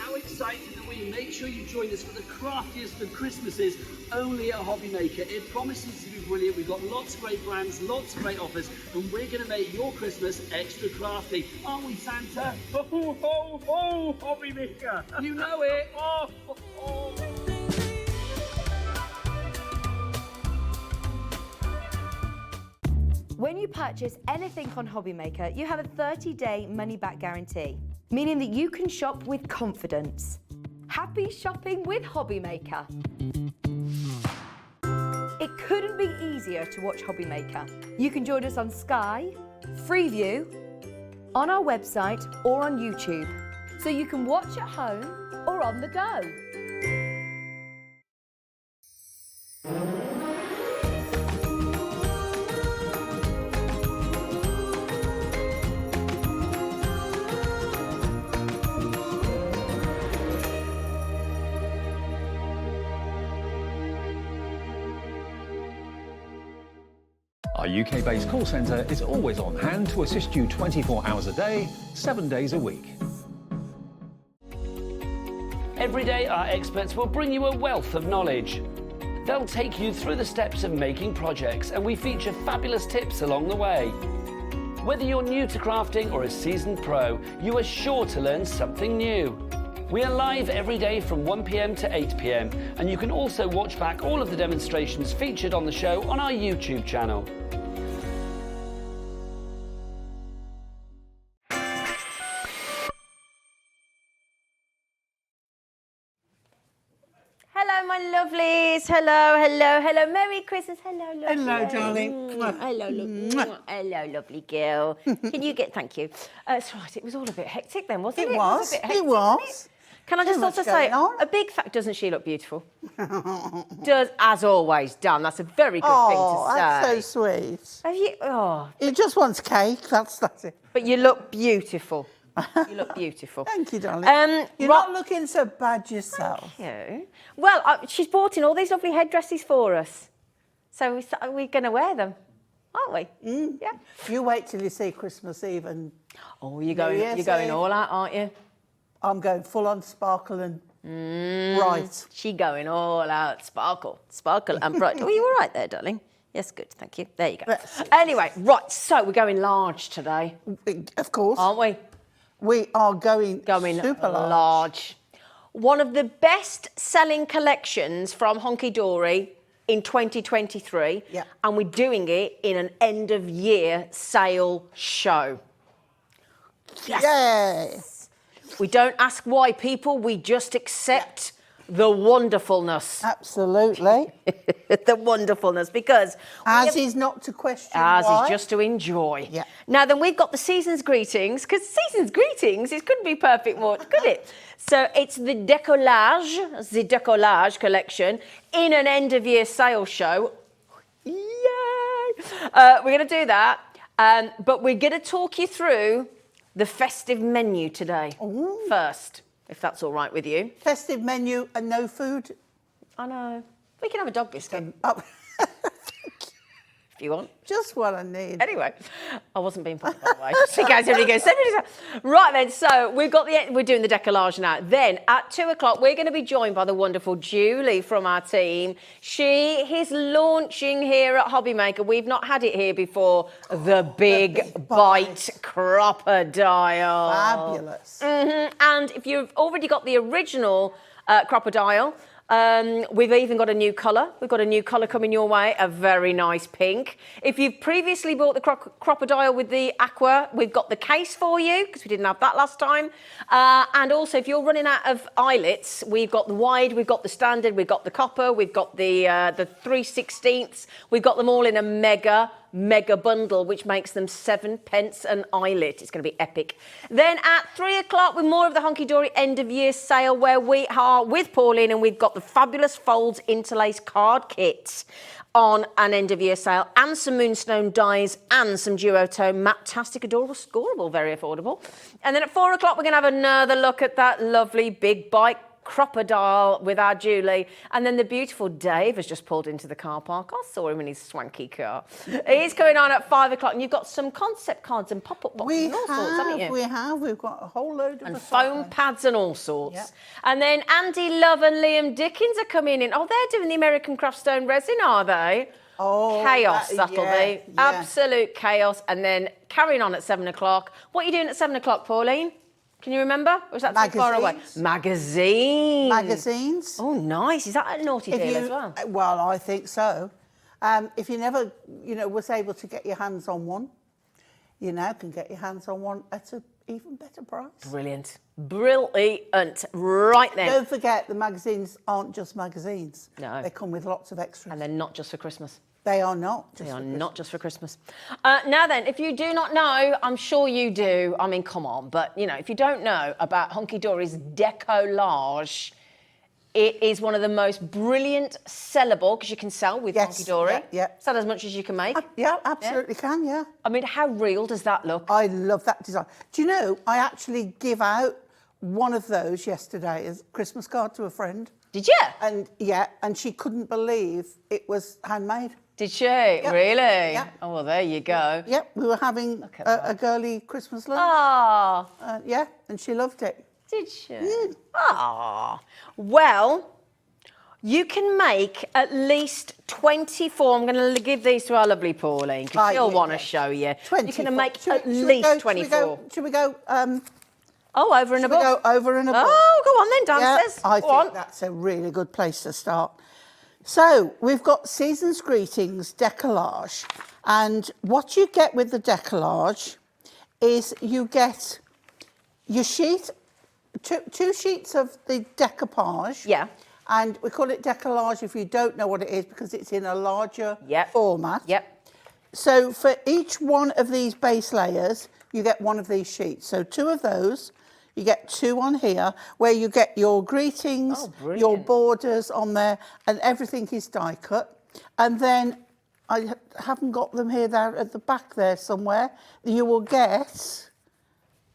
how excited are we? Make sure you join us for the craftiest of Christmases only at Hobbymaker. It promises to be brilliant. We've got lots of great brands, lots of great offers, and we're going to make your Christmas extra crafty. Aren't we, Santa? Ho, ho, ho, Hobbymaker. You know it. Oh, ho, ho. When you purchase anything on Hobbymaker, you have a 30-day money-back guarantee, meaning that you can shop with confidence. Happy shopping with Hobbymaker. It couldn't be easier to watch Hobbymaker. You can join us on Sky, Freeview, on our website or on YouTube, so you can watch at home or on the go. Our UK-based call centre is always on hand to assist you 24 hours a day, 7 days a week. Every day, our experts will bring you a wealth of knowledge. They'll take you through the steps of making projects, and we feature fabulous tips along the way. Whether you're new to crafting or a seasoned pro, you are sure to learn something new. We are live every day from 1 p.m. to 8 p.m, and you can also watch back all of the demonstrations featured on the show on our YouTube channel. Hello, my lovelies. Hello, hello, hello. Merry Christmas. Hello, lovely. Hello, darling. Hello, lovely girl. Can you get, thank you. That's right, it was all a bit hectic then, wasn't it? It was. A bit hectic, It was. Can I just Too much also say, going on. a big fact, doesn't she look beautiful? Does, as always, done. That's a very good thing to say. That's so sweet. Have you? Oh, He just wants cake. That's it. but you look beautiful. You look beautiful. Thank you, darling. You're not looking so bad yourself. Thank you. Well, she's brought in all these lovely headdresses for us. So we're going to wear them, aren't we? Mm. Yeah. You wait till you see Christmas Eve and... Oh, you're going Eve. all out, aren't you? I'm going full on sparkle and bright. She going all out, sparkle and bright. Oh, you all right there, darling? Yes, good, thank you. There you go. Yes. Anyway, right, so we're going large today, Of course. aren't we? We are going super large. One of the best-selling collections from Hunkydory in 2023. Yeah. And we're doing it in an end-of-year sale show. Yes. Yay. We don't ask why, people. We just accept the wonderfulness. Absolutely. The wonderfulness, because... As is not to question As why. is just to enjoy. Yeah. Now, then we've got the season's greetings, because season's greetings, it couldn't be perfect more, could it? So it's the Deco-Large collection in an end-of-year sale show. Yay! We're going to do that, but we're going to talk you through the festive menu today first, if that's all right with you. Festive menu and no food. I know. We can have a dog biscuit if you want. Just what I need. Anyway, I wasn't being funny, by the way. Just in case everybody goes, right then, so we're doing the Deco-Large now. Then at 2 o'clock, we're going to be joined by the wonderful Julie from our team. She is launching here at Hobbymaker. We've not had it here before. The Big Bite Crocodile. Fabulous. And if you've already got the original Crocodile, we've even got a new colour. We've got a new colour coming your way, a very nice pink. If you've previously bought the Crocodile with the aqua, we've got the case for you, because we didn't have that last time. And also, if you're running out of eyelets, we've got the wide, we've got the standard, we've got the copper, we've got the 3/16. We've got them all in a mega bundle, which makes them 7 pence an eyelet. It's going to be epic. Then at 3 o'clock, with more of the Hunkydory end of year sale, where we are with Pauline, and we've got the fabulous Folds Interlace card kits on an end of year sale, and some Moonstone dies, and some duotone matte-tastic, adorable, scoreable, very affordable. And then at 4 o'clock, we're going to have another look at that lovely Big Bite crocodile with our Julie. And then the beautiful Dave has just pulled into the car park. I saw him in his swanky car. He's going on at 5 o'clock, and you've got some concept cards and pop-up boxes and all sorts, haven't you? We have. We've got a whole load of And assortment. foam pads and all sorts. Yep. And then Andy Love and Liam Dickens are coming in. Oh, they're doing the American craft stone resin, are they? Oh, Chaos, that'll yeah, be. yeah. Absolute chaos. And then carrying on at 7 o'clock. What are you doing at 7 o'clock, Pauline? Can you remember? Or is that too far away? Magazines. Magazines. Oh, nice. Is that a naughty deal as well? Well, I think so. If you never, was able to get your hands on one, you now can get your hands on one at an even better price. Brilliant. Brilliant. Right then. Don't forget, the magazines aren't just magazines. No. They come with lots of extras. And they're not just for Christmas. They are not just They are for not just for Christmas. Now then, if you do not know, I'm sure you do. I mean, come on. But, if you don't know about Hunkydory's Deco-Large, it is one of the most brilliant sellable, because you can sell with Hunkydory. Yeah. Sell as much as you can make. Yeah, absolutely can, yeah. I mean, how real does that look? I love that design. Do you know, I actually give out one of those yesterday as a Christmas card to a friend. Did you? And she couldn't believe it was handmade. Did she? Really? Yeah. Oh, well, there you go. Yep, we were having a girly Christmas lunch. Ah. Yeah, and she loved it. Did she? Ah. Well, you can make at least 24. I'm going to give these to our lovely Pauline, because she'll want to show you. 24. You can make at least 24. Should we go? Over and above. Go over and above. Oh, go on then, dancers. Yeah, I Go think on. that's a really good place to start. So we've got Season's Greetings Deco-Large, and what you get with the Deco-Large is you get your sheet, two sheets of the decoupage. Yeah. And we call it Deco-Large if you don't know what it is, because it's in a larger Yep. format. Yep. So for each one of these base layers, you get one of these sheets. So 2 of those. You get 2 on here, where you get your greetings, your borders on there, and everything is die cut. And then, I haven't got them here, they're at the back there somewhere. You will get,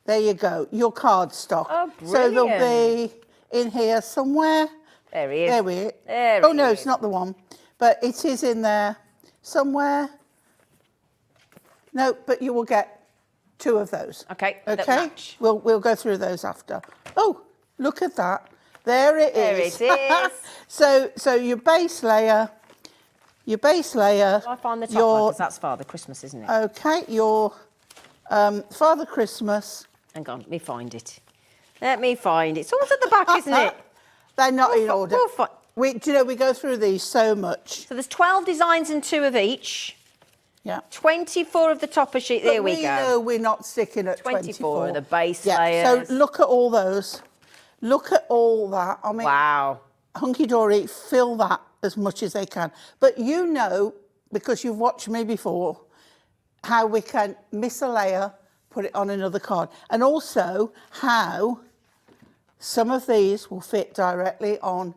there you go, your cardstock. Oh, so they'll brilliant. be in here somewhere. There he is. There we are. There Oh, no, he it's is. not the one. But it is in there somewhere. No, but you will get 2 of those. Okay, that Okay. match. We'll go through those after. Oh, look at that. There it is. There it is. So your base layer. Do I find the top one? Because that's Father Christmas, isn't it? Okay, your Father Christmas. Hang on, let me find it. Let me find it. It's always at the back, isn't it? They're not in order. We'll Do you know, we go through these so much. So there's 12 designs and 2 of each. Yeah. 24 of the topper sheet. There we We go. know we're not sticking at 24 of the base yeah, layers. So look at all those. Look at all that. I mean, Wow. Hunkydory fill that as much as they can. But you know, because you've watched me before, how we can miss a layer, put it on another card. And also how some of these will fit directly on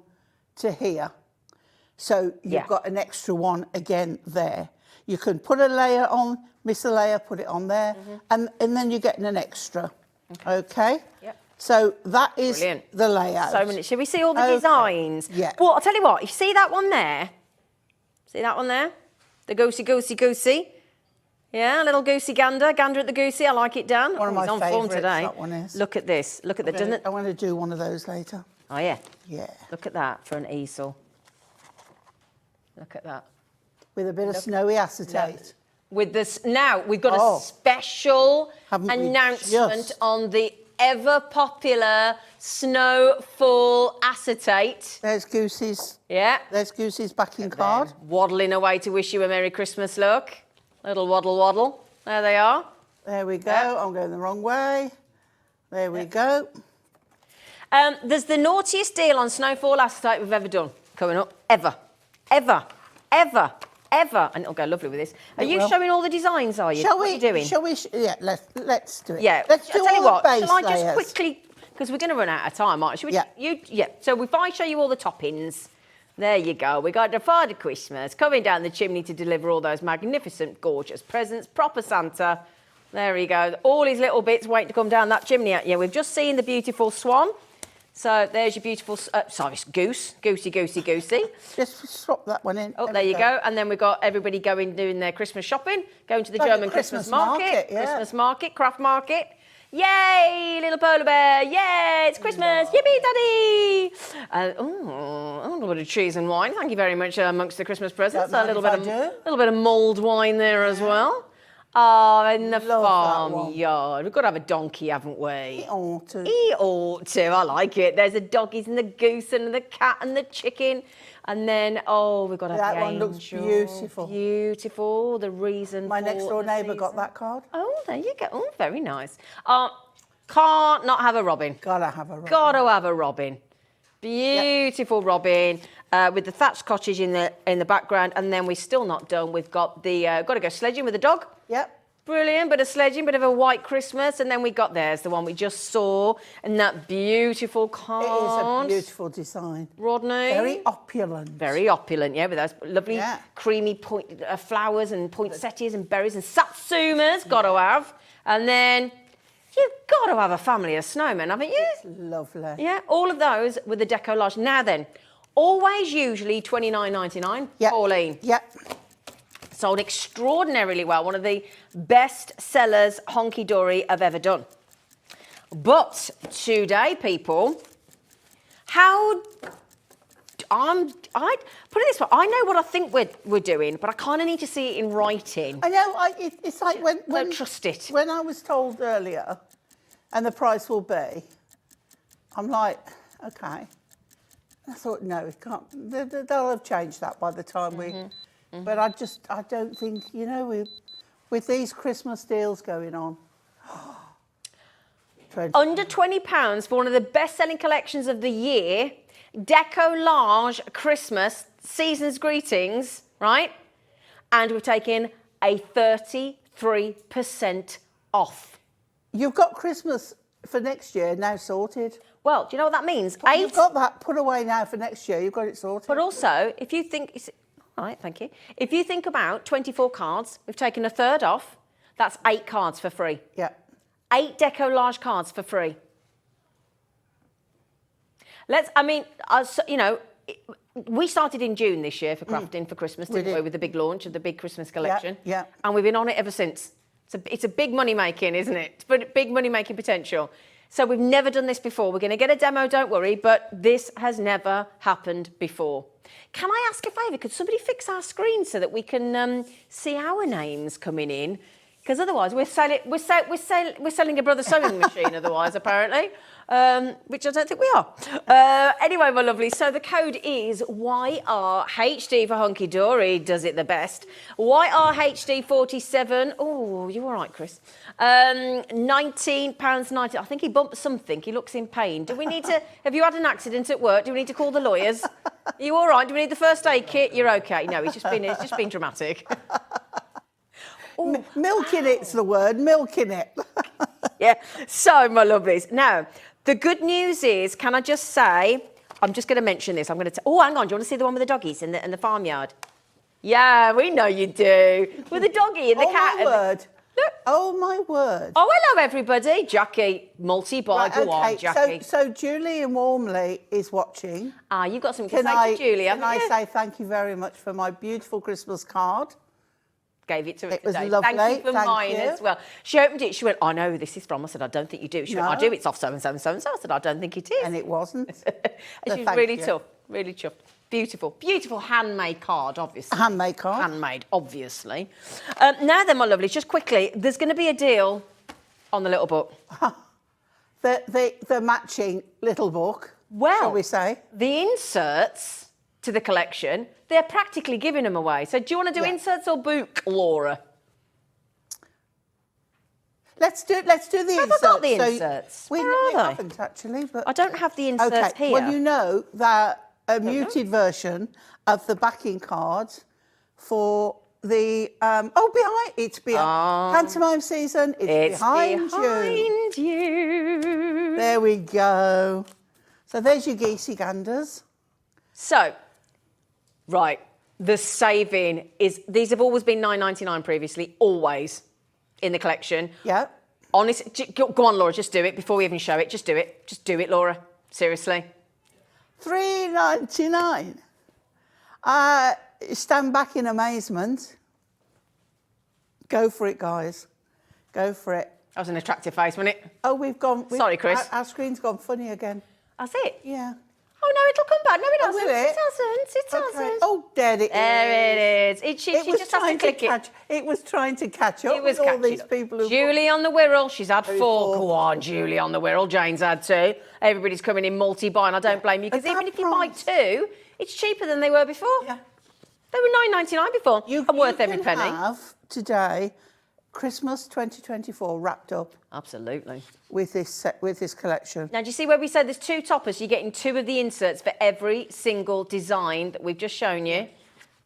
to here. So you've got an extra one again there. You can put a layer on, miss a layer, put it on there, and then you're getting an extra. Okay? Yep. So that is Brilliant. the layout. So many. Shall we see all the Okay. designs? Yeah. Well, I'll tell you what. You see that one there? See that one there? The goosey. Yeah, a little goosey gander at the goosey. I like it, Dan. One of my He's on form favourites, today. that one is. Look at this. Look at the. Doesn't it? I want to do one of those later. Oh yeah. Yeah. Look at that for an easel. Look at that. With a bit of snowy acetate. With this now, we've got Oh. a special Haven't we announcement just? on the ever popular Snowfall acetate. There's Goosey's. Yeah. There's Goosey's backing card. Waddling away to wish you a Merry Christmas, look. Little waddle. There they are. There we go. Yeah. I'm going the wrong way. There we go. There's the naughtiest deal on Snowfall acetate we've ever done coming up. Ever. And it'll go lovely with this. Are you will. showing all the designs, are you? Shall What we? are you doing? Shall we? Yeah. Let's do it. Yeah. Let's do I'll tell you all what, the base shall I just layers. quickly, because we're going to run out of time, aren't we? Yeah. Yeah. So if I show you all the toppings, there you go. We got the Father Christmas coming down the chimney to deliver all those magnificent, gorgeous presents. Proper Santa. There you go. All his little bits waiting to come down that chimney at you. We've just seen the beautiful swan. So there's your beautiful, sorry, goose. Goosey. Just swap that one in. Oh, there you go. And then we've got everybody doing their Christmas shopping, going to the German Christmas market. Yeah. Christmas market, craft market. Yay, little polar bear. Yay, it's Christmas. Yippee, daddy. Oh, a little bit of cheese and wine. Thank you very much amongst the Christmas presents. A little bit of mulled wine there as well. Oh, in the farmyard. We've got to have a donkey, haven't we? He ought to. He ought to. I like it. There's the doggies and the goose and the cat and the chicken. And then, we've got That the one looks angel. beautiful. Beautiful. The reason My for next door the neighbour got season. that card. Oh, there you go. Oh, very nice. Can't not have a robin. Gotta have a robin. Gotta have a robin. Beautiful robin with the thatched cottage in the background, and then we're still not done. We've got the got to go sledging with the dog. Yep. Brilliant, bit of sledging, bit of a white Christmas, and then we got there's the one we just saw, and that beautiful card. It is a beautiful design. Rodney. Very opulent. Very opulent, yeah, with those lovely creamy flowers and poinsettias and berries and satsumas. Got to have, and then. You've got to have a family of snowmen, haven't you? It's lovely. Yeah, all of those with the Deco-Large. Now then, always usually $29.99, Yep. Pauline. Yep. Sold extraordinarily well. One of the best sellers Hunkydory I've ever done. But today, people, I put it this way, I know what I think we're doing, but I kind of need to see it in writing. I know, it's like when... Don't trust it. When I was told earlier, and the price will be, I'm like, okay. I thought, no, it can't. They'll have changed that by the time we... But I don't think, with these Christmas deals going on. Under £20 for one of the best-selling collections of the year, Deco-Large Christmas Season's Greetings, right? And we've taken a 33% off. You've got Christmas for next year now sorted. Well, do you know what that means? You've got that put away now for next year. You've got it sorted. But also, if you think... All right, thank you. If you think about 24 cards, we've taken a third off. That's 8 cards for free. Yeah. 8 Deco-Large cards for free. We started in June this year for crafting for Christmas, didn't we? With the big launch of the big Christmas collection. Yeah. And we've been on it ever since. It's a big money making, isn't it? But big money making potential. So we've never done this before. We're going to get a demo, don't worry, but this has never happened before. Can I ask a favour? Could somebody fix our screen so that we can see our names coming in? Because otherwise we're selling a brother sewing machine. Otherwise, apparently, which I don't think we are. Anyway, my lovely. So the code is YRHD for Hunkydory. Does it the best? YRHD47. Oh, you all right, Chris? £19.90. I think he bumped something. He looks in pain. Do we need to? Have you had an accident at work? Do we need to call the lawyers? Are you all right? Do we need the first aid kit? You're okay. No, it's just been dramatic. Milking it's the word, milking it. Yeah, so my lovelies. Now, the good news is, can I just say, I'm just going to mention this. I'm going to. Oh, hang on. Do you want to see the one with the doggies in the farmyard? Yeah, we know you do. With the doggie and the cat. My word. Look. Oh my word. Oh, hello everybody. Jackie, multi-buy. Go on, Jackie. So Julian Warmley is watching. You've got something to say to Julia. Can I say thank you very much for my beautiful Christmas card? Gave it to her It was today. lovely. Thank you for Thank mine you. as well. She opened it. She went, I know who this is from. I said, I don't think you do. She went, I do. It's off so and so and so and so. I said, I don't think it is. And it wasn't. And she was really tough. Really chuffed. Beautiful. Beautiful handmade card, obviously. Handmade card. Handmade, obviously. Now then, my lovelies, just quickly, there's going to be a deal on the little book. The matching little book, shall we say. The inserts to the collection, they're practically giving them away. So do you want to do inserts or book, Laura? Let's do the inserts. Have I got the inserts? We haven't actually, but I don't have the inserts here. Well, you know that a muted version of the backing cards for the behind pantomime season. It's behind you. There we go. So there's your geesey ganders. So, right, the saving is, these have always been $9.99 previously, always, in the collection. Yeah. Honest, go on, Laura, just do it before we even show it. Just do it. Just do it, Laura. Seriously. $3.99. Stand back in amazement. Go for it, guys. Go for it. That was an attractive face, wasn't it? Oh, Sorry, Chris. Our screen's gone funny again. That's it. Yeah. Oh, no, it'll come back. No, it Oh, doesn't. will it? It doesn't. It doesn't. Okay. Oh, there it is. There it is. She was just has to trying click it. It was trying to catch up It was with all catching these up. people who... Julie on the Wirral, she's had Very four. full. Go on, Julie on the Wirral. Jane's had two. Everybody's coming in multi-buy, and I don't blame you, because At even that if you buy price. two, it's cheaper than they were before. Yeah. They were $9.99 before. And worth every can penny. have today Christmas 2024 wrapped up Absolutely. with this collection. Now, do you see where we said there's two toppers? You're getting two of the inserts for every single design that we've just shown you.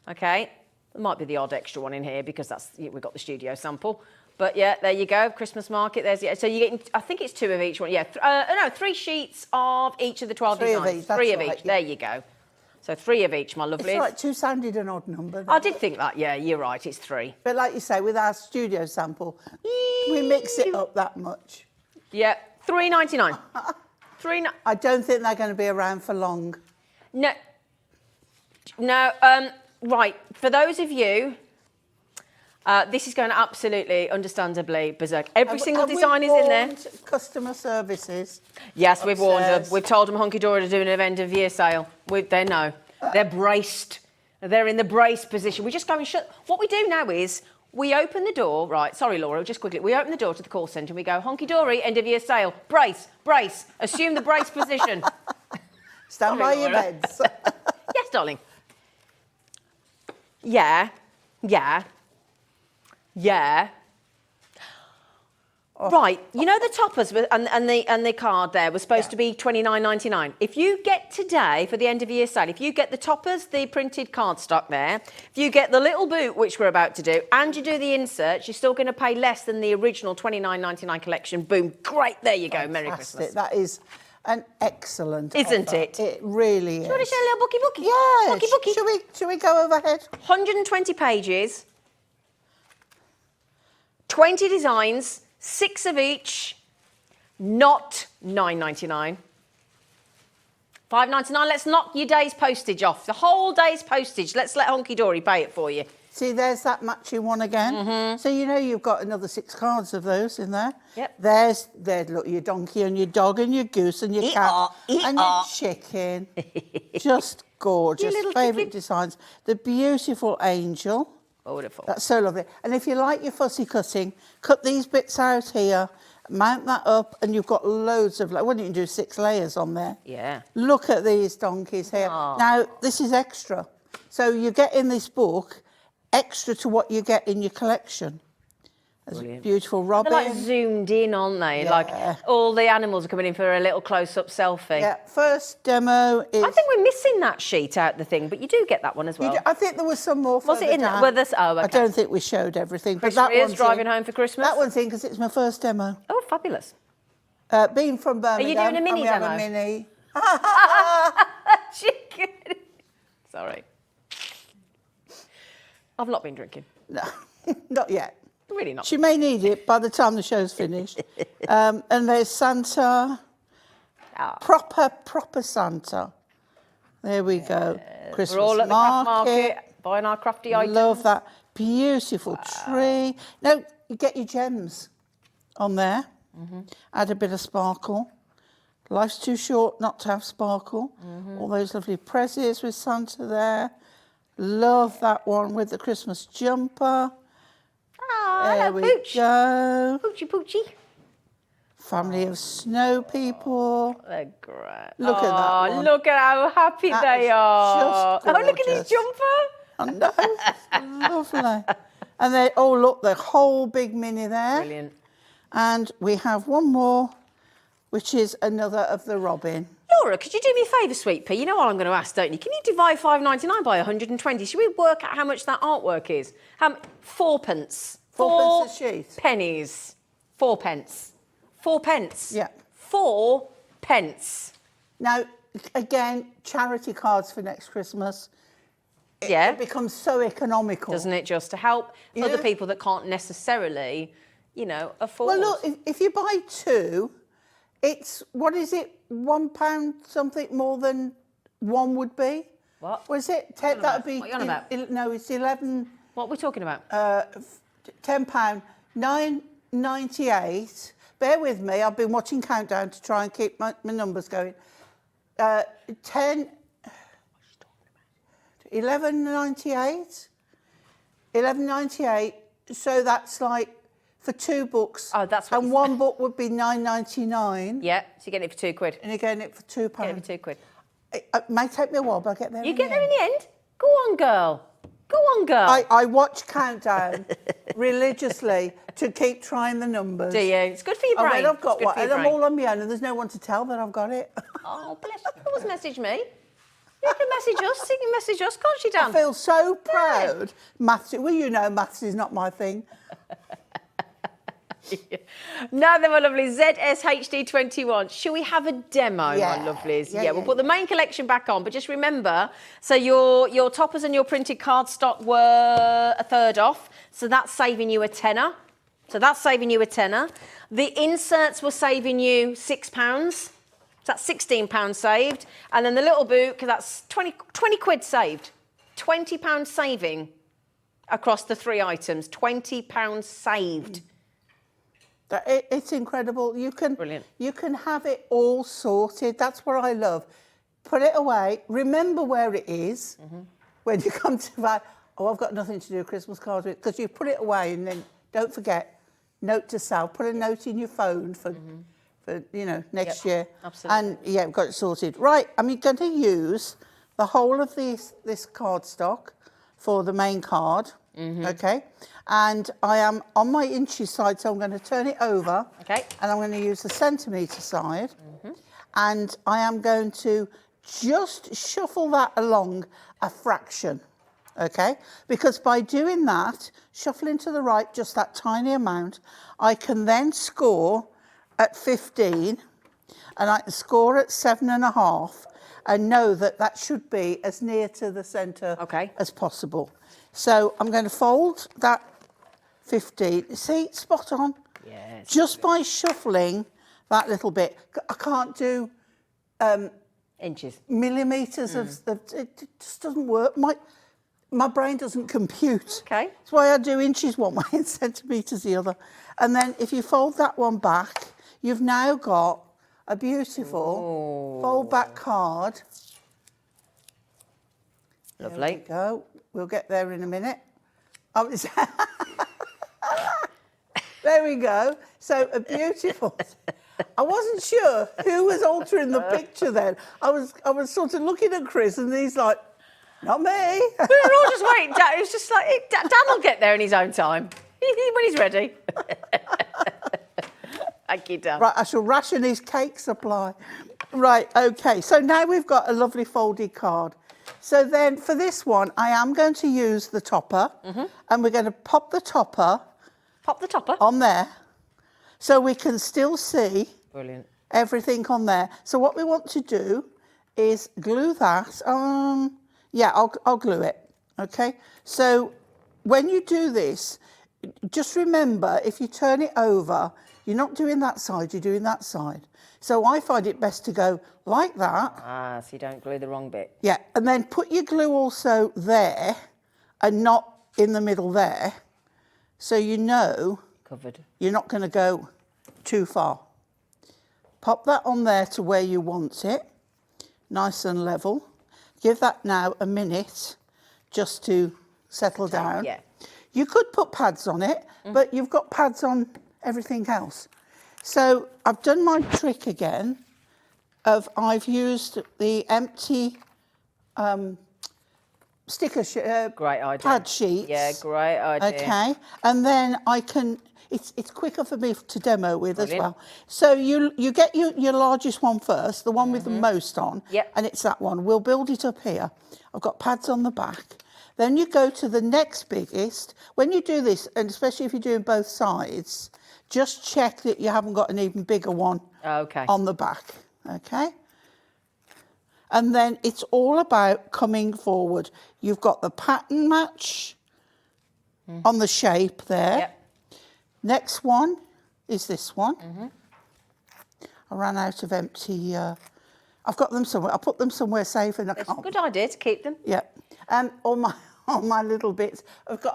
Okay? There might be the odd extra one in here because we've got the studio sample. But yeah, there you go. Christmas market. So you're getting, I think it's two of each one. Yeah. No, 3 sheets of each of the 12 Three of designs. each, that's Three of right, each. yeah. There you go. So 3 of each, my lovelies. It's like 2 sounded an odd number. I did think that. Yeah, you're right. It's 3. But like you say, with our studio sample, we mix it up that much. Yeah, $3.99. I don't think they're going to be around for long. No. Right. For those of you, this is going to absolutely, understandably berserk. Every single design is in there. Customer services. Yes, we've warned them. upstairs. We've told them Hunkydory to do an end of year sale. They know. They're braced. They're in the brace position. We just go and shut. What we do now is we open the door. Right. Sorry, Laura. Just quickly. We open the door to the call centre and we go, Hunkydory, end of year sale. Brace, brace. Assume the brace position. Stand by Sorry, your Laura. beds. Yes, darling. Yeah. Right, you know the toppers and the card there was supposed to be $29.99. If you get today for the end of year sale, if you get the toppers, the printed cardstock there, if you get the little boot, which we're about to do, and you do the inserts, you're still going to pay less than the original $29.99 collection. Boom, great, there you go. Merry Christmas. That is an excellent Isn't offer. it? It really is. Do you want to show a little bookie? Yeah. Bookie. Should we go overhead? 120 pages, 20 designs, 6 of each, not $9.99. $5.99. Let's knock your day's postage off. The whole day's postage. Let's let Hunkydory pay it for you. See, there's that matching one again. Mm-hmm. So you know you've got another 6 cards of those in there. Yep. There's look, your donkey and your dog and your goose and your cat and your chicken. Just gorgeous. Your little Favourite chicken. designs. The beautiful angel. Beautiful. That's so lovely. And if you like your fussy cutting, cut these bits out here, mount that up, and you've got loads of, well, you can do 6 layers on there. Yeah. Look at these donkeys here. Aw. Now, this is extra. So you get in this book extra to what you get in your collection. There's a Brilliant. beautiful They're robin. like zoomed in, aren't they? Yeah. Like all the animals are coming in for a little close-up selfie. Yeah, first demo is... I think we're missing that sheet out the thing, but you do get that one as well. I think there was some more Was it further in there? down. Well, this- oh, I okay. don't think we showed everything. Chris but that Rear's one's driving in. home for Christmas. That one's in because it's my first demo. Oh, fabulous. Being from Birmingham. doing a mini and we have demo? a mini. Chicken. Sorry. I've not been drinking. No, not yet. Really not. She may need it by the time the show's finished. And there's Santa. Ah. Proper Santa. There we go. Christmas We're all at the craft market buying our crafty items. Love that. Beautiful tree. Now, you get your gems on there. Mm-hmm. Add a bit of sparkle. Life's too short not to have sparkle. Mm-hmm. All those lovely prezzies with Santa there. Love that one with the Christmas jumper. Ah, There hello, we Pooch. go. Poochy. Family of snow people. They're great. Look at that one. Look at how happy That they is are. just Oh, look at his gorgeous. jumper. I know, it's lovely. And they, oh look, the whole big mini there. Brilliant. And we have one more, which is another of the robin. Laura, could you do me a favour, sweet pea? You know what I'm going to ask, don't you? Can you divide $5.99 by 120? Should we work out how much that artwork is? 4 pence. 4 pence a sheet. Pennies. 4 pence. 4 pence. Yeah. 4 pence. Now, again, charity cards for next Christmas. Yeah. It becomes so economical. Doesn't it, just to help Yeah. other people that can't necessarily, afford. Well, look, if you buy 2, It's, what is it, £1 something more than one would be? What? Was it? What are you on That would about? be. What are you on about? No, it's 11. What are we talking about? £10, £9.98. Bear with me. I've been watching Countdown to try and keep my numbers going. 11.98. 11.98. So that's like for 2 books. Oh, that's what and you one book would be £9.99. Yeah, so you're getting it for £2. And you're getting it for £2. Getting it for £2. It may take me a while, but I'll get there. You get there in the end? Go on, girl. Go on, girl. I watch Countdown religiously to keep trying the numbers. Do you? It's good for your brain. When I've got It's good one, for your and I'm brain. all on my own, and there's no one to tell that I've got it. Oh, bless you. Always message me. You can message us. You can message us, can't you, Dan? I feel so proud. Maths, well, you know, maths is not my thing. Now then, my lovelies, ZSHD21. Shall we have a demo, Yeah. my lovelies? Yeah, We'll yeah. put the main collection back on, but just remember, so your toppers and your printed cardstock were a third off, so that's saving you a tenner. The inserts were saving you £6. So that's £16 saved. And then the little book, that's 20 quid saved. £20 saving across the 3 items. £20 saved. It's incredible. Brilliant. You can have it all sorted. That's what I love. Put it away. Remember where it is when you come to buy. Oh, I've got nothing to do Christmas cards with, because you put it away and then don't forget. Note to self. Put a note in your phone for next year. Absolutely. And yeah, we've got it sorted. Right. I'm going to use the whole of this cardstock for the main card. Okay. And I am on my inches side, so I'm going to turn it over. Okay. And I'm going to use the centimetre side. And I am going to just shuffle that along a fraction. Okay. Because by doing that, shuffling to the right just that tiny amount, I can then score at 15 and I can score at 7.5 and know that that should be as near to the centre as possible. So I'm going to fold that 15. See, spot on. Yes. Just by shuffling that little bit. I can't do Inches. millimetres of it just doesn't work. My brain doesn't compute. Okay. That's why I do inches one way and centimetres the other. And then if you fold that one back, you've now got a beautiful fold back card. Lovely. There we go. We'll get there in a minute. Oh, there we go. So a beautiful. I wasn't sure who was altering the picture then. I was sort of looking at Chris and he's like, not me. We were all just waiting. It was just like, Dan will get there in his own time when he's ready. Thank you, Dan. Right, I shall ration his cake supply. Right, okay. So now we've got a lovely folded card. So then for this one, I am going to use the topper and we're going to pop the topper on there so we can still see Brilliant. everything on there. So what we want to do is glue that. Yeah, I'll glue it, okay? So when you do this, just remember, if you turn it over, you're not doing that side, you're doing that side. So I find it best to go like that. Ah, so you don't glue the wrong bit. Yeah, and then put your glue also there and not in the middle there. So you know Covered. you're not going to go too far. Pop that on there to where you want it, nice and level. Give that now a minute just to settle down. Yeah. You could put pads on it, but you've got pads on everything else. So I've done my trick again of I've used the empty sticker Great idea. pad sheets. Yeah, great idea. Okay, and then I can. It's quicker for me to demo with Brilliant. as well. So you get your largest one first, the one with the most on. Yep. And it's that one. We'll build it up here. I've got pads on the back. Then you go to the next biggest. When you do this, and especially if you're doing both sides, just check that you haven't got an even bigger one on the back. Okay. And then it's all about coming forward. You've got the pattern match on the shape there. Yep. Next one is this one. I ran out of empty. I've got them somewhere. I put them somewhere safe, and I It's a can't. good idea to keep them. Yeah. All my little bits.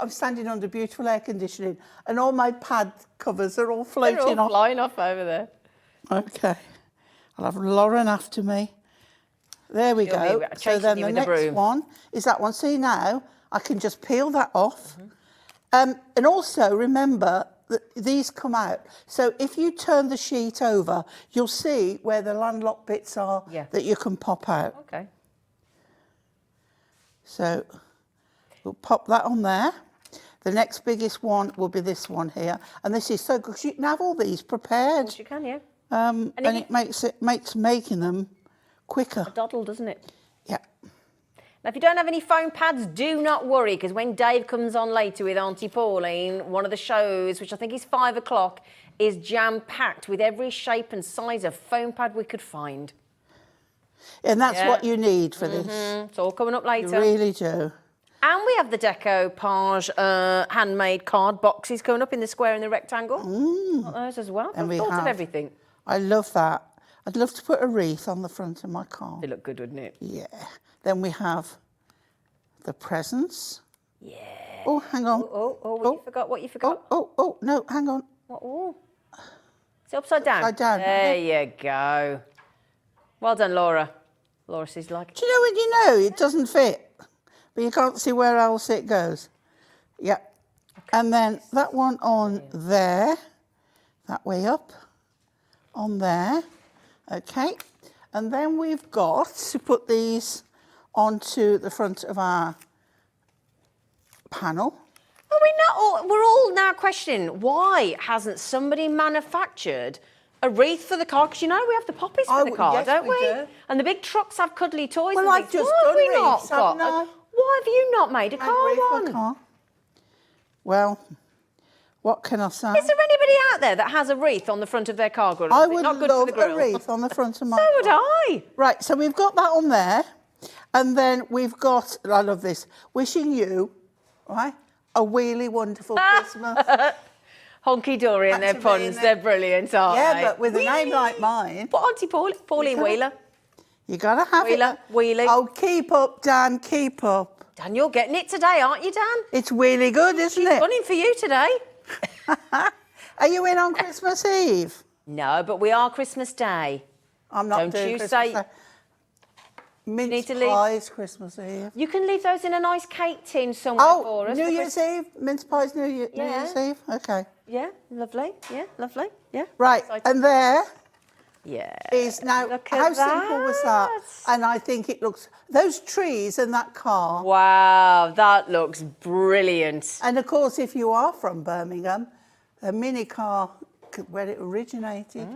I'm standing under beautiful air conditioning, and all my pad covers are all floating They're all off. flying off over there. Okay. I'll have Lauren after me. There we She'll go. be So chasing then you the with the next broom. one is that one. See now, I can just peel that off. And also remember that these come out. So if you turn the sheet over, you'll see where the landlocked bits are that you can pop out. Okay. So we'll pop that on there. The next biggest one will be this one here. And this is so good because you can have all these prepared. Of course you can, yeah. And it makes making them quicker. Doddle, doesn't it? Yeah. Now, if you don't have any foam pads, do not worry, because when Dave comes on later with Auntie Pauline, one of the shows, which I think is 5 o'clock, is jam-packed with every shape and size of foam pad we could find. And that's what you need for this. It's all coming up later. You really do. And we have the Deco-Large handmade card boxes coming up in the square and the rectangle. Got those as well. And I've thought of everything. I love that. I'd love to put a wreath on the front of my card. They look good, wouldn't it? Yeah. Then we have the presents. Yeah. Oh, hang on. What you forgot? What you forgot? Oh, no, hang on. What? Oh. Is it upside down? Upside down. There you go. Well done, Laura. Laura says like. Do you know when you know it doesn't fit, but you can't see where else it goes? Yeah. Okay. And then that one on there, that way up, on there. Okay. And then we've got to put these onto the front of our panel. We're all now questioning, why hasn't somebody manufactured a wreath for the car? Because you know we have the poppies for the car, yes, don't we? do. And the big trucks have cuddly toys. Well, and I've things. just Why have done we not wreaths, got? haven't I? Why have you not made a car Wreath for one? car. Well, what can I say? Is there anybody out there that has a wreath on the front of their car grill? I Is it would not good for love the grill? a wreath on the front of my So would car. I. Right, so we've got that on there. And then we've got, I love this, wishing you, right, a really wonderful Christmas. Hunkydory and their Had to be puns, in there. they're brilliant, aren't they? Yeah, but with a name like mine, But Auntie Pauline Wheeler. you got to have Wheeler, it. wheelie. Oh, keep up, Dan, keep up. Dan, you're getting it today, aren't you, Dan? It's really good, isn't it? Running for you today. Are you in on Christmas Eve? No, but we are Christmas Day. I'm not Don't doing you Christmas say- Day. need Mince to leave- pies, Christmas Eve. You can leave those in a nice cake tin somewhere Oh, for us. New for Year's Eve? Mince pies, New Year's Eve? Okay. Yeah, lovely. Yeah, lovely. Yeah. Right, Excited. and there Yeah. is now, Look at how simple was that? that. And I think it looks, those trees and that car. Wow, that looks brilliant. And of course, if you are from Birmingham, a mini car, where it originated.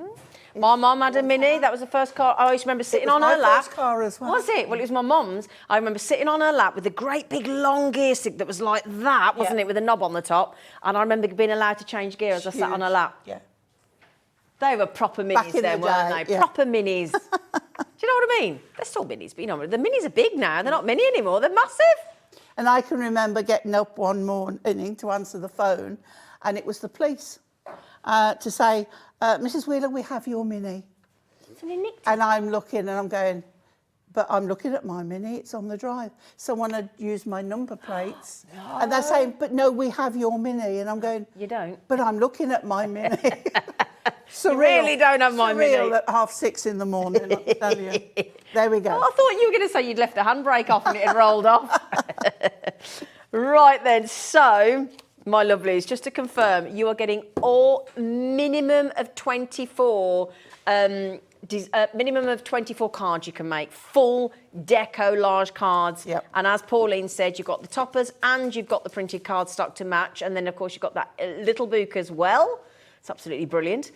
My mum had a Mini. That was the first car. I always remember sitting was on my her lap. first car as well. Was it? Well, it was my mum's. I remember sitting on her lap with a great big long gear stick that was like that, wasn't it, with a knob on the top. And I remember being allowed to change gear as I sat on her lap. Yeah. They were proper Back Minis in then, the weren't day, they? yeah. Proper Minis. Do you know what I mean? They're still Minis, but you know, the Minis are big now. They're not Mini anymore. They're massive. And I can remember getting up one morning to answer the phone, and it was the police to say, Mrs. Wheeler, we have your Mini. Somebody nicked it. And I'm looking and I'm going, but I'm looking at my Mini, it's on the drive. Someone had used my number plates. And they're saying, but no, we have your Mini. And I'm going, You don't. but I'm looking at my Mini. Surreal. You really don't have my Surreal Mini. at 6:30 in the morning, I'll tell you. There we go. Oh, I thought you were going to say you'd left the handbrake off and it had rolled off. Right then, so, my lovelies, just to confirm, you are getting all minimum of 24 minimum of 24 cards you can make, full Deco-Large cards. Yep. And as Pauline said, you've got the toppers and you've got the printed cardstock to match. And then, of course, you've got that little book as well. It's absolutely brilliant.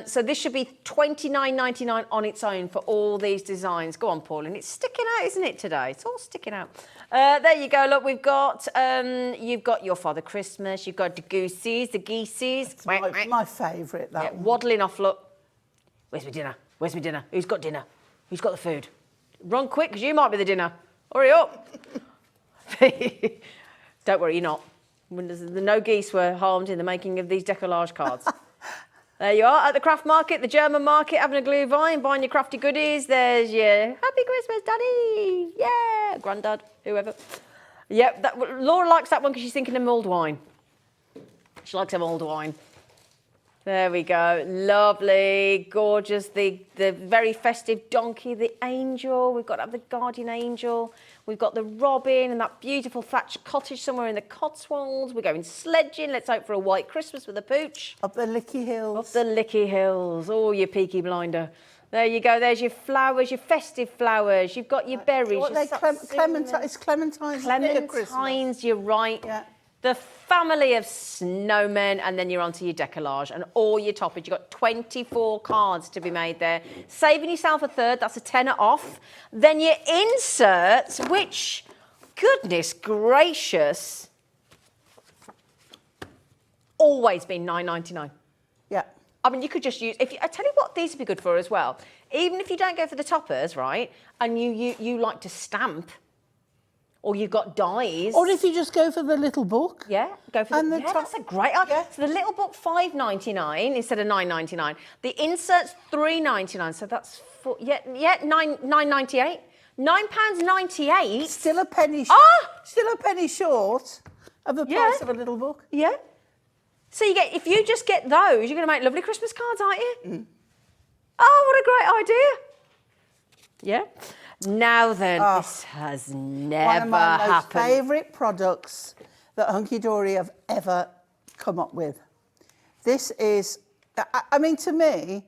So this should be $29.99 on its own for all these designs. Go on, Pauline. It's sticking out, isn't it, today? It's all sticking out. There you go. Look, we've got, you've got your Father Christmas. You've got the goosies, the geesies. It's my favourite, that one. Waddling off, look. Where's my dinner? Where's my dinner? Who's got dinner? Who's got the food? Run quick, because you might be the dinner. Hurry up. Don't worry, you're not. The no geese were harmed in the making of these Deco-Large cards. There you are at the craft market, the German market, having a glühwein, buying your crafty goodies. There's your Happy Christmas, Daddy. Yeah, Grandad, whoever. Yep, Laura likes that one because she's thinking of mulled wine. She likes a mulled wine. There we go. Lovely, gorgeous. The very festive donkey, the angel. We've got to have the guardian angel. We've got the robin and that beautiful thatched cottage somewhere in the Cotswolds. We're going sledging. Let's hope for a white Christmas with a pooch. Up the Licky Hills. Up the Licky Hills. Oh, you peaky blinder. There you go. There's your flowers, your festive flowers. You've got your berries. What your they clementine? It's clementines. Clementines, you're right. Yeah. The family of snowmen, and then you're onto your Deco-Large and all your toppers. You've got 24 cards to be made there. Saving yourself a third, that's a tenner off. Then your inserts, which, goodness gracious, always been $9.99. Yeah. I mean, you could just use, I tell you what these would be good for as well. Even if you don't go for the toppers, right, and you like to stamp, or you've got dies. Or if you just go for the little book. Yeah, go for and the top. That's a great idea. Yeah. So the little book $5.99 instead of $9.99. The inserts $3.99. So that's $9.98. £9.98. Still a penny. Still a penny short of the price of a little book. Yeah. So if you just get those, you're going to make lovely Christmas cards, aren't you? Mm. Oh, what a great idea. Yeah. Now then, this has never one of my happened. most favourite products that Hunkydory have ever come up with. This is, I mean, to me,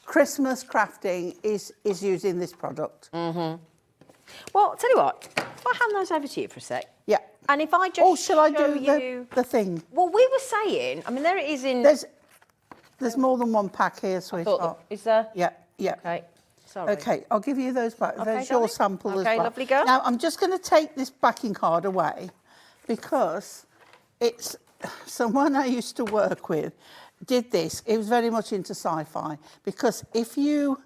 Christmas crafting is using this product. Mm-hmm. Well, tell you what, if I hand those over to you for a sec. Yeah. And if I just shall I do you the thing? Well, we were saying, I mean, there it is in... There's more than one pack here, sweetheart. Is there? Yeah, yeah. Okay. Sorry. Okay, I'll give you those back. Okay, There's darling. your sample as well. Okay, lovely girl. Now, I'm just going to take this backing card away because it's someone I used to work with did this. It was very much into sci-fi because if you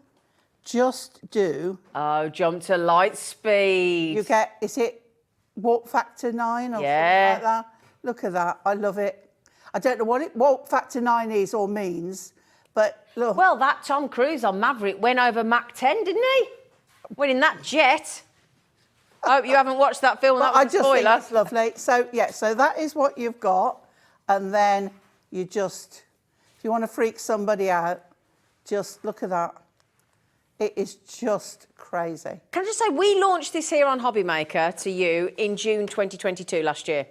just do... Oh, jump to light speed. You get, is it warp factor 9 or something like that? Look at that. I love it. I don't know what warp factor 9 is or means, but look. Well, that Tom Cruise on Maverick went over Mach 10, didn't he? Went in that jet. I hope you haven't watched that film. That was I a just spoiler. think it's lovely. So, yeah, so that is what you've got. And then you just, if you want to freak somebody out, just look at that. It is just crazy. Can I just say, we launched this here on Hobby Maker to you in June 2022 last year.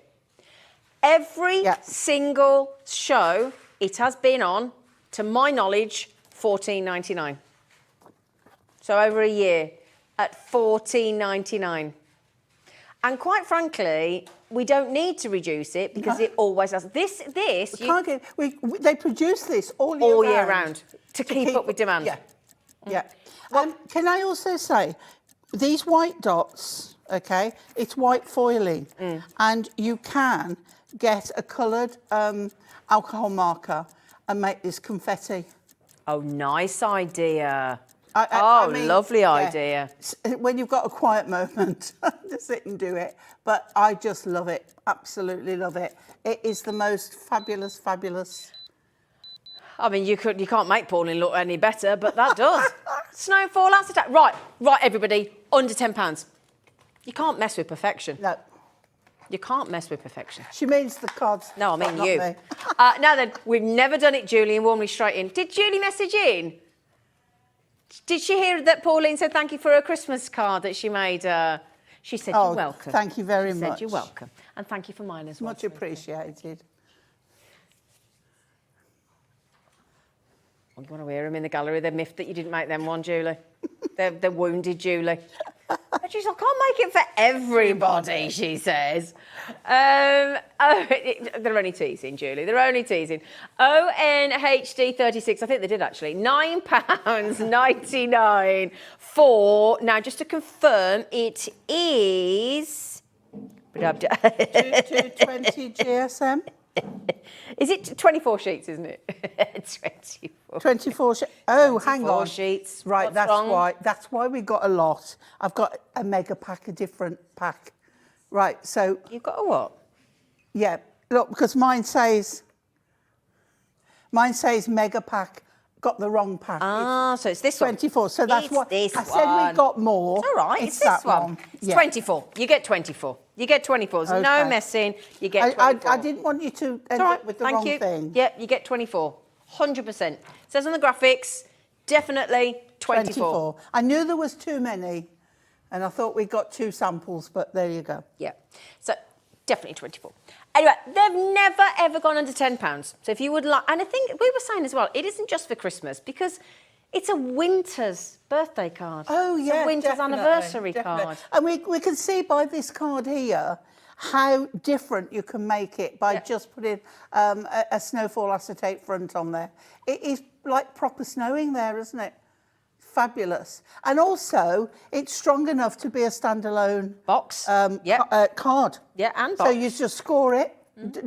Every single show it has been on, to my knowledge, $14.99. So over a year at $14.99. And quite frankly, we don't need to reduce it because it always has. They produce this all year round to keep up with demand. Yeah, yeah. Can I also say, these white dots, okay, it's white foiling, and you can get a coloured alcohol marker and make this confetti. Oh, nice idea. I mean, lovely idea. When you've got a quiet moment to sit and do it. But I just love it. Absolutely love it. It is the most fabulous, fabulous. I mean, you can't make Pauline look any better, but that does. Snowfall, acid attack. Right, everybody, under £10. You can't mess with perfection. No. You can't mess with perfection. She means the cards. No, I mean not you. me. Now then, we've never done it, Julie, and warmly straight in. Did Julie message in? Did she hear that Pauline said thank you for her Christmas card that she made? She said you're welcome. Thank you very much. She said you're welcome. And thank you for mine as well. Much appreciated. Oh, you want to hear them in the gallery? They're miffed that you didn't make them one, Julie. They're wounded, Julie. She's like, I can't make it for everybody, she says. They're only teasing, Julie. They're only teasing. ONHD36, I think they did actually. £9.99 for, now just to confirm, it is... 220 GSM. Is it 24 sheets, isn't it? 24 sheets. Oh, hang 24 on. sheets. Right, What's that's wrong? why. That's why we got a lot. I've got a mega pack, a different pack. Right, so... You've got a what? Yeah, look, because mine says Mine says mega pack. Got the wrong pack. Ah, so it's this one. 24. So that's It's what this I said. one. We got more. It's all right. It's that this one. It's Yeah. 24. You get 24. You get 24. There's no Okay. messing. You get 24. I didn't want you to end all right. up with the Thank wrong you. thing. Yeah, you get 24. 100%. Says on the graphics, definitely 24. I knew there was too many, and I thought we got 2 samples, but there you go. Yeah. So definitely 24. Anyway, they've never ever gone under £10. So if you would like, and I think we were saying as well, it isn't just for Christmas because it's a winter's birthday card. Oh, yeah, It's a winter's definitely, anniversary definitely. card. And we can see by this card here how different you can make it by just putting a snowfall acetate front on there. It is like proper snowing there, isn't it? Fabulous. And also, it's strong enough to be a standalone Box. card. Yeah, and So box. you just score it.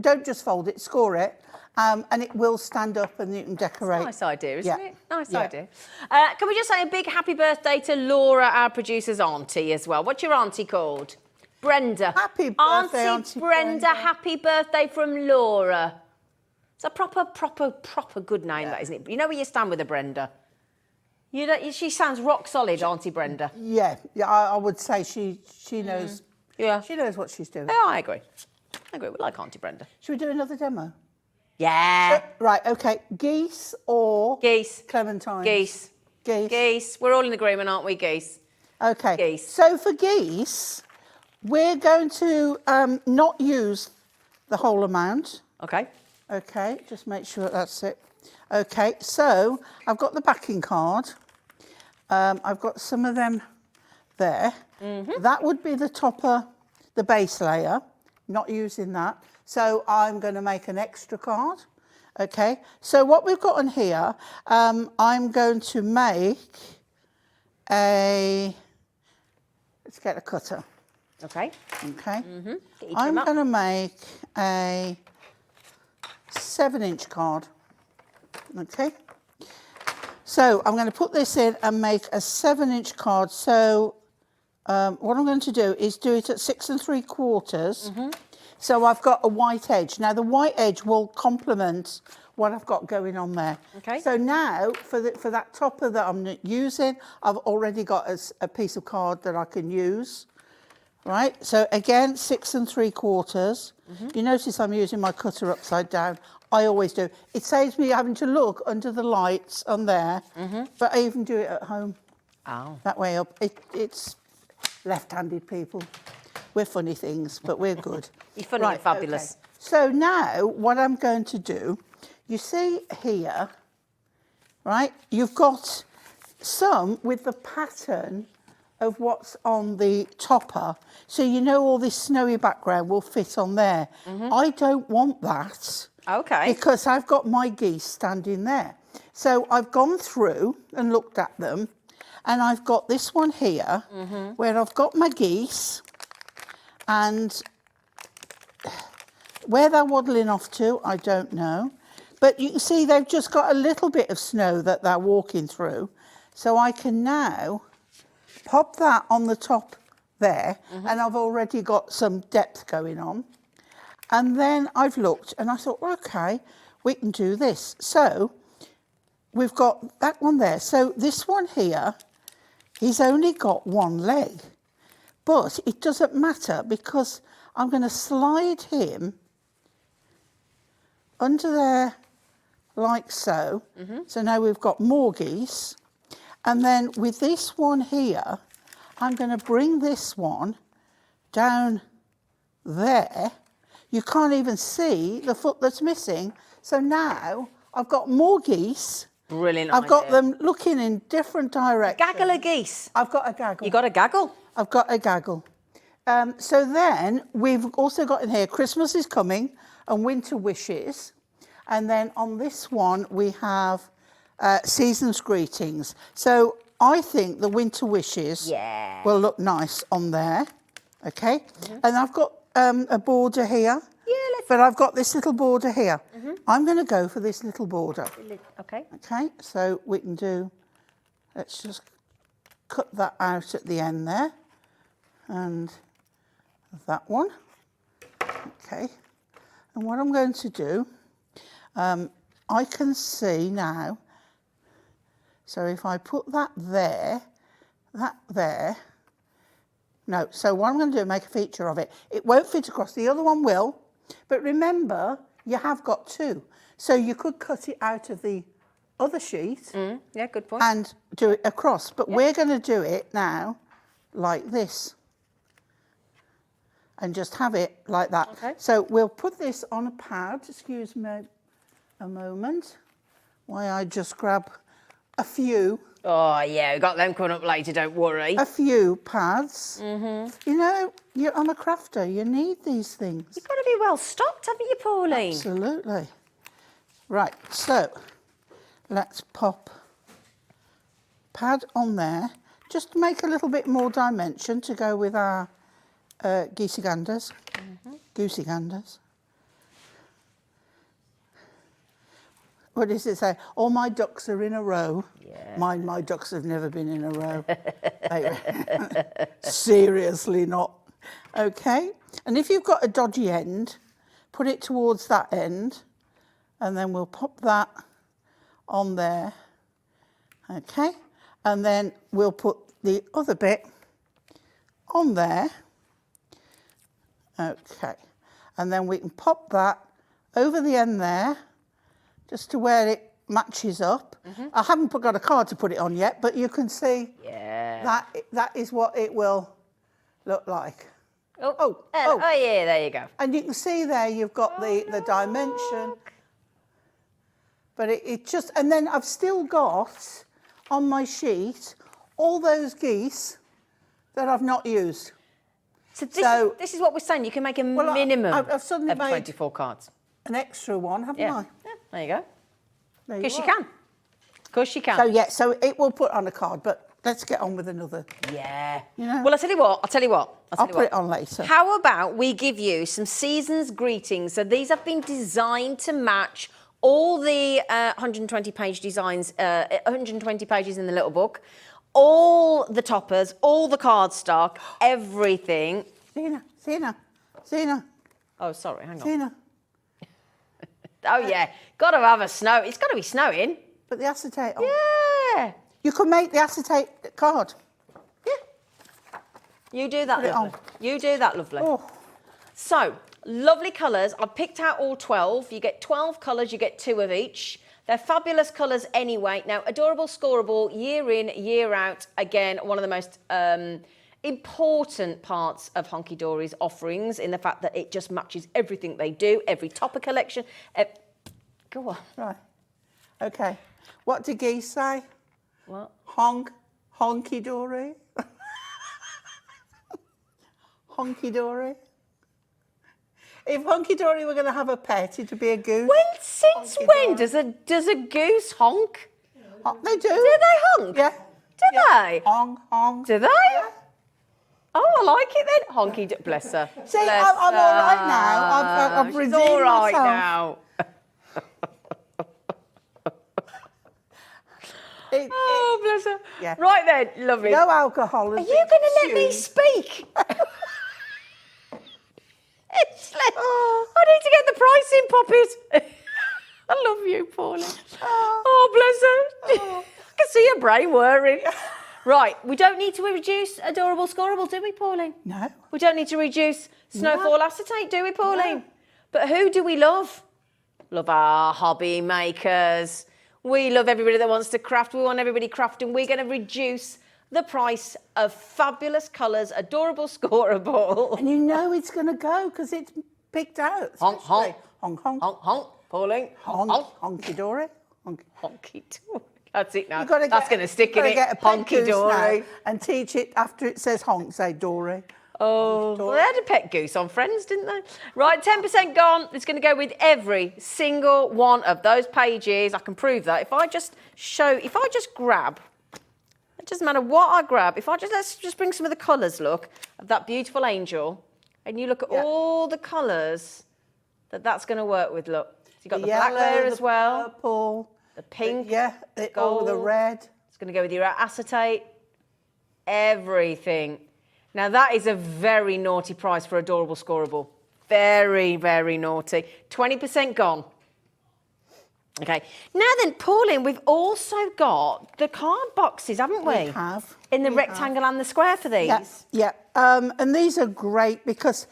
Don't just fold it, score it. And it will stand up and you can decorate. Nice idea, isn't Yeah. it? Nice Yeah. idea. Can we just say a big happy birthday to Laura, our producer's auntie as well. What's your auntie called? Brenda. Happy birthday, Auntie Auntie Brenda. Brenda. Happy birthday from Laura. It's a proper good name, that, isn't it? You know where you stand with a Brenda? You know, she sounds rock solid, Auntie Brenda. Yeah, I would say she knows. Yeah. She knows what she's doing. Yeah, I agree. We like Auntie Brenda. Should we do another demo? Yeah. Right, okay. Geese or Geese. clementines? Geese. Geese. Geese. We're all in agreement, aren't we, geese? Okay. Geese. So for geese, we're going to not use the whole amount. Okay. Okay, just make sure that's it. Okay, so I've got the backing card. I've got some of them there. That would be the topper, the base layer. Not using that. So I'm going to make an extra card. Okay, so what we've got on here, I'm going to make a, let's get a cutter. Okay. Okay, Get your I'm trim up. going to make a 7-inch card. Okay, so I'm going to put this in and make a 7-inch card. So what I'm going to do is do it at 6 3/4. So I've got a white edge. Now the white edge will complement what I've got going on there. Okay. So now for that topper that I'm using, I've already got a piece of card that I can use. Right. So again, 6 3/4. You notice I'm using my cutter upside down. I always do. It saves me having to look under the lights on there, but I even do it at home. Oh. That way up. It's left-handed people. We're funny things, but we're good. You're funny and fabulous. Okay. So now what I'm going to do, you see here, right? You've got some with the pattern of what's on the topper. So you know all this snowy background will fit on there. I don't want that. Okay. Because I've got my geese standing there. So I've gone through and looked at them, and I've got this one here where I've got my geese, and where they're waddling off to, I don't know. But you can see they've just got a little bit of snow that they're walking through. So I can now pop that on the top there, and I've already got some depth going on. And then I've looked and I thought, okay, we can do this. So we've got that one there. So this one here, he's only got one leg, but it doesn't matter because I'm going to slide him under there like so. So now we've got more geese. And then with this one here, I'm going to bring this one down there. You can't even see the foot that's missing. So now I've got more geese. Brilliant I've got idea. them looking in different directions. Gaggle of geese. I've got a gaggle. You got a gaggle? I've got a gaggle. So then we've also got in here, Christmas is coming and winter wishes. And then on this one, we have season's greetings. So I think the winter wishes will look nice on there. Okay. And I've got a border here. But I've got this little border here. I'm going to go for this little border. Okay. Okay, so we can do, let's just cut that out at the end there. And that one. Okay. And what I'm going to do, I can see now. So if I put that there, no, so what I'm going to do, make a feature of it. It won't fit across, the other one will, but remember, you have got two. So you could cut it out of the other sheet Yeah, good point. and do it across, but we're going to do it now like this and just have it like that. Okay. So we'll put this on a pad, excuse me a moment, while I just grab a few Oh, yeah, we've got them coming up later, don't worry. a few pads. You know, I'm a crafter, you need these things. You've got to be well stocked, haven't you, Pauline? Absolutely. Right, so let's pop pad on there, just to make a little bit more dimension to go with our goosey ganders. Goosey ganders. What does it say? All my ducks are in a row. Yeah. My ducks have never been in a row. Seriously not. Okay. And if you've got a dodgy end, put it towards that end, and then we'll pop that on there. Okay. And then we'll put the other bit on there. Okay. And then we can pop that over the end there, just to where it matches up. I haven't got a card to put it on yet, but you can see that is what it will look like. Oh, yeah, there you go. And you can see there you've got the dimension. But it just, and then I've still got on my sheet all those geese that I've not used. So this is what we're saying. You can make a minimum I've suddenly of made 24 cards. an extra one, haven't Yeah. I? Yeah, there you go. There Because you are. can. Of course you can. So yeah, so it will put on a card, but let's get on with another. Yeah. You know? Well, I'll tell you what. I'll put it on later. How about we give you some season's greetings? So these have been designed to match all the 120-page designs, 120 pages in the little book, all the toppers, all the cardstock, everything. Zena, Oh, sorry, hang on. Zena. Oh, yeah. Got to have a snow. It's got to be snowing. Put the acetate on. Yeah. You could make the acetate card. You do that, Put it lovely. on. You do that, lovely. Oh, So, lovely colours. I've picked out all 12. You get 12 colours, you get 2 of each. They're fabulous colours anyway. Now, adorable, scoreable, year in, year out. Again, one of the most important parts of Hunkydory's offerings in the fact that it just matches everything they do, every topper collection. Go on. right. Okay. What do geese say? What? Hunkydory. Hunkydory. If Hunkydory were going to have a pet, it would be a goose. Since when does a goose honk? They do. Do they honk? Yeah. Do they? Honk. Do they? Yeah. Oh, I like it then. Bless her. See, I'm all right now. I've She's redeemed all right myself. now. Oh, bless her. Yeah. Right then, lovely. No alcohol. Are you going to let me speak? I need to get the price in, Poppies. I love you, Pauline. Oh, bless her. I can see your brain whirring. Right, we don't need to reduce adorable, scoreable, do we, Pauline? No. We don't need to reduce snowfall acetate, do we, Pauline? No. But who do we love? Love our hobby makers. We love everybody that wants to craft. We want everybody crafting. We're going to reduce the price of fabulous colours, adorable, scoreable. And you know it's going to go because it's picked out. Honk, honk. Honk, honk. Honk, honk, Pauline. Honk, honk. Hunky-dory. Honk. Honky-dory. That's it now. You've got to That's going to stick in it. Get a pet goose Honky-dory. now and teach it after it says honk, say Dory. Oh, well, they had a pet goose on Friends, didn't they? Right, 10% gone. It's going to go with every single one of those pages. I can prove that. If I just grab, it doesn't matter what I grab. Let's just bring some of the colours, look, of that beautiful angel. And you look at all the colours that's going to work with, look. So you've got the black yellow, there as well. The purple. The pink. The gold. red. It's going to go with your acetate. Everything. Now, that is a very naughty price for adorable, scoreable. Very, very naughty. 20% gone. Okay. Now then, Pauline, we've also got the card boxes, haven't we? We have. In the We rectangle and the square for these. Yeah. And these are great because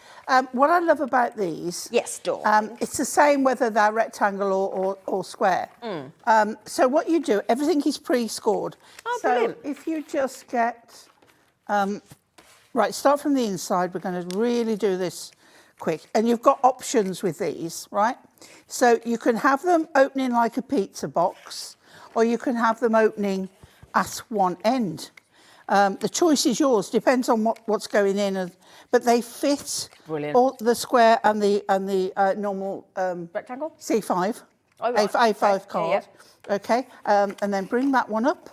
what I love about these, Yes, Dawn. it's the same whether they're rectangle or square. So what you do, everything is pre-scored. Oh, so brilliant. if you just get, right, start from the inside. We're going to really do this quick. And you've got options with these, right? So you can have them opening like a pizza box, or you can have them opening at one end. The choice is yours, depends on what's going in, but they fit Brilliant. all the square and the normal Rectangle? C5, Oh, right. A5 Okay. card. Okay, and then bring that one up.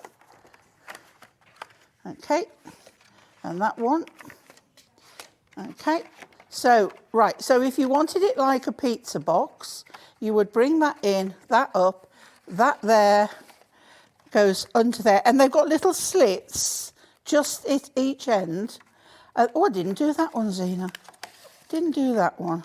Okay, and that one. Okay, so right, so if you wanted it like a pizza box, you would bring that in, that up, that there goes under there, and they've got little slits just at each end. Oh, I didn't do that one, Zena. Didn't do that one.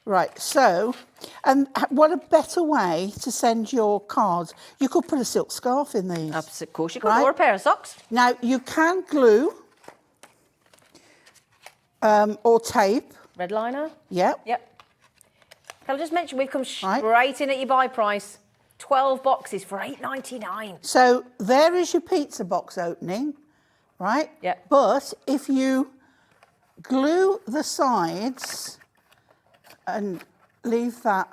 Right, so, and what a better way to send your cards. You could put a silk scarf in these. Of course you could, Right. or a pair of socks. Now, you can glue or tape. Red liner. Yep. Yep. Can I just mention, we've come Right. straight in at your buy price. 12 boxes for $8.99. So there is your pizza box opening, right? Yep. But if you glue the sides and leave that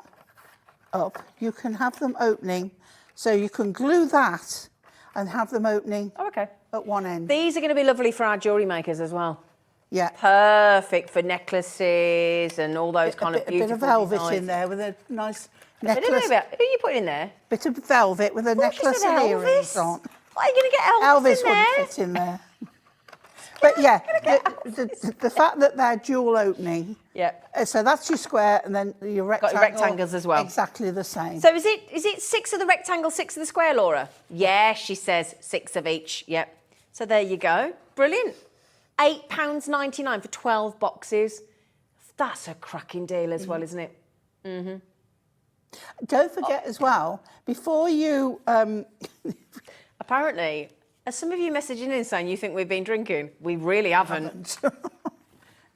up, you can have them opening. So you can glue that and have them opening Oh, okay. at one end. These are going to be lovely for our jewellery makers as well. Yeah. Perfect for necklaces and all those kind of a bit beautiful of velvet designs. in there with a nice I don't know necklace. about, who are you putting in there? Bit of velvet with a Oh, she necklace said and earrings Elvis. on. What, are you going to get Elvis, Elvis in wouldn't there? fit in there. But yeah, the fact that they're dual opening. Yeah. So that's your square, and then your Got rectangle. your rectangles as well. Exactly the same. So is it 6 of the rectangle, 6 of the square, Laura? Yes, she says 6 of each. Yep. So there you go. Brilliant. £8.99 for 12 boxes. That's a cracking deal as well, isn't it? Don't forget as well, before you. Apparently, are some of you messaging in saying you think we've been drinking? We really haven't.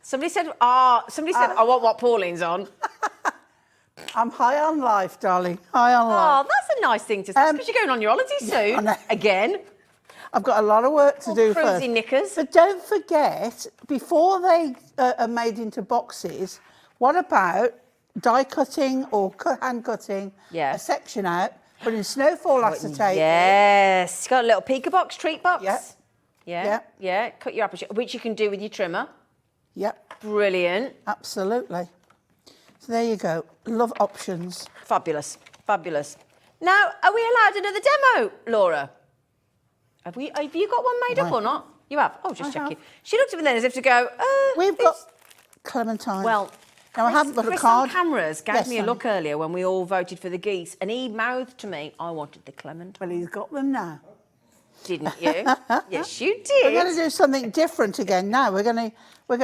Somebody said, I want what Pauline's on. I'm high on life, darling. High on life. Oh, that's a nice thing to say, because you're going on your holiday I soon. know. Again. I've got a lot of work to do Cruisy first. knickers. But don't forget, before they are made into boxes, what about die cutting or hand cutting Yeah. a section out, putting snowfall acetate in? Yes. Got a little Pika box, treat box. Yep. Yeah. Yep. Yeah. Cut your apple, which you can do with your trimmer. Yep, Brilliant. absolutely. So there you go. Love options. Fabulous. Fabulous. Now, are we allowed another demo, Laura? Have you got one made up or not? You have? Oh, just I checking. have. She looked at me then as if to go, We've got Clementine. Well, no, I haven't got a Chris card. on cameras gave Yes, me a honey. look earlier when we all voted for the geese, and he mouthed to me, I wanted the Clement. Well, he's got them now. Didn't you? Yes, you We're going to did. do something different again now. We're going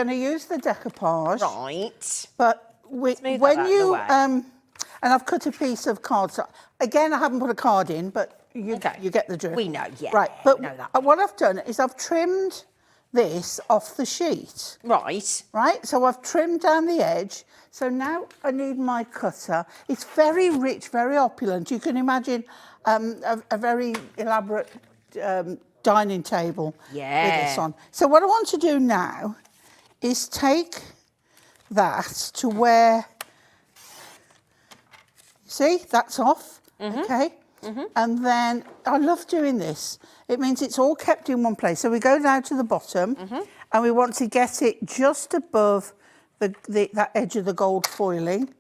to use the decoupage. Right. But Smooth that when out of the you way. and I've cut a piece of card. So again, I haven't put a card in, but you Okay. get the drift. We know, yeah, Right, but we know that. what I've done is I've trimmed this off the sheet. Right. Right, so I've trimmed down the edge. So now I need my cutter. It's very rich, very opulent. You can imagine a very elaborate dining table with Yeah. this on. So what I want to do now is take that to where, see, that's off, okay? And then, I love doing this. It means it's all kept in one place. So we go down to the bottom and we want to get it just above that edge of the gold foiling.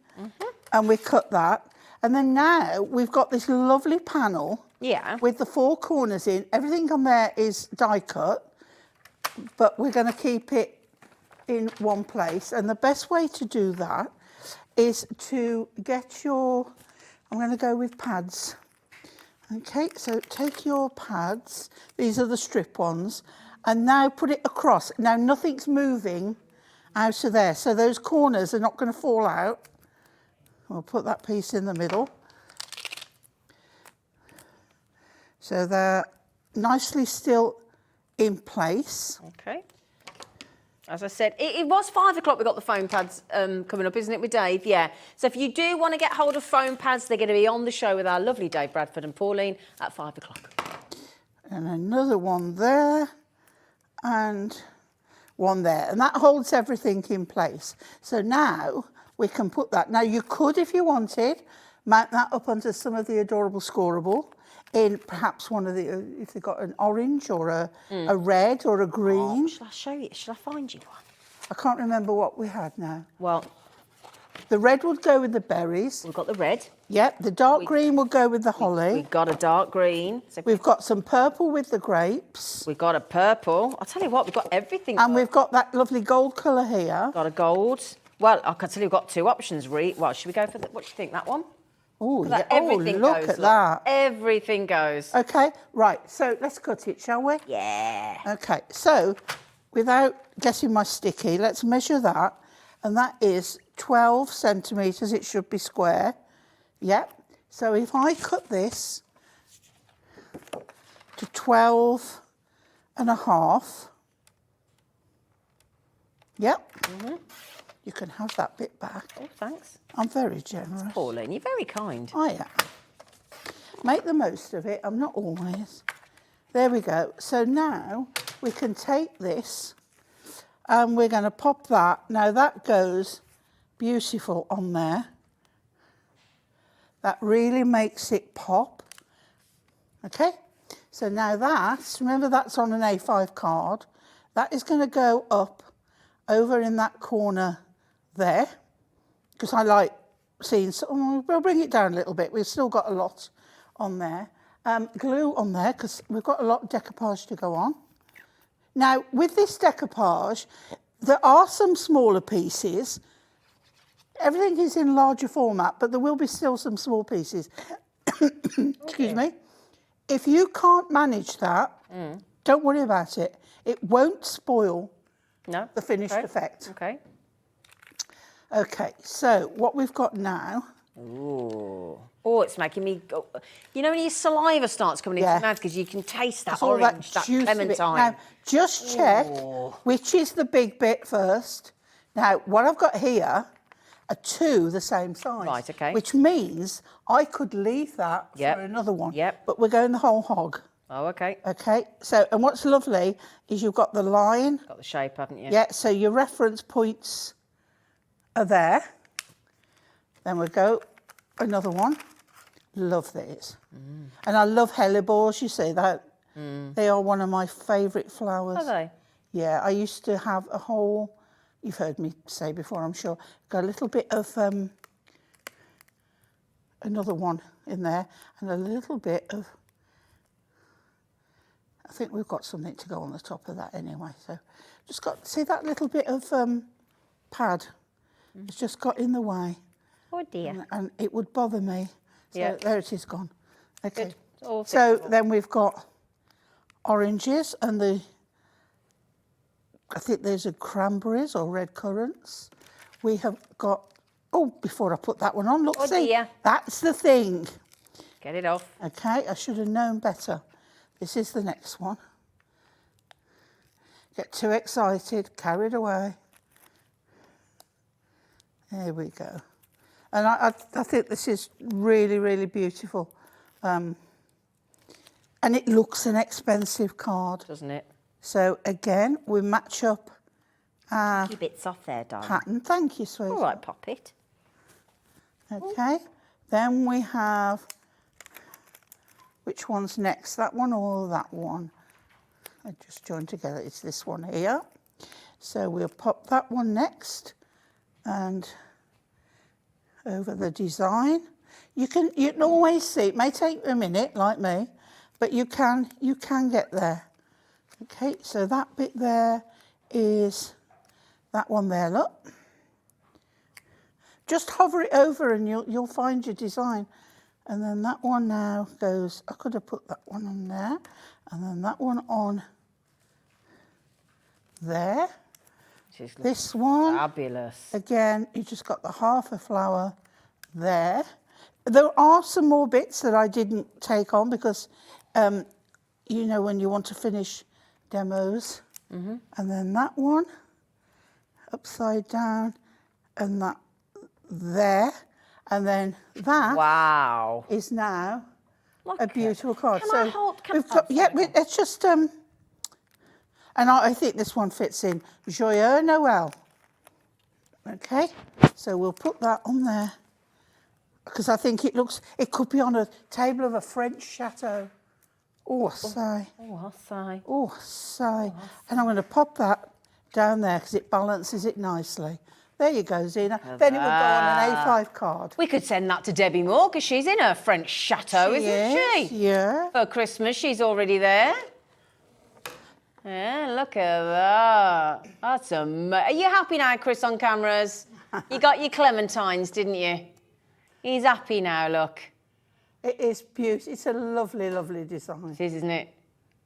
And we cut that. And then now we've got this lovely panel Yeah. with the 4 corners in. Everything on there is die cut, but we're going to keep it in one place. And the best way to do that is to get your, I'm going to go with pads. Okay, so take your pads, these are the strip ones, and now put it across. Now nothing's moving out of there, so those corners are not going to fall out. We'll put that piece in the middle. So they're nicely still in place. Okay. As I said, it was 5 o'clock we got the foam pads coming up, isn't it, with Dave? Yeah. So if you do want to get hold of foam pads, they're going to be on the show with our lovely Dave Bradford and Pauline at 5 o'clock. And another one there, and one there. And that holds everything in place. So now we can put that. Now you could, if you wanted, mount that up onto some of the adorable scoreable in perhaps one of the, if they've got an orange or a red or a green. Oh, shall I show you? Shall I find you one? I can't remember what we had now. Well, the red would go with the berries. we've got the red. Yep, the dark green will go with the holly. We've got a dark green. So We've got some purple with the grapes. we've got a purple. I'll tell you what, we've got everything. And we've got that lovely gold colour here. got a gold. Well, I can tell you we've got 2 options, Well, should we go for what do you think, that one? Oh, That yeah. everything Look goes, at that. Everything goes. Okay, right, so let's cut it, shall we? Yeah. Okay, so without getting my sticky, let's measure that. And that is 12 centimetres, it should be square. Yep. So if I cut this to 12 and a half, yep, you can have that bit back. Oh, thanks. I'm very generous. Pauline, you're very kind. I am. Make the most of it. I'm not always. There we go. So now we can take this and we're going to pop that. Now that goes beautiful on there. That really makes it pop. Okay. So now that, remember that's on an A5 card. That is going to go up over in that corner there. Because I like seeing, we'll bring it down a little bit. We've still got a lot on there. Glue on there because we've got a lot of decoupage to go on. Now, with this decoupage, there are some smaller pieces. Everything is in larger format, but there will be still some small pieces. Excuse me. If you can't manage that, don't worry about it. It won't spoil the finished effect. Okay. Okay, so what we've got now. Ooh. Oh, it's making me go. You know when your saliva starts coming into your mouth because you can taste that all orange, that juicy bit. clementine. Now, just check which is the big bit first. Now, what I've got here are 2 the same size. Right, okay. Which means I could leave that for another one. Yep. But we're going the whole hog. Oh, okay. Okay, so, and what's lovely is you've got the line. Got the shape, haven't you? Yeah, so your reference points are there. Then we'll go another one. Love these. And I love hellebores, you see that. They are one of my favourite flowers. Are they? Yeah, I used to have a whole, you've heard me say before, I'm sure, got a little bit of another one in there and a little bit of, I think we've got something to go on the top of that anyway. So just got, see that little bit of pad? It's just got in the way. Oh dear. And it would bother me. So there it is gone. Okay. Good. All So fixable. then we've got oranges and I think those are cranberries or red currants. We have got, oh, before I put that one on, look, Oh see, dear. that's the thing. Get it off. Okay, I should have known better. This is the next one. Get too excited, carried away. There we go. And I think this is really, really beautiful. And it looks an expensive card. Doesn't it? So again, we match up our Few bits off there, darling. pattern. Thank you, sweetie. All right, pop it. Okay. Then we have, which one's next? That one or that one? I just joined together. It's this one here. So we'll pop that one next and over the design. You can always see, it may take a minute like me, but you can get there. Okay, so that bit there is that one there, look. Just hover it over and you'll find your design. And then that one now goes, I could have put that one on there, and then that one on there. This one, Fabulous. again, you just got the half a flower there. There are some more bits that I didn't take on because you know, when you want to finish demos. And then that one upside down, and that there. And then that Wow. is now Look a beautiful card. Can so I hold? Can we've got, I yeah, it's just and I think this one fits in Joyeux Noël. Okay, so we'll put that on there because I think it could be on a table of a French chateau. Oh, sigh. Oh, I'll say. Oh, sigh. And I'm going to pop that down there because it balances it nicely. There you go, Zena. Then it would go on an A5 card. We could send that to Debbie Moore because she's in her French chateau, isn't she? Yeah. For Christmas, she's already there. Yeah, look at that. That's amazing. Are you happy now, Chris, on cameras? You got your clementines, didn't you? He's happy now, look. It is beautiful. It's a lovely, lovely design. It is, isn't it?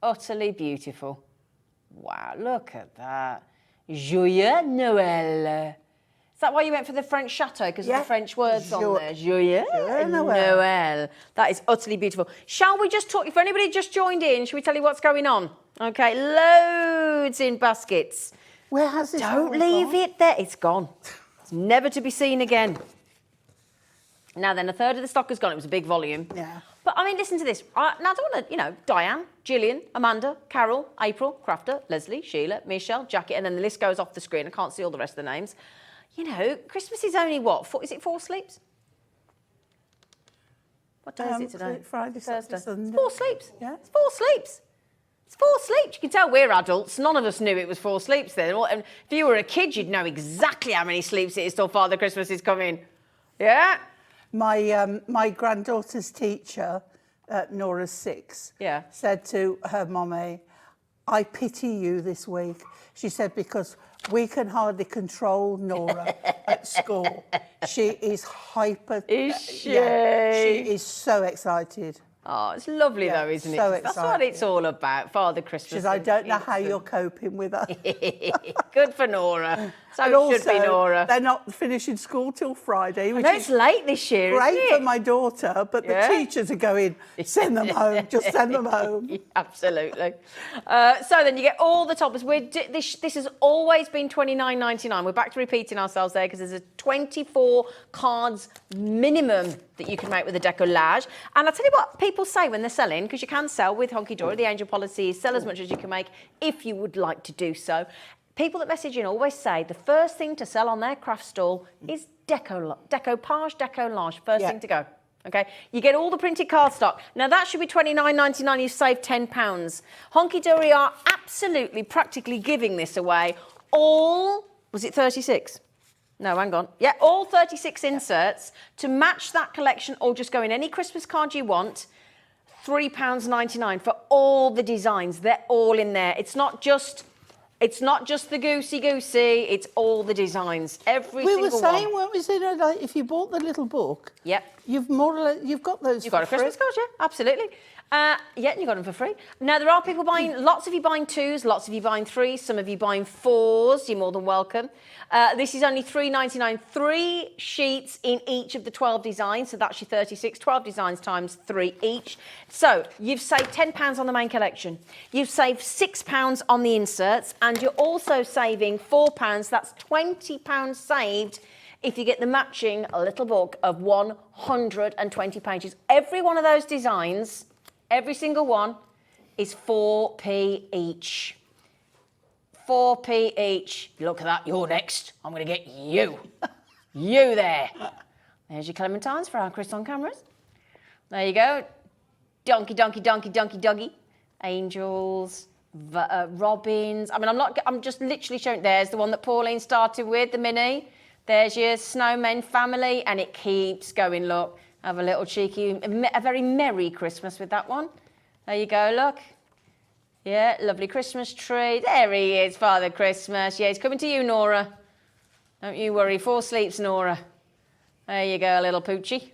Utterly beautiful. Wow, look at that. Joyeux Noël. Is that why you went for the French chateau? Because of the French words on there. Joyeux Noël. That is utterly beautiful. Shall we just talk, if anybody just joined in, shall we tell you what's going on? Okay, loads in baskets. Where has this Don't all leave gone? it there. It's gone. It's never to be seen again. Now then, a third of the stock has gone. It was a big volume. Yeah. But I mean, listen to this. Now I don't want to, Diane, Gillian, Amanda, Carol, April, Crafter, Leslie, Sheila, Michelle, Jackie, and then the list goes off the screen. I can't see all the rest of the names. Christmas is only what? Is it 4 sleeps? What day is it today? Friday, Thursday. Sunday. It's 4 sleeps. Yeah. It's 4 sleeps. It's 4 sleeps. You can tell we're adults. None of us knew it was 4 sleeps then. And if you were a kid, you'd know exactly how many sleeps it is till Father Christmas is coming. Yeah? My granddaughter's teacher, Nora's 6, said to her mummy, I pity you this week. She said, because we can hardly control Nora at school. She is hyper. Is she? Yeah, she is so excited. Oh, it's lovely though, isn't it? so That's what it's all about, Father Christmas. She says, I don't know how you're coping with her. Good for Nora. So And it also, should be Nora. they're not finishing school till Friday, which No, is it's late this year, great isn't it? for my daughter, but the teachers are going, send them home, just send them home. Absolutely. So then you get all the toppers. This has always been $29.99. We're back to repeating ourselves there because there's a 24 cards minimum that you can make with a Deco-Large. And I'll tell you what people say when they're selling, because you can sell with Hunkydory. The angel policy is sell as much as you can make if you would like to do so. People that message in always say the first thing to sell on their craft stall is Deco-Page, Deco-Large, first thing to go. Okay, you get all the printed card stock. Now that should be $29.99. You've saved £10. Hunkydory are absolutely, practically giving this away. All, was it 36? No, hang on. Yeah, all 36 inserts to match that collection, or just go in any Christmas card you want. £3.99 for all the designs. They're all in there. It's not just the goosey, it's all the designs. Every single one. We were saying, weren't we, Zena, like, if you bought the little book, you've got those. You've got a Christmas card, yeah, absolutely. Yeah, and you got them for free. Now, there are people buying, lots of you buying 2s, lots of you buying 3s, some of you buying 4s. You're more than welcome. This is only $3.99. 3 sheets in each of the 12 designs, so that's your 36. 12 designs times 3 each. So you've saved £10 on the main collection. You've saved £6 on the inserts, and you're also saving £4. That's £20 saved if you get the matching little book of 120 pages. Every one of those designs, every single one, is 4p each. 4p each. Look at that, you're next. I'm going to get you. You there. There's your clementines for our Chris on cameras. There you go. Donkey, donkey, donkey, donkey, doggy. Angels, robins. I mean, I'm just literally showing. There's the one that Pauline started with, the mini. There's your snowmen family, and it keeps going, look. Have a little cheeky, a very merry Christmas with that one. There you go, look. Yeah, lovely Christmas tree. There he is, Father Christmas. Yeah, he's coming to you, Nora. Don't you worry, 4 sleeps, Nora. There you go, little poochie.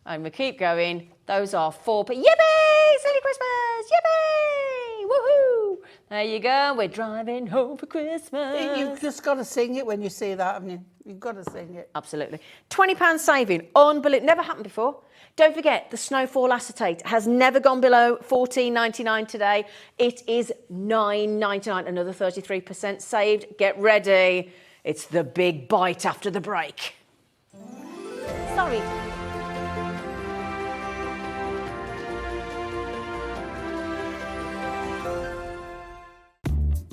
And we keep going. Those are 4p. Yippee! Silly Christmas! Yippee! Woohoo! There you go. We're driving home for Christmas. You've just got to sing it when you see that, haven't you? You've got to sing it. Absolutely. £20 saving. Unbelievable. Never happened before. Don't forget, the Snowfall acetate has never gone below $14.99 today. It is $9.99. Another 33% saved. Get ready. It's the big bite after the break. Sorry.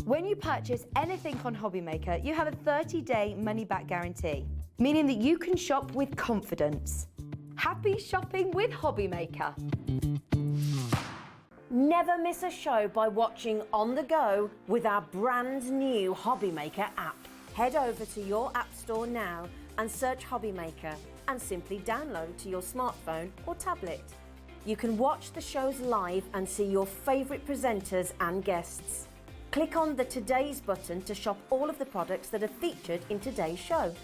When you purchase anything on Hobbymaker, you have a 30-day money-back guarantee, meaning that you can shop with confidence. Happy shopping with Hobbymaker. Never miss a show by watching on the go with our brand new Hobbymaker app. Head over to your app store now and search Hobbymaker and simply download to your smartphone or tablet. You can watch the shows live and see your favourite presenters and guests. Click on the Today's button to shop all of the products that are featured in today's show.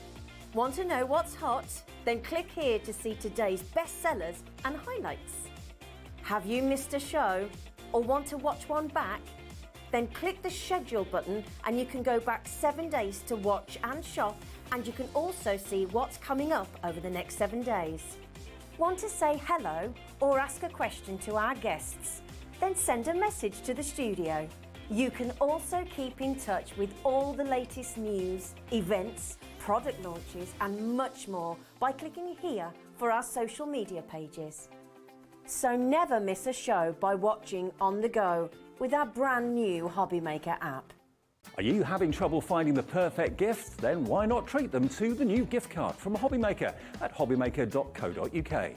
Want to know what's hot? Then click here to see today's bestsellers and highlights. Have you missed a show or want to watch one back? Then click the schedule button and you can go back 7 days to watch and shop, and you can also see what's coming up over the next 7 days. Want to say hello or ask a question to our guests? Then send a message to the studio. You can also keep in touch with all the latest news, events, product launches and much more by clicking here for our social media pages. So never miss a show by watching on the go with our brand new Hobbymaker app. Are you having trouble finding the perfect gift? Then why not treat them to the new gift card from Hobbymaker at hobbymaker.co.uk.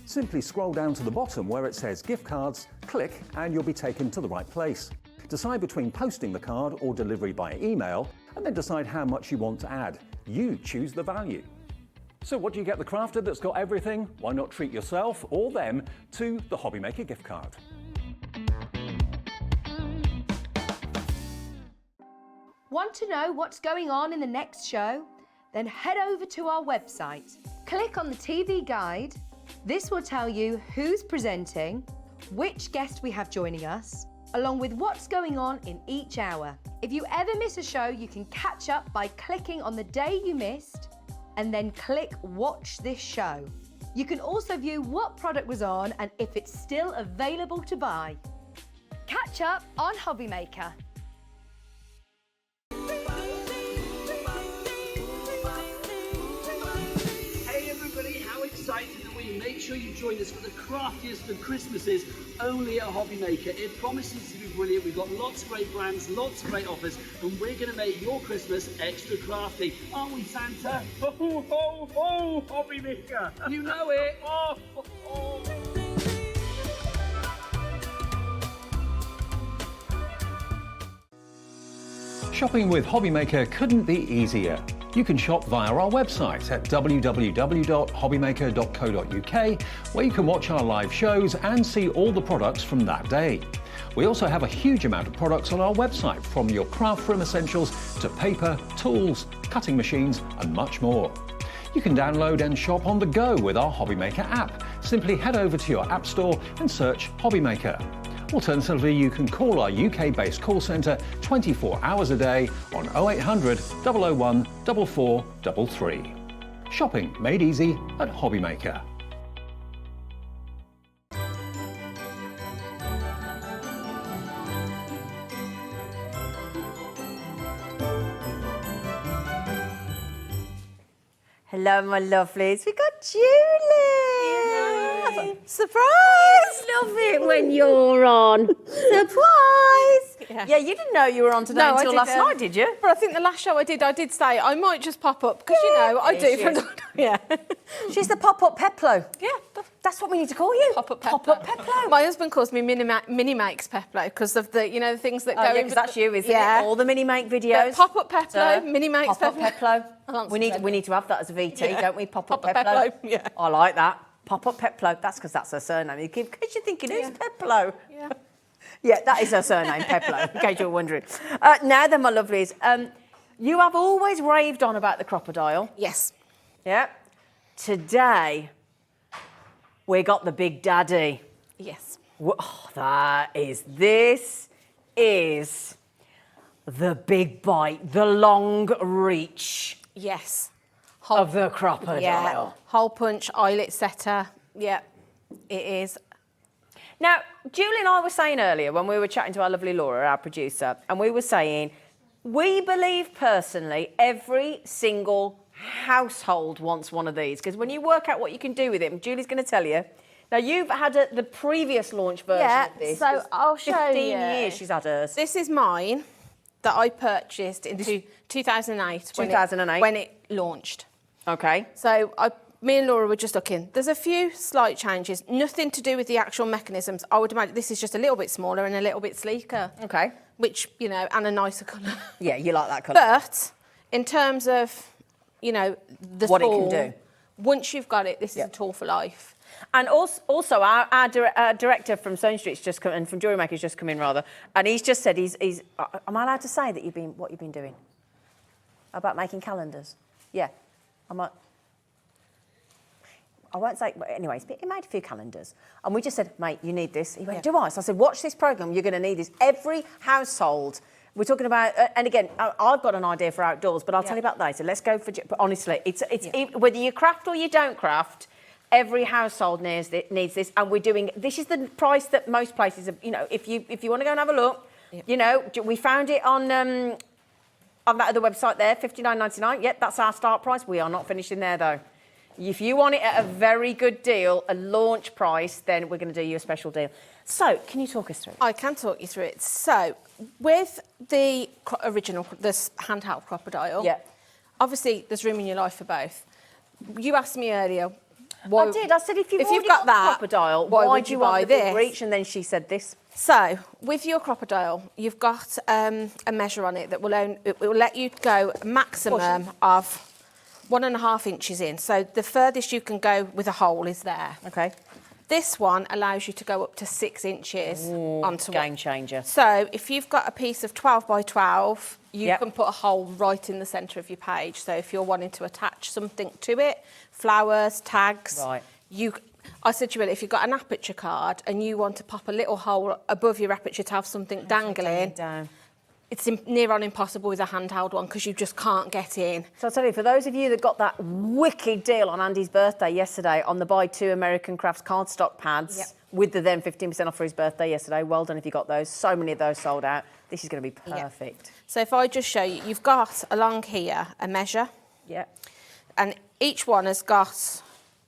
Simply scroll down to the bottom where it says gift cards, click and you'll be taken to the right place. Decide between posting the card or delivery by email, and then decide how much you want to add. You choose the value. So what do you get the crafter that's got everything? Why not treat yourself or them to the Hobbymaker gift card? Want to know what's going on in the next show? Then head over to our website. Click on the TV guide. This will tell you who's presenting, which guest we have joining us, along with what's going on in each hour. If you ever miss a show, you can catch up by clicking on the day you missed and then click Watch This Show. You can also view what product was on and if it's still available to buy. Catch up on Hobbymaker. Hey everybody, how excited are we? Make sure you join us for the craftiest of Christmases only at Hobbymaker. It promises to be brilliant. We've got lots of great brands, lots of great offers, and we're going to make your Christmas extra crafty. Aren't we, Santa? Ho, ho, ho, Hobbymaker. You know it. Oh, oh, oh. Shopping with Hobbymaker couldn't be easier. You can shop via our website at www.hobbymaker.co.uk, where you can watch our live shows and see all the products from that day. We also have a huge amount of products on our website, from your craft room essentials to paper, tools, cutting machines and much more. You can download and shop on the go with our Hobbymaker app. Simply head over to your app store and search Hobbymaker. Alternatively, you can call our UK-based call centre 24 hours a day on 0800 001 4433. Shopping made easy at Hobbymaker. Hello, my lovelies. We got Julie. Surprise! Love it when you're on. Surprise! Yeah, you didn't know you were on today until last night, did you? But I think the last show I did say I might just pop up because you know I do. Yeah, she's the pop-up Peplo. Yeah, that's what we need to call you. Pop-up Peplo. Pop-up Peplo. My husband calls me mini makes Peplo because of the the things that go. Yeah, because that's you, isn't it? All the mini make videos. Pop-up Peplo, mini makes Pop-up Peplo. We need to have that as a VT, don't we? Pop-up Pop-up Peplo. Yeah, I like that. Pop-up Peplo. That's because that's her surname. Because you're thinking, who's Peplo? Yeah. Yeah, that is her surname, Peplo, in case you're wondering. Now then, my lovelies, you have always raved on about the crocodile. Yes. Yeah. Today, we got the Big Daddy. Yes. Oh, this is the big bite, the long reach Yes. of the crocodile. Yeah. Hole punch, eyelet setter. Yeah, it is. Now, Julie and I were saying earlier when we were chatting to our lovely Laura, our producer, and we were saying, we believe personally every single household wants one of these, because when you work out what you can do with it, and Julie's going to tell you. Now, you've had the previous launch version of this. so I'll show 15 you. years she's had hers. This is mine that I purchased in 2008. 2008. When it launched. Okay. So me and Laura were just looking. There's a few slight changes, nothing to do with the actual mechanisms. I would imagine this is just a little bit smaller and a little bit sleeker. Okay. Which, you know, and a nicer colour. Yeah, you like that colour. But in terms of, you know, the What it tool, can do. Once you've got it, this is a tool for life. And also our director from Stone Street's just come, and from Jewelry Maker's just come in rather, and he's just said he's am I allowed to say that what you've been doing? About making calendars? Yeah. I won't say, but anyways, he made a few calendars. And we just said, mate, you need this. He went, do I? So I said, watch this programme, you're going to need this. Every household, we're talking about, and again, I've got an idea for outdoors, but I'll tell you about that later. Let's go for, but honestly, it's whether you craft or you don't craft, every household needs this, and we're doing, this is the price that most places, you know, if you want to go and have a look, you know, we found it on that other website there, $59.99. Yep, that's our start price. We are not finishing there though. If you want it at a very good deal, a launch price, then we're going to do you a special deal. So, can you talk us through it? I can talk you through it. So, with the original, this handheld crocodile, obviously there's room in your life for both. You asked me earlier. Why, I did. I said, if you've got that crocodile, why do you buy want the big this? reach? And then she said this. So, with your crocodile, you've got a measure on it that it will let you go a maximum of 1.5 inches in. So the furthest you can go with a hole is there. Okay. This one allows you to go up to 6 inches onto Game changer. So if you've got a piece of 12 by 12, you can put a hole right in the centre of your page. So if you're wanting to attach something to it, flowers, tags, right. I said to you, if you've got an aperture card and you want to pop a little hole above your aperture to have something dangling, it's near on impossible with a handheld one because you just can't get in. So I'll tell you, for those of you that got that wicked deal on Andy's birthday yesterday on the buy 2 American Crafts cardstock pads with the then 15% off for his birthday yesterday, well done if you got those. So many of those sold out. This is going to be perfect. So if I just show you, you've got along here a measure. Yeah. And each one has got,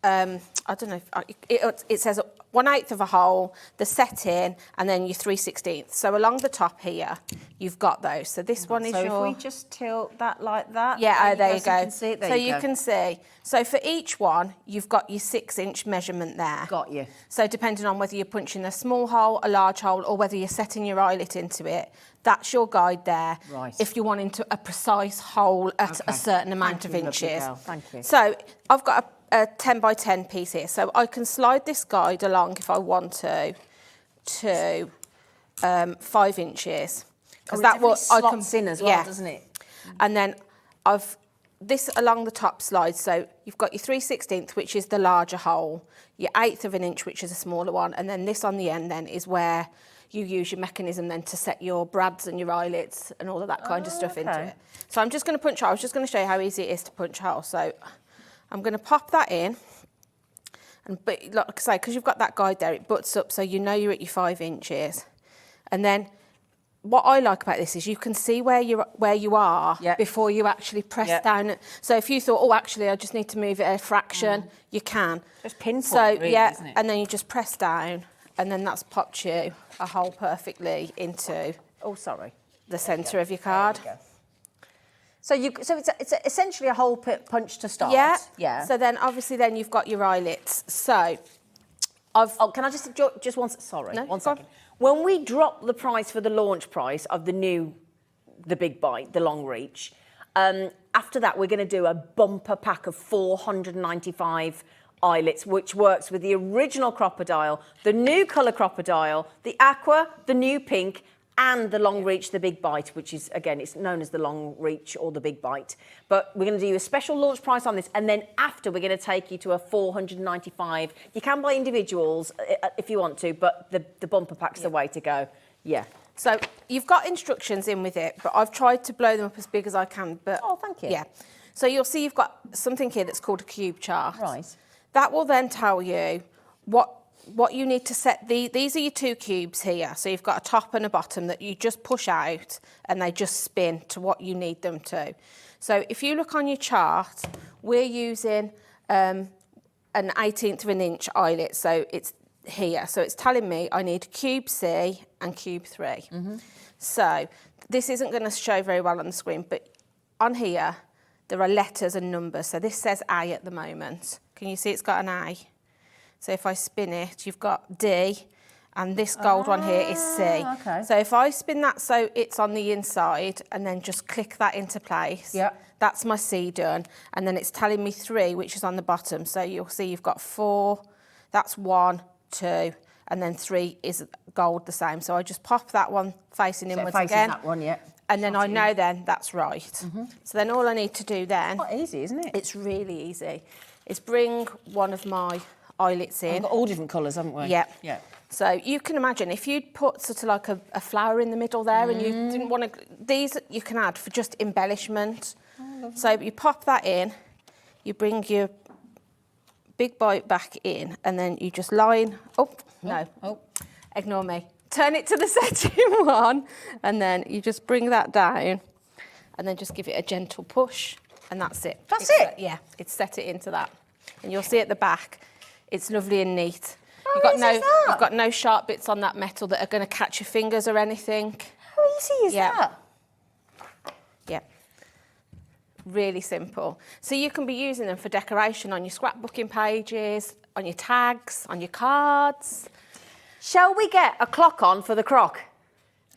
I don't know, it says 1/8 of a hole, the setting, and then your 3/16. So along the top here, you've got those. So this one is so your... if we just tilt that like that. Yeah, there you go. Can see it. There so you you can see. So for each one, you've got your 6-inch measurement there. Got you. So depending on whether you're punching a small hole, a large hole, or whether you're setting your eyelet into it, that's your guide there. Right. If you want into a precise hole at a certain amount of inches. Thank you. So I've got a 10 by 10 piece here. So I can slide this guide along if I want to 5 inches. Because that will slots in as well, doesn't it? And then this along the top slide. So you've got your 3/16, which is the larger hole, your 1/8 of an inch, which is a smaller one, and then this on the end then is where you use your mechanism then to set your brads and your eyelets and all of that kind of stuff into it. So I'm just going to punch a hole. I was just going to show you how easy it is to punch a hole. So I'm going to pop that in. And but like I say, because you've got that guide there, it butts up so you know you're at your 5 inches. And then what I like about this is you can see where you are before you actually press down. So if you thought, oh, actually, I just need to move it a fraction, you can. Just pinpoint, so, really, isn't it? And then you just press down, and then that's popped you a hole perfectly into the centre of your card. So it's essentially a hole punch to start. Yeah. Yeah. So then obviously then you've got your eyelets. So can I just one second. When we drop the price for the launch price of the big bite, the long reach, after that we're going to do a bumper pack of 495 eyelets, which works with the original crocodile, the new colour crocodile, the aqua, the new pink, and the long reach, the big bite, which is, again, it's known as the long reach or the big bite. But we're going to do you a special launch price on this, and then after we're going to take you to a 495. You can buy individuals if you want to, but the bumper pack's the way to go. Yeah. So you've got instructions in with it, but I've tried to blow them up as big as I can. But Oh, thank you. Yeah. So you'll see you've got something here that's called a cube chart. Right. That will then tell you what you need to set. These are your 2 cubes here. So you've got a top and a bottom that you just push out and they just spin to what you need them to. So if you look on your chart, we're using an 1/18 of an inch eyelet. So it's here. So it's telling me I need cube C and cube 3. So this isn't going to show very well on the screen, but on here, there are letters and numbers. So this says A at the moment. Can you see it's got an A? So if I spin it, you've got D, and this gold one here is C. Okay. So if I spin that so it's on the inside and then just click that into place, that's my C done. And then it's telling me 3, which is on the bottom. So you'll see you've got 4, that's 1, 2, and then 3 is gold the same. So I just pop that one facing inwards again. that one, yeah. And then I know then that's right. So then all I need to do then... Quite easy, isn't it? It's really easy. Is bring one of my eyelets in. We've got all different colours, haven't we? Yeah. Yeah. So you can imagine if you'd put sort of like a flower in the middle there and you didn't want to... These you can add for just embellishment. So you pop that in, you bring your big bite back in, and then you just line... Ignore me. Turn it to the setting one, and then you just bring that down, and then just give it a gentle push, and that's it. That's it? Yeah, it's set it into that. And you'll see at the back, it's lovely and neat. How easy is that? You've got no sharp bits on that metal that are going to catch your fingers or anything. How easy is that? Yeah. Really simple. So you can be using them for decoration on your scrapbooking pages, on your tags, on your cards. Shall we get a clock on for the croc?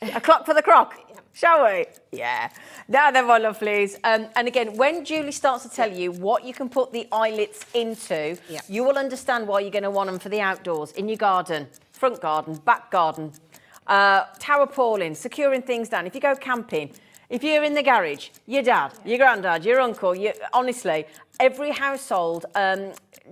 A clock for the croc? Shall we? Yeah. Now then, my lovelies. And again, when Julie starts to tell you what you can put the eyelets into, you will understand why you're going to want them for the outdoors, in your garden, front garden, back garden, tower pawling, securing things down. If you go camping, if you're in the garage, your dad, your granddad, your uncle, honestly, every household,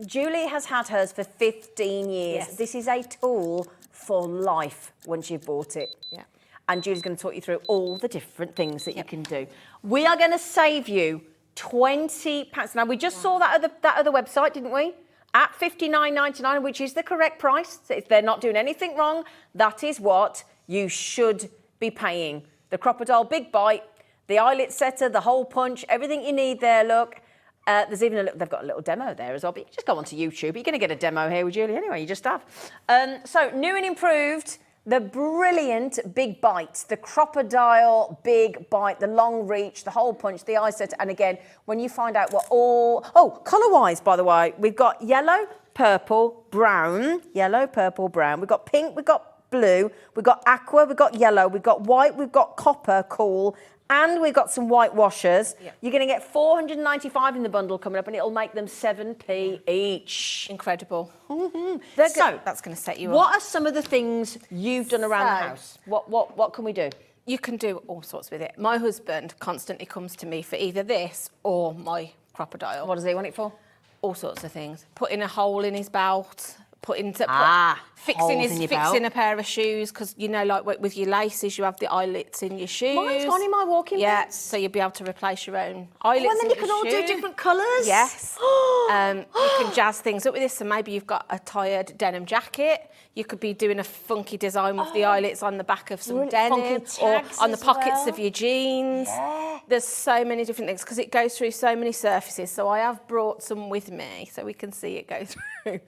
Julie has had hers for 15 years. Yes. This is a tool for life once you've bought it. Yeah. And Julie's going to talk you through all the different things that you can do. We are going to save you £20. Now, we just saw that at the website, didn't we? At $59.99, which is the correct price. So if they're not doing anything wrong, that is what you should be paying. The Crocodile Big Bite, the eyelet setter, the hole punch, everything you need there, look. There's even they've got a little demo there as well, but you can just go onto YouTube. You're going to get a demo here with Julie anyway, you just have. So, new and improved, the brilliant Big Bite, the Crocodile Big Bite, the long reach, the hole punch, the eye setter. And again, when you find out what all... Oh, colour-wise, by the way, we've got yellow, purple, brown. Yellow, purple, brown. We've got pink, we've got blue, we've got aqua, we've got yellow, we've got white, we've got copper, cool, and we've got some white washers. Yep. You're going to get $495 in the bundle coming up, and it'll make them 7p each. Incredible. So that's going to set you up. What are some of the things you've done around the house? What can we do? You can do all sorts with it. My husband constantly comes to me for either this or my crocodile. What does he want it for? All sorts of things. Putting a hole in his belt. Fixing a pair of shoes, because you know, like with your laces, you have the eyelets in your shoes. Mine's gone in my walking boots. So you'll be able to replace your own eyelets. And then you can all do different colours. Yes. You can jazz things up with this. So maybe you've got a tired denim jacket. You could be doing a funky design with the eyelets on the back of some denim or on the pockets of your jeans. Yeah. There's so many different things because it goes through so many surfaces. So I have brought some with me so we can see it go through.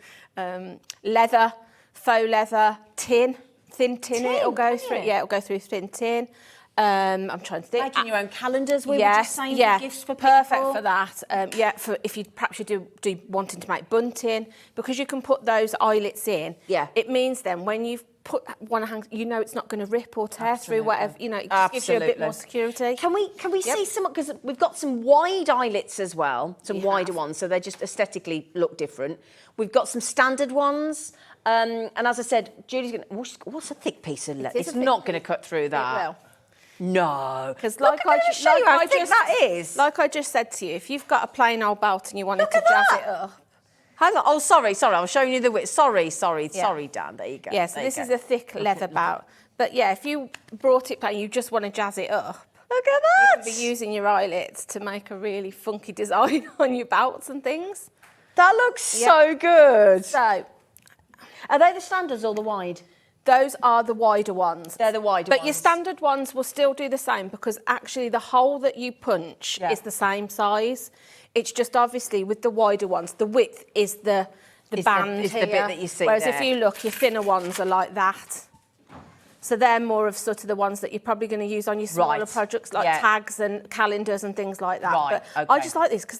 Leather, faux leather, thin tin it'll go through. Yeah, it'll go through thin tin. I'm trying to think. Making your own calendars, we were just saying, gifts for people. Perfect for that. For if you perhaps you do wanting to make bunting, because you can put those eyelets in. Yeah. It means then when you've put one hang, you know it's not going to rip or tear through whatever. You know, it just gives you a bit more security. Can we see some, because we've got some wide eyelets as well, some wider ones, so they just aesthetically look different. We've got some standard ones. And as I said, Julie's going to... What's a thick piece of leather? It's not going to cut through that. It will. No. Because like I just said to you, if you've got a plain old belt and you wanted to jazz it up, Hang on. Oh, sorry. I was showing you the width. Sorry, Dan. There you go. Yeah, so this is a thick leather belt. But yeah, if you brought it plain, you just want to jazz it up. Look at You that. can be using your eyelets to make a really funky design on your belts and things. That looks so good. So, Are they the standards or the wide? those are the wider ones. They're the wider But ones. your standard ones will still do the same because actually the hole that you punch is the same size. It's just obviously with the wider ones, the width is the band it's the here. bit that you see Whereas there. if you look, your thinner ones are like that. So they're more of sort of the ones that you're probably going to use on your smaller projects like tags and calendars and things like that. Right, But I just like these because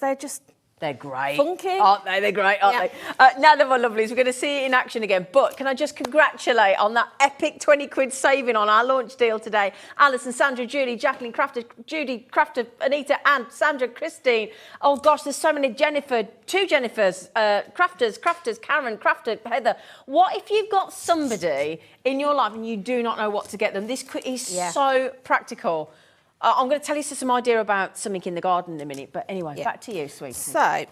they're great. funky. Aren't they? They're great, aren't they? Now then, my lovelies, we're going to see it in action again. But can I just congratulate on that epic 20 quid saving on our launch deal today? Alison, Sandra, Julie, Jacqueline, Crafter, Judy, Crafter, Anita, and Sandra, Christine. Oh, gosh, there's so many. Jennifer, 2 Jennifers, Crafters, Karen, Crafter, Heather. What if you've got somebody in your life and you do not know what to get them? This is so practical. I'm going to tell you some idea about something in the garden in a minute, but anyway, back to you, sweetie. So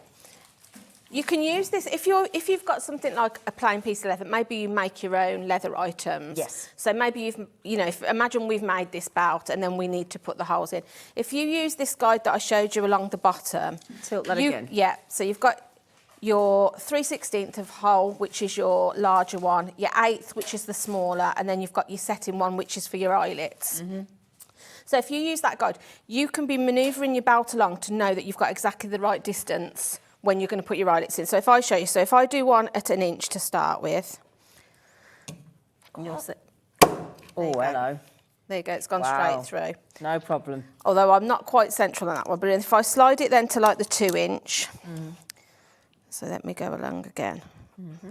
you can use this if you've got something like a plain piece of leather. Maybe you make your own leather items. Yes. So maybe imagine we've made this belt and then we need to put the holes in. If you use this guide that I showed you along the bottom, tilt that again. Yeah. So you've got your 3/16 of hole, which is your larger one, your 1/8, which is the smaller, and then you've got your setting one, which is for your eyelets. Mm-hmm. So if you use that guide, you can be manoeuvring your belt along to know that you've got exactly the right distance when you're going to put your eyelets in. So if I show you, if I do one at 1 inch to start with, and you'll see. Oh, hello. There you go, it's gone straight through. No problem. Although I'm not quite central on that one, but if I slide it then to like the 2 inch, so let me go along again.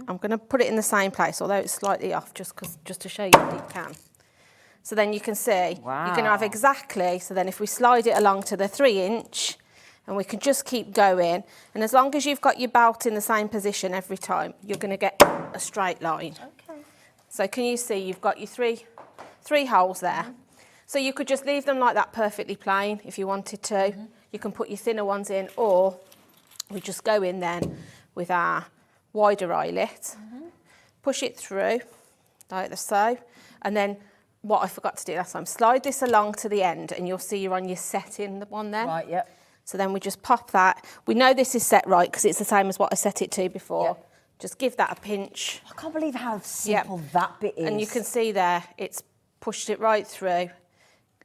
I'm going to put it in the same place, although it's slightly off, just to show you that you can. So then you can see, you can have exactly, so then if we slide it along to the 3 inch, and we can just keep going, and as long as you've got your belt in the same position every time, you're going to get a straight line. Okay. So can you see you've got your three holes there. So you could just leave them like that perfectly plain if you wanted to. You can put your thinner ones in, or we just go in then with our wider eyelet, push it through like so, and then what I forgot to do last time, slide this along to the end and you'll see you're on your setting one then. Right, yep. So then we just pop that. We know this is set right because it's the same as what I set it to before. Yep. Just give that a pinch. I can't believe how simple that bit is. And you can see there, it's pushed it right through.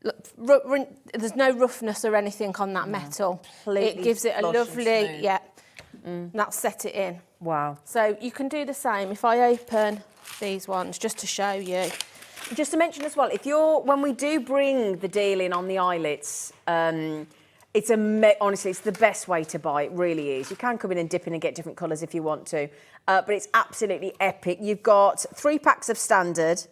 Look, there's no roughness or anything on that metal. It gives it a lovely, that's set it in. Wow. So you can do the same. If I open these ones, just to show you. Just to mention as well, when we do bring the deal in on the eyelets, honestly, it's the best way to buy. It really is. You can come in and dip in and get different colours if you want to, but it's absolutely epic. You've got 3 packs of standard,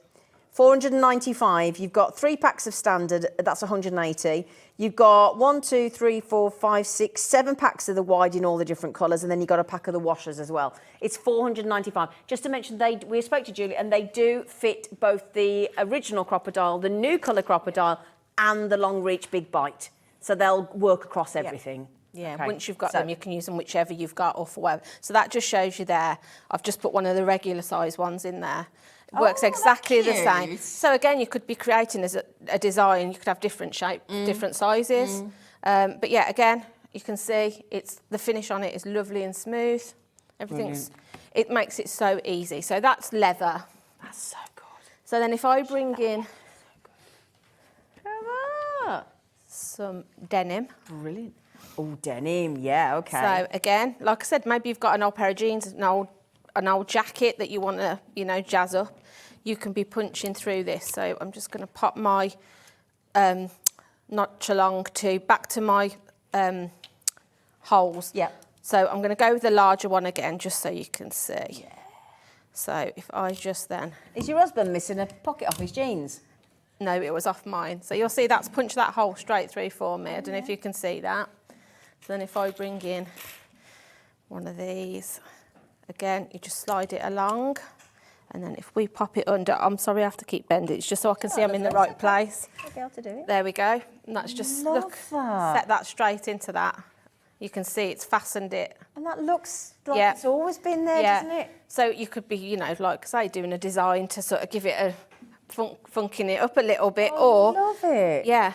495. You've got 3 packs of standard, that's 180. You've got 1, 2, 3, 4, 5, 6, 7 packs of the wide in all the different colours, and then you've got a pack of the washers as well. It's 495. Just to mention, we spoke to Julie, and they do fit both the original crocodile, the new colour crocodile, and the long reach big bite. So they'll work across everything. Yeah, okay. Once you've got them, you can use them whichever you've got or for whatever. So that just shows you there. I've just put one of the regular size ones in there. It works exactly the same. So again, you could be creating as a design. You could have different shape, different sizes. But yeah, again, you can see the finish on it is lovely and smooth. It makes it so easy. So that's leather. That's so good. So then if I bring in some denim. Brilliant. Oh, denim, yeah, okay. So again, like I said, maybe you've got an old pair of jeans, an old jacket that you want to, jazz up. You can be punching through this. So I'm just going to pop my notch along back to my holes. Yeah. So I'm going to go with the larger one again, just so you can see. Yeah. So if I just then... Is your husband missing a pocket off his jeans? No, it was off mine. So you'll see that's punched that hole straight through for me. I don't know if you can see that. So then if I bring in one of these, again, you just slide it along. And then if we pop it under, I'm sorry, I have to keep bending. It's just so I can see I'm in the right place. I'll be able to do it. There we go. And that's just, Love that. set that straight into that. You can see it's fastened it. And that looks like it's always been there, doesn't it? So you could be, you know, like say, doing a design to sort of give it a funking it up a little bit, or love it. Yeah.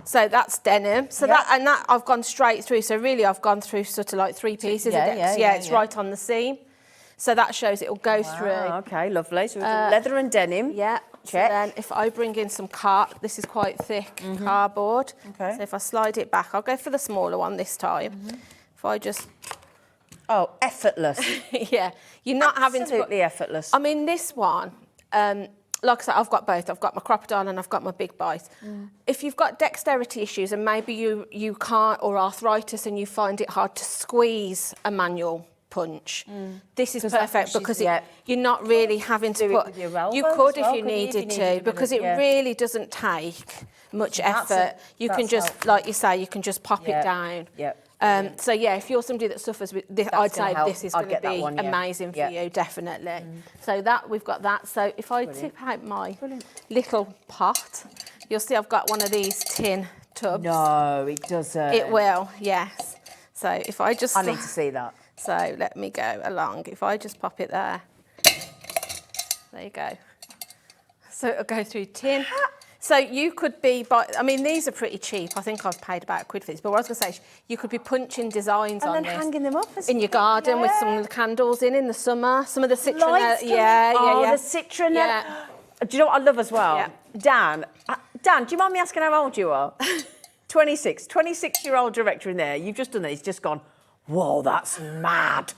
So that's denim. So that I've gone straight through. So really, I've gone through sort of like 3 pieces of Dex. It's right on the seam. So that shows it'll go through. Okay, lovely. So we've done leather and denim. Yeah. Check. So then if I bring in some this is quite thick cardboard. Okay. So if I slide it back, I'll go for the smaller one this time. If I just... Oh, effortless. Yeah. You're not having to... Absolutely effortless. I mean, this one... like I said, I've got both. I've got my crocodile and I've got my big bite. If you've got dexterity issues and maybe you can't, or arthritis, and you find it hard to squeeze a manual punch, this is perfect because you're not really having to put... You could if you needed to, because it really doesn't take much effort. You can just, like you say, you can just pop it down. So yeah, if you're somebody that suffers with this, I'd say this is going to be amazing for you, definitely. So that we've got that. So if I tip out my little pot, you'll see I've got one of these tin tubs. No, it doesn't. It will, yes. So if I just... I need to see that. So let me go along. If I just pop it there, there you go. So it'll go through tin. So you could be, I mean, these are pretty cheap. I think I've paid about £1 for these. But what I was going to say, you could be punching designs on and this. then hanging them up in your garden with some candles in the summer. Some of the citronella. Lights the citronella. Do you know what I love as well? Yeah. Dan, do you mind me asking how old you are? 26. 26-year-old director in there. You've just done that. He's just gone, whoa, that's mad.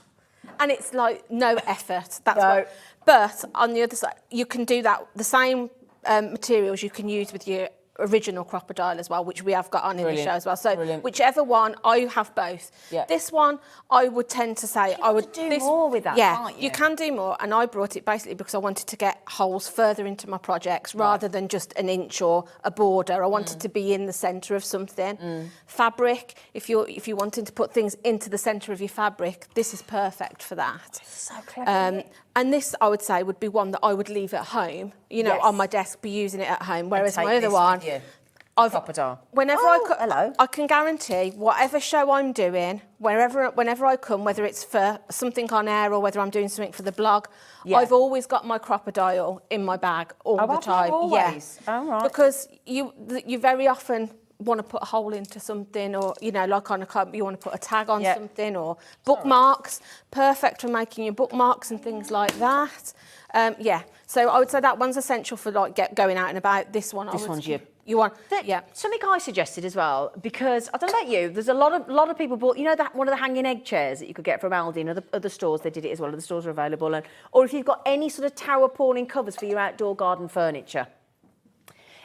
And it's like no effort. That's but on the other side, you can do that. The same materials you can use with your original crocodile as well, which we have got on in the show as well. So whichever one, I have both. This one, I would tend to say I would do more with that. Can't you can do more, and I brought it basically because I wanted to get holes further into my projects rather than just an inch or a border. I wanted to be in the centre of something. Fabric, if you're wanting to put things into the centre of your fabric, this is perfect for that. So clever. And this, I would say, would be one that I would leave at home, you know, on my desk, be using it at home. Whereas my other one, whenever I can guarantee whatever show I'm doing, whenever I come, whether it's for something on air or whether I'm doing something for the blog, I've always got my crocodile in my bag all the time. Always? Oh, right. Because you very often want to put a hole into something, or you know, like on a card, you want to put a tag on something, or bookmarks. Perfect for making your bookmarks and things like that. So I would say that one's essential for like going out and about. This one, you want. Something I suggested as well, because I don't know about you, there's a lot of people bought, you know, that one of the hanging egg chairs that you could get from Aldi and other stores. They did it as well. Other stores are available, or if you've got any sort of tower pawning covers for your outdoor garden furniture.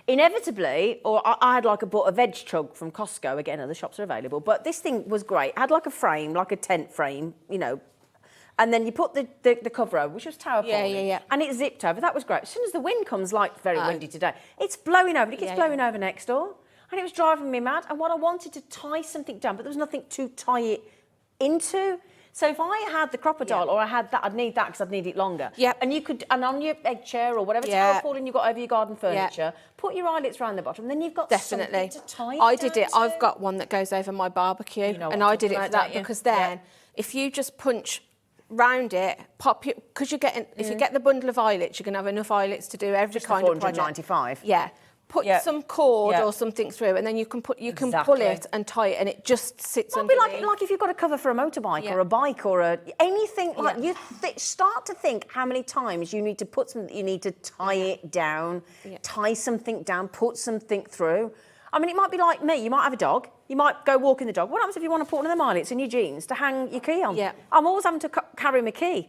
Inevitably, or I had like bought a veg chug from Costco. Again, other shops are available, but this thing was great. It had like a frame, like a tent frame, you know, and then you put the cover over, which was tower pawning, and it zipped over. That was great. As soon as the wind comes, like very windy today, it's blowing over. It gets blowing over next door, and it was driving me mad. And what I wanted to tie something down, but there was nothing to tie it into. So if I had the crocodile or I had that, I'd need that because I'd need it longer. And you could, and on your egg chair or whatever tarpaulin you've got over your garden furniture, put your eyelets around the bottom, then you've got something to tie it I did down it. to. I've got one that goes over my barbecue, and I did it for that because then if you just punch round it, because you're getting, if you get the bundle of eyelets, you're going to have enough eyelets to do every kind of project. 495. Put some cord or something through, and then you can pull it and tie it, and it just sits It'll underneath. be like if you've got a cover for a motorbike or a bike or anything like you start to think how many times you need to put something, you need to tie it down, tie something down, put something through. I mean, it might be like me. You might have a dog. You might go walking the dog. What happens if you want to put one of the eyelets in your jeans to hang your key on? I'm always having to carry my key.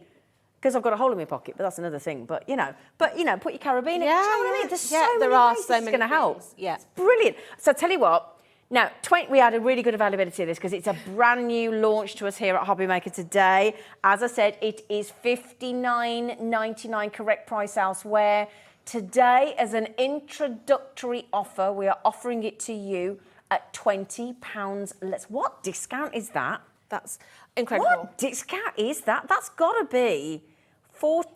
Because I've got a hole in my pocket, but that's another thing. But you know, put your carabiner. You know what I mean? There's so many ways this is going to help. It's brilliant. So I tell you what. Now, we had a really good availability of this because it's a brand new launch to us here at Hobbymaker today. As I said, it is $59.99, correct price elsewhere. Today, as an introductory offer, we are offering it to you at £20 less. What discount is that? That's incredible. What discount is that? That's got to be 40%,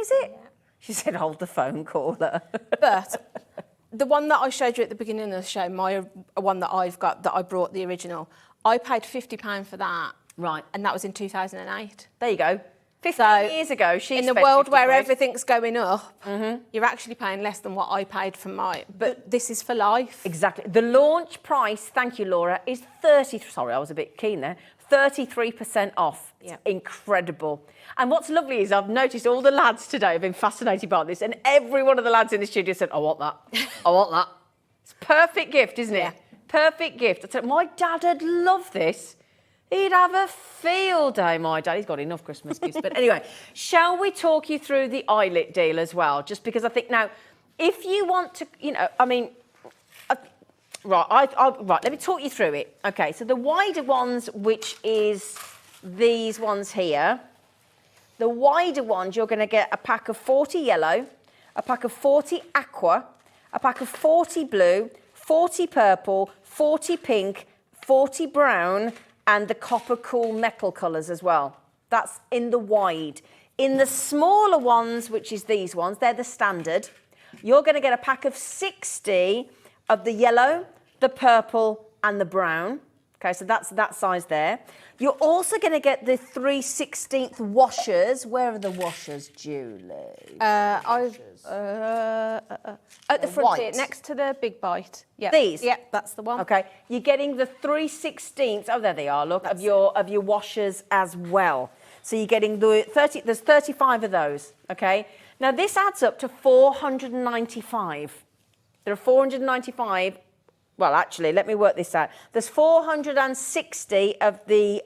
is it? She said, hold the phone, caller. But the one that I showed you at the beginning of the show, my one that I've got, that I brought the original, I paid £50 for that. Right. And that was in 2008. There you go. 15 years ago, she in the spent world 50 where quid. everything's going up, you're actually paying less than what I paid for mine. But this is for life. Exactly. The launch price, thank you, Laura, is 30. Sorry, I was a bit keen there. 33% off. It's incredible. And what's lovely is I've noticed all the lads today have been fascinated by this, and every one of the lads in the studio said, "I want that. I want that." It's a perfect gift, isn't it? Yeah. Perfect gift. I said, my dad would love this. He'd have a field day, my dad. He's got enough Christmas gifts. But anyway, shall we talk you through the eyelet deal as well? Just because I think now, if you want to, you know, I mean, right, let me talk you through it. Okay, so the wider ones, which is these ones here, the wider ones, you're going to get a pack of 40 yellow, a pack of 40 aqua, a pack of 40 blue, 40 purple, 40 pink, 40 brown, and the copper cool metal colours as well. That's in the wide. In the smaller ones, which is these ones, they're the standard, you're going to get a pack of 60 of the yellow, the purple, and the brown. Okay, so that's that size there. You're also going to get the 3/16 washers. Where are the washers, Julie? At the front here, white. next to the big bite. Yeah. These? Yeah, that's the one. Okay, you're getting the 3/16. Oh, there they are. Look, of your washers as well. So you're getting the 30. There's 35 of those. Okay. Now this adds up to 495. There are 495. Well, actually, let me work this out. There's 460 of the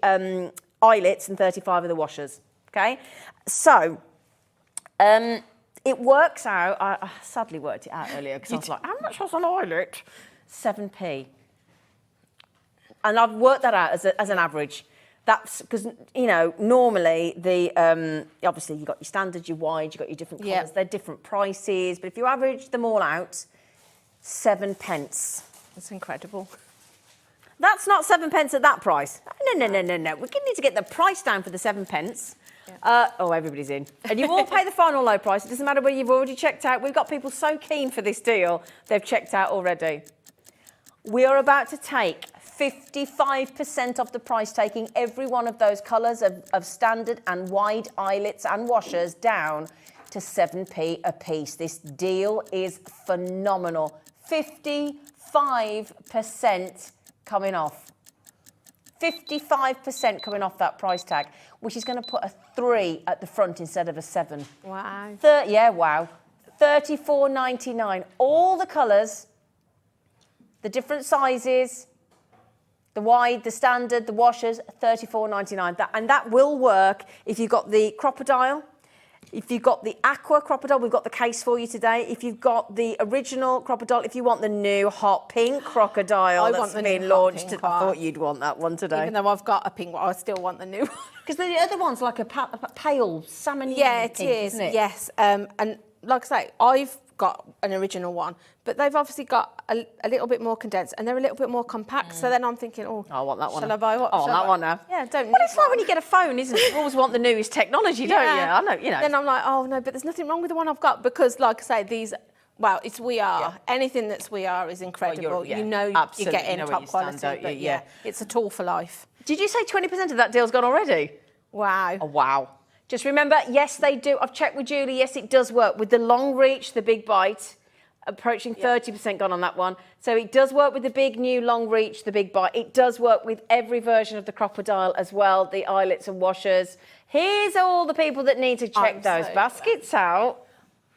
eyelets and 35 of the washers. Okay, so it works out. I sadly worked it out earlier because I was like, how much was an eyelet? 7p. And I've worked that out as an average. That's because, you know, normally the obviously you've got your standard, your wide, you've got your different colours. Yeah. They're different prices, but if you average them all out, 7p. That's incredible. That's not 7p at that price. No. We need to get the price down for the 7p. Yeah. Everybody's in. And you all pay the final low price. It doesn't matter whether you've already checked out. We've got people so keen for this deal, they've checked out already. We are about to take 55% off the price, taking every one of those colours of standard and wide eyelets and washers down to 7p a piece. This deal is phenomenal. 55% coming off. 55% coming off that price tag, which is going to put a 3 at the front instead of a 7. Wow. Wow. $34.99. All the colours, the different sizes, the wide, the standard, the washers, $34.99. And that will work if you've got the crocodile. If you've got the aqua crocodile, we've got the case for you today. If you've got the original crocodile, if you want the new hot pink crocodile that's been launched, I thought you'd want that one today. Even though I've got a pink one, I still want the new one. Because the other one's like a pale salmon. Yeah, it pink, is. Isn't it? Yes. And like I say, I've got an original one, but they've obviously got a little bit more condensed and they're a little bit more compact. So then I'm thinking, I want that one. Shall I buy what? I want that one now. Yeah, don't. Well, it's like when you get a phone, isn't it? You always want the newest technology, don't you? I know, you know. Then I'm like, oh no, but there's nothing wrong with the one I've got because, like I say, these. Well, it's We Are. Yeah. Anything that's We Are is incredible. Yeah, you know, absolutely. you're getting You know top where you stand, quality. don't But you? Yeah. It's a tool for life. Did you say 20% of that deal's gone already? Wow. Oh, wow. Just remember, yes, they do. I've checked with Julie. Yes, it does work with the long reach, the big bite. Approaching 30% gone on that one. So it does work with the big new long reach, the big bite. It does work with every version of the crocodile as well, the eyelets and washers. Here's all the people that need to check those baskets out.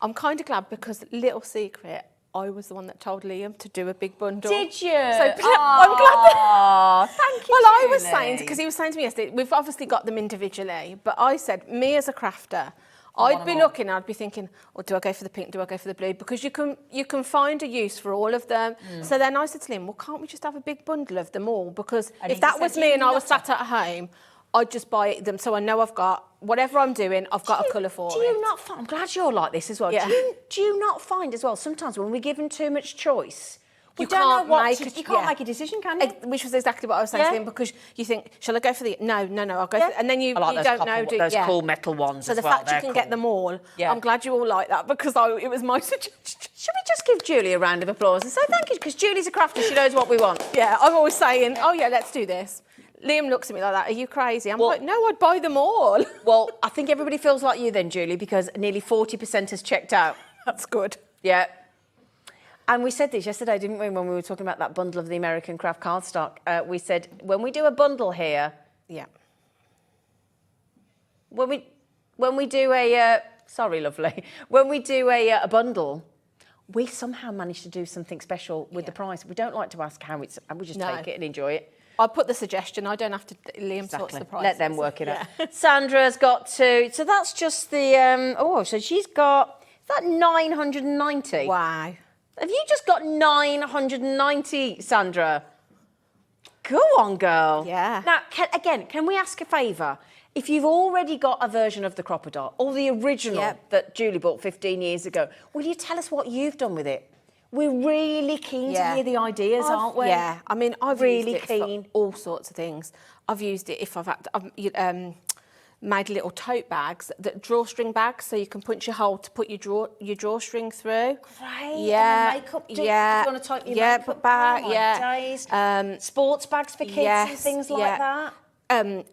I'm kind of glad because, little secret, I was the one that told Liam to do a big bundle. Did you? So I'm glad that... Thank you, Well, I was Julie. saying, because he was saying to me yesterday, we've obviously got them individually, but I said, me as a crafter, I'd be looking, I'd be thinking, do I go for the pink, do I go for the blue? Because you can find a use for all of them. So then I said to him, well, can't we just have a big bundle of them all? Because if that was me and I was sat at home, I'd just buy them so I know I've got, whatever I'm doing, I've got a colour for it. Do you not find, I'm glad you're like this as well. Yeah. Do you not find as well, sometimes when we're given too much choice, We you don't know can't what make to, you can't make a decision, can you? Which was exactly what I was saying to him, because you think, shall I go for the... No, I'll go for... And then you, I like you those don't know, do those cool metal ones So as the well. fact you They're can get cool. them all, Yeah. I'm glad you all like that, because it was my suggestion. Should we just give Julie a round of applause and say thank you? Because Julie's a crafter, she knows what we want. Yeah, I'm always saying, oh yeah, let's do this. Liam looks at me like that, are you crazy? I'm like, no, I'd buy them all. Well, I think everybody feels like you then, Julie, because nearly 40% has checked out. That's good. Yeah. And we said this yesterday, didn't we, when we were talking about that bundle of the American craft cardstock? We said, when we do a bundle here... Yeah. When we do a... sorry, lovely. When we do a bundle, we somehow manage to do something special with the price. We don't like to ask how it's... We just take it and enjoy it. I put the suggestion, I don't have to... Liam sorts the price. Let them work it out. Sandra's got to... So that's just the... so she's got... Is that 990? Wow. Have you just got 990, Sandra? Go on, girl. Yeah. Now, can we ask a favour? If you've already got a version of the crocodile, or the original that Julie bought 15 years ago, will you tell us what you've done with it? We're really keen to hear the ideas, aren't we? Yeah. I mean, I've really used it keen for all sorts of things. I've used it if I've had to, made little tote bags, that drawstring bags, so you can punch a hole to put your drawstring through. Great. Yeah. And the makeup, if yeah. you want to type your yeah, makeup put back. on, my Yeah. days. Sports bags for kids and things like that.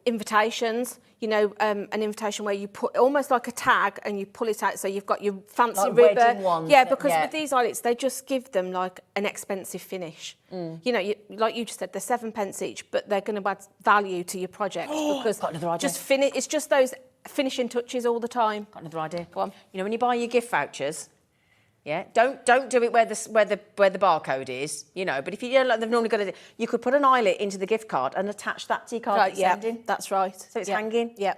Invitations, an invitation where you put almost like a tag and you pull it out, so you've got your fancy Like ribbon. wedding ones Yeah, that- because with these eyelets, they just give them like an expensive finish. Like you just said, they're 7p each, but they're going to add value to your project because Got another idea. it's just those finishing touches all the time. Got another idea. Go on. You know, when you buy your gift vouchers, don't do it where the barcode is, but if you like they've normally got you could put an eyelet into the gift card and attach that to your card Right, that you're sending. that's right. So it's hanging. Yeah.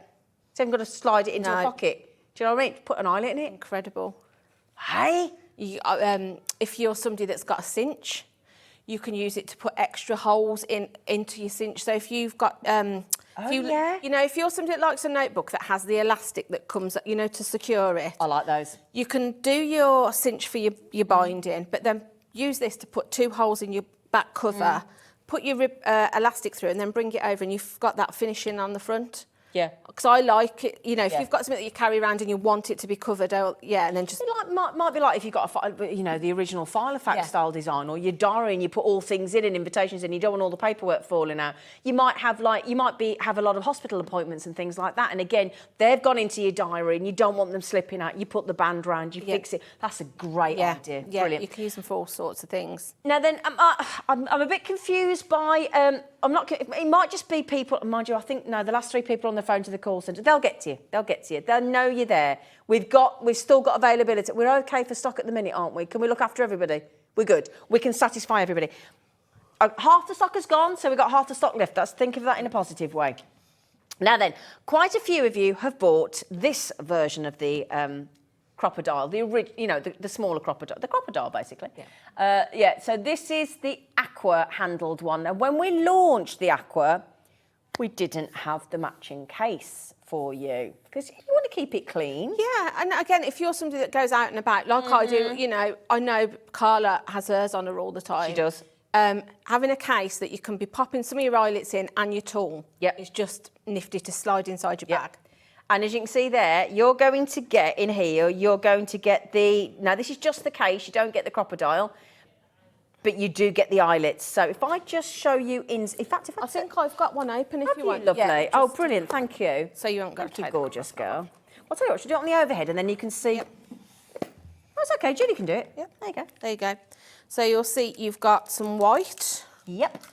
So you haven't got to slide it into a No. pocket. Do you know what I mean? Put an eyelet in it. Incredible. Hey? You, if you're somebody that's got a cinch, you can use it to put extra holes into your cinch. So if you've got, if you're somebody that likes a notebook that has the elastic that comes, to secure it, I like those. you can do your cinch for your binding, but then use this to put 2 holes in your back cover, put your elastic through, and then bring it over, and you've got that finishing on the front. Yeah. Because I like it, if you've got something that you carry around and you want it to be covered, and then just... Might be like if you've got the original Filofax style design, or your diary and you put all things in and invitations and you don't want all the paperwork falling out. You might have have a lot of hospital appointments and things like that. And again, they've gone into your diary and you don't want them slipping out. You put the band round, you fix it. That's a great idea. Yeah, Brilliant. you can use them for all sorts of things. Now then, I'm a bit confused by. It might just be people. Mind you, I think the last 3 people on the phone to the call centre, they'll get to you. They'll know you're there. We've still got availability. We're okay for stock at the minute, aren't we? Can we look after everybody? We're good. We can satisfy everybody. Half the stock has gone, so we've got half the stock left. Think of that in a positive way. Now then, quite a few of you have bought this version of the crocodile, the smaller crocodile, the crocodile basically. Yeah. So this is the aqua handled one. And when we launched the aqua, we didn't have the matching case for you because you want to keep it clean. Yeah, and again, if you're somebody that goes out and about like I do, I know Carla has hers on her all the time. She does. Having a case that you can be popping some of your eyelets in and your tool is just nifty to slide inside your bag. And as you can see there, you're going to get in here, now this is just the case, you don't get the crocodile, but you do get the eyelets. So if I just show you I think I've got one open if you want. Lovely. Yeah, Brilliant, thank you. So you haven't got Thank to you, take the gorgeous girl. I'll tell you what, should I do it on the overhead and then you can see. Yep. That's okay, Julie can do it. Yep. There you go. There you go. So you'll see you've got some white. Yep.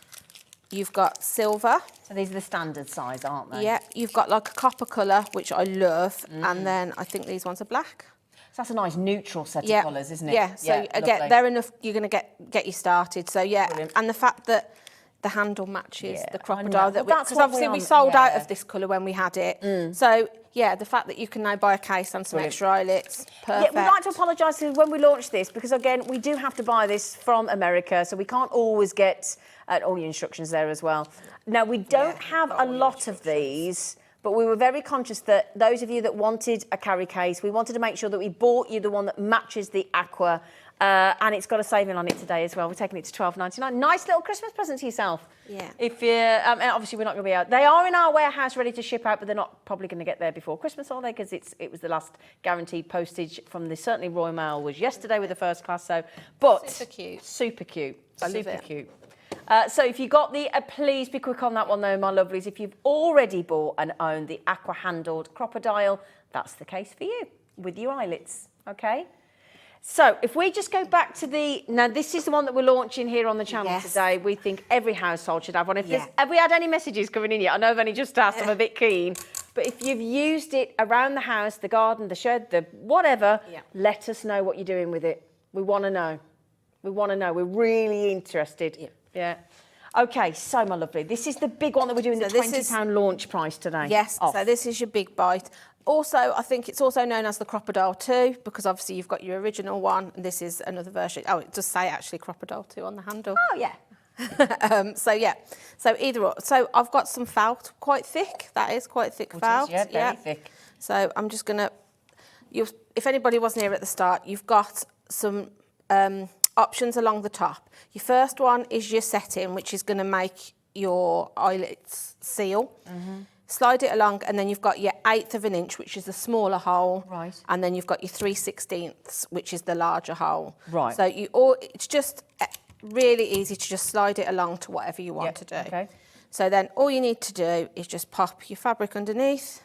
You've got silver. So these are the standard size, aren't they? Yeah, you've got like a copper colour, which I love, and then I think these ones are black. So that's a nice neutral set of colours, isn't it? Yeah, so again, lovely. they're enough, you're going to get you started. So yeah, Brilliant. and the fact that the handle matches Yeah, the I crocodile, know. because Well, obviously we that's sold out yeah. of this colour when we had it. So yeah, the fact that you can now buy a case and some Brilliant. extra eyelets, perfect. Yeah, we'd like to apologise when we launched this because, again, we do have to buy this from America, so we can't always get all your instructions there as well. Now, we don't have a lot of these, But we were very conscious that those of you that wanted a carry case, we wanted to make sure that we bought you the one that matches the aqua. And it's got a saving on it today as well. We're taking it to $12.99. Nice little Christmas present to yourself. Yeah. If you, and obviously we're not going to be out. They are in our warehouse ready to ship out, but they're not probably going to get there before Christmas, are they? Because it was the last guaranteed postage from the certainly Royal Mail was yesterday with the first class. So, but Super cute. super cute, I love super it. cute. So if you got the, please be quick on that one though, my lovelies. If you've already bought and owned the aqua handled crocodile, that's the case for you with your eyelets, okay? So if we just go back to now this is the one that we're launching here on the channel today. We think every household should have one. Have we had any messages coming in yet? I know I've only just asked, I'm a bit keen. But if you've used it around the house, the garden, the shed, the whatever, let us know what you're doing with it. We want to know. We want to know. We're really interested. Yeah. Okay, so my lovely, this is the big one that we're doing, the £20 launch price today. Yes, so this is your big bite. Also, I think it's also known as the Crocodile 2 because obviously you've got your original one and this is another version. Oh, it does say actually Crocodile 2 on the handle. Oh, yeah. So either or. So I've got some felt, quite thick. That is quite thick felt. Yeah, very thick. So I'm just going to, if anybody wasn't here at the start, you've got some options along the top. Your first one is your setting, which is going to make your eyelets seal. Slide it along, and then you've got your 1/8 of an inch, which is the smaller hole. Right. And then you've got your 3/16, which is the larger hole. Right. So it's just really easy to just slide it along to whatever you want to do. Okay. So then all you need to do is just pop your fabric underneath,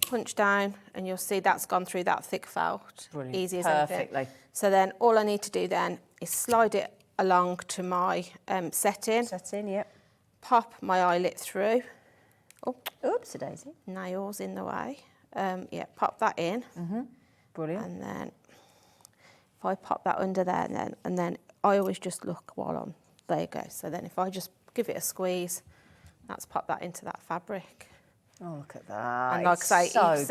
punch down, and you'll see that's gone through that thick felt. Brilliant. Easy as Perfectly. anything. So then all I need to do then is slide it along to my setting. Setting, yep. Pop my eyelet through. Oh, oops, a daisy. nails in the way. Pop that in. Brilliant. And then if I pop that under there, and then I always just look while I'm, there you go. So then if I just give it a squeeze, that's pop that into that fabric. Oh, look at that. And like I say, so you can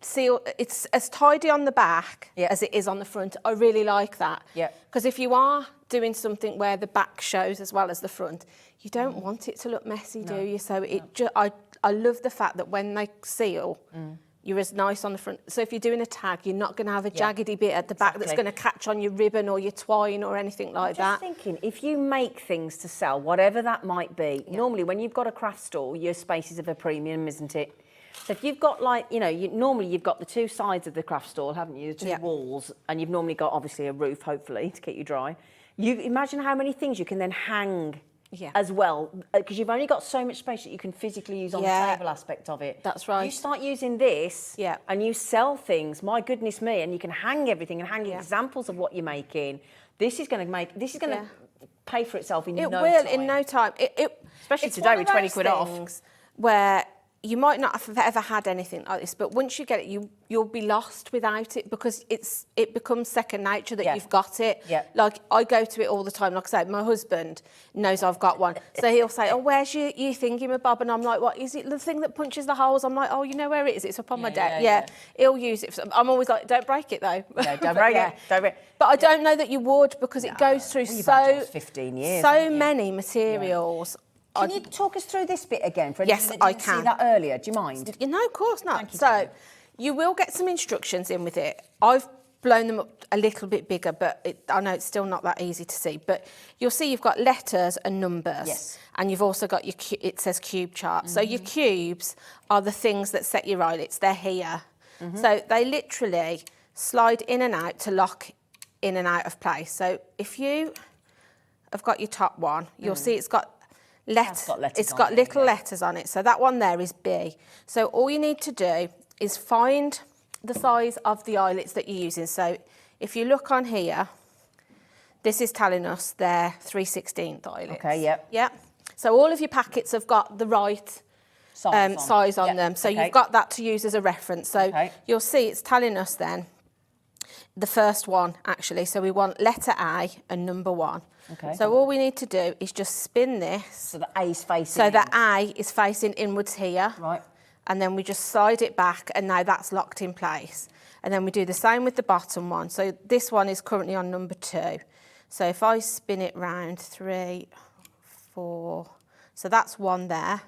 see good, it's as tidy on the back as it is on the front. I really like that. Yeah. Because if you are doing something where the back shows as well as the front, you don't want it to look messy, do you? So I love the fact that when they seal, you're as nice on the front. So if you're doing a tag, you're not going to have a jaggedy bit at the back that's going to catch on your ribbon or your twine or anything like that. Just thinking, if you make things to sell, whatever that might be, normally when you've got a craft store, your space is of a premium, isn't it? So if you've got normally you've got the two sides of the craft stall, haven't you? The two walls, and you've normally got obviously a roof, hopefully, to keep you dry. You imagine how many things you can then hang as well, because you've only got so much space that you can physically use on the table aspect of it. That's right. You start using this, and you sell things. My goodness me, and you can hang everything and hang examples of what you're making. This is going to pay for itself in no time. It will in no time. Especially today with 20 quid off. Where you might not have ever had anything like this, but once you get it, you'll be lost without it because it becomes second nature that you've got it. Yeah. Like I go to it all the time. Like I say, my husband knows I've got one, so he'll say, "Oh, where's your thingamabob?" And I'm like, "What is it? The thing that punches the holes?" I'm like, "Oh, you know where it is? It's up on my desk." Yeah. He'll use it. I'm always like, "Don't break it though." Yeah, don't break it. Don't break it. But I don't know that you would because it goes through You've had yours 15 years, haven't you? many materials. Can you talk us through this bit again for anyone Yes, that I didn't can. see that earlier? Do you mind? No, of course not. Thank you, So Jane. you will get some instructions in with it. I've blown them up a little bit bigger, but I know it's still not that easy to see. But you'll see you've got letters and numbers. Yes. And you've also got it says cube chart. So your cubes are the things that set your eyelets. They're here. So they literally slide in and out to lock in and out of place. So if you have got your top one, you'll see it's got little letters on it. So that one there is B. So all you need to do is find the size of the eyelets that you're using. So if you look on here, this is telling us they're 3/16 eyelets. Okay, yep. Yeah. So all of your packets have got the right size on them. So you've got that to use as a reference. So you'll see it's telling us then the first one actually. So we want letter A and number 1. Okay. So all we need to do is just spin this. So the A is facing So in. the A is facing inwards here. Right. And then we just slide it back and now that's locked in place. And then we do the same with the bottom one. So this one is currently on number 2. So if I spin it round 3, 4, So that's one there.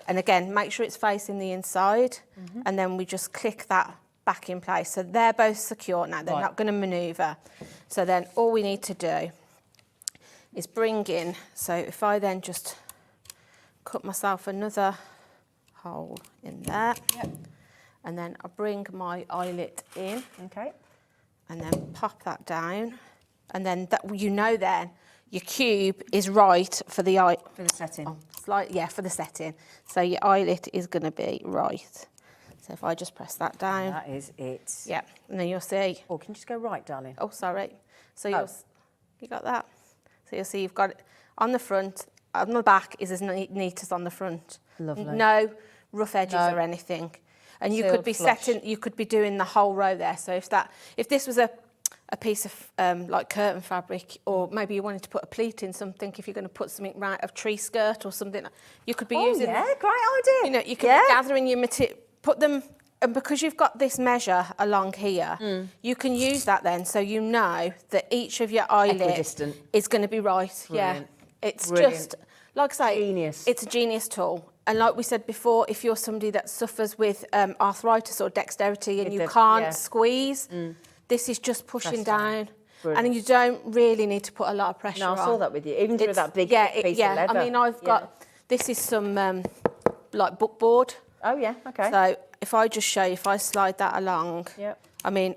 And again, make sure it's facing the inside. And then we just click that back in place. So they're both secure now. They're not going to manoeuvre. So then all we need to do is bring in. So if I then just cut myself another hole in there. And then I bring my eyelet in. Okay. And then pop that down. And then that, you know then your cube is right for the eye. For the setting. Oh, for the setting. So your eyelet is going to be right. So if I just press that down. That is it. Yeah, and then you'll see. Oh, can you just go right, darling? Oh, sorry. So you got that. So you'll see you've got it on the front. On the back is as neat as on the front. Lovely. No rough edges or anything. And you could be you could be doing the whole row there. So if this was a piece of like curtain fabric, or maybe you wanted to put a pleat in something, if you're going to put something right, a tree skirt or something, you could be using. Yeah, great idea. You know, you could be gathering your material, put them, and because you've got this measure along here, you can use that then, so you know that each of your eyelets is going to be right. Brilliant. Yeah, it's Brilliant. just like I say, Genius. It's a genius tool. And like we said before, if you're somebody that suffers with arthritis or dexterity and you can't squeeze, this is just pushing down. Brilliant. And you don't really need to put a lot of pressure on. No, I saw that with you, even with that big piece of leather. I mean, I've got, this is some like bookboard. Oh, yeah, okay. So if I just show you, if I slide that along, I mean...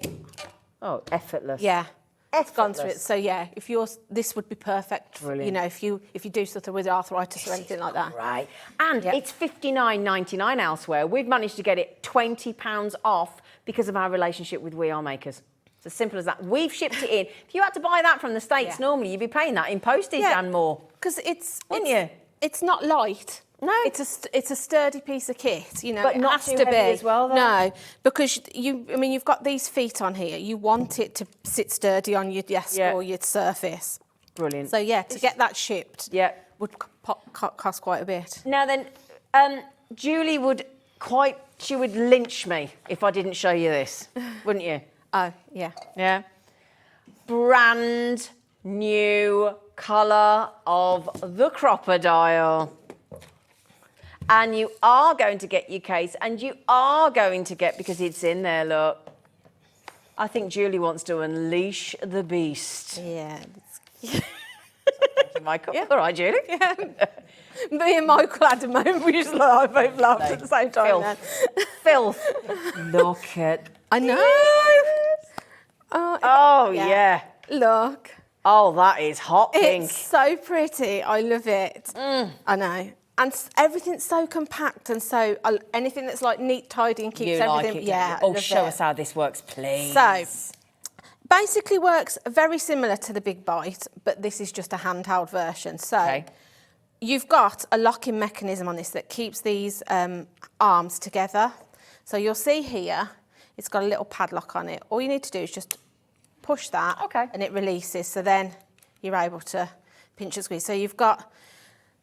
Oh, effortless. Yeah. It's gone through it. Effortless. So yeah, if yours, this would be perfect. Brilliant. You know, if you do something with arthritis or anything like that. Right. And it's $59.99 elsewhere. We've managed to get it £20 off because of our relationship with We Are Makers. It's as simple as that. We've shipped it in. If you had to buy that from the States normally, you'd be paying that in postage and more. Because it's not light. No. It's a sturdy piece of kit, you know. But it not has too to heavy be as well, though. No, because you've got these feet on here. You want it to sit sturdy on your desk or your surface. Brilliant. So yeah, to get that shipped, would cost quite a bit. Now then, Julie would lynch me if I didn't show you this, wouldn't you? Oh yeah. Yeah. Brand new colour of the crocodile. And you are going to get your case, and you are going to get, because it's in there, look. I think Julie wants to unleash the beast. Yeah. Thank you, Michael. All right, Julie. Yeah. Me and Michael had a moment, we just both laughed at the same time. Filth. Look at... I know. Oh, yeah. Look. Oh, that is hot pink. It's so pretty. I love it. I know. And everything's so compact, and so anything that's like neat, tidy, and keeps everything. Yeah. Oh, show us how this works, please. So, basically works very similar to the Big Bite, but this is just a handheld version. So, you've got a locking mechanism on this that keeps these arms together. So you'll see here, it's got a little padlock on it. All you need to do is just push that, and it releases. So then you're able to pinch and squeeze. So you've got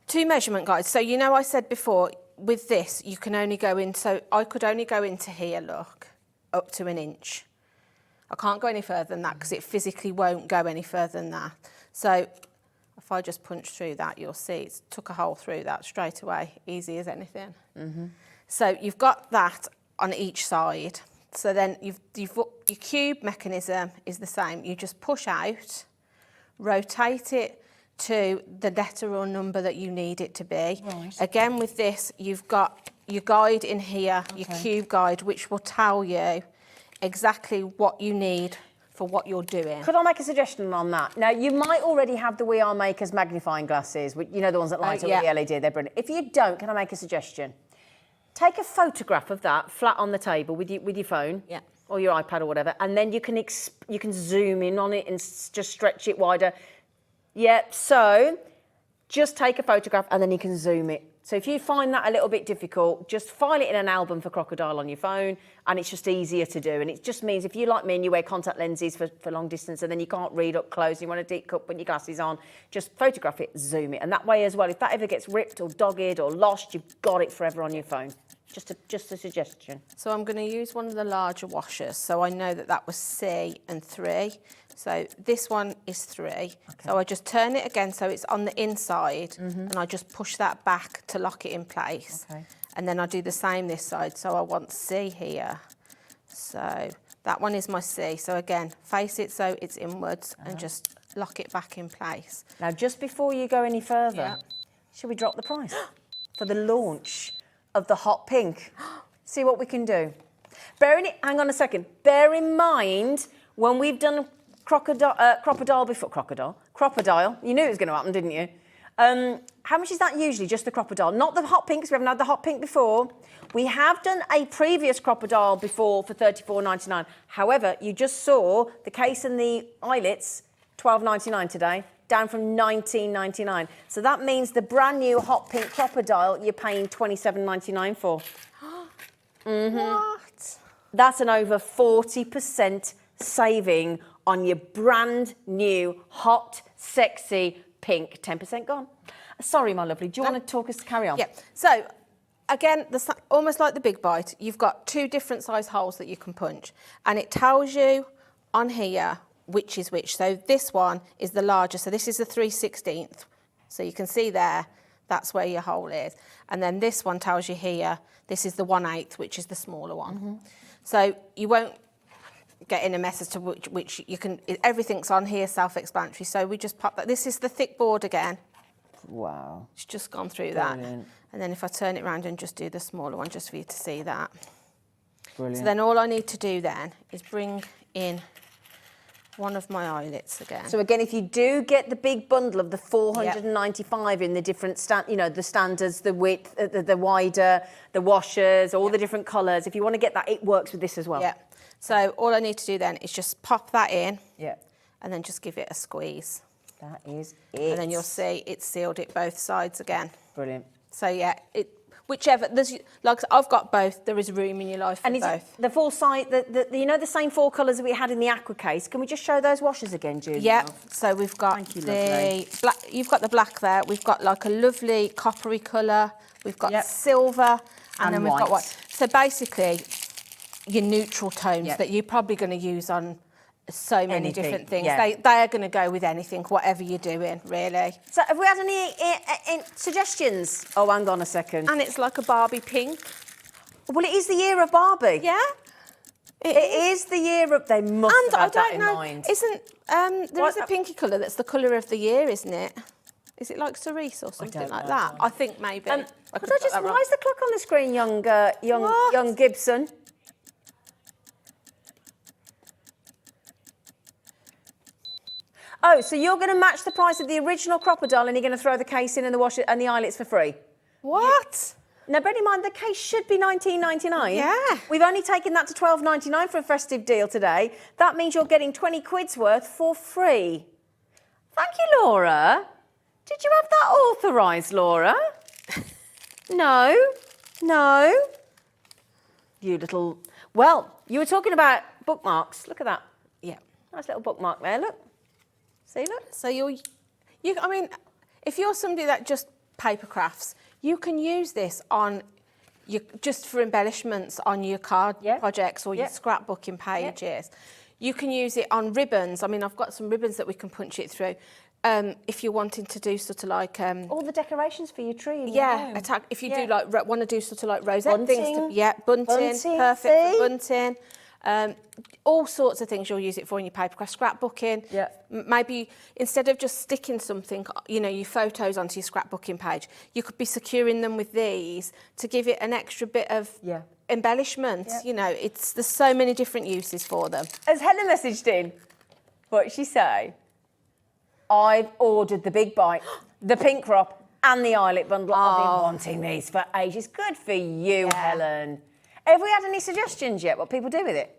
2 measurement guides. So you know I said before, with this, you can only go in, so I could only go into here, look, up to 1 inch. I can't go any further than that because it physically won't go any further than that. So if I just punch through that, you'll see it's took a hole through that straight away, easy as anything. So you've got that on each side. So then your cube mechanism is the same. You just push out, rotate it to the letter or number that you need it to be. Right. Again, with this, you've got your guide in here, your cube guide, which will tell you exactly what you need for what you're doing. Could I make a suggestion on that? Now, you might already have the We Are Makers magnifying glasses, you know, the ones that light up with the LED, they're brilliant. If you don't, can I make a suggestion? Take a photograph of that flat on the table with your phone or your iPad or whatever, and then you can zoom in on it and just stretch it wider. So just take a photograph and then you can zoom it. So if you find that a little bit difficult, just file it in an album for Crocodile on your phone, and it's just easier to do. And it just means if you're like me and you wear contact lenses for long distance and then you can't read up close, you want a deep cut, put your glasses on, just photograph it, zoom it. And that way as well, if that ever gets ripped or dogged or lost, you've got it forever on your phone. Just a suggestion. So I'm going to use one of the larger washers. So I know that was C and 3. So this one is 3. So I just turn it again so it's on the inside, and I just push that back to lock it in place. Okay. And then I do the same this side. So I want C here. So that one is my C. So again, face it so it's inwards and just lock it back in place. Now, just before you go any further, Yeah. should we drop the price for the launch of the hot pink? See what we can do. Hang on a second. Bear in mind, when we've done crocodile before, crocodile, you knew it was going to happen, didn't you? How much is that usually, just the crocodile? Not the hot pink, because we haven't had the hot pink before. We have done a previous crocodile before for $34.99. However, you just saw the case and the eyelets, $12.99 today, down from $19.99. So that means the brand new hot pink crocodile you're paying $27.99 for. What? That's an over 40% saving on your brand new, hot, sexy pink. 10% gone. Sorry, my lovely. Do you want to talk us, carry on? Yeah. So, again, almost like the Big Bite, you've got 2 different size holes that you can punch. And it tells you on here which is which. So this one is the larger. So this is the 3/16. So you can see there, that's where your hole is. And then this one tells you here, this is the 1/8, which is the smaller one. So you won't get in a mess as to which you can, everything's on here, self-explanatory. So we just pop that. This is the thick board again. Wow. It's just gone through Brilliant. that. And then if I turn it around and just do the smaller one, just for you to see that. Brilliant. So then all I need to do then is bring in one of my eyelets again. So again, if you do get the big bundle of the 495 in the different the standards, the width, the wider, the washers, all the different colours, if you want to get that, it works with this as well. Yeah. So all I need to do then is just pop that in. Yeah. And then just give it a squeeze. That is it. And then you'll see it's sealed it both sides again. Brilliant. So yeah, whichever, like I've got both, there is room in your life for And is both. it the full side, the same 4 colours that we had in the aqua case? Can we just show those washers again, Julie? Yeah, so we've got Thank you, the lovely. black, you've got the black there, we've got like a lovely coppery colour, we've got silver, and then we've got white. white. So basically, your neutral tones Yep. that you're probably going to use on so many Anything, different things. yeah. They are going to go with anything, whatever you're doing, really. So have we had any suggestions? Oh, hang on a second. And it's like a Barbie pink. Well, it is the year of Barbie. Yeah. It is the year of... They must And have I had that don't in know, mind. isn't, there is a pinky colour that's the colour of the year, isn't it? Is it like cerise or something don't like know. that? I think maybe. Could I just... Why is the clock on the screen, What? young Gibson? Oh, so you're going to match the price of the original crocodile and you're going to throw the case in and the washer and the eyelets for free? What? Now, bear in mind, the case should be $19.99. Yeah. We've only taken that to $12.99 for a festive deal today. That means you're getting 20 quid's worth for free. Thank you, Laura. Did you have that authorised, Laura? No. You little... Well, you were talking about bookmarks. Look at that. Yeah. Nice little bookmark there, look. See, look. So I mean, if you're somebody that just paper crafts, you can use this on just for embellishments on your card projects or your scrapbooking pages. You can use it on ribbons. I mean, I've got some ribbons that we can punch it through. If you're wanting to do sort of like all the decorations for your tree. In your home. if you do like want to do sort of like rosette Bunting. things, bunting, Bunting, perfect see? for bunting. All sorts of things you'll use it for in your papercraft, scrapbooking. Yeah. Maybe instead of just sticking something, your photos onto your scrapbooking page, you could be securing them with these to give it an extra bit of embellishment. Yeah. There's so many different uses for them. Has Helen messaged in? What did she say? I've ordered the big bite, the pink crop, and the eyelet bundle. I've been wanting these for ages. Good for you, Helen. Have we had any suggestions yet? What people do with it?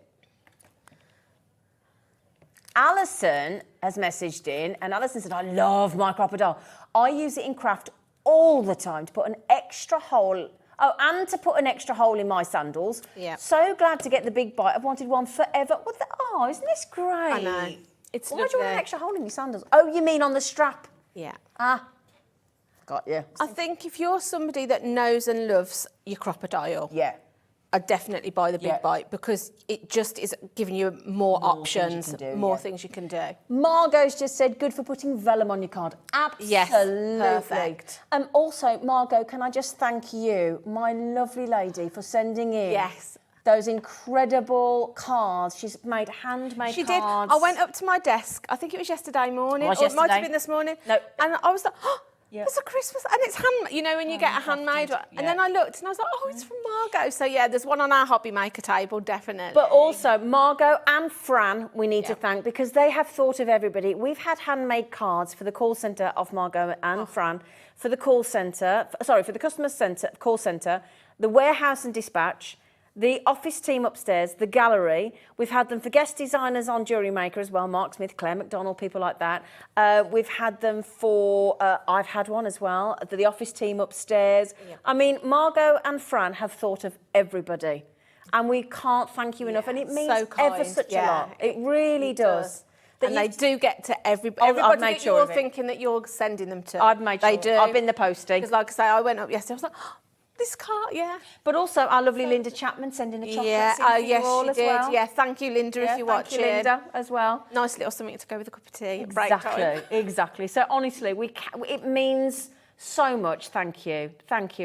Alison has messaged in, and Alison said, I love my crocodile. I use it in craft all the time to put an extra hole. Oh, and to put an extra hole in my sandals. Yeah. So glad to get the big bite. I've wanted one forever. Isn't this great? I know. It's Why do you want an lovely. extra hole in your sandals? Oh, you mean on the strap? Yeah. Got you. I think if you're somebody that knows and loves your crocodile, Yeah. I'd definitely buy the big bite because it just is giving you more options, more things you can do. Margot's just said, good for putting vellum on your card. Absolutely. Yes, perfect. Also, Margot, can I just thank you, my lovely lady, for sending in those incredible cards. She's made handmade cards. She did. I went up to my desk, I think it was yesterday morning, or it might have been this morning. No. And I was like, oh, it's a Christmas, and it's handmade. You know, when you get a handmade one. And then I looked and I was like, oh, it's from Margot. So yeah, there's one on our hobby maker table, definitely. But also, Margot and Fran, we need to thank, because they have thought of everybody. We've had handmade cards for the call centre of Margot and Fran, for the call centre, for the customer centre, call centre, the warehouse and dispatch, the office team upstairs, the gallery. We've had them for guest designers on Jewellery Maker as well, Mark Smith, Claire McDonald, people like that. We've had them for, I've had one as well, for the office team upstairs. I mean, Margot and Fran have thought of everybody. And we can't thank you enough. And it means ever such a lot. It really does. And they do get to everybody that you're thinking that you're sending them to. I've made sure. They do. I've been the postie. Because like I say, I went up yesterday, I was like, oh, this card, But also our lovely Linda Chapman sending a chocolate yes, she did. Well. Yeah, thank you, Linda, if you're watching. Thank you, Linda, as well. Nice little something to go with a cup of tea. Exactly. So honestly, it means so much. Thank you,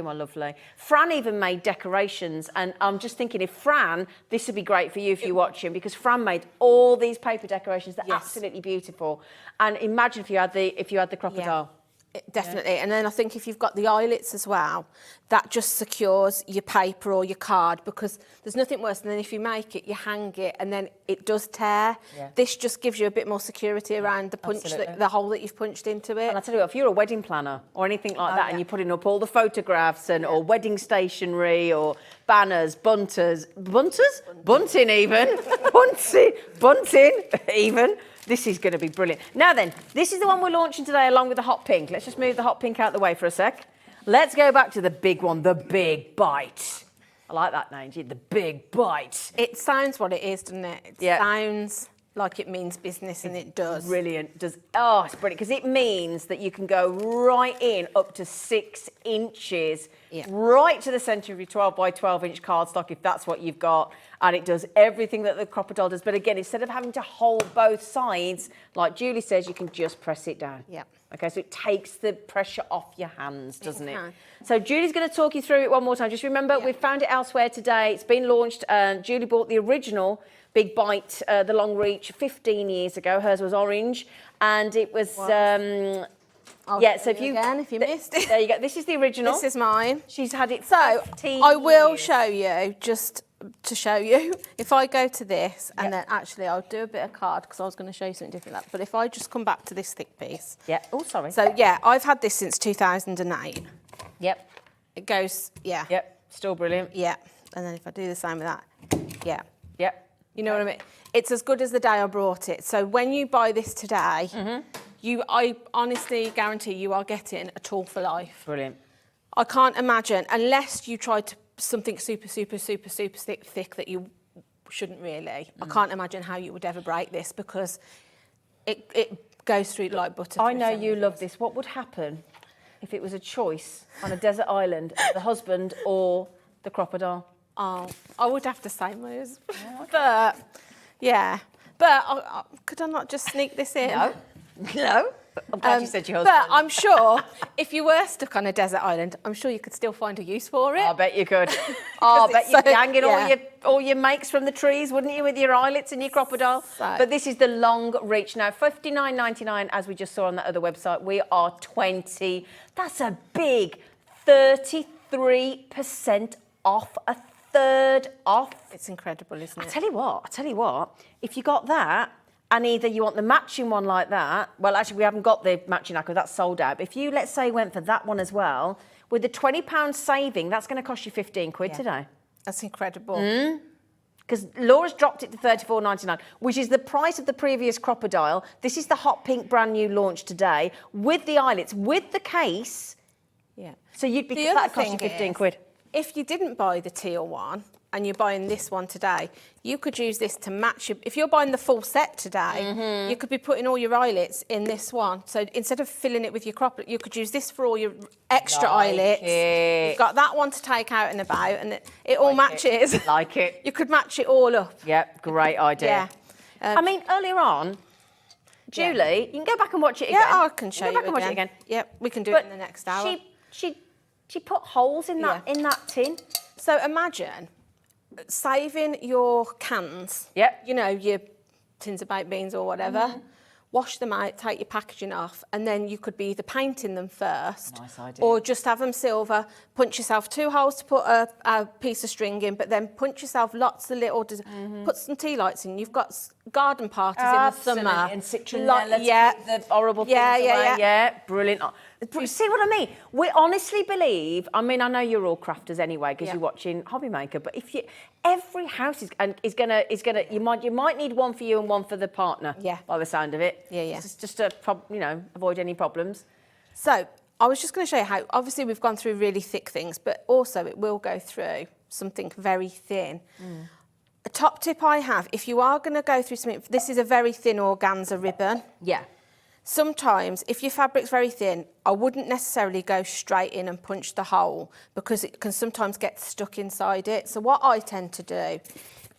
my lovely. Fran even made decorations, and I'm just thinking, if Fran, this would be great for you if you're watching, because Fran made all these paper decorations. They're absolutely beautiful. And imagine if you had the crocodile. Definitely. And then I think if you've got the eyelets as well, that just secures your paper or your card, because there's nothing worse than if you make it, you hang it, and then it does tear. This just gives you a bit more security around the punch, the hole that you've punched into it. And I tell you what, if you're a wedding planner or anything like that, and you're putting up all the photographs and or wedding stationery or banners, bunting even, bunting even. This is going to be brilliant. Now then, this is the one we're launching today along with the hot pink. Let's just move the hot pink out the way for a sec. Let's go back to the big one, the big bite. I like that name, the big bite. It sounds what it is, doesn't it? It sounds like it means business, and it does. Brilliant. It's brilliant, because it means that you can go right in up to 6 inches, right to the centre of your 12 by 12 inch cardstock, if that's what you've got. And it does everything that the crocodile does. But again, instead of having to hold both sides, like Julie says, you can just press it down. Okay, so it takes the pressure off your hands, doesn't it? So Julie's going to talk you through it one more time. Just remember, we've found it elsewhere today. It's been launched. Julie bought the original Big Bite, the long reach, 15 years ago. Hers was orange, and it was. So if you missed it, there you go. This is the original. This is mine. She's had it. So I will show you just to show you. If I go to this, and then actually I'll do a bit of card because I was going to show you something different. But if I just come back to this thick piece. Oh, sorry. So I've had this since 2008. It goes. Still brilliant. And then if I do the same with that. You know what I mean? It's as good as the day I brought it. So when you buy this today, I honestly guarantee you are getting a tool for life. Brilliant. I can't imagine, unless you tried something super thick that you shouldn't really. I can't imagine how you would ever break this, because it goes through like butter. I know you love this. What would happen if it was a choice on a desert island, the husband or the crocodile? Oh, I would have to say my husband. But, could I not just sneak this in? No. I'm glad you said your husband. But I'm sure if you were stuck on a desert island, I'm sure you could still find a use for it. I bet you could. I bet you'd be hanging all your makes from the trees, wouldn't you, with your eyelets and your crocodile? But this is the long reach. Now, $59.99, as we just saw on that other website, we are 20. That's a big 33% off, a third off. It's incredible, isn't it? I tell you what, if you got that, and either you want the matching one like that, well, actually, we haven't got the matching because that's sold out. But if you, let's say, went for that one as well, with the £20 saving, that's going to cost you 15 quid today. That's incredible. Because Laura's dropped it to $34.99, which is the price of the previous crocodile. This is the hot pink brand new launch today, with the eyelets, with the case. So you'd be, that cost you 15 quid. If you didn't buy the teal one, and you're buying this one today, you could use this to match your, if you're buying the full set today, you could be putting all your eyelets in this one. So instead of filling it with your crop, you could use this for all your extra eyelets. You've got that one to take out and about, and it all matches. Like it. You could match it all up. Yep, great idea. Yeah. I mean, earlier on, Julie, you can go back and watch it again. Yeah, I can show you Go back and watch it again. Yep, we can do it in the next hour. She put holes in that tin. So imagine saving your cans. Yep. You know, your tins of baked beans or whatever. Wash them out, take your packaging off, and then you could be either painting them first, Nice idea. or just have them silver. Punch yourself 2 holes to put a piece of string in, but then punch yourself lots of little. Put some tea lights in. You've got garden parties in the summer And citronella to keep the horrible things away. Yeah, brilliant. See what I mean? We honestly believe, I mean, I know you're all crafters anyway because you're watching Hobby Maker, but if you, every house is gonna, you might need one for you and one for the partner. Yeah. By the sound of it. Yeah. It's just to, avoid any problems. So I was just going to show you how, obviously we've gone through really thick things, but also it will go through something very thin. A top tip I have, if you are going to go through something, this is a very thin organza ribbon. Yeah. Sometimes, if your fabric's very thin, I wouldn't necessarily go straight in and punch the hole because it can sometimes get stuck inside it. So what I tend to do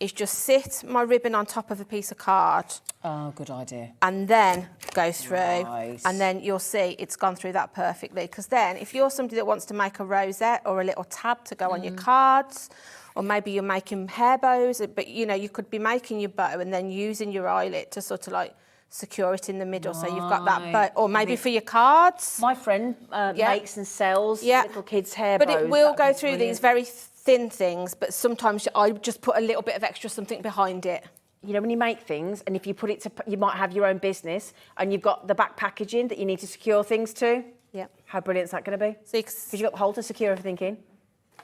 is just sit my ribbon on top of a piece of card. Oh, good idea. And then go through. Nice. And then you'll see it's gone through that perfectly. Because then, if you're somebody that wants to make a rosette or a little tab to go on your cards, or maybe you're making hair bows, but you could be making your bow and then using your eyelet to sort of like secure it in the middle, so you've got that bow, or maybe for your cards. My friend makes and sells little kids' hair bows. But it will go through these very thin things, but sometimes I just put a little bit of extra something behind it. You know, when you make things, and if you put it to, you might have your own business, and you've got the back packaging that you need to secure things to. Yeah. How brilliant is that going to be? So because you've got the hole to secure everything in.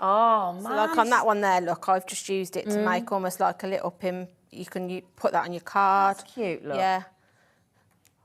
Oh, man. So like on that one there, look, I've just used it to make almost like a little pin. You can put that on your card. That's cute, look. Yeah.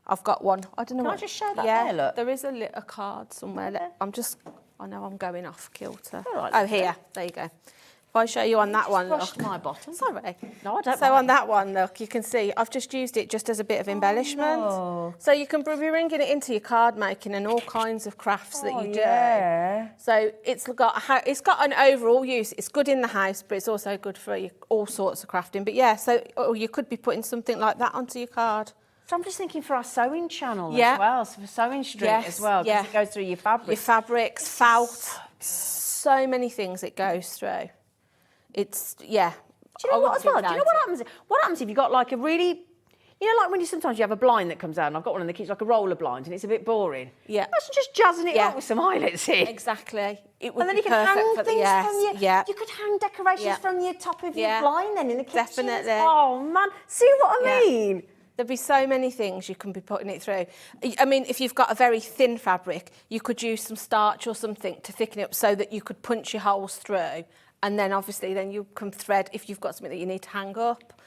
I've got one. I don't know. Can I just show that there, look? There is a little card somewhere. I know I'm going off kilter. All right, oh, here. There you go. If I show you on that one, Brushed look. my bottom. Sorry. No, I don't So mind. on that one, look, you can see I've just used it just as a bit of embellishment. no. So you can be bringing it into your card making and all kinds of crafts that you do. Yeah. So it's got an overall use. It's good in the house, but it's also good for all sorts of crafting. But yeah, so you could be putting something like that onto your card. So I'm just thinking for our sewing channel Yeah. as well, so for sewing string Yes, as well, because yeah. it goes through your fabric. Your fabrics, felt, so many things it goes through. It's, yeah. Do you know what as well? Do you know what happens? What happens if you've got like a really, like when sometimes you have a blind that comes out, and I've got one in the kitchen, like a roller blind, and it's a bit boring. Yeah. Imagine just jazzing it up with some eyelets in. Exactly. It would And then be you can hang perfect for things from your, yeah. you could hang decorations Yeah. from your top of your Yeah. blind then in the kitchen. Definitely. Oh man, see what I mean? There'd be so many things you can be putting it through. I mean, if you've got a very thin fabric, you could use some starch or something to thicken it up so that you could punch your holes through. And then obviously then you can thread if you've got something that you need to hang up.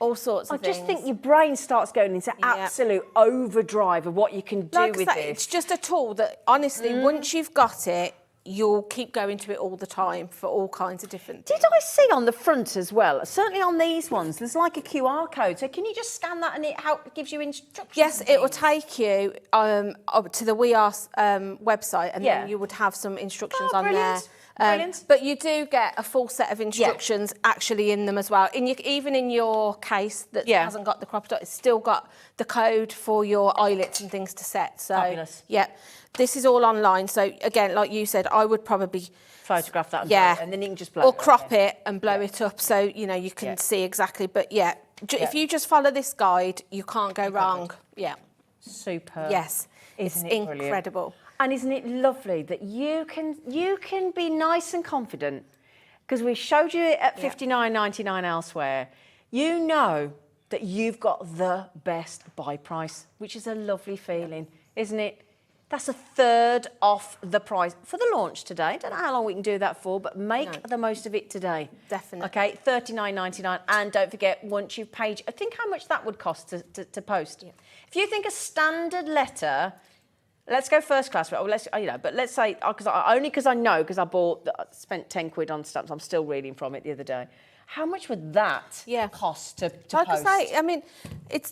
All sorts of things. I just think your brain starts going into absolute overdrive of what you can do Like I with say, this. it's just a tool that honestly, once you've got it, you'll keep going to it all the time for all kinds of different things. Did I see on the front as well, certainly on these ones, there's like a QR code. So can you just scan that and it gives you instructions? Yes, it will take you up to the We Are website, and then you would have some instructions on there. Brilliant. But you do get a full set of instructions actually in them as well. Even in your case that hasn't got the crop dot, it's still got the code for your eyelets and things to set. So, fabulous. Yeah, this is all online. So again, like you said, I would probably photograph that and then you can just blow or it up, crop it and blow it up so you can see exactly. But if you just follow this guide, you can't go wrong. Yeah, superb. yes, Isn't it's it brilliant? incredible. And isn't it lovely that you can be nice and confident because we showed you it at $59.99 elsewhere. You know that you've got the best buy price, which is a lovely feeling, isn't it? That's a third off the price for the launch today. Don't know how long we can do that for, but make the most of it today. Definitely. Okay, $39.99. And don't forget, once you've paid, I think how much that would cost to post. Yeah. If you think a standard letter Let's go first class. But let's say because I spent 10 quid on stamps. I'm still reading from it the other day. How much would that cost to like post? I say, I mean,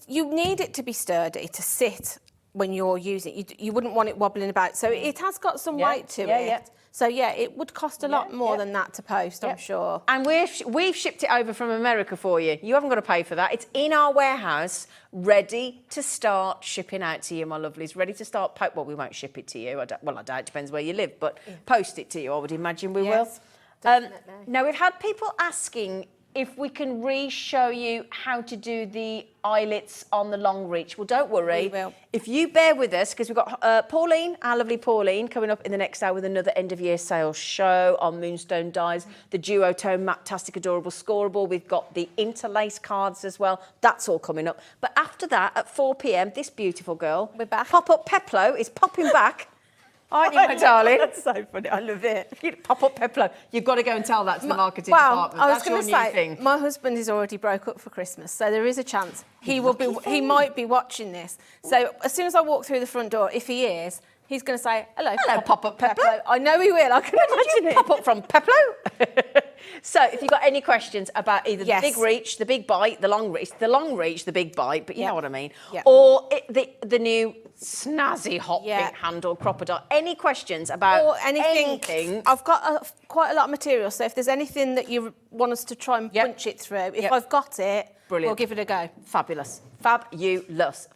you need it to be sturdy to sit when you're using it. You wouldn't want it wobbling about. So it has got some weight to it. Yeah. So yeah, it would cost a lot more than that to post, I'm sure. And we've shipped it over from America for you. You haven't got to pay for that. It's in our warehouse, ready to start shipping out to you, my lovelies. Ready to start. Well, we won't ship it to you. I doubt. It depends where you live, but post it to you. I would imagine we will. Definitely. Now we've had people asking if we can re-show you how to do the eyelets on the long reach. Well, don't worry. We will. If you bear with us, because we've got Pauline, our lovely Pauline, coming up in the next hour with another end-of-year sales show on Moonstone Dies, the Duotone Maptastic Adorable Scoreable. We've got the Interlace cards as well. That's all coming up. But after that, at 4 p.m, this beautiful girl, we're back. Pop-Up Peplo is popping back. Aren't you, my darling? That's so funny. I love it. Pop-Up Peplo. You've got to go and tell that to the marketing department. I was That's your going new to say, thing. my husband is already broke up for Christmas, so there is a chance he might be watching this. So as soon as I walk through the front door, if he is, he's going to say, hello Pop-Up Peplo. I know he will. I can imagine it. Pop up from Peplo. So if you've got any questions about either the big reach, the big bite, the long reach, the big bite, but you know what I mean, or the new snazzy hot pink handle crocodile. Any questions about or anything? I've got quite a lot of material, so if there's anything that you want us to try and punch it through, if I've got it, we'll give it a go. Fabulous. Fabulous.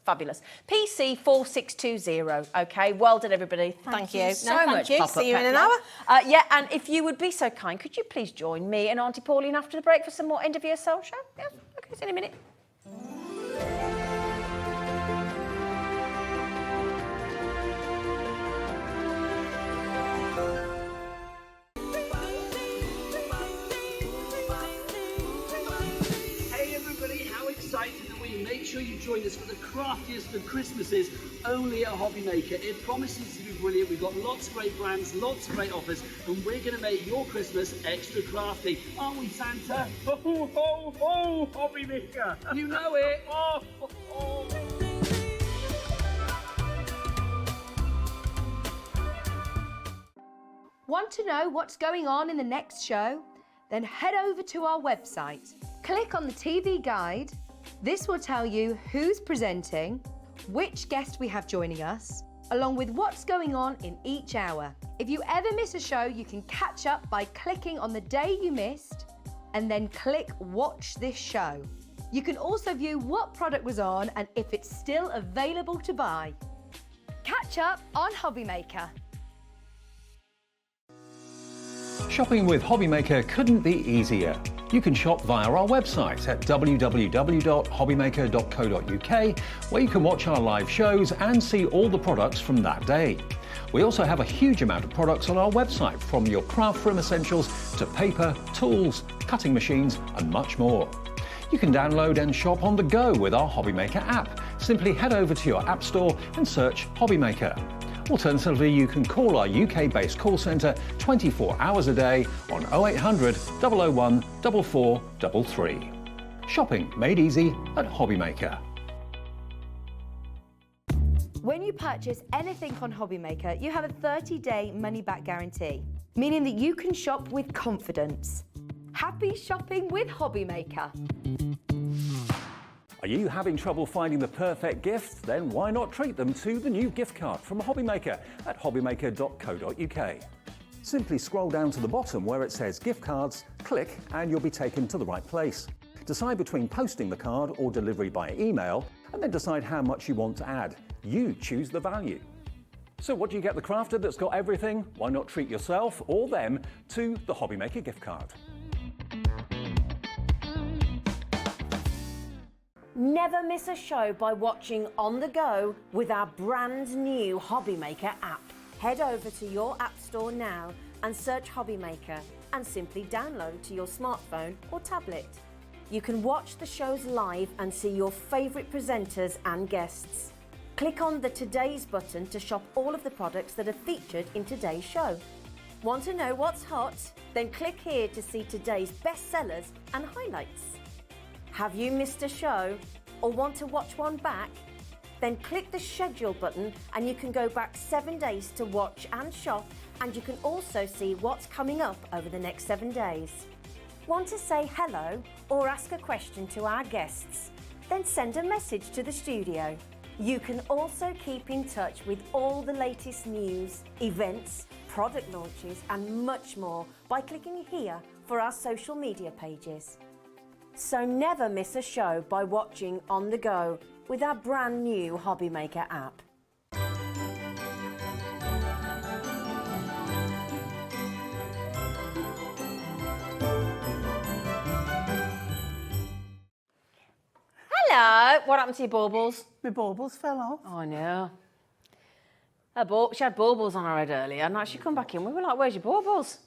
PC 4620. Okay, well done, everybody. Thank you so much. See you in an hour. And if you would be so kind, could you please join me and Auntie Pauline after the break for some more end-of-year sales show? Yeah, okay, see you in a minute. Make sure you join us for the craftiest of Christmases only at Hobbymaker. It promises to be brilliant. We've got lots of great brands, lots of great offers, and we're going to make your Christmas extra crafty. Aren't we, Santa? Ho, ho, ho, Hobbymaker. You know it. Oh, ho, ho. Want to know what's going on in the next show? Then head over to our website. Click on the TV guide. This will tell you who's presenting, which guest we have joining us, along with what's going on in each hour. If you ever miss a show, you can catch up by clicking on the day you missed and then click Watch This Show. You can also view what product was on and if it's still available to buy. Catch up on Hobbymaker. Shopping with Hobbymaker couldn't be easier. You can shop via our website at www.hobbymaker.co.uk, where you can watch our live shows and see all the products from that day. We also have a huge amount of products on our website, from your craft room essentials to paper, tools, cutting machines and much more. You can download and shop on the go with our Hobbymaker app. Simply head over to your app store and search Hobbymaker. Alternatively, you can call our UK-based call centre 24 hours a day on 0800 001 4433. Shopping made easy at Hobbymaker. When you purchase anything on Hobbymaker, you have a 30-day money-back guarantee, meaning that you can shop with confidence. Happy shopping with Hobbymaker. Are you having trouble finding the perfect gift? Then why not treat them to the new gift card from Hobbymaker at hobbymaker.co.uk. Simply scroll down to the bottom where it says gift cards, click and you'll be taken to the right place. Decide between posting the card or delivery by email, and then decide how much you want to add. You choose the value. So what do you get the crafter that's got everything? Why not treat yourself or them to the Hobbymaker gift card? Never miss a show by watching on the go with our brand new Hobbymaker app. Head over to your app store now and search Hobbymaker and simply download to your smartphone or tablet. You can watch the shows live and see your favourite presenters and guests. Click on the Today's button to shop all of the products that are featured in today's show. Want to know what's hot? Then click here to see today's bestsellers and highlights. Have you missed a show or want to watch one back? Then click the schedule button and you can go back 7 days to watch and shop, and you can also see what's coming up over the next 7 days. Want to say hello or ask a question to our guests? Then send a message to the studio. You can also keep in touch with all the latest news, events, product launches and much more by clicking here for our social media pages. So never miss a show by watching on the go with our brand new Hobby Maker app. Hello. What happened to your baubles? My baubles fell off. Oh, I know. She had baubles on her head earlier, and now she come back in. We were like, where's your baubles?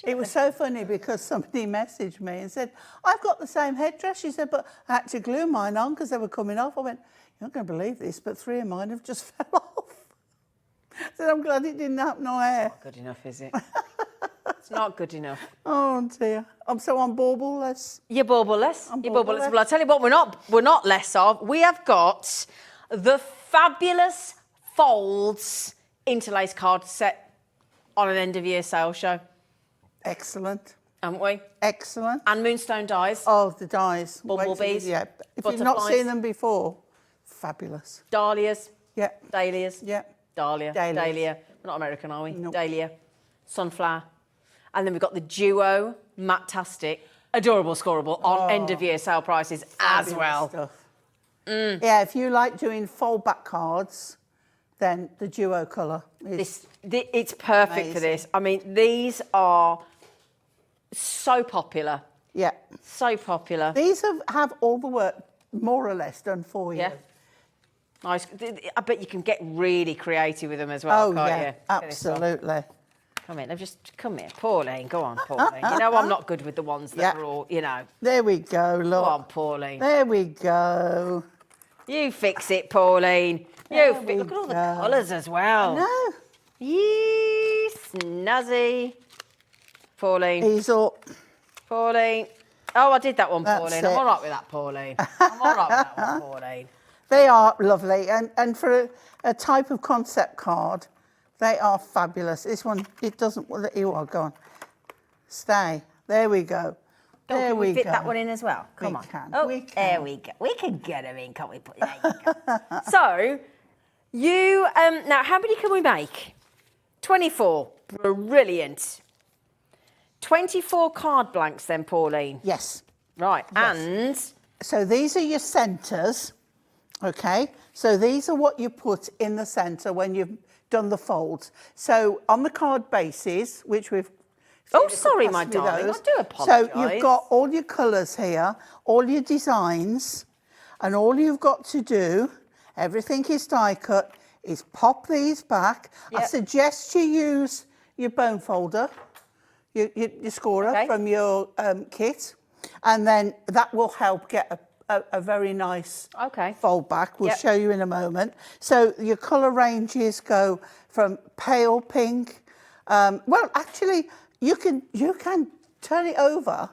It was so funny because somebody messaged me and said, I've got the same headdress. She said, but I had to glue mine on because they were coming off. I went, you're not going to believe this, but 3 of mine have just fell off. I said, I'm glad it didn't happen on air. Not good enough, is it? It's not good enough. Oh dear. I'm so on bauble-less. You're bauble-less. I'm You're bauble-less. bauble-less. Well, I'll tell you what we're not less of. We have got the fabulous Folds Interlace card set on an end-of-year sale show. Excellent. Haven't we? Excellent. And Moonstone dies. Oh, the dies. Bumblebees. Yeah. If you've not Butterflies. seen them before, fabulous. Dahlias. Yeah. Dahlias. Yeah. Dahlia. Dahlias. Dahlia. We're not American, are we? Nope. Dahlia. Sunflower. And then we've got the Duo Matastic. Adorable scoreable on end-of-year sale prices as well. Stuff. Yeah, if you like doing fold-back cards, then the Duo colour is... It's perfect for amazing. this. I mean, these are so popular. Yeah. So popular. These have all the work more or less done for you. Yeah. Nice. I bet you can get really creative with them as well, Oh, can't yeah, you? Get this one. absolutely. Come in. Come here. Pauline, go on, Pauline. You know I'm not good with the ones that Yeah. are all, you know. There we go, look. Go on, Pauline. There we go. You fix it, Pauline. There we Look at all the go. colours as well. No, Yee, snazzy. Pauline. Easel. Pauline. Oh, I did that one, That's Pauline. it. I'm all right with that, Pauline. I'm all right with that one, Pauline. They are lovely. And for a type of concept card, they are fabulous. This one, it doesn't... You are gone. Stay. There we go. There Can we fit go. that one in as well? Come We on. can, Oh, we can. there we go. We can get them in, can't we? There you go. So, now, how many can we make? 24. Brilliant. 24 card blanks then, Pauline. Yes. Right, Yes. and... So these are your centres, okay? So these are what you put in the centre when you've done the folds. So on the card bases, which we've... Oh, sorry, my darling, I do apologise. So you've got all your colours here, all your designs, and all you've got to do, everything is die cut, is pop these back. I Yep. suggest you use your bone folder, your scorer Okay. from your kit, and then that will help get a very nice Okay. fold back. We'll Yep. show you in a moment. So your colour ranges go from pale pink. Well, actually, you can turn it over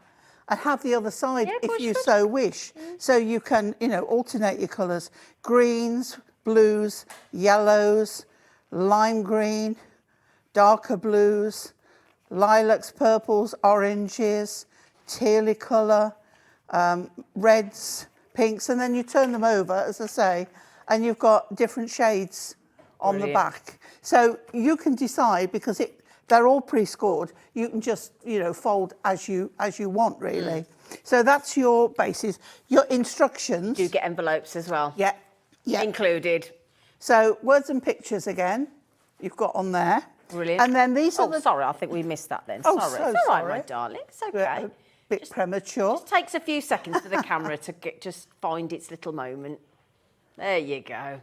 and have the other side Yeah, of if course you you could. so wish. So you can, alternate your colours: greens, blues, yellows, lime green, darker blues, lilacs, purples, oranges, tealy colour, reds, pinks, and then you turn them over, as I say, and you've got different shades on the Brilliant. back. So you can decide, because they're all pre-scored. You can just, fold as you want, really. So that's your basis. Your instructions. Do get envelopes as well. Yeah, yeah. Included. So words and pictures again, you've got on there. Brilliant. And then these are Oh, the... sorry, I think we missed that then. Oh, sorry. so It's all right, my sorry. darling. It's We're okay. a bit premature. Just takes a few seconds for the camera to just find its little moment. There you go.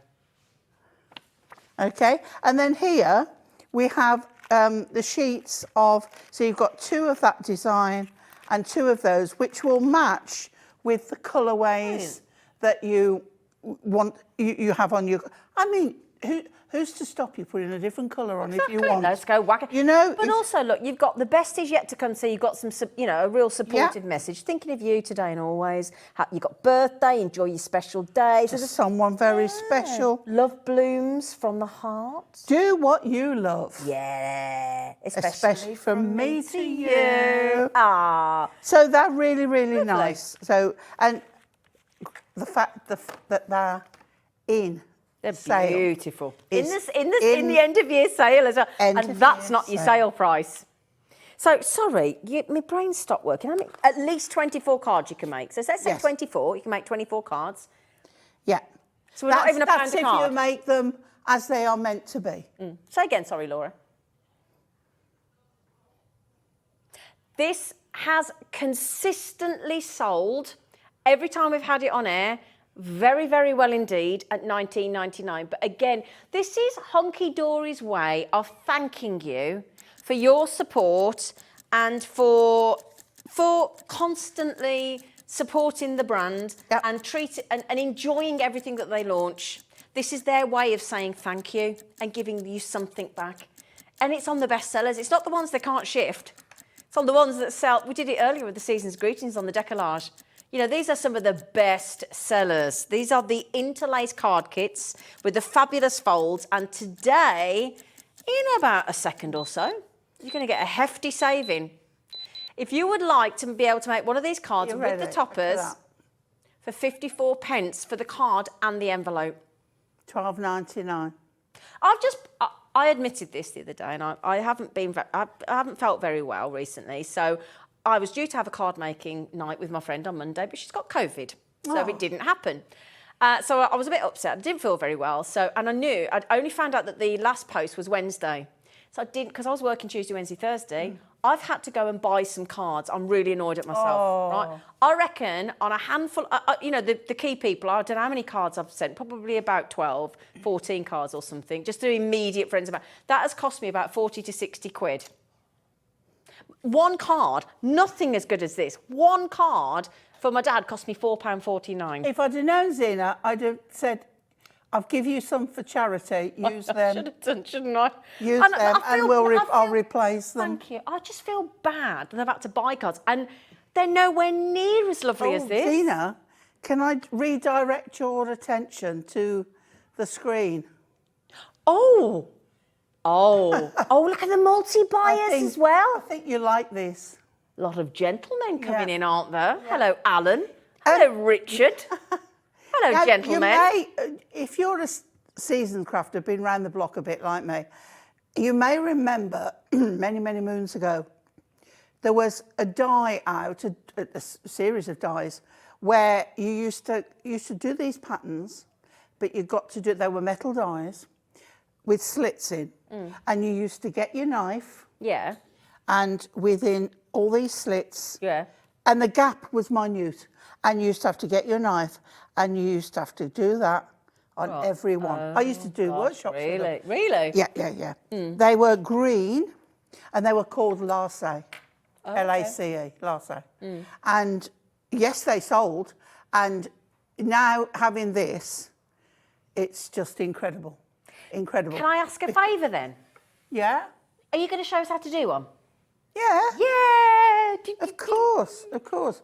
Okay, and then here we have the sheets of... So you've got 2 of that design and 2 of those, which will match with the colourways Brilliant. that you want, you have on your... I mean, who's to stop you putting a different colour on if you want? Let's go whack it. You know, But also, look, you've got the best is yet to come. So you've got some, a real supportive Yeah. message. Thinking of you today and always. You've got birthday. Enjoy your special days. to someone very special. Love blooms from the heart. Do what you love. Yeah, Especially from me to you. Ah, So they're really, really nice. So, and the fact that they're in they're sale beautiful. In is the end of year sale as well, End and of that's year not your sale. sale price. So sorry, my brain stopped working. I mean, at least 24 cards you can make. So let's say Yes. 24. You can make 24 cards. Yeah. So we're not even a pound that's a if card. you make them as they are meant to be. Say again, sorry, Laura. This has consistently sold every time we've had it on air. Very, very well indeed at $19.99. But again, this is Hunkydory's way of thanking you for your support and for constantly supporting the brand Yep. and enjoying everything that they launch. This is their way of saying thank you and giving you something back. And it's on the best sellers. It's not the ones they can't shift. It's on the ones that sell. We did it earlier with the season's greetings on the Deco-Large. You know, these are some of the best sellers. These are the Interlace card kits with the fabulous folds. And today, in about a second or so, you're going to get a hefty saving. If you would like to be able to make one of these cards You're with ready. the toppers Look at for 54 pence for the card and the envelope. $12.99. I admitted this the other day, and I haven't felt very well recently. So I was due to have a card making night with my friend on Monday, but she's got COVID, so it didn't happen. So I was a bit upset. I didn't feel very well. And I knew I'd only found out that the last post was Wednesday. So I didn't, because I was working Tuesday, Wednesday, Thursday. I've had to go and buy some cards. I'm really annoyed at myself. Right? I reckon on a handful, the key people, I don't know how many cards I've sent, probably about 12, 14 cards or something, just to immediate friends. That has cost me about 40 to 60 quid. One card, nothing as good as this. One card for my dad cost me £4.49. If I'd have known, Zena, I'd have said, I'll give you some for charity. Use them. I should have done, shouldn't I? Use them, and I'll replace them. Thank you. I just feel bad that I've had to buy cards, and they're nowhere near as lovely as this. Zena, can I redirect your attention to the screen? Oh, look at the multi-buyers as well. I think you like this. A lot of gentlemen coming Yeah. in, aren't there? Hello, Alan. Hello, Richard. Hello, Now, gentlemen. If you're a seasoned crafter, been round the block a bit like me, you may remember many, many moons ago, there was a die out, a series of dies, where you used to do these patterns, but you got to do, they were metal dies with slits in, and you used to get your knife, Yeah. and within all these slits, Yeah. and the gap was minute, and you used to have to get your knife, and you used to have to do that on every one. I used to do workshops with them. Really? Yeah. They were green, and they were called Lace, L-A-C-E, Lace. And yes, they sold, and now having this, it's just incredible. Incredible. Can I ask a favour then? Yeah? Are you going to show us how to do one? Yeah. Yeah. Of course. Of course.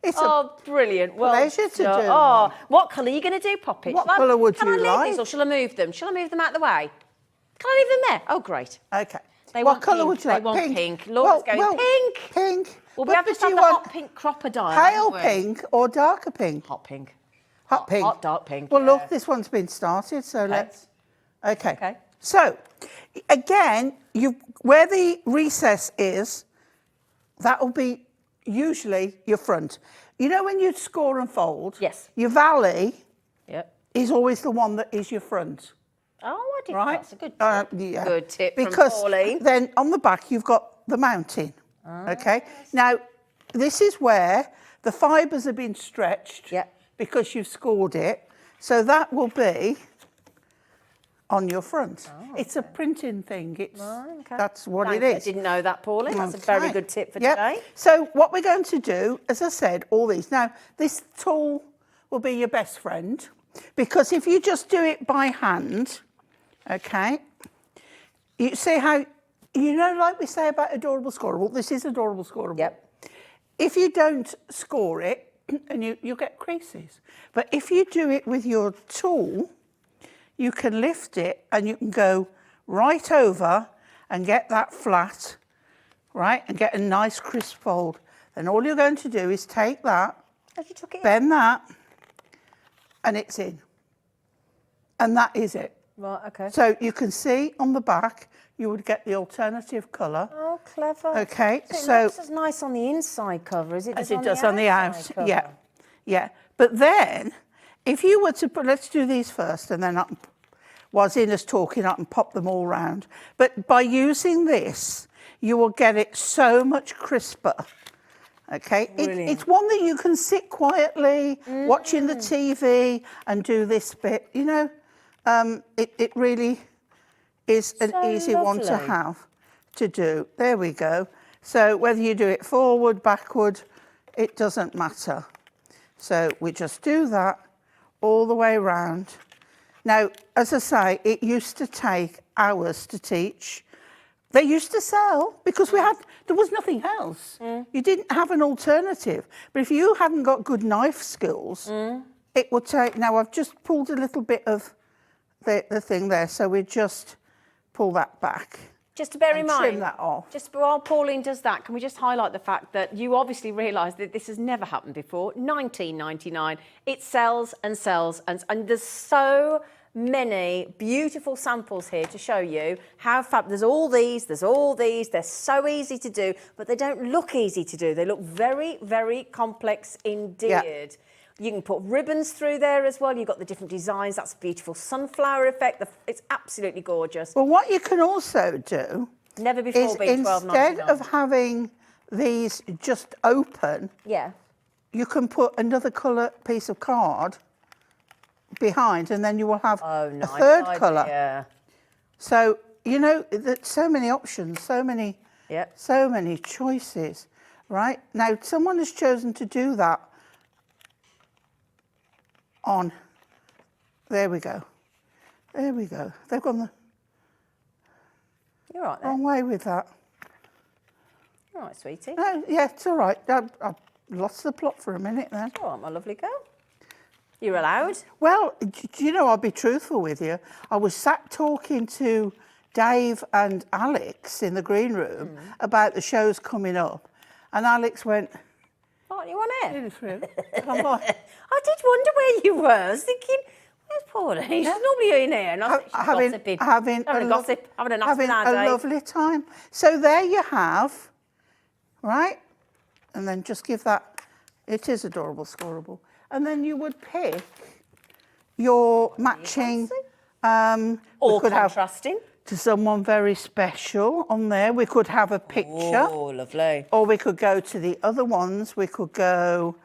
It's a brilliant. Well, pleasure to do. Oh, what colour are you going to do, Poppy? What colour would Can you I leave like? these or shall I move them? Shall I move them out of the way? Can I leave them there? Oh, great. Okay. They What want colour pink. would you like? They want pink. Laura's going pink. Pink. Well, we But have to do have you the want hot pink crocodile. pale haven't we? pink or darker pink? Hot pink. Hot pink. Hot dark pink. Well, yeah. look, this one's been started, so let's... Okay. Okay. So, again, where the recess is, that will be usually your front. You know when you score and fold? Yes. Your valley Yep. is always the one that is your front, Oh, I did. right? That's a good tip. Yeah. Good tip Because from Pauline. then on the back you've got the mounting, okay? Now, this is where the fibres have been stretched Yep. because you've scored it. So that will be on your front. It's a printing thing. That's what it Thanks. is. I didn't know that, Pauline. That's a very Okay. good tip for Yep. today. So what we're going to do, as I said, all these. Now, this tool will be your best friend. Because if you just do it by hand, okay, you see how, you know, like we say about adorable scoreable, this is adorable scoreable. Yep. If you don't score it, and you'll get creases. But if you do it with your tool, you can lift it and you can go right over and get that flat, right, and get a nice crisp fold. Then all you're going to do is take that, bend that, and it's in. And that is it. Right, okay. So you can see on the back, you would get the alternative colour. Oh, clever. Okay, So it looks as nice on the inside cover as it does, as it does on the outside outside. cover. Yeah, yeah. But then, if you were to put, let's do these first, and then while Zina's talking, I can pop them all round. But by using this, you will get it so much crisper. Okay, it's one that you can sit quietly watching the TV and do this bit. You know, it really is an easy one to have to do. There we go. So whether you do it forward, backward, it doesn't matter. So we just do that all the way around. Now, as I say, it used to take hours to teach. They used to sell because there was nothing else. You didn't have an alternative. But if you hadn't got good knife skills, it would take, now I've just pulled a little bit of the thing there, so we just pull that back. Just to bear in mind, trim that off. Just while Pauline does that, can we just highlight the fact that you obviously realise that this has never happened before. $19.99. It sells and sells, and there's so many beautiful samples here to show you how fab. There's all these. They're so easy to do, but they don't look easy to do. They look very, very complex indeed. Yeah. You can put ribbons through there as well. You've got the different designs. That's a beautiful sunflower effect. It's absolutely gorgeous. Well, what you can also do Never before is been $12.99. instead of having these just open, Yeah. you can put another colour piece of card behind, and then you will have a third colour. Yeah. So, you know, there's so many options, so many choices, right? Now, someone has chosen to do that on, there we go. There we go. They've gone the You're right there. wrong way with that. All right, sweetie. No, yeah, it's all right. I lost the plot for a minute then. All right, my lovely girl. You're allowed. Well, do you know, I'll be truthful with you. I was sat talking to Dave and Alex in the green room about the shows coming up, and Alex went, Aren't you on it? and I'm like, I did wonder where you were. I was thinking, where's Pauline? She's normally in here. And I she's gossiping. having a gossip, having a nice a lovely time. So there you have, right? And then just give that, it is adorable, scoreable. And then you would pick your matching, Or contrasting. to someone very special on there. We could have a picture. Oh, lovely. Or we could go to the other ones. We could go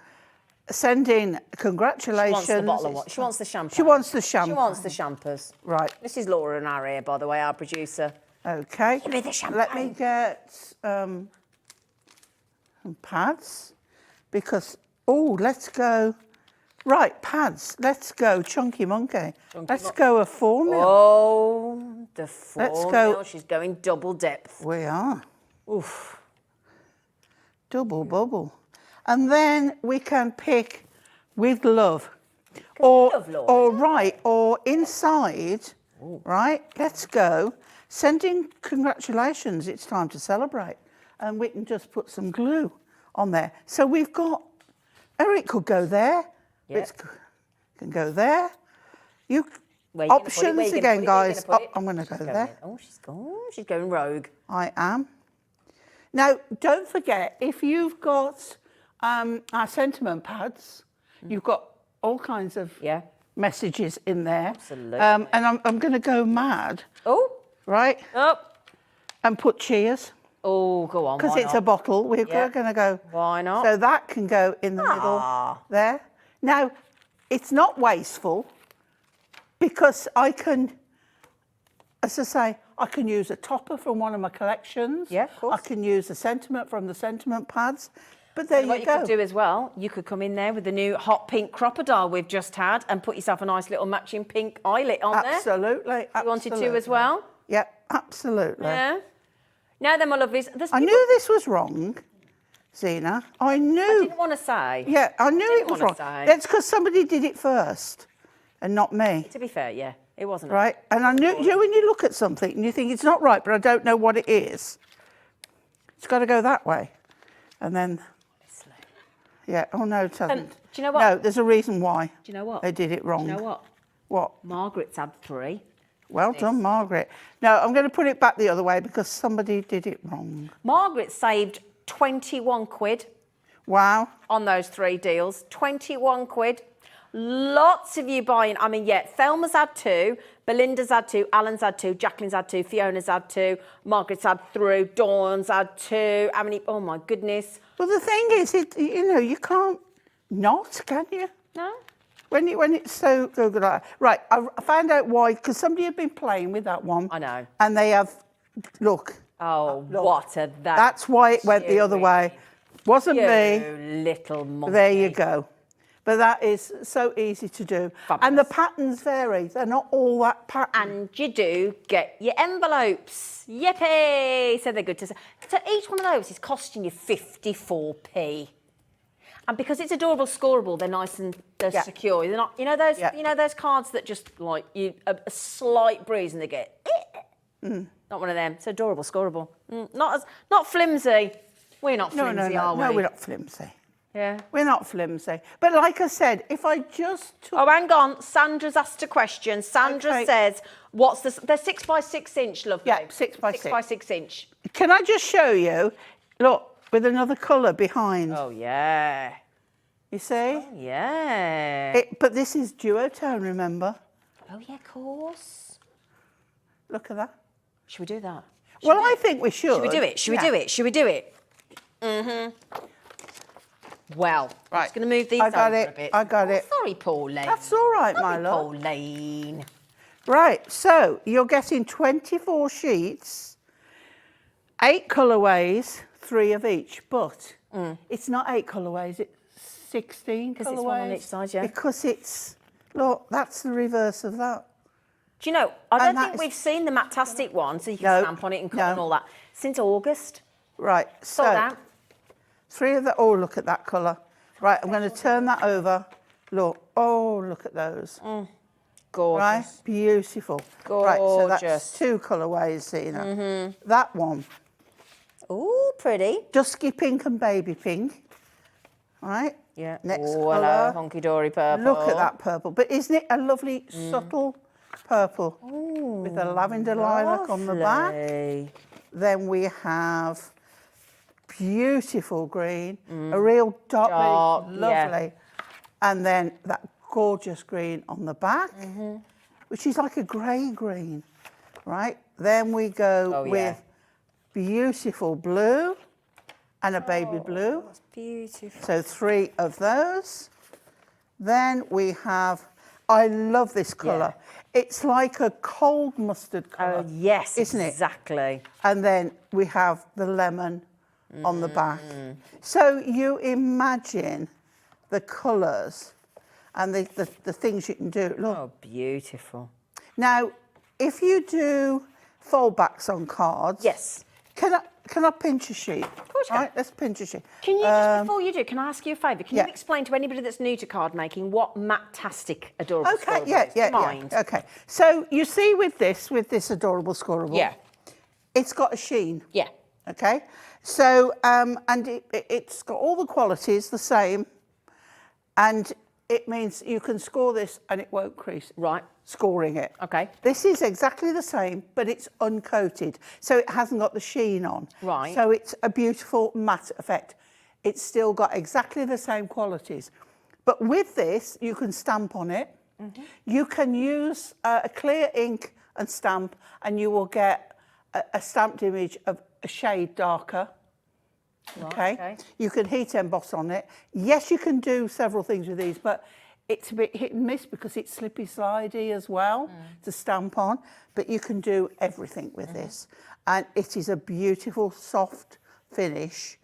send in congratulations. She wants the bottle of what? She wants the champagne. She wants the champagne. She wants the champers. Right. This is Laura and our here, by the way, our producer. Okay. Give me the champagne. Let me get some pads because, let's go. Right, pads. Let's go Chunky Monkey. Let's go a 4 mil. Oh, the 4 Let's mil. go. She's going double depth. We are. Oof. Double bubble. And then we can pick with love. Or inside, right? Let's go. Sending congratulations, it's time to celebrate. And we can just put some glue on there. So we've got, it could go there. Yeah. It can go there. Where Options again, guys. I'm going to go there. Oh, she's gone. She's going rogue. I am. Now, don't forget, if you've got our sentiment pads, you've got all kinds of messages in there. Absolutely. And I'm going to go mad. Oh. Right? Oh. And put cheers. Oh, go on. Because it's a bottle. We're going to go. Why not? So that can go in the middle there. Now, it's not wasteful because I can, as I say, I can use a topper from one of my collections. Yeah, of course. I can use a sentiment from the sentiment pads. But there What you you go. could do as well, you could come in there with the new hot pink crocodile we've just had and put yourself a nice little matching pink eyelet on there. Absolutely. You wanted to as well? Yeah, absolutely. Yeah. Now then, my lovelies, I knew this was wrong, Zena. I knew. I didn't want to say. Yeah, I knew it was wanna wrong. say. That's because somebody did it first and not me. To be fair, yeah, it wasn't. Right? And I knew, you know, when you look at something and you think it's not right, but I don't know what it is, it's got to go that way. And then, yeah, oh no, it hasn't. do you know what? No, there's a reason why. Do you know what? They did it wrong. Do you know what? What? Margaret's had 3. Well done, Margaret. No, I'm going to put it back the other way because somebody did it wrong. Margaret saved 21 quid Wow. on those 3 deals. 21 quid. Lots of you buying. I mean, yeah, Thelma's had 2, Belinda's had 2, Alan's had 2, Jacqueline's had 2, Fiona's had 2, Margaret's had 3, Dawn's had 2. How many? Oh my goodness. Well, the thing is, you know, you can't not, can you? No? When it's so good like that. Right, I found out why, because somebody had been playing with that one. I know. And they have, look. Oh, look. what a that. That's why it went the other way. Wasn't me. You little monkey. There you go. But that is so easy to do. Fabulous. And the patterns vary. They're not all that pattern. And you do get your envelopes. Yippee! So they're good to say. So each one of those is costing you 54p. And because it's adorable scoreable, they're nice and they're secure. They're not, you know those, you know those cards that just like you a slight breeze and they get. Not one of them. It's adorable scoreable. Not flimsy. We're not flimsy, are we? No, we're not flimsy. Yeah. We're not flimsy. But like I said, if I just took... Oh, hang on. Sandra's asked a question. Sandra says, what's this? They're 6 by 6 inch, lovely. Yeah, 6 by 6. 6 by 6 inch. Can I just show you? Look, with another colour behind. Oh, yeah. You see? Oh, yeah. But this is duotone, remember? Oh, yeah, of course. Look at that. Should we do that? Well, I think we should. Should we do it? Should we do it? Should we do it? Mm-hmm. Well, I'm just going to move these over a bit. I got it. Sorry, Pauline. That's all right, my love. Pauline. Right, so you're getting 24 sheets, 8 colourways, 3 of each, but it's not 8 colourways, it's 16 colourways. Because it's one on each side, yeah. Because it's, look, that's the reverse of that. Do you know, I don't think we've seen the Matastic one, so you can stamp on it and cut and all that, since August. Right, so that. 3 of the, oh, look at that colour. Right, I'm going to turn that over. Look, oh, look at those. Gorgeous. Right, beautiful. Gorgeous. Right, so that's 2 colourways, Zena. That one. Ooh, pretty. Dusky pink and baby pink. Right? Yeah. Next Ooh, colour. hello, Hunkydory purple. Look at that purple. But isn't it a lovely, subtle purple? Ooh, with a lavender lilac on the back. Then we have beautiful green, a real dark, lovely. Yeah. And then that gorgeous green on the back, which is like a grey green, right? Then we go with beautiful blue and a baby blue. That's beautiful. So 3 of those. Then we have, I love this colour. Yeah. It's like a cold mustard colour. Oh, yes, isn't it? Exactly. And then we have the lemon on the back. So you imagine the colours and the things you can do. Look. Oh, beautiful. Now, if you do foldbacks on cards... Yes. Can I pinch a sheet? Of course you can. Right, let's pinch a sheet. Can you, just before you do, can I ask you a favour? Can Yeah. you explain to anybody that's new to card making what Matastic adorable Okay, scoreable yeah, is? Do you mind? Okay. So you see with this adorable scoreable, Yeah. it's got a sheen. Yeah. Okay. So and it's got all the qualities the same, and it means you can score this and it won't crease. Right. Scoring it. Okay. This is exactly the same, but it's uncoated, so it hasn't got the sheen on. Right. So it's a beautiful matte effect. It's still got exactly the same qualities. But with this, you can stamp on it. You can use a clear ink and stamp, and you will get a stamped image of a shade darker. Okay. You can heat emboss on it. Yes, you can do several things with these, but it's a bit hit and miss because it's slippy slidey as well to stamp on, but you can do everything with this. And it is a beautiful soft finish.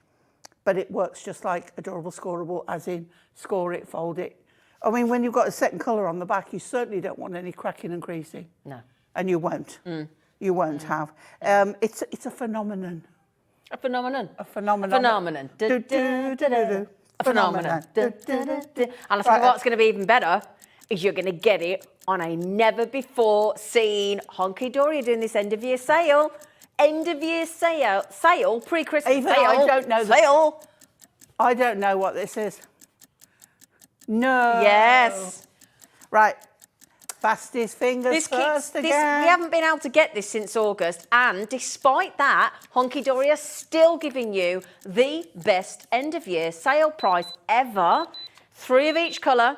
but it works just like Adorable Scoreable, as in score it, fold it. I mean, when you've got a second colour on the back, you certainly don't want any cracking and creasing. No. And you won't. You won't have. It's a phenomenon. A phenomenon. A phenomenon. A phenomenon. Do, do, do, do, do. A phenomenon. And I think what's going to be even better is you're going to get it on a never-before-seen Hunkydory. You're doing this end-of-year sale. End-of-year sale, pre-Christmas Even sale. I don't know sale. I don't know what this is. No. Yes. Right. Fastest fingers first again. We haven't been able to get this since August, and despite that, Hunkydory are still giving you the best end-of-year sale price ever. 3 of each colour,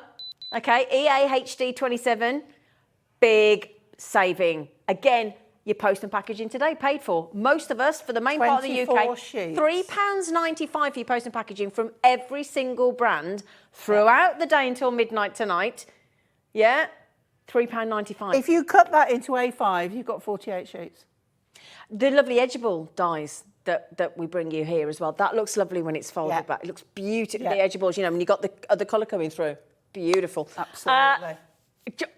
okay? EA HD 27, big saving. Again, your post and packaging today paid for. Most of us, for the main part of the UK, 24 sheets. £3.95 for your post and packaging from every single brand throughout the day until midnight tonight. Yeah? £3.95. If you cut that into A5, you've got 48 sheets. The lovely edgeable dies that we bring you here as well. That looks lovely when it's folded back. It looks beautiful. Yeah. The edgeables, you know, when you got the other colour coming through. Beautiful. Absolutely.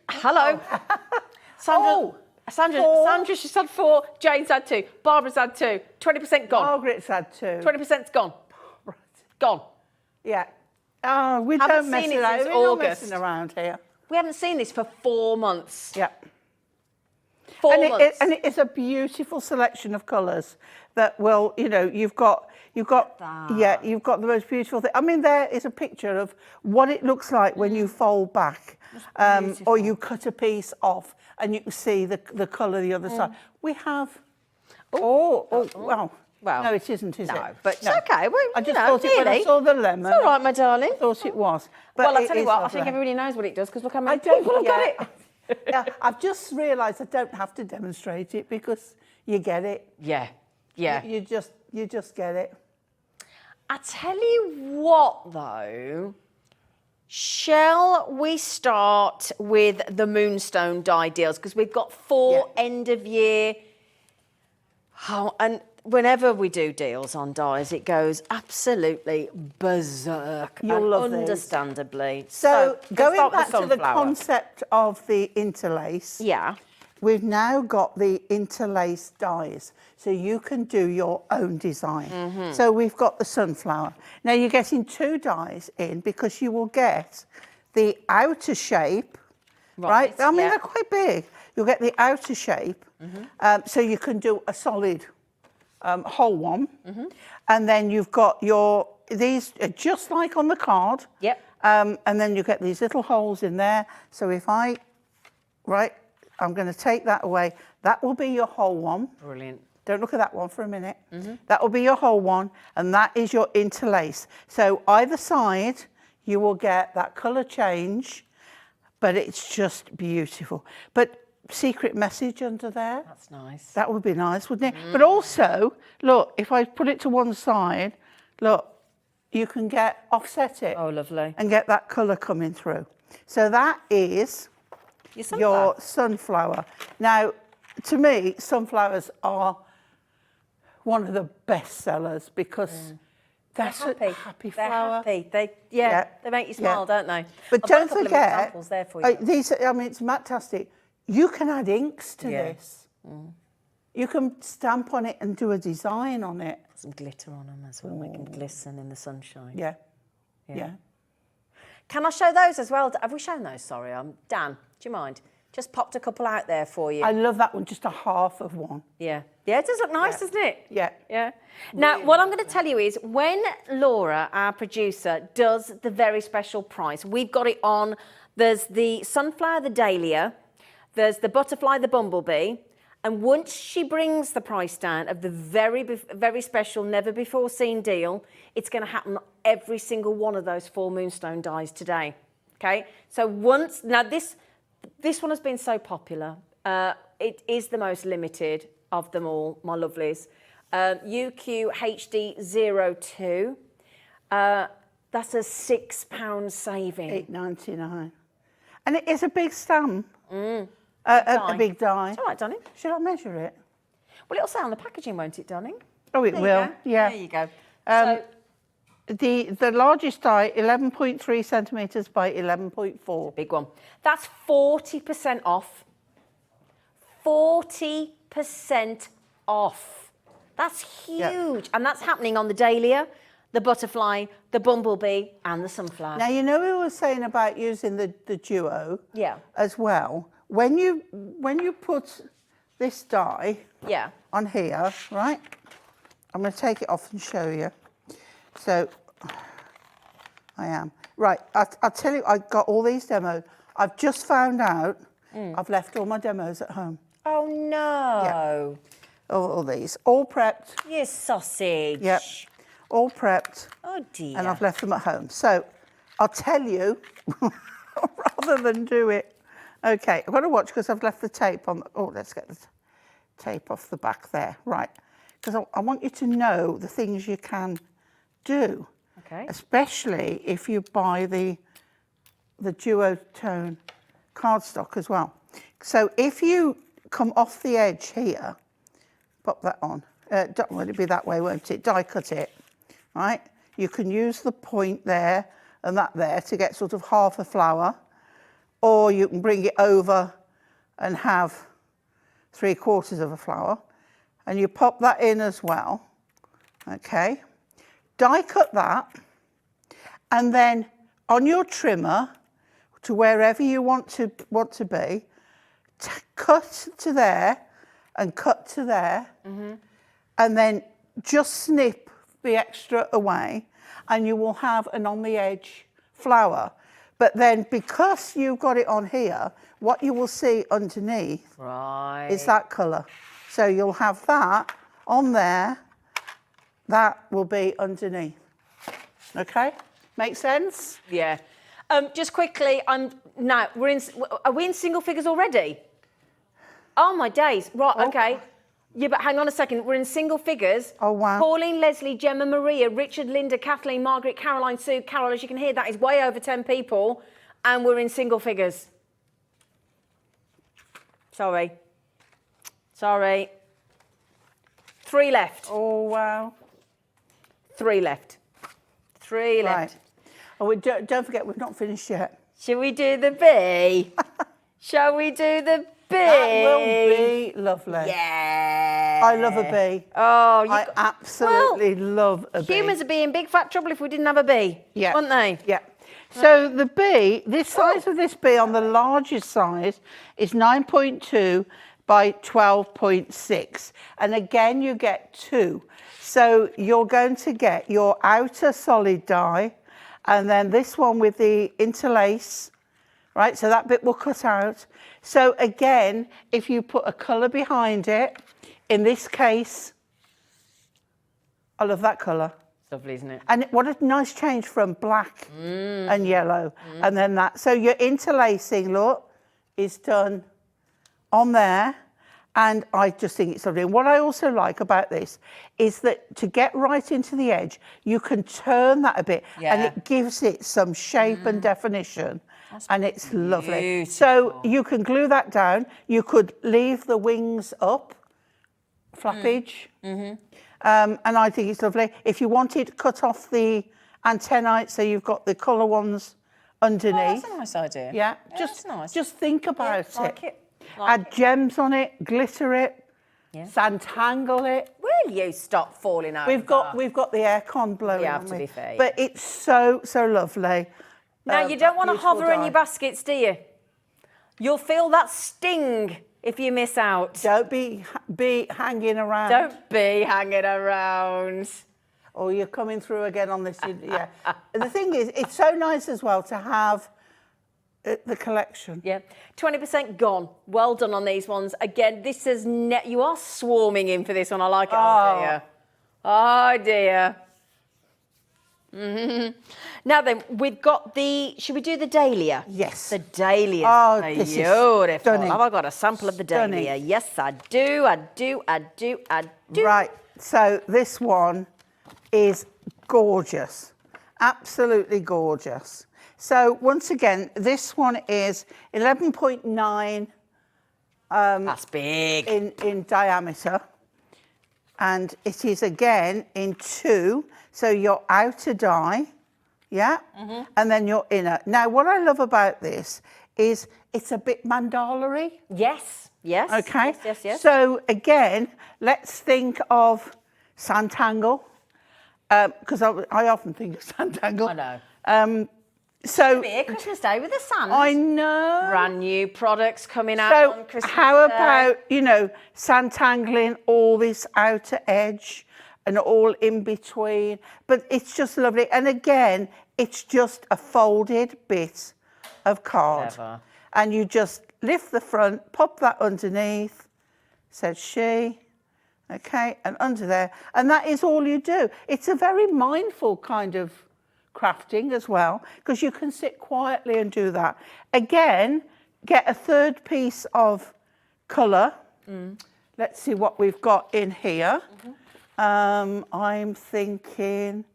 Hello. Sandra, four. Sandra, she's had 4. Jane's had 2. Barbara's had 2. 20% gone. Margaret's had 2. 20%'s gone. Right. Gone. Yeah. Oh, we Haven't don't mess seen it around. since We're not August. messing around here. We haven't seen this for 4 months. Yeah. 4 And months. and it is a beautiful selection of colours that will, you know, you've got you've got the most beautiful thing. I mean, there is a picture of what it looks like when you fold back, or you cut a piece off, and you can see the colour the other side. We have. Well. No, it isn't, is it? No, but it's okay. Well, I just thought it when I saw the lemon. It's all right, my darling. I thought it was. But Well, I'll tell it you is what, I lovely. think everybody knows what it does, because look how many I don't people have got yeah. it. Yeah, I've just realised I don't have to demonstrate it because you get it. Yeah. You just get it. I tell you what, though, shall we start with the Moonstone die deals? Because we've got 4 end of year. Oh, and whenever we do deals on dies, it goes absolutely berserk. You'll and love these. understandably. So let's going start with back to the sunflower. concept of the interlace, Yeah. we've now got the interlace dies, so you can do your own design. So we've got the sunflower. Now you're getting 2 dies in because you will get the outer shape, right? I mean, they're quite big. You'll get the outer shape, so you can do a solid whole one. And then you've got these are just like on the card. Yep. And then you get these little holes in there. So if I'm going to take that away. That will be your whole one. Brilliant. Don't look at that one for a minute. That will be your whole one, and that is your interlace. So either side, you will get that colour change, but it's just beautiful. But secret message under there. That's nice. That would be nice, wouldn't it? But also, look, if I put it to one side, look, you can offset it. Oh, lovely. And get that colour coming through. So that is your sunflower. Now, to me, sunflowers are one of the best sellers because that's a happy flower. They're happy. They make you smile, don't they? But I've got a don't couple of forget, examples there for you. these. I mean, it's fantastic. You can add inks to this. You can stamp on it and do a design on it. Some glitter on them as well, make them glisten in the sunshine. Yeah. Can I show those as well? Have we shown those? Sorry, Dan, do you mind? Just popped a couple out there for you. I love that one, just a half of one. Yeah, it does look nice, doesn't it? Yeah. Now, what I'm going to tell you is when Laura, our producer, does the very special price, we've got it on, there's the sunflower, the dahlia, there's the butterfly, the bumblebee, and once she brings the price down of the very special, never before seen deal, it's going to happen on every single one of those 4 moonstone dies today. Okay? So now this one has been so popular. It is the most limited of them all, my lovelies. UQHD02. That's a £6 saving. £8.99. And it is a big stamp. A big die. It's all right, darling. Should I measure it? Well, it'll say on the packaging, won't it, darling? Oh, it will. Go. Yeah. There you go. the largest die, 11.3 centimetres by 11.4. Big one. That's 40% off. 40% off. That's huge. Yeah. And that's happening on the dahlia, the butterfly, the bumblebee, and the sunflower. Now, you know we were saying about using the duo as well. When you put this die on here, right? I'm going to take it off and show you. So, I am. Right, I'll tell you, I got all these demos. I've just found out I've left all my demos at home. Oh, no. Yeah. All these. All prepped. You sausage. Yep. All prepped. Oh, dear. And I've left them at home. So, I'll tell you, rather than do it. Okay, I've got to watch because I've left the tape on. Let's get the tape off the back there. Right, because I want you to know the things you can do. Okay. Especially if you buy the duotone cardstock as well. So if you come off the edge here, pop that on. Well, it'll be that way, won't it? Die cut it, right? You can use the point there and that there to get sort of half a flower, or you can bring it over and have 3/4 of a flower, and you pop that in as well. Okay. Die cut that, and then on your trimmer to wherever you want to be, cut to there and cut to there, and then just snip the extra away, and you will have an on the edge flower. But then because you've got it on here, what you will see underneath is that colour. So you'll have that on there. That will be underneath. Okay? Make sense? Yeah. Just quickly, are we in single figures already? Oh, my days. Right, okay. Yeah, but hang on a second. We're in single figures. Oh, wow. Pauline, Leslie, Gemma, Maria, Richard, Linda, Kathleen, Margaret, Caroline, Sue, Carol. As you can hear, that is way over 10 people. And we're in single figures. Sorry. 3 left. Oh, wow. 3 left. 3 left. Right. Oh, don't forget, we've not finished yet. Shall we do the bee? Shall we do the bee? That will be lovely. Yeah. I love a bee. Oh, I absolutely love a bee. Humans would be in big fat trouble if we didn't have a bee. Yeah. Wouldn't they? Yeah. So the bee, this size of this bee on the largest size is 9.2 by 12.6. And again, you get 2. So you're going to get your outer solid die, and then this one with the interlace, right? So that bit will cut out. So again, if you put a colour behind it, in this case, I love that colour. Lovely, isn't it? And what a nice change from black and yellow. And then that. So your interlacing, look, is done on there. And I just think it's lovely. And what I also like about this is that to get right into the edge, you can turn that a bit and it gives it some shape and definition. And it's lovely. So you can glue that down. You could leave the wings up, flappage. And I think it's lovely. If you wanted, cut off the antennae, so you've got the colour ones underneath. That's a nice idea. Yeah, that's nice. Just think about like it. Like Add gems on it, glitter it, Santangle it. Will you stop falling over? We've got the aircon blowing. We have on to me. be fair. But it's so lovely. Now, you don't want to beautiful hover in die. your baskets, do you? You'll feel that sting if you miss out. Don't be hanging around. Don't be hanging around. Or you're coming through again on this. Yeah. The thing is, it's so nice as well to have the collection. Yeah, 20% gone. Well done on these ones. Again, this is you are swarming in for this one. I like it. Oh dear. Oh dear. Now then, we've got the. Should we do the dahlia? Yes. The dahlia. Oh, this is beautiful. stunning. Have I got a sample of the Stunning. dahlia? Yes, I do. I do. Right. So this one is gorgeous. Absolutely gorgeous. So once again, this one is 11.9 That's big. in diameter. And it is again in 2, so your outer die, yeah, and then your inner. Now, what I love about this is it's a bit mandala-y. Yes, yes. Okay. Yes. So again, let's think of Santangle, because I often think of Santangle. I know. So Be here Christmas Day with the sand. I know. Brand new products coming out So on Christmas how Day. about, you know, santangling all this outer edge and all in between? But it's just lovely. And again, it's just a folded bit of card. Clever. And you just lift the front, pop that underneath, says she, okay, and under there. And that is all you do. It's a very mindful kind of crafting as well, because you can sit quietly and do that. Again, get a third piece of colour. Let's see what we've got in here. I'm thinking,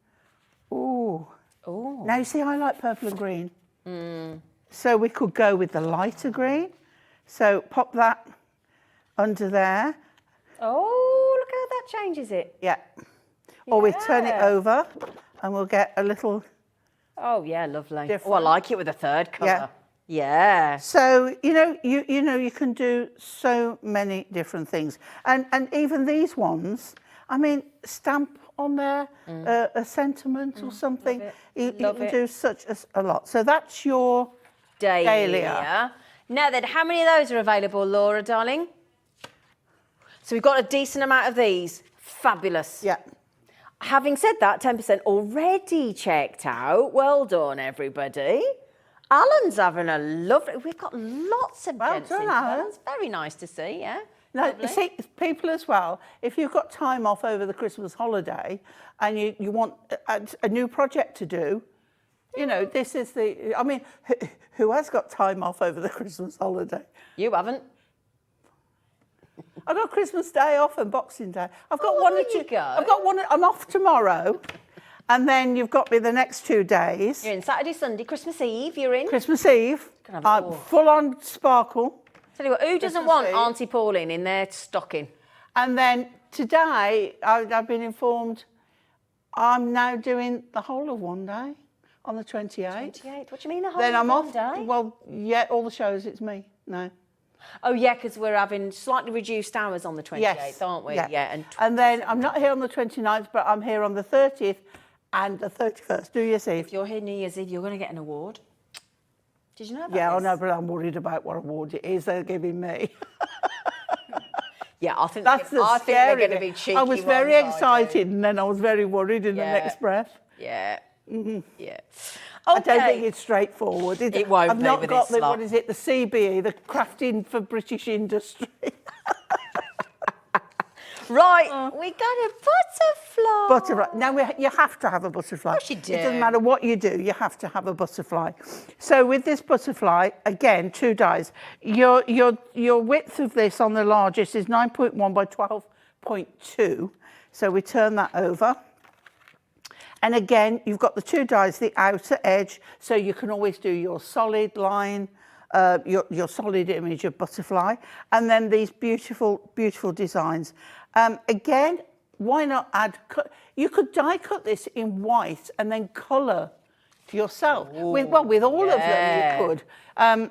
ooh. Now you see I like purple and green. So we could go with the lighter green. So pop that under there. Oh, look how that changes it. Yeah. Or we turn it over and we'll get a little. Oh yeah, lovely. Different. Oh, I like it with a third colour. Yeah. Yeah. So, you know, you can do so many different things. And even these ones, I mean, stamp on there a sentiment or something. You can do such a lot. So that's your dahlia. Now then, how many of those are available, Laura, darling? So we've got a decent amount of these. Fabulous. Yeah. Having said that, 10% already checked out. Well done, everybody. Alan's having a lovely... We've got lots of gents in Alan. It's very nice to see, yeah. No, Lovely. you see, people as well, if you've got time off over the Christmas holiday and you want a new project to do, you know, this is the... I mean, who has got time off over the Christmas holiday? You haven't. I've got Christmas Day off and Boxing Day. I've got Oh, there you go. I've got one. I'm off tomorrow, and then you've got me the next 2 days. You're in Saturday, Sunday, Christmas Eve, you're in. Christmas Eve, Can have it all. full on sparkle, Tell you what, who doesn't Christmas want Eve. Auntie Pauline in their stocking? and then today I've been informed I'm now doing the whole of one day on the 28th. 28th. What do you mean the whole Then I'm one off. day? Well, yeah, all the shows. It's me. No. Oh yeah, because we're having slightly reduced hours on the 28th, Yes. aren't we? Yeah. And And then I'm not here on the 29th, but I'm here on the 30th and the 31st. New Year's Eve. if you're here New Year's Eve, you're going to get an award. Did you know about Yeah, I this? know, but I'm worried about what award it is they're giving me. Yeah, I think That's the I think they're scary going to bit. be cheeky. I was very ones, I do. excited, and then I was very worried in Yeah. the next breath. Yeah. Yeah. I don't Okay. think it's straightforward, is it? It won't I've be not with got this the, lot. what is it, the CBE, the Crafting for British Industry. Right, we got a butterfly. Butterfly. Now, you have to have a butterfly. Of course you It do. doesn't matter what you do, you have to have a butterfly. So with this butterfly, again, 2 dies. Your width of this on the largest is 9.1 by 12.2. So we turn that over. And again, you've got the 2 dies, the outer edge, so you can always do your solid line, your solid image of butterfly, and then these beautiful, beautiful designs. Again, why not add, you could die cut this in white and then colour yourself. With all of them you could.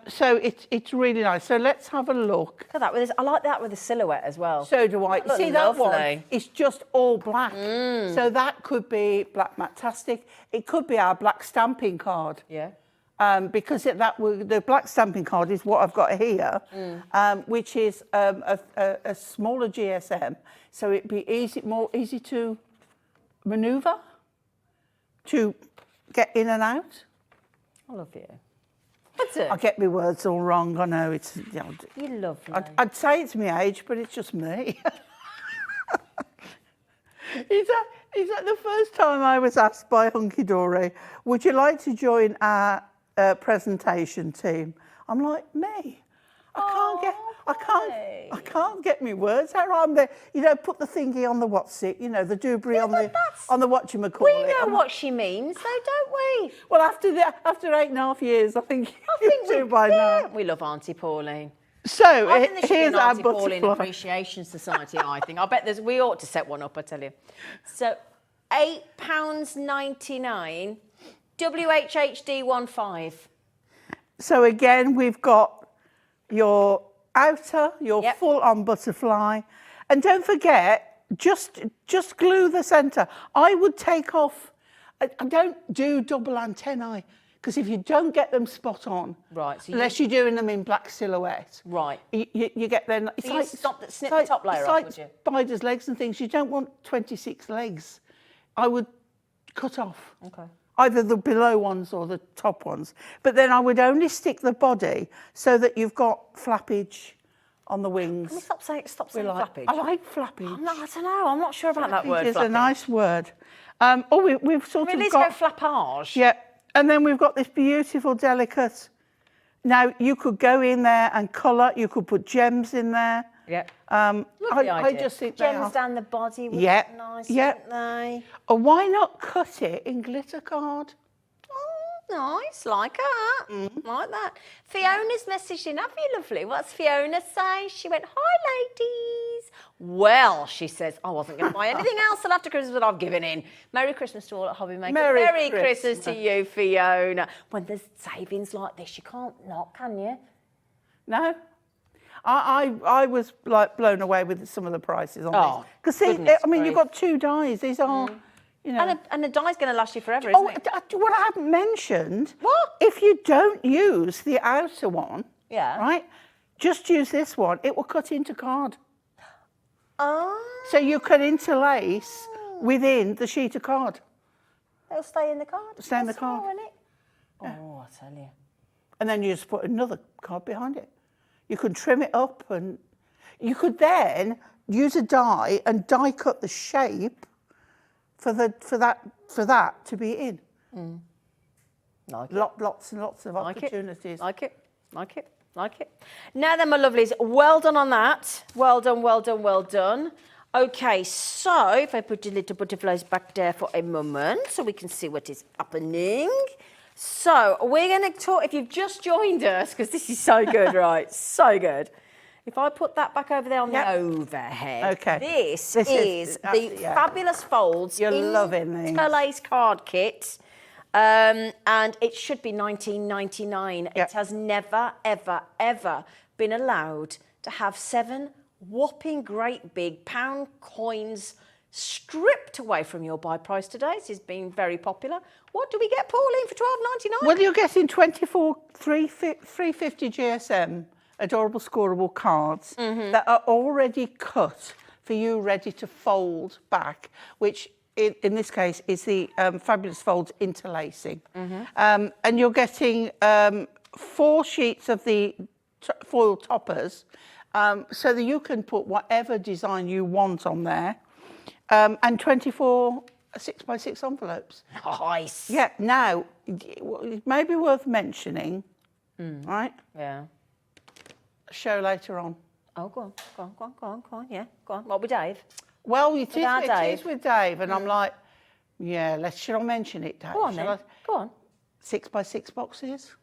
So it's really nice. So let's have a look. Look at that. With this. I like that with the silhouette as well. So do I. That See looks that one? lovely. It's just all black. So that could be black matastic. It could be our black stamping card. Yeah. Because the black stamping card is what I've got here, which is a smaller GSM, so it'd be more easy to manoeuvre, to get in and out. I love you. What's it? I get my words all wrong. I know it's. You love me. I'd say it's my age, but it's just me. Is that the first time I was asked by Hunkydory, would you like to join our presentation team? I'm like, me? I can't get me words out. I'm there, put the thingy on the the doobry on the whatchamacallit. We know what she means, though, don't we? Well, after 8.5 years, I think you do by now. We love Auntie Pauline. So I think there should be here's an our Auntie Pauline butterfly. Appreciation Society, I think. I bet we ought to set one up, I tell you. So £8.99, WHHD15. So again, we've got your outer, your Yep. full-on butterfly. And don't forget, just glue the centre. I would take off, I don't do double antennae, because if you don't get them spot on, Right, so unless you're doing them in black silhouette, Right. you get them. It's So you snip the top layer it's off, like would you? spiders' legs and things. You don't want 26 legs. I would cut off. Okay. Either the below ones or the top ones. But then I would only stick the body so that you've got flappage on the wings. Can we stop saying flappage? I like flappage. I don't know. I'm not sure about that word. It's a flappage. nice word. We've sort I mean, of let's got... go flappage. Yeah, and then we've got this beautiful, delicate... Now, you could go in there and colour. You could put gems in there. Yeah. I idea. just think they Gems are... down the body would Yeah, look nice, yeah. wouldn't they? Or why not cut it in glitter card? Oh, nice, like that, like that. Fiona's messaged in, have you, lovely? What's Fiona say? She went, hi, ladies. Well, she says, I wasn't going to buy anything else till after Christmas, but I've given in. Merry Christmas to all at Hobby Maker. Merry Christmas Christmas. to you, Fiona. When there's savings like this, you can't not, can you? No. I was like blown away with some of the prices on Oh, these. Because see, goodness I mean, you've grief. got two dies. These are, you know. And the die's going to last you forever, isn't it? What I haven't mentioned. What? If you don't use the outer one, Yeah. right, just use this one. It will cut into card. Oh, So you can interlace within the sheet of card. it'll stay in the card. Stay in the That's all, card. innit? Oh, I tell you. And then you just put another card behind it. You can trim it up, and you could then use a die and die cut the shape for that to be in. Like it. Lots and lots of Like it. opportunities. Like it. Like it. Like it. Now then, my lovelies, well done on that. Well done, well done, well done. Okay, so if I put the little butterflies back there for a moment so we can see what is happening. So we're going to talk, if you've just joined us, because this is so good, right? So good. If I put that back over there on the overhead, Okay. this This is the yeah. Fabulous Folds You're loving these. Interlace card kit. And it should be £19.99. Yep. It has never, ever, ever been allowed to have 7 whopping great big pound coins stripped away from your buy price today. This has been very popular. What do we get, Pauline, for £12.99? Well, you're getting 24 350 GSM adorable scoreable cards that are already cut for you, ready to fold back, which in this case is the Fabulous Folds interlacing. And you're getting 4 sheets of the foil toppers so that you can put whatever design you want on there, and 24 6x6 envelopes. Nice. Yeah, now, it may be worth mentioning, right? Yeah. A show later on. Oh, go on, go on, go on, go on, go on. Yeah, go on. What with Dave? Well, With our it Dave. is with Dave, and I'm like, yeah, should I mention it, Dave? Go on Shall then. Go on. 6x6 boxes.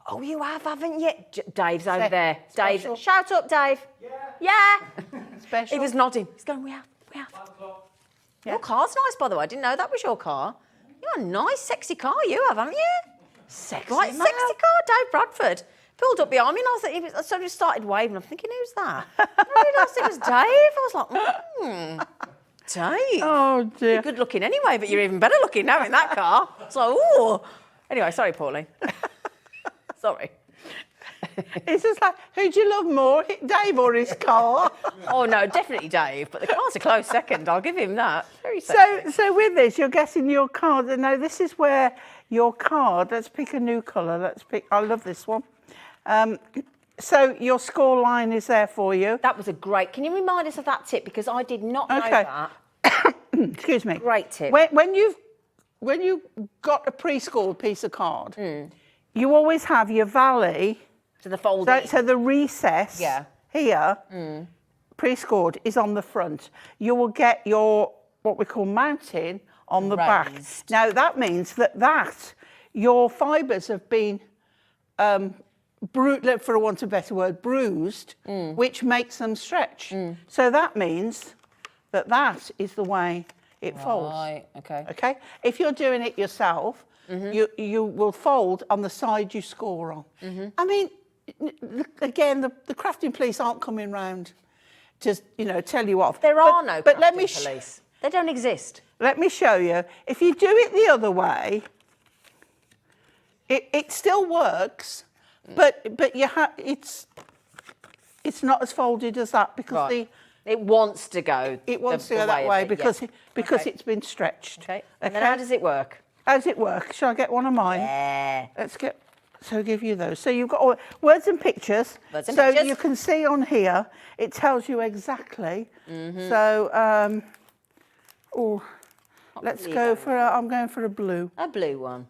Oh, you have, haven't you? Dave's over Se- there. Dave, special. shout up, Dave. Yeah. Special. He was nodding. He's going, we have. Your car's nice, by the way. I didn't know that was your car. You got a nice, sexy car you have, haven't you? Sexy, Right, man. sexy car, Dave Bradford. Pulled up behind me and I was sort of started waving. I'm thinking, who's that? I realised it was Dave. I was like, Dave. Oh, dear. You're good looking anyway, but you're even better looking now in that car. It's like, ooh. Anyway, sorry, Pauline. Sorry. It's just like, who do you love more, Dave or his car? Oh, no, definitely Dave, but the car's a close second. I'll give him that. Very sexy. So with this, you're getting your card. And now this is where your card, let's pick a new colour. I love this one. So your score line is there for you. That was a great... Can you remind us of that tip? Because I did not know Okay. that. Excuse me. Great tip. When you've got a pre-scored piece of card, you always have your valley. To the folding. So the recess here, pre-scored, is on the front. You will get your, what we call mounting, on the back. Now, that means that your fibres have been for want of a better word, bruised, which makes them stretch. So that means that that is the way it folds. Right, okay. Okay? If you're doing it yourself, you will fold on the side you score on. I mean, again, the crafting police aren't coming round to, you know, tell you off. There are no but let me crafting police. They don't exist. Let me show you. If you do it the other way, it still works, but you it's not as folded as that because it wants to go. It wants to go that way because Okay. it's been stretched. Okay. And then how does it work? How does it work? Shall I get one of mine? Yeah. Let's get. So give you those. So you've got all, words and pictures. Words and so pictures. you can see on here. It tells you exactly. So let's go for. I'm going for a blue. A blue one.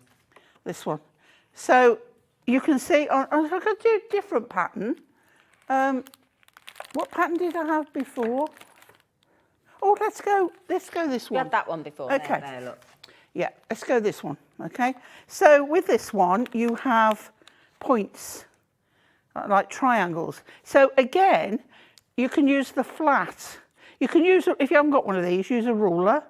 This one. So you can see on. I could do a different pattern. What pattern did I have before? Oh, let's go this We one. had that one before. Okay. There, look. Yeah, let's go this one, okay? So with this one, you have points, like triangles. So again, you can use the flat. You can use, if you haven't got one of these, use a ruler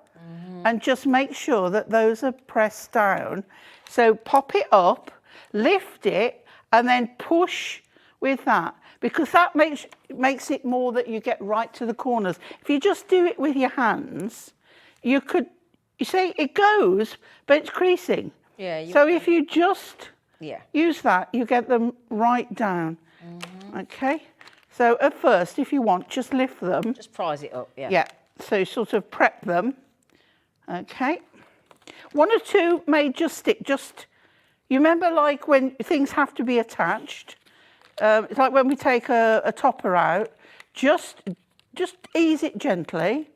and just make sure that those are pressed down. So pop it up, lift it, and then push with that, because that makes it more that you get right to the corners. If you just do it with your hands, you could, you see, it goes, but it's creasing. Yeah. So if you just Yeah. use that, you get them right down. Okay? So at first, if you want, just lift them. Just prise it up, yeah. Yeah. So you sort of prep them. Okay. One or two may just stick. You remember, like when things have to be attached. It's like when we take a topper out. Just ease it gently.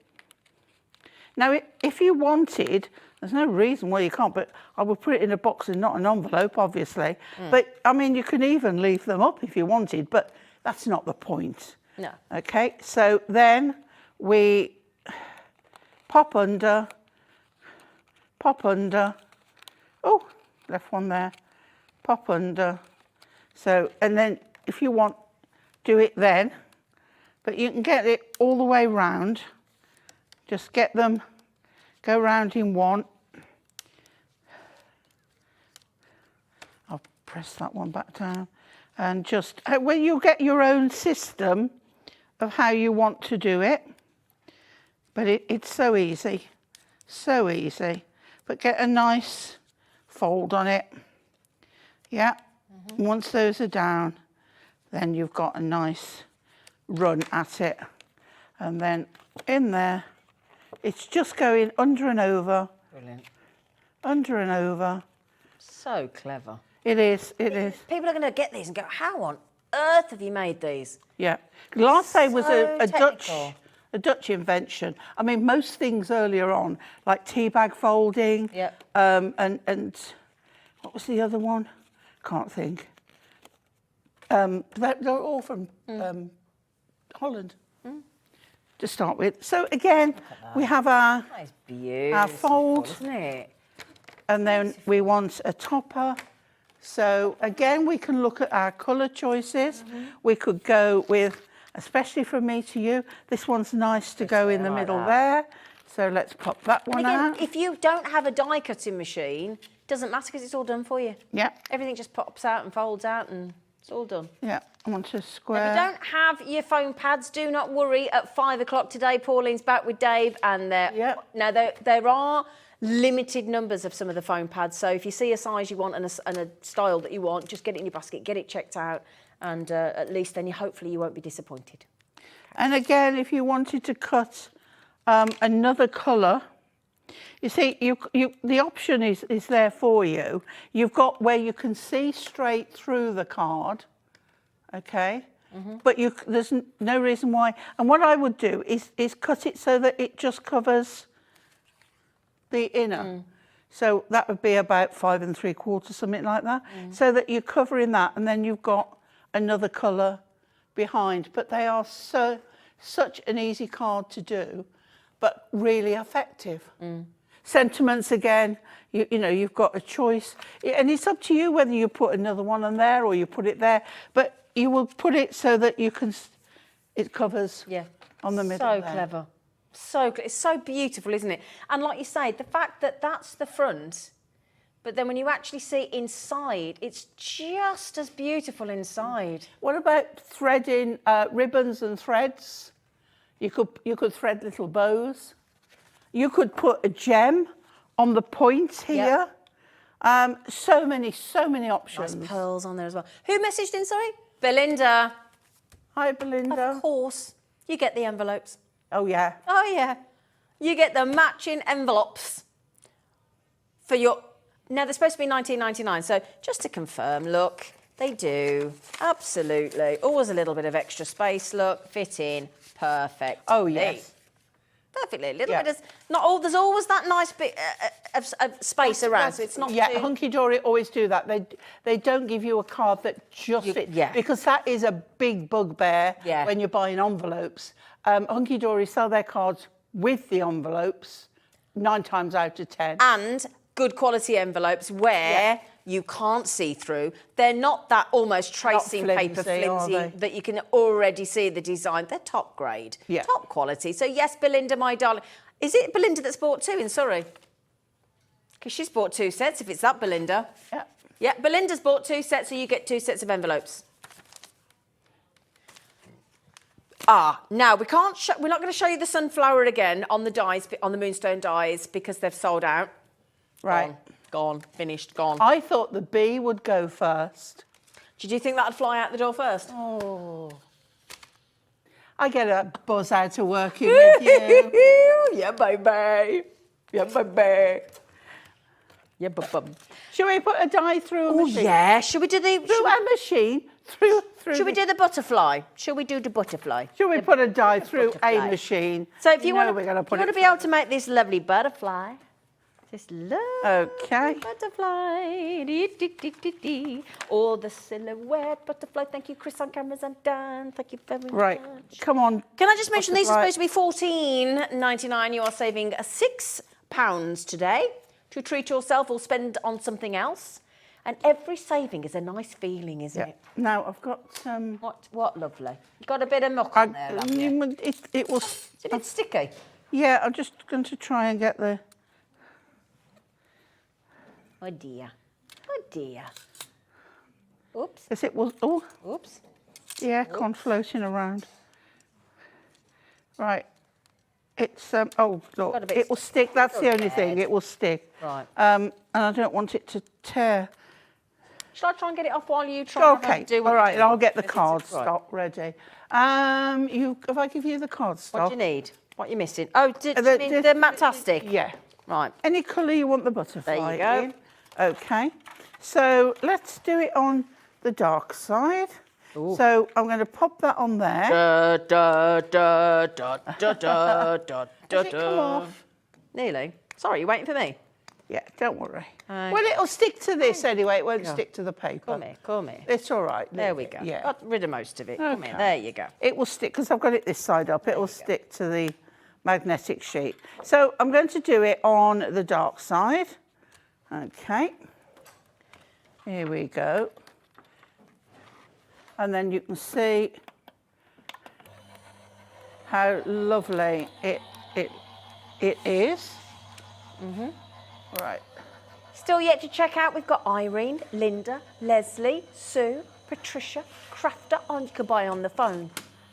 Now, if you wanted, there's no reason why you can't, but I would put it in a box and not an envelope, obviously. But, I mean, you can even leave them up if you wanted, but that's not the point. No. Okay, so then we pop under. Oh, left one there. Pop under. So, and then if you want, do it then. But you can get it all the way round. Just get them, go round in one. I'll press that one back down. And just, well, you'll get your own system of how you want to do it. But it's so easy, so easy. But get a nice fold on it. Yeah, once those are down, then you've got a nice run at it. And then in there, it's just going under and over. Brilliant. Under and over. So clever. It is, it is. People are going to get these and go, how on earth have you made these? Yeah. Latte was So a technical. Dutch invention. I mean, most things earlier on, like tea bag folding. Yep. And what was the other one? Can't think. They're all from Holland. To start with. So again, we have our That is beautiful, fold. isn't it? and then we want a topper. So again, we can look at our colour choices. We could go with, especially from me to you, this one's nice to go in the middle there. So let's pop that one And again, out. if you don't have a die cutting machine, it doesn't matter because it's all done for you. Yeah, Everything just pops out and folds out and it's all done. yeah, I want to If square. you don't have your foam pads, do not worry. At 5 o'clock today, Pauline's back with Dave, and now there are limited numbers of some of the foam pads. So if you see a size you want and a style that you want, just get it in your basket, get it checked out, and at least then hopefully you won't be disappointed. And again, if you wanted to cut another colour, you see, the option is there for you. You've got where you can see straight through the card, okay? But there's no reason why. And what I would do is cut it so that it just covers the inner. So that would be about 5 3/4, something like that. So that you're covering that, and then you've got another colour behind. But they are such an easy card to do, but really effective. Sentiments again, you know, you've got a choice. And it's up to you whether you put another one on there or you put it there. But you will put it so that you can, it covers on the middle So there. clever. It's so beautiful, isn't it? And like you say, the fact that that's the front, but then when you actually see inside, it's just as beautiful inside. What about threading ribbons and threads? You could thread little bows. You could put a gem on the point here. So many options. Nice pearls on there as well. Who messaged in, sorry? Belinda. Hi, Belinda. Of course. You get the envelopes. Oh, yeah. Oh, yeah. You get the matching envelopes for your... Now, they're supposed to be $19.99, so just to confirm, look, they do. Absolutely. Always a little bit of extra space, look, fit in. Perfect. Oh, yes. Perfectly. A little bit of... Not all, there's always that nice bit of space around, so it's not Yeah, too... Hunkydory always do that. They don't give you a card that just fits. Yeah. Because that is a big bugbear Yeah. when you're buying envelopes. Hunkydory sell their cards with the envelopes 9 times out of 10. And good quality envelopes where you can't see through. They're not that almost tracing paper flimsy that you can already see the design. They're top grade, top quality. So yes, Belinda, my darling. Is it Belinda that's bought 2 in Surrey? Because she's bought 2 sets, if it's that Belinda. Yeah. Yeah, Belinda's bought 2 sets, so you get 2 sets of envelopes. Now we can't. We're not going to show you the sunflower again on the dies, on the moonstone dies, because they've sold out. Right. Gone. Finished. Gone. I thought the bee would go first. Did you think that'd fly out the door first? Oh. I get a buzz out of working with you. Yeah, baby. Yeah, baby. Yeah, bum. Shall we put a die through a machine? Yeah. Should we do the... Through a machine? Through Should we do the butterfly? Shall we do the butterfly? Shall we put a die through a butterfly. machine? So if you want we're gonna put to be able to make this lovely butterfly, this lovely butterfly, dee. Or the silhouette butterfly. Thank you, Chris on cameras and Dan. Thank you very Right, much. come on. Can I just mention these are supposed to be $14.99. You are saving £6 today to treat yourself or spend on something else. And every saving is a nice feeling, isn't it? Now I've got some. What lovely. You've got a bit of muck on there, haven't you? It was. It's a bit sticky. Yeah, I'm just going to try and get the. Oh dear. Oh dear. Oops. Yes, it was. Oh. Oops. Yeah, corn floating around. Right. It's oh look, it will stick. That's the only thing. It will stick. Right. And I don't want it to tear. Shall I try and get it off while you try? Okay. Do All right. I'll get the Right. cardstock ready. If I give you the cardstock. What do you need? What are you missing? Oh, do you mean the Matastic? Yeah. Right. Any colour you want the butterfly There you in. Okay. So let's do it on the dark side. Ooh. So I'm going to pop that on there. Does it come off? Nearly. Sorry, you waiting for me? Yeah, don't worry. Well, it'll stick to this anyway. It won't stick to the paper. Come here. It's all right. There we go. Yeah. Got rid of most of it. Come Okay. here. There you go. It will stick, because I've got it this side up. It will stick to the magnetic sheet. So I'm going to do it on the dark side. Okay. Here we go. And then you can see how lovely it is. Right. Still yet to check out, we've got Irene, Linda, Leslie, Sue, Patricia, Crafter, and you can buy on the phone,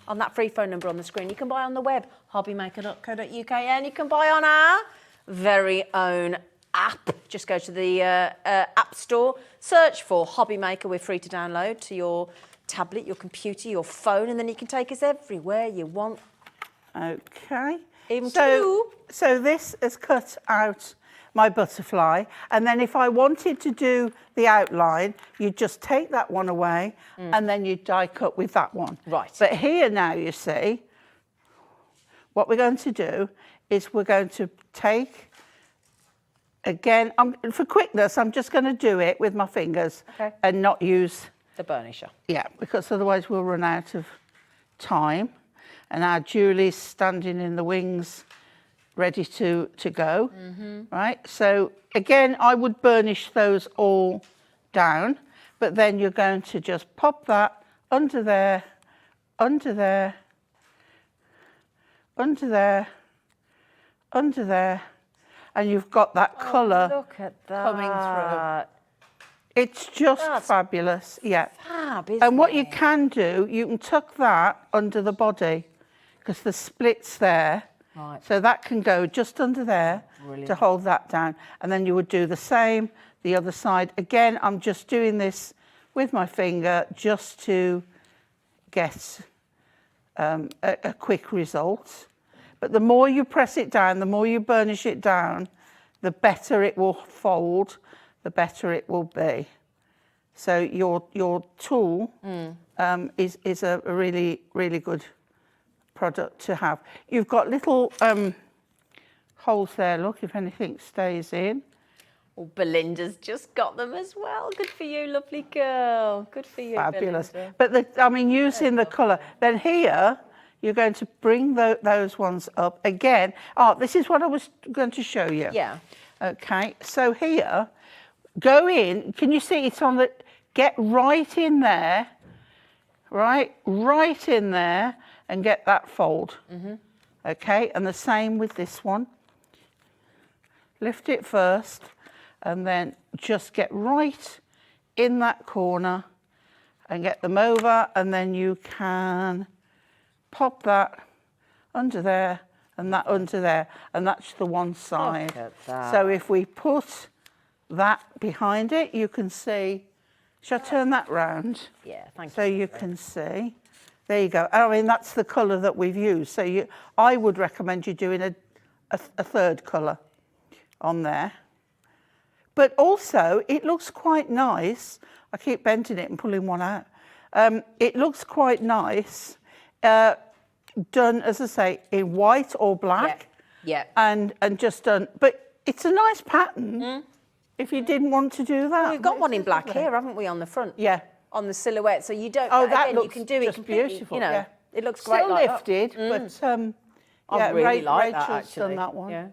on that free phone number on the screen. You can buy on the web, hobbymaker.co.uk, and you can buy on our very own app. Just go to the App Store, search for Hobbymaker. We're free to download to your tablet, your computer, your phone, and then you can take us everywhere you want. Okay. Even so this has cut out my butterfly, and then if I wanted to do the outline, you just take that one away and then you die cut with that one. Right. But here now, you see, what we're going to do is we're going to take, again, for quickness, I'm just going to do it with my fingers and not use the burnisher. Yeah, because otherwise we'll run out of time. And our Julie's standing in the wings ready to go, right? So again, I would burnish those all down, but then you're going to just pop that under there, under there, under there, under there, and you've got that colour Look at that. coming through. It's just fabulous, yeah. Fab, isn't And what you it? can do, you can tuck that under the body because the split's there. Right. So that can go just under there to hold that down. And then you would do the same the other side. Again, I'm just doing this with my finger just to get a quick result. But the more you press it down, the more you burnish it down, the better it will fold, the better it will be. So your tool is a really, really good product to have. You've got little holes there, look, if anything stays in. Oh, Belinda's just got them as well. Good for you, lovely girl. Good for you, Fabulous. Belinda. But I mean, using the colour. Then here, you're going to bring those ones up again. Oh, this is what I was going to show you. Yeah. Okay, so here, go in. Can you see it's on the, get right in there, right in there, and get that fold. Okay, and the same with this one. Lift it first, and then just get right in that corner and get them over, and then you can pop that under there and that under there, and that's the one side. Look at that. So if we put that behind it, you can see, shall I turn that round? Yeah, thank you. So you can see, there you go. I mean, that's the colour that we've used. So I would recommend you doing a third colour on there. But also, it looks quite nice. I keep bending it and pulling one out. It looks quite nice, done, as I say, in white or black. Yeah. And just done, but it's a nice pattern if you didn't want to do that. We've got one in black here, haven't we, on the front? Yeah. On the silhouette, so you don't. Oh, that again, you looks can do it just completely, beautiful. You know, yeah. it looks great. Still like lifted, but I yeah, really like that. Rachel's Actually, done that one. Yeah.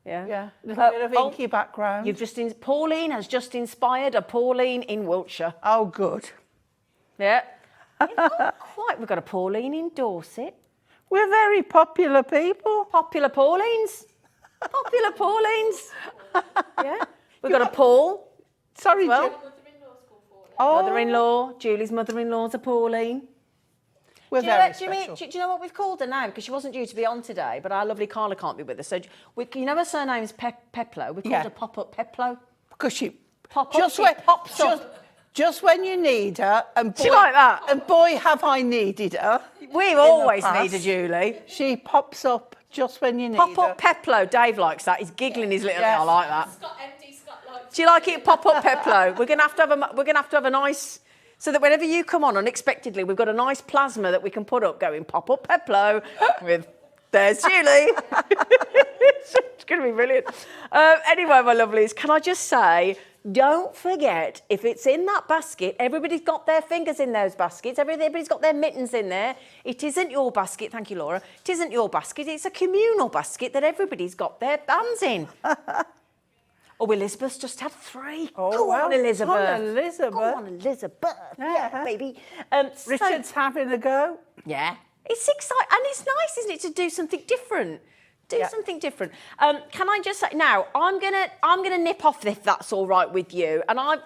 Yeah. Yeah, a little bit of inky background. You've just Pauline has just inspired a Pauline in Wiltshire. Oh, good. Yeah. Not quite. We've got a Pauline in Dorset. We're very popular people. Popular Paulines. Popular Paulines. Yeah. We've got a Paul. Sorry, Well, oh, mother-in-law. Julie's mother-in-law's a Pauline. we're Do you, very know, special. do you know what we've called her now? Because she wasn't due to be on today, but our lovely Carla can't be with us. So, you know her surname is Peplo? We called her Pop-Up Peplo. Because she Pop-up, just she when pops up. just when you need her, and boy, She like that? And boy, have I needed her. We've always past. needed Julie. She pops up just when you need her. Pop-Up Peplo. Dave likes that. He's giggling his little. Yes. I like that. Do you like it, Pop-Up Peplo? We're gonna have to have a nice, so that whenever you come on unexpectedly, we've got a nice plasma that we can put up going Pop-Up Peplo with. There's Julie. It's going to be brilliant. Anyway, my lovelies, can I just say, don't forget, if it's in that basket, everybody's got their fingers in those baskets, everybody's got their mittens in there. It isn't your basket, thank you, Laura. It isn't your basket, it's a communal basket that everybody's got their hands in. Oh, Elizabeth's just had 3. Oh, Go well, on, Elizabeth. come on, Elizabeth. Go on, Elizabeth. Yeah, baby. Richard's having a go. Yeah. It's exciting, and it's nice, isn't it, to do something different? Something different. Can I just say now? I'm gonna nip off if that's all right with you. And I'm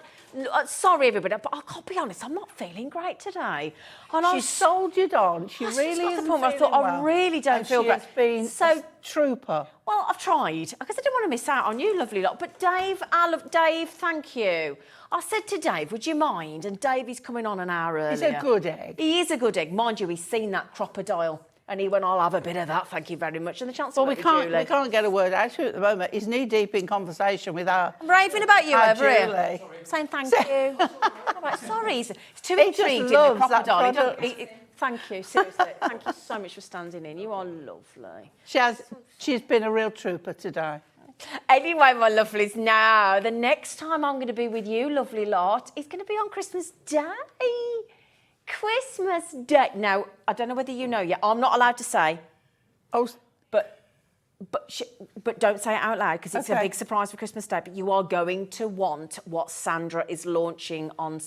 sorry, everybody, but I'll be honest. I'm not feeling great today. And She soldiered on. She really got isn't the point where I feeling thought well. I really don't And feel she great. has been So a trooper. well, I've tried because I didn't want to miss out on you, lovely lot. But Dave, Dave, thank you. I said to Dave, would you mind? And Dave is coming on an hour earlier. He's a good egg. He is a good egg. Mind you, he's seen that crocodile. And he went, I'll have a bit of that, thank you very much. And the chance Well, of we can't get a word out to him at the moment. He's knee deep in conversation with our. I'm raving about you our over here. Julie. Saying thank you. Sorry, he's too He just intrigued in the loves that crocodile. He don't- product. Thank you, seriously. Thank you so much for standing in. You are lovely. She's been a real trooper today. Anyway, my lovelies, now, the next time I'm going to be with you, lovely lot, is going to be on Christmas Day. Christmas Day. Now, I don't know whether you know yet. I'm not allowed to say. Oh, But But don't say it out loud because it's a Okay. big surprise for Christmas Day. But you are going to want what Sandra is launching on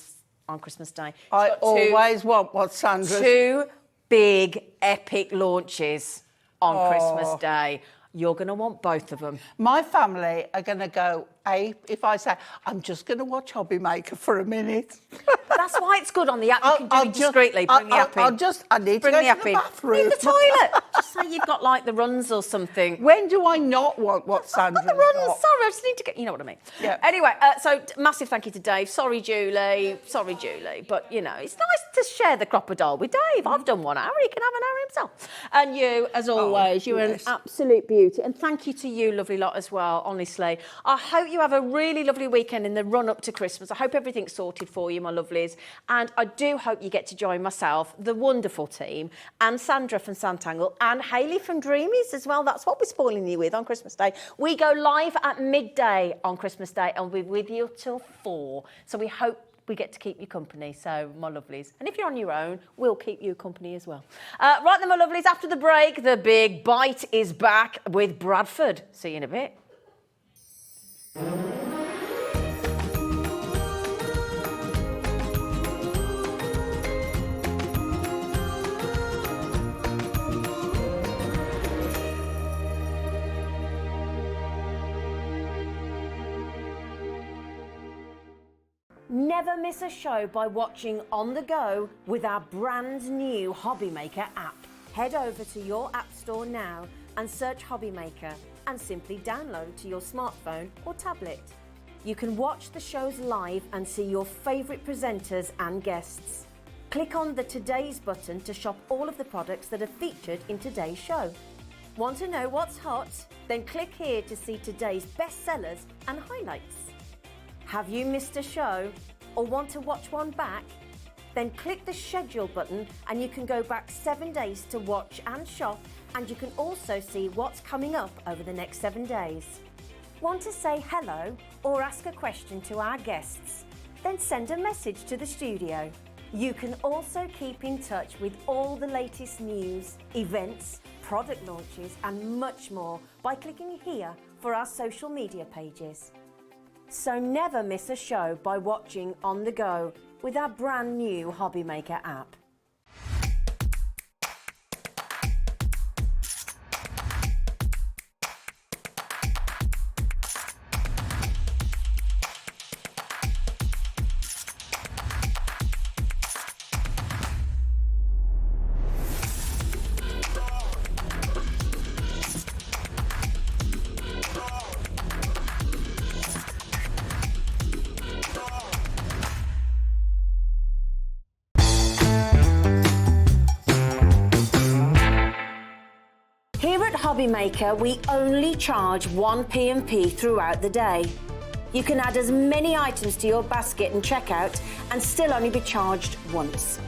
Christmas Day. She's I got always want what Sandra's... two big epic launches on Christmas Day. You're going to want both of them. My family are going to go ape if I say, I'm just going to watch Hobby Maker for a minute. That's why it's good on the app. You can do it discreetly. Bring the app in. I need Bring to the go app to the in. bathroom. Leave the toilet. Just say you've got like the runs or something. When do I not want what Sandra's Not the runs. got? Sorry, I just need to get. You know what I mean. Yeah. Anyway, so massive thank you to Dave. Sorry, Julie. But you know, it's nice to share the crocodile with Dave. I've done 1 hour. He can have an hour himself. And you, as always, you're an absolute beauty. And thank you to you, lovely lot, as well. Honestly, I hope you have a really lovely weekend in the run up to Christmas. I hope everything's sorted for you, my lovelies. And I do hope you get to join myself, the wonderful team, and Sandra from Santangle, and Hayley from Dreamies as well. That's what we're spoiling you with on Christmas Day. We go live at midday on Christmas Day and we're with you till 4. So we hope we get to keep you company, so my lovelies. And if you're on your own, we'll keep you company as well. Right then, my lovelies, after the break, the big bite is back with Bradford. See you in a bit. Never miss a show by watching on the go with our brand new Hobby Maker app. Head over to your app store now and search Hobby Maker and simply download to your smartphone or tablet. You can watch the shows live and see your favourite presenters and guests. Click on the Today's button to shop all of the products that are featured in today's show. Want to know what's hot? Then click here to see today's bestsellers and highlights. Have you missed a show or want to watch one back? Then click the schedule button and you can go back 7 days to watch and shop, and you can also see what's coming up over the next 7 days. Want to say hello or ask a question to our guests? Then send a message to the studio. You can also keep in touch with all the latest news, events, product launches and much more by clicking here for our social media pages. So never miss a show by watching on the go with our brand new Hobby Maker app. Here at Hobby Maker, we only charge 1 P&P throughout the day. You can add as many items to your basket and checkout and still only be charged once.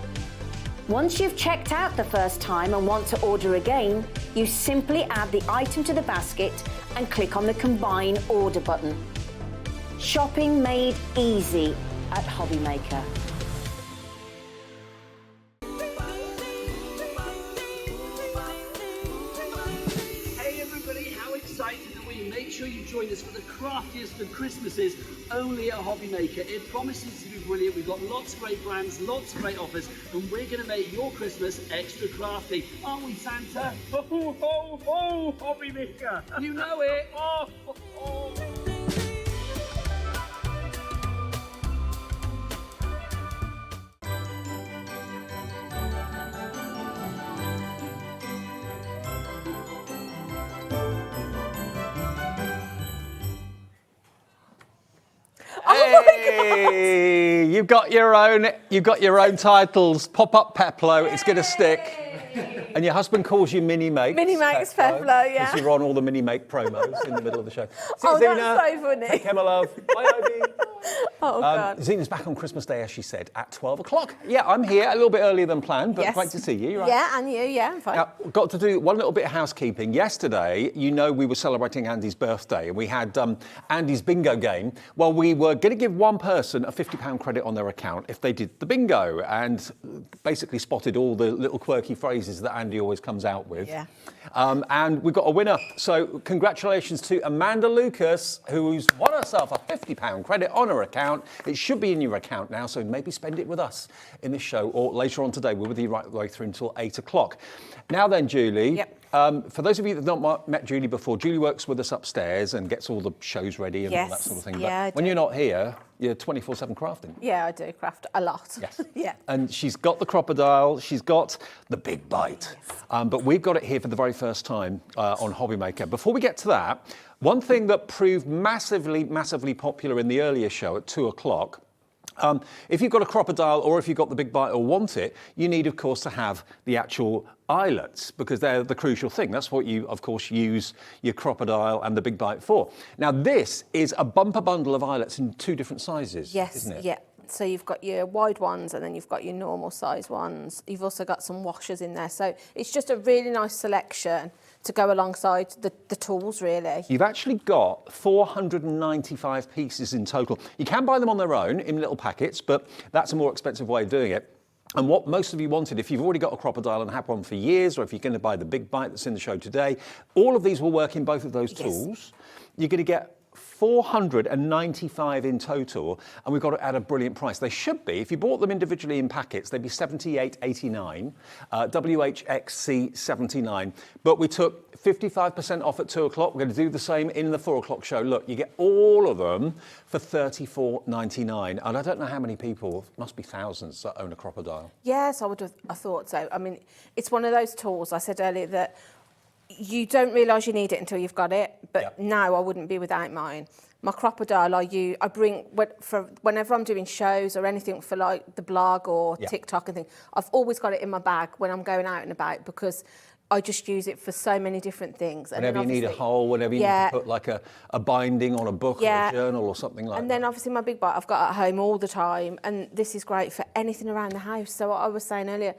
Once you've checked out the first time and want to order again, you simply add the item to the basket and click on the Combine Order button. Shopping made easy at Hobby Maker. Hey everybody, how excited are we? Make sure you join us for the craftiest of Christmases only at Hobby Maker. It promises to be brilliant. We've got lots of great brands, lots of great offers, and we're going to make your Christmas extra crafty. Aren't we, Santa? Ho, ho, ho, Hobby Maker. You know it. Oh, oh, oh. Hey, you've got your own titles. Pop up Peplo, it's going to stick. And your husband calls you Mini Makes. Mini Makes Peplo, yeah. Because you're on all the Mini Make promos in the middle of the show. See Oh, you, that's Zena. so funny. Take care, my love. Bye, Ivy. Oh, God. Zena's back on Christmas Day, as she said, at 12 o'clock. Yeah, I'm here a little bit earlier than planned, but Yes. great to see you. You're right. Yeah, and you, yeah, I'm fine. Now, got to do one little bit of housekeeping. Yesterday, you know, we were celebrating Andy's birthday, and we had Andy's bingo game. Well, we were going to give one person a £50 credit on their account if they did the bingo, and basically spotted all the little quirky phrases that Andy always comes out with. Yeah. And we got a winner. So congratulations to Amanda Lucas, who's won herself a £50 credit on her account. It should be in your account now, so maybe spend it with us in this show or later on today. We're with you right the way through until 8 o'clock. Now then, Julie, Yep. For those of you that have not met Julie before, Julie works with us upstairs and gets all the shows ready and all that Yes. sort of thing. Yeah, I But when do. you're not here, you're 24/7 crafting. Yeah, I do craft a lot. Yes. Yeah. And she's got the crocodile, she's got the big bite. But we've got it here for the very first time on Hobby Maker. Before we get to that, one thing that proved massively popular in the earlier show at 2 o'clock, if you've got a crocodile or if you've got the big bite or want it, you need, of course, to have the actual eyelets because they're the crucial thing. That's what you, of course, use your crocodile and the big bite for. Now, this is a bumper bundle of eyelets in 2 different sizes, Yes, isn't it? yeah. So you've got your wide ones and then you've got your normal size ones. You've also got some washers in there. So it's just a really nice selection to go alongside the tools, really. You've actually got 495 pieces in total. You can buy them on their own in little packets, but that's a more expensive way of doing it. And what most of you wanted, if you've already got a crocodile and had one for years, or if you're going to buy the big bite that's in the show today, all of these will work in both of those tools. You're going to get 495 in total, and we've got it at a brilliant price. They should be, if you bought them individually in packets, they'd be $78.89, WHXC 79. But we took 55% off at 2 o'clock. We're going to do the same in the 4 o'clock show. Look, you get all of them for $34.99. And I don't know how many people, must be thousands, that own a crocodile. Yes, I thought so. I mean, it's one of those tools, I said earlier, that you don't realise you need it until you've got it, but now I wouldn't be without mine. My crocodile, I bring for whenever I'm doing shows or anything for like the blog or TikTok and things. I've always got it in my bag when I'm going out and about because I just use it for so many different things. Whenever you need a hole, whenever you need to put like a binding on a book or a journal or something like that. And then obviously my big bite I've got at home all the time, and this is great for anything around the house. So what I was saying earlier,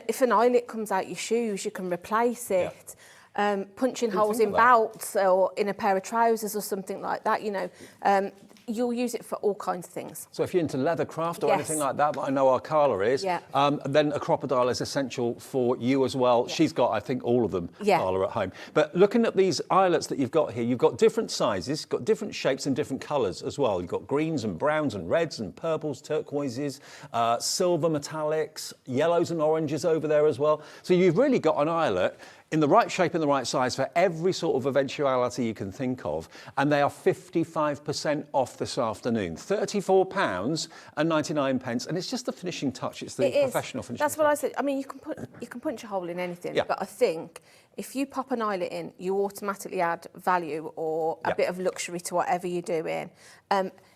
if an eyelet comes out your shoes, you can replace it. Punching holes in belts or in a pair of trousers or something like that, you know. You'll use it for all kinds of things. So if you're into leather craft or anything like that, I know our Carla is, then a crocodile is essential for you as well. She's got, I think, all of them, Carla, at home. But looking at these eyelets that you've got here, you've got different sizes, got different shapes and different colours as well. You've got greens and browns and reds and purples, turquoises, silver metallics, yellows and oranges over there as well. So you've really got an eyelet in the right shape and the right size for every sort of eventuality you can think of, and they are 55% off this afternoon. £34.99, and it's just the finishing touch. It's the professional finishing touch. That's what I said. I mean, you can punch a hole in anything, but I think if you pop an eyelet in, you automatically add value or a bit of luxury to whatever you're doing.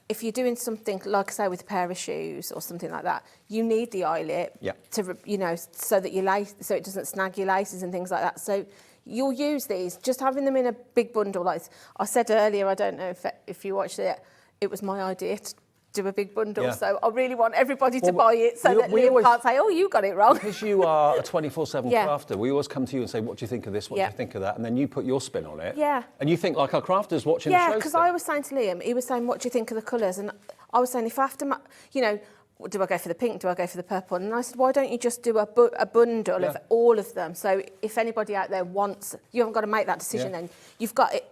If you're doing something, like I say, with a pair of shoes or something like that, you need the eyelet to, you know, so that so it doesn't snag your laces and things like that. So you'll use these, just having them in a big bundle. Like I said earlier, I don't know if you watched it, it was my idea to do a big bundle. So I really want everybody to buy it so that Liam can't say, oh, you got it wrong. Because you are a 24/7 crafter, we always come to you and say, what do you think of this? What do you think of that? And then you put your spin on it. And you think like our crafters watching the show. Yeah, because I was saying to Liam, he was saying, what do you think of the colours? And I was saying, if I have to, you know, do I go for the pink? Do I go for the purple? And I said, why don't you just do a bundle of all of them? So if anybody out there wants, you haven't got to make that decision then. You've got it.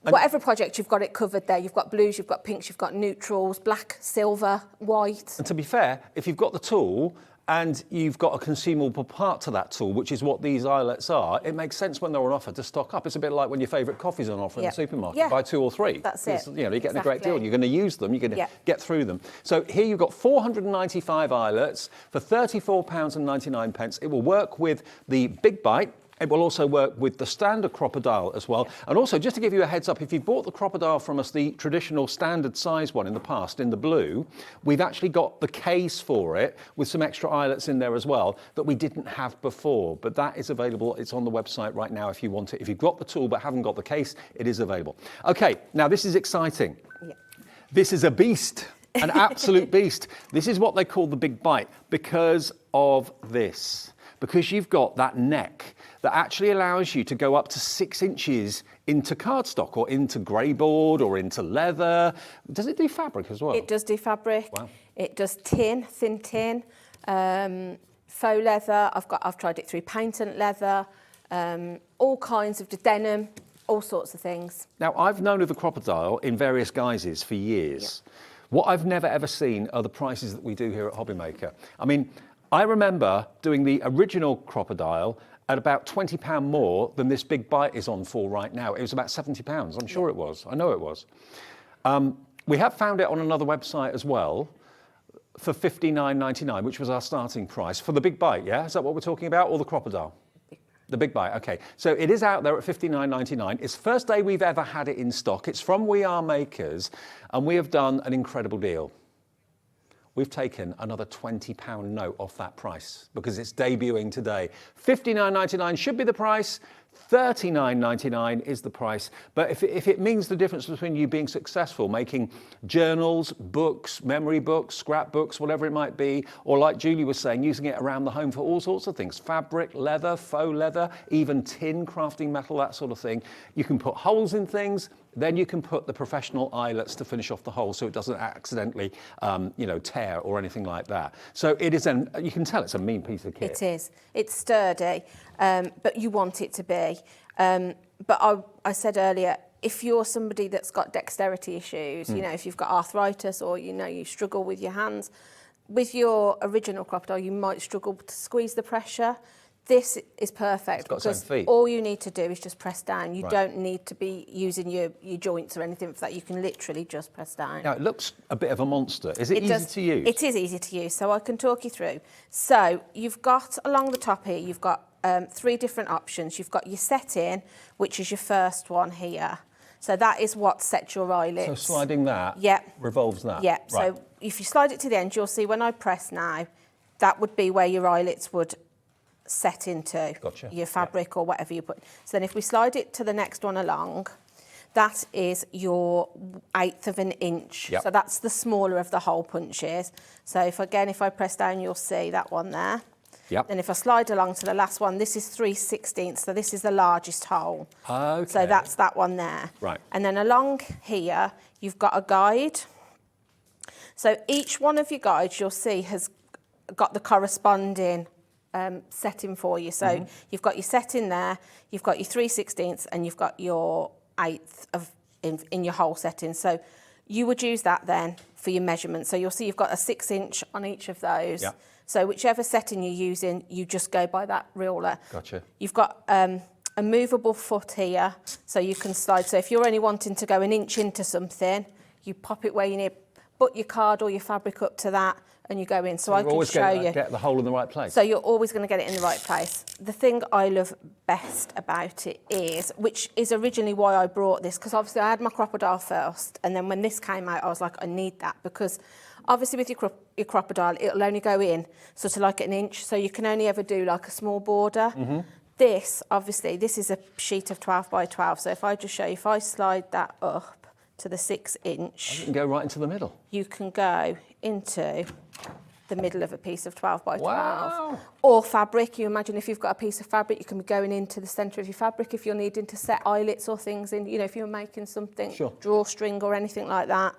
Whatever project, you've got it covered there. You've got blues, you've got pinks, you've got neutrals, black, silver, white. And to be fair, if you've got the tool and you've got a consumable part to that tool, which is what these eyelets are, it makes sense when they're on offer to stock up. It's a bit like when your favourite coffee's on offer in the supermarket. Buy 2 or 3. That's it. You know, you're getting a great deal. You're going to use them. You're going to get through them. So here you've got 495 eyelets for £34.99. It will work with the Big Bite. It will also work with the standard crocodile as well. And also, just to give you a heads up, if you've bought the crocodile from us, the traditional standard size one in the past, in the blue, we've actually got the case for it with some extra eyelets in there as well that we didn't have before. But that is available. It's on the website right now if you want it. If you've got the tool but haven't got the case, it is available. Okay, now this is exciting. This is a beast, an absolute beast. This is what they call the big bite because of this. Because you've got that neck that actually allows you to go up to 6 inches into cardstock or into grey board or into leather. Does it do fabric as well? It does do fabric. Wow. It does tin, thin tin, faux leather. I've tried it through patent leather, all kinds of denim, all sorts of things. Now, I've known of the crocodile in various guises for years. Yeah. What I've never ever seen are the prices that we do here at Hobbymaker. I mean, I remember doing the original crocodile at about £20 more than this big bite is on for right now. It was about £70, I'm sure it was. I know it was. We have found it on another website as well for $59.99, which was our starting price for the big bite, yeah? Is that what we're talking about, or the crocodile? The big bite, okay. So it is out there at $59.99. It's the first day we've ever had it in stock. It's from We Are Makers, and we have done an incredible deal. We've taken another £20 note off that price because it's debuting today. $59.99 should be the price. $39.99 is the price. But if it means the difference between you being successful, making journals, books, memory books, scrapbooks, whatever it might be, or like Julie was saying, using it around the home for all sorts of things, fabric, leather, faux leather, even tin, crafting metal, that sort of thing. You can put holes in things. Then you can put the professional eyelets to finish off the hole so it doesn't accidentally, tear or anything like that. So it is, you can tell it's a mean piece of kit. It is. It's sturdy, but you want it to be. But I said earlier, if you're somebody that's got dexterity issues, if you've got arthritis or, you struggle with your hands, with your original crocodile, you might struggle to squeeze the pressure. This is perfect because all you need to do is just press down. You don't need to be using your joints or anything for that. You can literally just press down. Now, it looks a bit of a monster. Is it easy to use? It is easy to use, so I can talk you through. So you've got, along the top here, you've got 3 different options. You've got your set-in, which is your first one here. So that is what sets your eyelets. So sliding that revolves that? Yeah, right. So if you slide it to the end, you'll see when I press now, that would be where your eyelets would set into your fabric or whatever you put. So then if we slide it to the next one along, that is your 1/8 of an inch. Yep. So that's the smaller of the hole punches. So if I press down, you'll see that one there. Yep. Then if I slide along to the last one, this is 3/16, so this is the largest hole. Okay. So that's that one there. Right. And then along here, you've got a guide. So each one of your guides, you'll see, has got the corresponding setting for you. So you've got your setting there, you've got your 3/16, and you've got your 1/8 of in your hole setting. So you would use that then for your measurement. So you'll see you've got a 6 inch on each of those. Yeah. So whichever setting you're using, you just go by that ruler. Gotcha. You've got a movable foot here, so you can slide. So if you're only wanting to go 1 inch into something, you pop it where you need, put your card or your fabric up to that, and you go in. So I can show you. Get the hole in the right place. So you're always going to get it in the right place. The thing I love best about it is, which is originally why I brought this, because obviously I had my crocodile first, and then when this came out, I was like, I need that, because obviously with your crocodile, it'll only go in sort of like 1 inch, so you can only ever do like a small border. This, obviously, this is a sheet of 12 by 12, so if I just show you, if I slide that up to the 6 inch. You can go right into the middle. You can go into the middle of a piece of 12 by 12. Wow. Or fabric. You imagine if you've got a piece of fabric, you can be going into the centre of your fabric if you're needing to set eyelets or things in, if you're making something, drawstring or anything like that,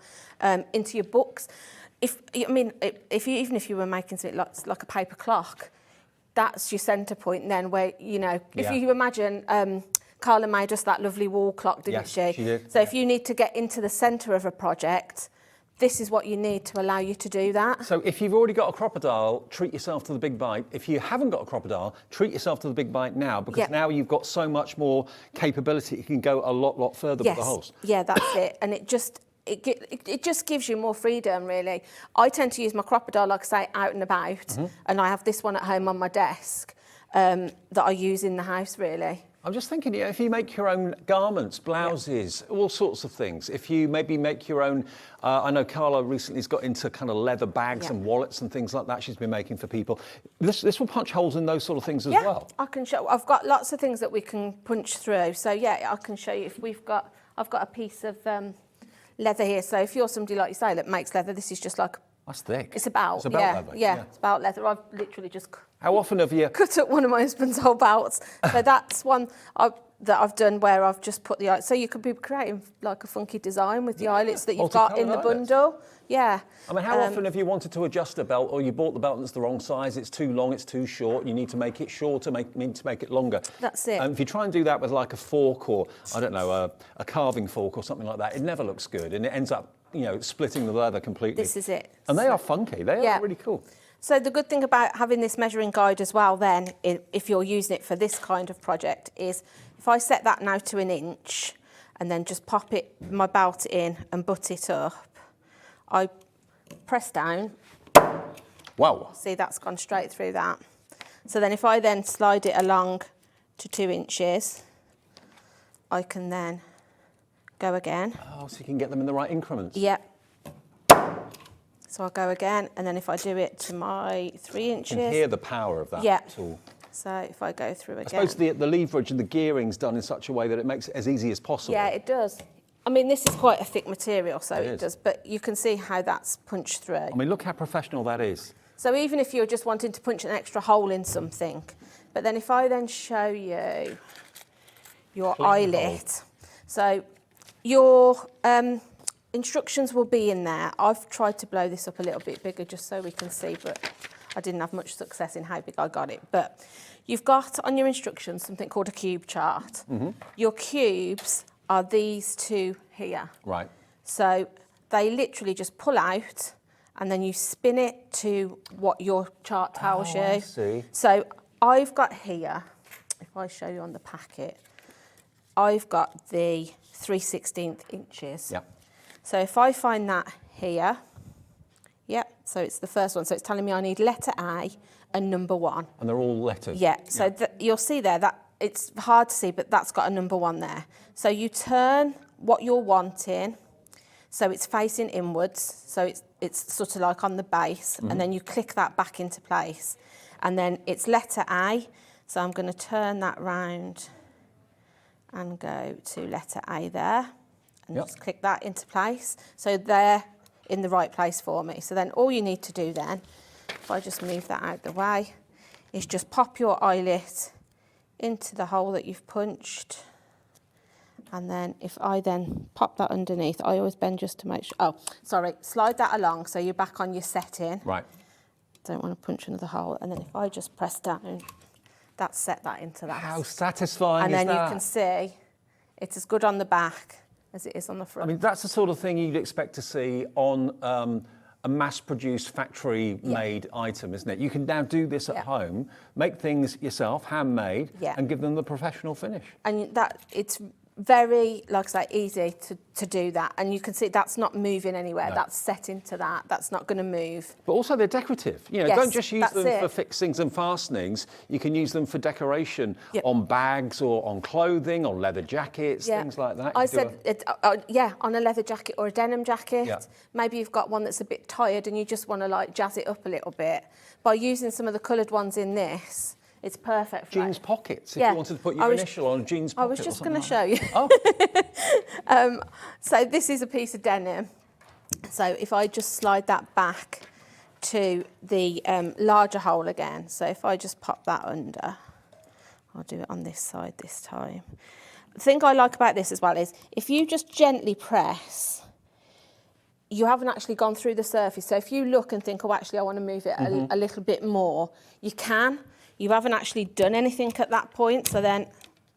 into your books. Even if you were making something like a paper clock, that's your centre point then where, if you imagine, Carla made us that lovely wall clock, didn't she? Yes, she did. So if you need to get into the centre of a project, this is what you need to allow you to do that. So if you've already got a crocodile, treat yourself to the big bite. If you haven't got a crocodile, treat yourself to the big bite now, because now you've got so much more capability. You can go a lot further with the holes. Yeah, that's it. And it just gives you more freedom, really. I tend to use my crocodile, like I say, out and about, and I have this one at home on my desk that I use in the house, really. I'm just thinking, if you make your own garments, blouses, all sorts of things, if you maybe make your own, I know Carla recently has got into kind of leather bags and wallets and things like that she's been making for people. This will punch holes in those sort of things as well. I can show. I've got lots of things that we can punch through. So yeah, I can show you if I've got a piece of leather here. So if you're somebody like you say that makes leather, this is just like, That's thick. it's about leather. yeah, it's about leather. I've literally just How often have you... cut up one of my husband's old belts. So that's one that I've done where I've just put the... So you could be creating like a funky design with the eyelets that you've got in the bundle. Yeah. I mean, how often have you wanted to adjust a belt, or you bought the belt and it's the wrong size, it's too long, it's too short, you need to make it shorter, need to make it longer? That's it. If you try and do that with like a fork or, I don't know, a carving fork or something like that, it never looks good, and it ends up, you know, splitting the leather completely. This is it. And they are funky. They are really cool. So the good thing about having this measuring guide as well then, if you're using it for this kind of project, is if I set that now to 1 inch and then just pop my belt in and butt it up, I press down. Wow. See, that's gone straight through that. So then if I then slide it along to 2 inches, I can then go again. Oh, so you can get them in the right increments. Yep. So I'll go again, and then if I do it to my 3 inches. You can hear the power of that tool. So if I go through again. I suppose the leverage and the gearing's done in such a way that it makes it as easy as possible. Yeah, it does. I mean, this is quite a thick material, so it does, but you can see how that's punched through. I mean, look how professional that is. So even if you're just wanting to punch an extra hole in something, but then if I then show you your eyelet, so your instructions will be in there. I've tried to blow this up a little bit bigger just so we can see, but I didn't have much success in how big I got it. But you've got on your instructions something called a cube chart. Your cubes are these two here. Right. So they literally just pull out and then you spin it to what your chart tells you. I see. So I've got here, if I show you on the packet, I've got the 3/16 inches. Yep. So if I find that here, so it's the first one. So it's telling me I need letter A and number 1. And they're all letters. Yeah, so you'll see there that it's hard to see, but that's got a number 1 there. So you turn what you're wanting, so it's facing inwards, so it's sort of like on the base, and then you click that back into place. And then it's letter A, so I'm going to turn that round and go to letter A there, and just click that into place. So they're in the right place for me. So then all you need to do then, if I just move that out the way, is just pop your eyelet into the hole that you've punched. And then if I then pop that underneath, I always bend just to make sure, slide that along so you're back on your setting. Right. Don't want to punch another hole. And then if I just press down, that's set that into that. How satisfying is that? And then you can see it's as good on the back as it is on the front. I mean, that's the sort of thing you'd expect to see on a mass-produced, factory-made item, isn't it? You can now do this at home, make things yourself, handmade, and give them the professional finish. And it's very, like I say, easy to do that. And you can see that's not moving anywhere. No. That's set into that. That's not going to move. But also they're decorative. You know, don't just use them for fixings and fastenings. You can use them for decoration on bags or on clothing, on leather jackets, things like that. I said, on a leather jacket or a denim jacket. Yeah. Maybe you've got one that's a bit tired and you just want to like jazz it up a little bit. By using some of the coloured ones in this, it's perfect for jeans pockets, if you wanted to put your initial on a jeans pocket. I was just going to show you. Oh. So this is a piece of denim. So if I just slide that back to the larger hole again. So if I just pop that under, I'll do it on this side this time. The thing I like about this as well is if you just gently press, you haven't actually gone through the surface. So if you look and think, oh, actually, I want to move it a little bit more, you can. You haven't actually done anything at that point, so then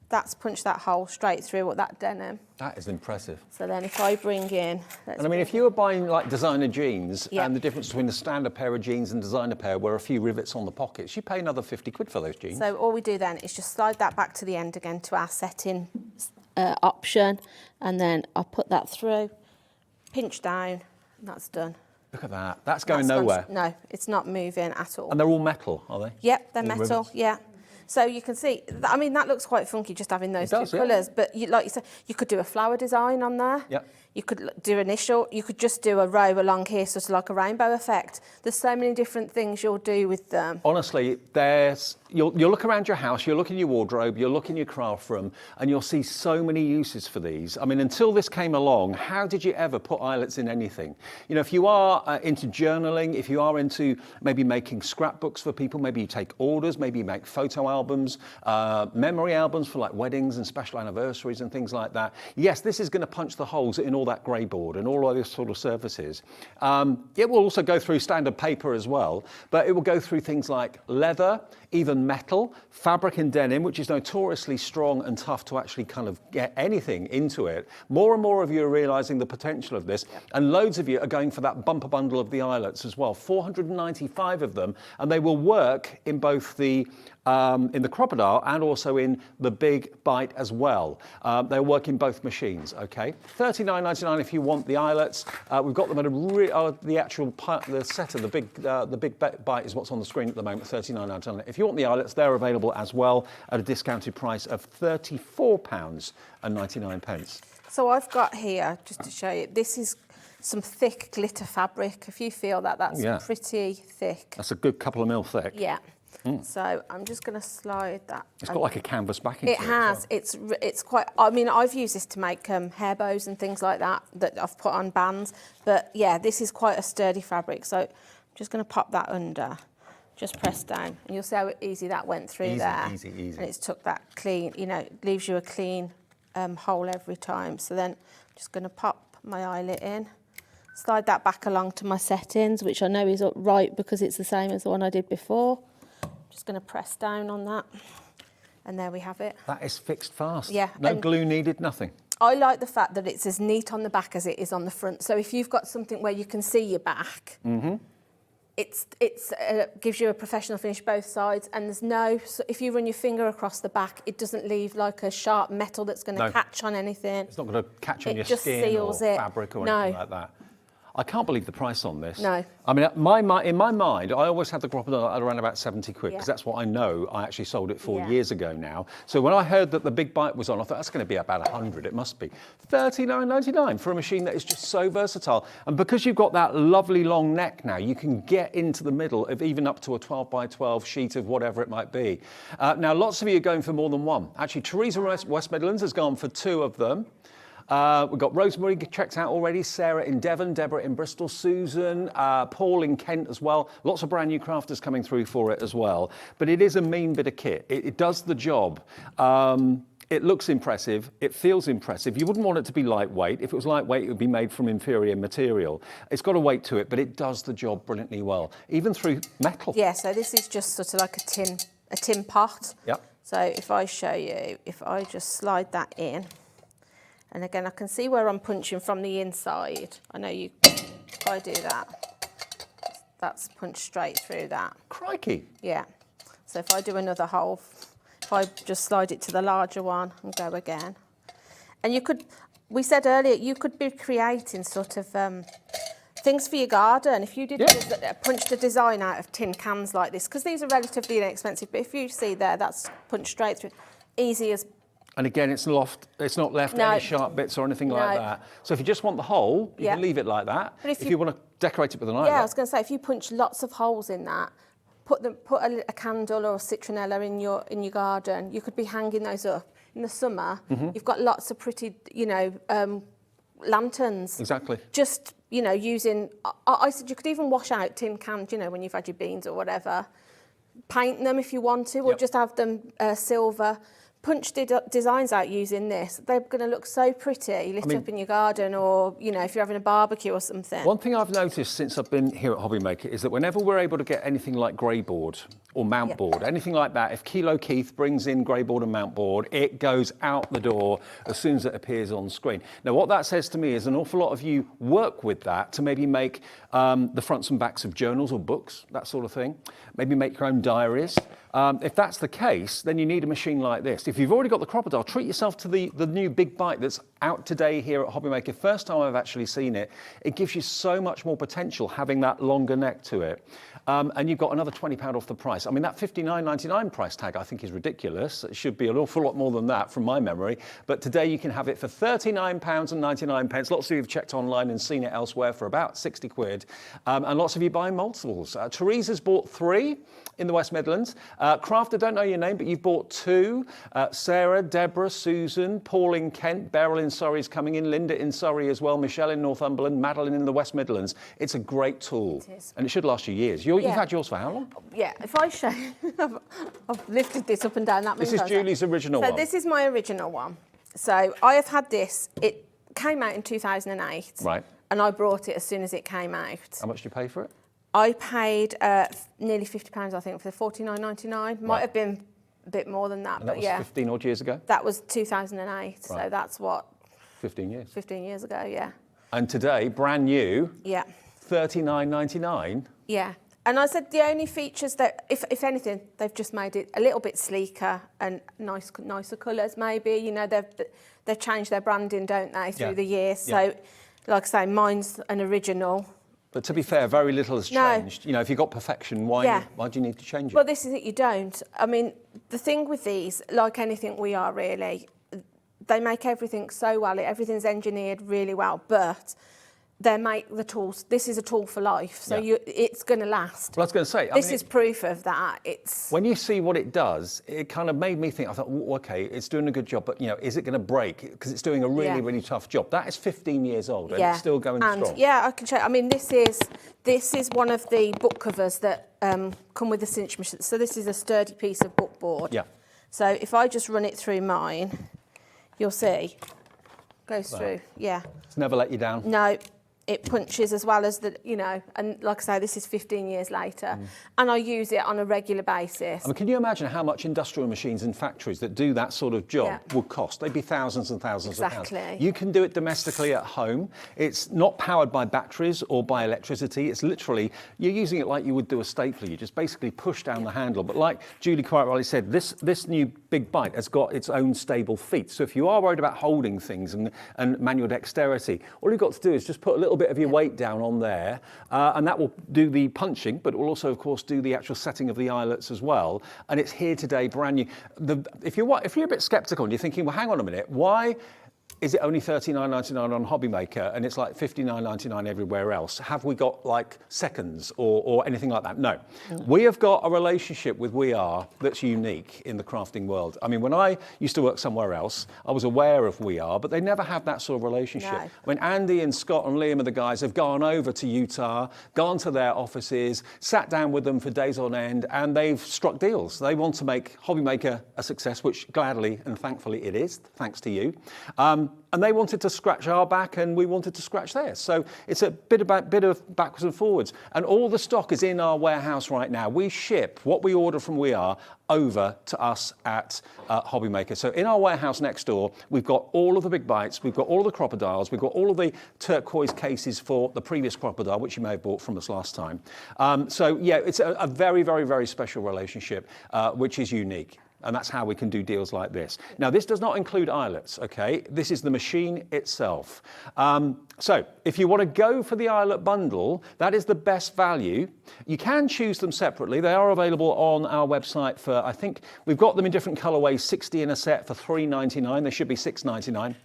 that's punched that hole straight through with that denim. That is impressive. So then if I bring in... And I mean, if you were buying like designer jeans, and the difference between a standard pair of jeans and designer pair were a few rivets on the pockets, you pay another 50 quid for those jeans. So all we do then is just slide that back to the end again to our setting option, and then I'll put that through, pinch down, and that's done. Look at that. That's going nowhere. No, it's not moving at all. And they're all metal, are they? Yep, they're metal, rivets. Yeah. So you can see, that looks quite funky just having those two colours, but like you said, you could do a flower design on there. Yep. You could do initial, you could just do a row along here, sort of like a rainbow effect. There's so many different things you'll do with them. Honestly, you'll look around your house, you'll look in your wardrobe, you'll look in your craft room, and you'll see so many uses for these. I mean, until this came along, how did you ever put eyelets in anything? You know, if you are into journaling, if you are into maybe making scrapbooks for people, maybe you take orders, maybe you make photo albums, memory albums for like weddings and special anniversaries and things like that. Yes, this is going to punch the holes in all that grey board and all those sort of surfaces. It will also go through standard paper as well, but it will go through things like leather, even metal, fabric and denim, which is notoriously strong and tough to actually kind of get anything into it. More and more of you are realising the potential of this, and loads of you are going for that bumper bundle of the eyelets as well. 495 of them, and they will work in both the crocodile and also in the big bite as well. They'll work in both machines, okay? $39.99 if you want the eyelets. We've got them at the set of the big bite is what's on the screen at the moment, $39.99. If you want the eyelets, they're available as well at a discounted price of £34.99. So I've got here, just to show you, this is some thick glitter fabric. If you feel that, that's pretty thick. That's a good couple of mil thick. Yeah. So I'm just going to slide that. It's got like a canvas backing. It has. It's quite. I mean, I've used this to make hair bows and things like that I've put on bands. But yeah, this is quite a sturdy fabric. So I'm just going to pop that under. Just press down, and you'll see how easy that went through there. Easy. And it's took that clean. You know, it leaves you a clean hole every time. So then I'm just going to pop my eyelet in. Slide that back along to my settings, which I know is right because it's the same as the one I did before. Just going to press down on that, and there we have it. That is fixed fast. Yeah. No glue needed, nothing. I like the fact that it's as neat on the back as it is on the front. So if you've got something where you can see your back, it gives you a professional finish both sides, and there's no. So if you run your finger across the back, it doesn't leave like a sharp metal that's going to catch on anything. It's not going to catch on your just skin seals or it. fabric or anything like that. I can't believe the price on this. No. I mean, in my mind, I always had the crocodile at around about 70 quid, because that's what I know I actually sold it for years ago now. So when I heard that the big bite was on, I thought that's going to be about 100, it must be. $39.99 for a machine that is just so versatile. And because you've got that lovely long neck now, you can get into the middle of even up to a 12 by 12 sheet of whatever it might be. Now, lots of you are going for more than one. Actually, Teresa West Midlands has gone for 2 of them. We've got Rosemary checked out already, Sarah in Devon, Deborah in Bristol, Susan, Paul in Kent as well. Lots of brand new crafters coming through for it as well. But it is a mean bit of kit. It does the job. It looks impressive. It feels impressive. You wouldn't want it to be lightweight. If it was lightweight, it would be made from inferior material. It's got a weight to it, but it does the job brilliantly well, even through metal. Yeah, so this is just sort of like a tin pot. Yep. So if I show you, if I just slide that in, and again, I can see where I'm punching from the inside. I know if I do that, that's punched straight through that. Crikey. Yeah. So if I do another hole, if I just slide it to the larger one and go again. And you could, we said earlier, you could be creating sort of things for your garden. If you did punch the design out of tin cans like this, because these are relatively inexpensive, but if you see there, that's punched straight through, easy as. And again, it's not left any sharp bits or anything like that. So if you just want the hole, you can leave it like that. But if you want to decorate it with an eyelet. Yeah, I was going to say, if you punch lots of holes in that, put a candle or a citronella in your garden. You could be hanging those up in the summer. You've got lots of pretty, lanterns. Exactly. Just using. I said you could even wash out tin cans. When you've had your beans or whatever, paint them if you want to, or just have them silver. Punch designs out using this. They're going to look so pretty lit up in your garden, or if you're having a barbecue or something. One thing I've noticed since I've been here at Hobbymaker is that whenever we're able to get anything like grey board or mount board, anything like that, if Kilo Keith brings in grey board and mount board, it goes out the door as soon as it appears on screen. Now, what that says to me is an awful lot of you work with that to maybe make the fronts and backs of journals or books, that sort of thing. Maybe make your own diaries. If that's the case, then you need a machine like this. If you've already got the crocodile, treat yourself to the new Big Bite that's out today here at Hobbymaker. First time I've actually seen it. It gives you so much more potential having that longer neck to it. And you've got another £20 off the price. I mean, that $59.99 price tag I think is ridiculous. It should be an awful lot more than that from my memory. But today you can have it for £39.99. Lots of you have checked online and seen it elsewhere for about 60 quid. And lots of you buying multiples. Teresa's bought 3 in the West Midlands. Craft, I don't know your name, but you've bought 2. Sarah, Deborah, Susan, Paul in Kent, Beryl in Surrey is coming in, Linda in Surrey as well, Michelle in Northumberland, Madeline in the West Midlands. It's a great tool. It is. And it should last you years. You've had yours for how long? Yeah, if I show I've lifted this up and down that many This is times. Julie's original one. So this is my original one. So I have had this, it came out in 2008. Right. And I brought it as soon as it came out. How much did you pay for it? I paid nearly £50, I think, for the $49.99. Might have been a bit more than that, And that but was yeah. 15 odd years ago? That was 2008, so Right. that's what, 15 years. 15 years ago, yeah. And today, brand new, Yeah. $39.99. Yeah. And I said the only features that, if anything, they've just made it a little bit sleeker and nicer colours maybe. You know, they've changed their branding, don't they, through the years. So, like I say, mine's an original. But to be fair, very little has changed. You know, if you've got perfection, why do you need to change it? Well, this is it, you don't. I mean, the thing with these, like anything we are really, they make everything so well, everything's engineered really well, but they make the tools, this is a tool for life, so it's going to last. Well, I was going to say, this is proof of that. It's when you see what it does, it kind of made me think, I thought, okay, it's doing a good job, but, you know, is it going to break? Because it's doing a really, really tough job. That is 15 years old and it's still going strong. Yeah, I can show you. I mean, this is one of the book covers that come with the cinch machine. So this is a sturdy piece of book board. Yeah. So if I just run it through mine, you'll see, goes through, It's never let you down. No, it punches as well as the, you know, and like I say, this is 15 years later, and I use it on a regular basis. I mean, can you imagine how much industrial machines in factories that do that sort of job would cost? They'd be thousands and thousands of pounds. You can do it domestically at home. It's not powered by batteries or by electricity. It's literally, you're using it like you would do a stapler. You just basically push down the handle. But like Julie quite rightly said, this new Big Bite has got its own stable feet. So if you are worried about holding things and manual dexterity, all you've got to do is just put a little bit of your weight down on there, and that will do the punching, but it will also, of course, do the actual setting of the eyelets as well. And it's here today, brand new. If you're a bit sceptical and you're thinking, well, hang on a minute, why is it only $39.99 on Hobbymaker and it's like $59.99 everywhere else? Have we got like seconds or anything like that? No. We have got a relationship with We Are that's unique in the crafting world. I mean, when I used to work somewhere else, I was aware of We Are, but they never had that sort of relationship. No. When Andy and Scott and Liam and the guys have gone over to Utah, gone to their offices, sat down with them for days on end, and they've struck deals. They want to make Hobbymaker a success, which gladly and thankfully it is, thanks to you. And they wanted to scratch our back and we wanted to scratch theirs. So it's a bit of backwards and forwards. And all the stock is in our warehouse right now. We ship what we order from We Are over to us at Hobbymaker. So in our warehouse next door, we've got all of the Big Bites, we've got all of the crocodiles, we've got all of the turquoise cases for the previous crocodile, which you may have bought from us last time. So yeah, it's a very, very, very special relationship, which is unique. And that's how we can do deals like this. Now, this does not include eyelets, okay? This is the machine itself. So if you want to go for the eyelet bundle, that is the best value. You can choose them separately. They are available on our website for, I think, we've got them in different colorways, 60 in a set for $3.99. They should be $6.99.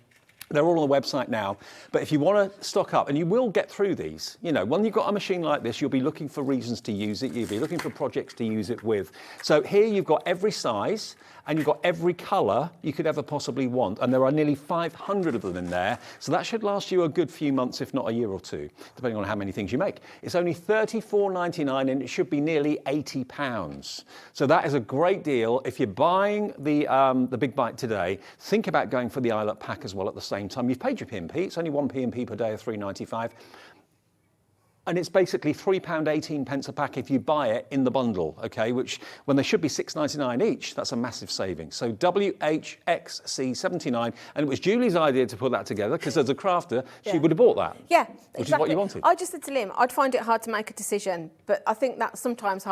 They're all on the website now. But if you want to stock up, and you will get through these, you know, when you've got a machine like this, you'll be looking for reasons to use it. You'll be looking for projects to use it with. So here you've got every size and you've got every color you could ever possibly want. And there are nearly 500 of them in there. So that should last you a good few months, if not a year or two, depending on how many things you make. It's only $34.99 and it should be nearly £80. So that is a great deal. If you're buying the Big Bite today, think about going for the eyelet pack as well at the same time. You've paid your P&P. It's only one P&P per day of $3.95. And it's basically £3.18 a pack if you buy it in the bundle, okay, which when they should be $6.99 each, that's a massive saving. So WHXC79, and it was Julie's idea to put that together because as a crafter, she would have bought that. Yeah, which is what you wanted. I just said to Liam, I'd find it hard to make a decision, but I think that sometimes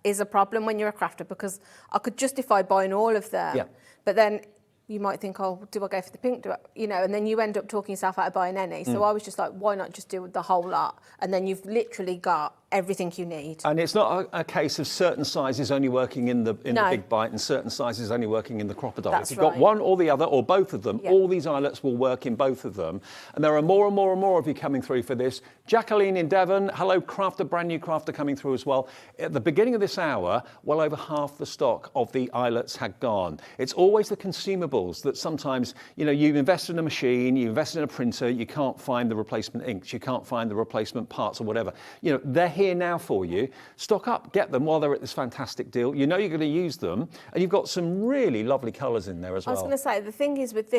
is a problem when you're a crafter because I could justify buying all of them, but then you might think, oh, do I go for the pink? And then you end up talking yourself out of buying any. So I was just like, why not just do the whole lot? And then you've literally got everything you need. And it's not a case of certain sizes only working in the big bite and certain sizes only working in the crocodile. That's if you've got one or the other or both of them, all these eyelets will work in both of them. And there are more and more and more of you coming through for this. Jacqueline in Devon, hello crafter, brand new crafter coming through as well. At the beginning of this hour, well over half the stock of the eyelets had gone. It's always the consumables that sometimes, you invest in a machine, you invest in a printer, you can't find the replacement inks, you can't find the replacement parts or whatever. They're here now for you. Stock up, get them while they're at this fantastic deal. You're going to use them, and you've got some really lovely colours in there as well. I was going to say, the thing is with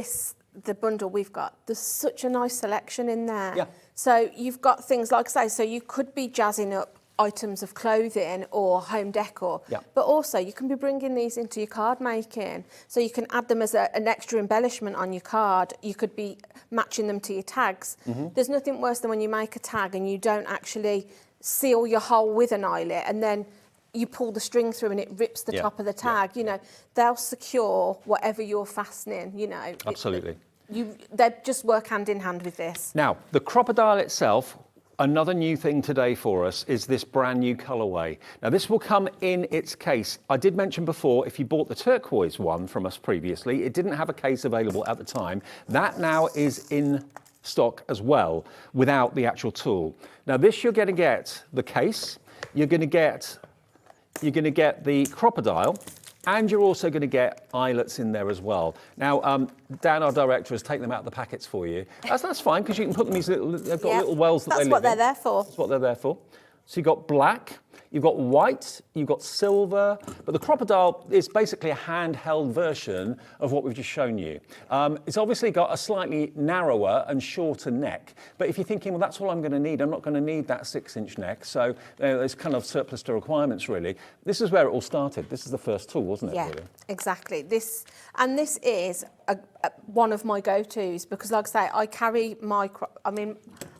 the bundle we've got, there's such a nice selection in there. Yeah. So you've got things like I say, so you could be jazzing up items of clothing or home decor, but also you can be bringing these into your card making, so you can add them as an extra embellishment on your card. You could be matching them to your tags. There's nothing worse than when you make a tag and you don't actually seal your hole with an eyelet and then you pull the string through and it rips the top of the tag. They'll secure whatever you're fastening. Absolutely. They just work hand in hand with this. Now, the crocodile itself. Another new thing today for us is this brand new colourway. Now this will come in its case. I did mention before, if you bought the turquoise one from us previously, it didn't have a case available at the time. That now is in stock as well, without the actual tool. Now this, you're going to get the case, you're going to get the crocodile, and you're also going to get eyelets in there as well. Now, Dan, our director, has taken them out of the packets for you. That's fine, because you can put them in these little, they've got little wells that they live in. That's what they're there for. That's what they're there for. So you've got black, you've got white, you've got silver, but the crocodile is basically a handheld version of what we've just shown you. It's obviously got a slightly narrower and shorter neck, but if you're thinking, well, that's all I'm going to need, I'm not going to need that 6-inch neck, so there's kind of surplus to requirements, really. This is where it all started. This is the first tool, wasn't it? Yeah, really? exactly. This is one of my go-tos because, like I say, I carry my.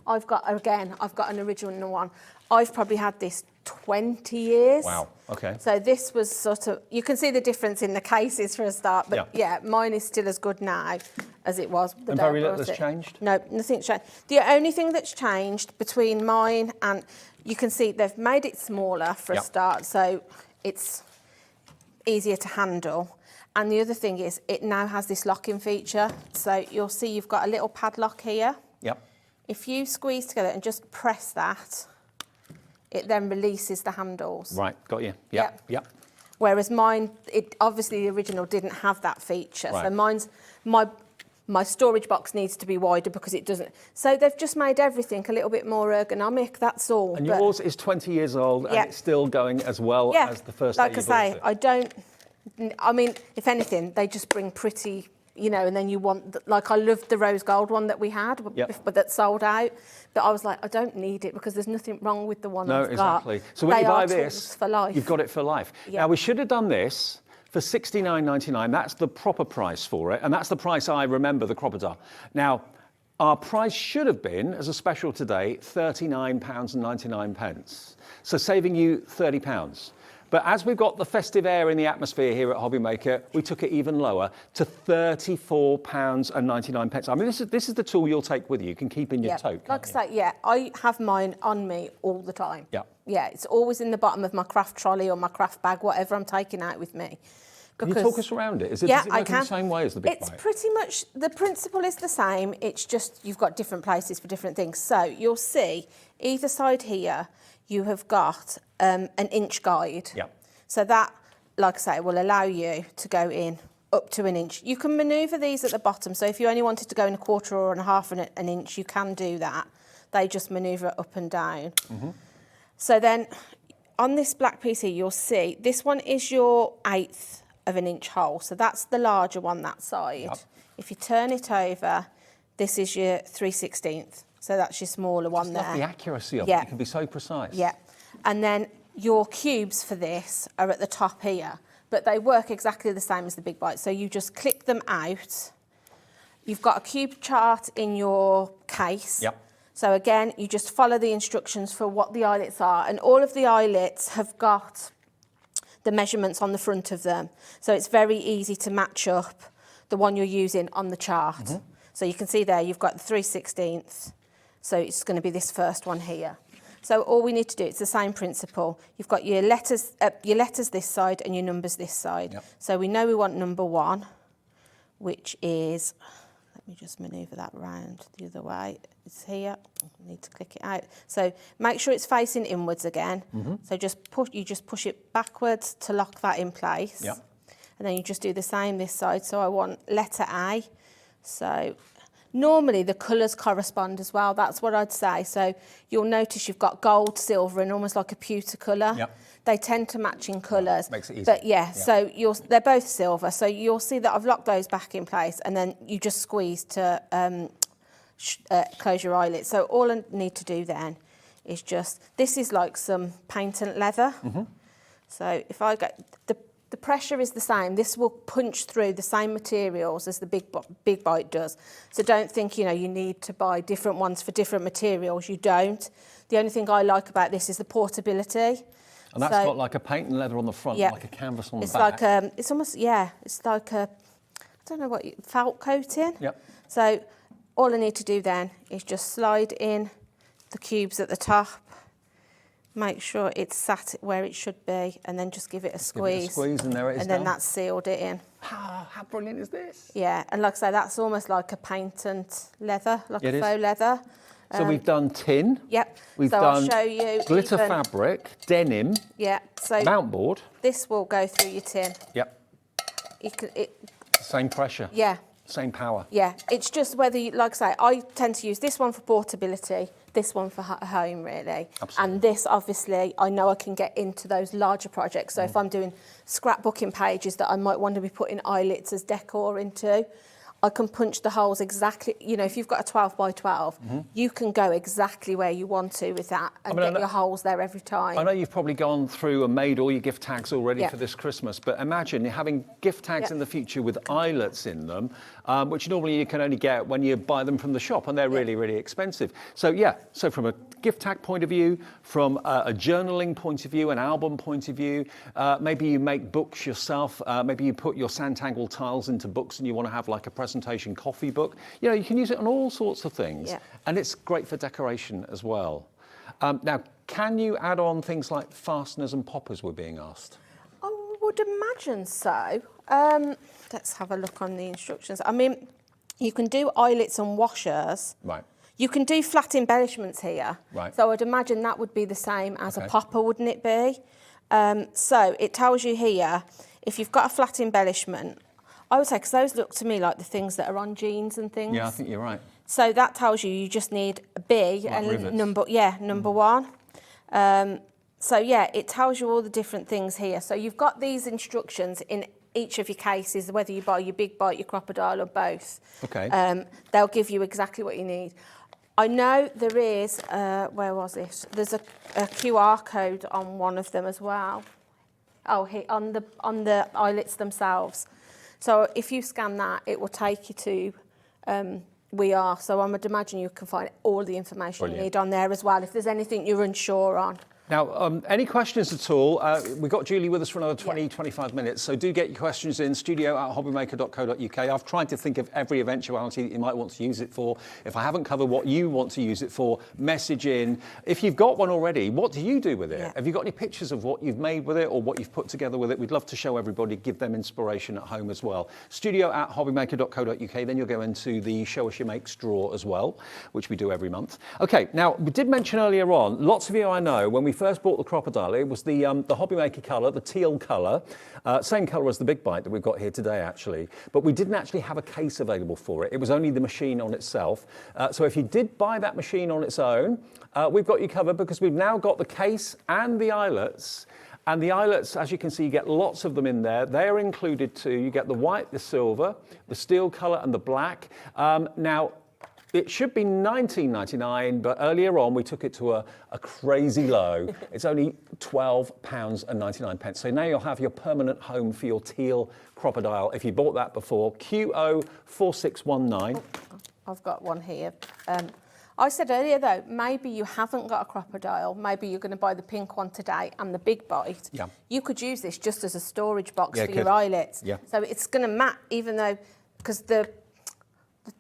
I've got an original one. I've probably had this 20 years. Wow, okay. So this was sort of, you can see the difference in the cases for a start, but yeah mine is still as good now as it was. And very little has changed? No, nothing's changed. The only thing that's changed between mine and, you can see they've made it smaller for a start, so it's easier to handle. And the other thing is, it now has this locking feature. So you'll see you've got a little padlock here. Yep. If you squeeze together and just press that, it then releases the handles. Right, got you. Yep. Whereas mine, obviously the original didn't have that feature. Right. So mine's, my storage box needs to be wider because it doesn't. So they've just made everything a little bit more ergonomic, that's all. And yours is 20 years old and it's still going as well as the first day you bought it. Like I say, I mean, if anything, they just bring pretty, and then you want, I loved the rose gold one that we had, but that sold out. But I was like, I don't need it because there's nothing wrong with the one I've got. No, exactly. So when you buy this, for life. You've got it for life. Yeah. Now, we should have done this for $69.99. That's the proper price for it. And that's the price I remember the crocodile. Now, our price should have been, as a special today, £39.99. So saving you £30. But as we've got the festive air in the atmosphere here at Hobbymaker, we took it even lower to £34.99. I mean, this is the tool you'll take with you. You can keep in your tote. Like I say, I have mine on me all the time. Yeah. Yeah, it's always in the bottom of my craft trolley or my craft bag, whatever I'm taking out with me. Can you talk us around it? Does it work in the same way as the big bite? It's pretty much, the principle is the same. It's just you've got different places for different things. So you'll see either side here, you have got an inch guide. Yep. So that, like I say, will allow you to go in up to an inch. You can manoeuvre these at the bottom. So if you only wanted to go in a quarter or a half an inch, you can do that. They just manoeuvre up and down. Mm-hmm. So then on this black piece here, you'll see this one is your 1/8 of an inch hole. So that's the larger one that side. Yep. If you turn it over, this is your 3/16. So that's your smaller one there. Love the accuracy of Yeah. it. You can be so precise. Yeah. And then your cubes for this are at the top here, but they work exactly the same as the big bite. So you just click them out. You've got a cube chart in your case. Yep. So again, you just follow the instructions for what the eyelets are, and all of the eyelets have got the measurements on the front of them. So it's very easy to match up the one you're using on the chart. So you can see there, you've got the 3/16. So it's going to be this first one here. So all we need to do, it's the same principle. You've got your letters this side and your numbers this side. Yep. So we know we want number 1, which is, let me just manoeuvre that round the other way. It's here. I need to click it out. So make sure it's facing inwards again. So you just push it backwards to lock that in place. Yep. And then you just do the same this side. So I want letter A. So normally the colours correspond as well. That's what I'd say. So you'll notice you've got gold, silver, and almost like a pewter colour. Yep. They tend to match in colours. Makes it easy. But yeah, so they're both silver. So you'll see that I've locked those back in place, and then you just squeeze to close your eyelids. So all I need to do then is this is like some paint and leather. So if I go, the pressure is the same. This will punch through the same materials as the big bite does. So don't think, you need to buy different ones for different materials. You don't. The only thing I like about this is the portability. And that's got like a paint and leather on the front, like a canvas on the back. It's almost, it's like I don't know felt coating. Yep. So all I need to do then is just slide in the cubes at the top, make sure it's sat where it should be, and then just give it a squeeze. Give it a squeeze, and there it is. And then that's sealed it in. How brilliant is this? Yeah, and like I say, that's almost like a paint and leather, like It a is. faux leather. So we've done tin. Yep. We've so done I'll show you glitter even- fabric, denim, Yeah. So mount board. this will go through your tin. Yep. Same pressure. Yeah. Same power. Yeah, it's just whether you, like I say, I tend to use this one for portability, this one for home, really. Absolutely. And this, obviously, I know I can get into those larger projects. So if I'm doing scrapbooking pages that I might want to be putting eyelets as decor into, I can punch the holes exactly, if you've got a 12 by 12, you can go exactly where you want to with that and get your holes there every time. I know you've probably gone through and made all your gift tags already for this Christmas, but imagine you're having gift tags in the future with eyelets in them, which normally you can only get when you buy them from the shop, and they're really, really expensive. So so from a gift tag point of view, from a journaling point of view, an album point of view, maybe you make books yourself, maybe you put your Sanntangle tiles into books and you want to have like a presentation coffee book. You can use it on all sorts of things, and it's great for decoration as well. Now, can you add on things like fasteners and poppers, we're being asked? I would imagine so. Let's have a look on the instructions. I mean, you can do eyelets and washers. Right. You can do flat embellishments here. Right. So I'd imagine that would be the same as a popper, wouldn't it be? So it tells you here, if you've got a flat embellishment, I would say, because those look to me like the things that are on jeans and things. Yeah, I think you're right. So that tells you just need a B Like and rivets. number 1. So it tells you all the different things here. So you've got these instructions in each of your cases, whether you buy your big bite, your crocodile, or both. Okay. They'll give you exactly what you need. I know there is, where was it? There's a QR code on one of them as well. Oh, here, on the eyelets themselves. So if you scan that, it will take you to We Are. So I would imagine you can find all the information you need on there as well, if there's anything you're unsure on. Now, any questions at all? We've got Julie with us for another 25 minutes, so do get your questions in, studio@hobbymaker.co.uk. I've tried to think of every eventuality that you might want to use it for. If I haven't covered what you want to use it for, message in. If you've got one already, what do you do with it? Have you got any pictures of what you've made with it or what you've put together with it? We'd love to show everybody, give them inspiration at home as well. Studio@hobbymaker.co.uk, then you'll go into the Show Us Your Makes drawer as well, which we do every month. Okay, now, we did mention earlier on, lots of you I know, when we first bought the crocodile, it was the Hobbymaker colour, the teal colour, same colour as the big bite that we've got here today actually, but we didn't actually have a case available for it. It was only the machine on itself. So if you did buy that machine on its own, we've got you covered because we've now got the case and the eyelets. And the eyelets, as you can see, you get lots of them in there. They are included too. You get the white, the silver, the steel colour and the black. Now, It should be £19.99, but earlier on we took it to a crazy low. It's only £12.99. So now you'll have your permanent home for your teal crocodile. If you bought that before, QO4619. I've got one here. I said earlier though, maybe you haven't got a crocodile. Maybe you're going to buy the pink one today and the big bite. Yeah. You could use this just as a storage box for you your could. eyelets. Yeah. So it's going to match, even though, because the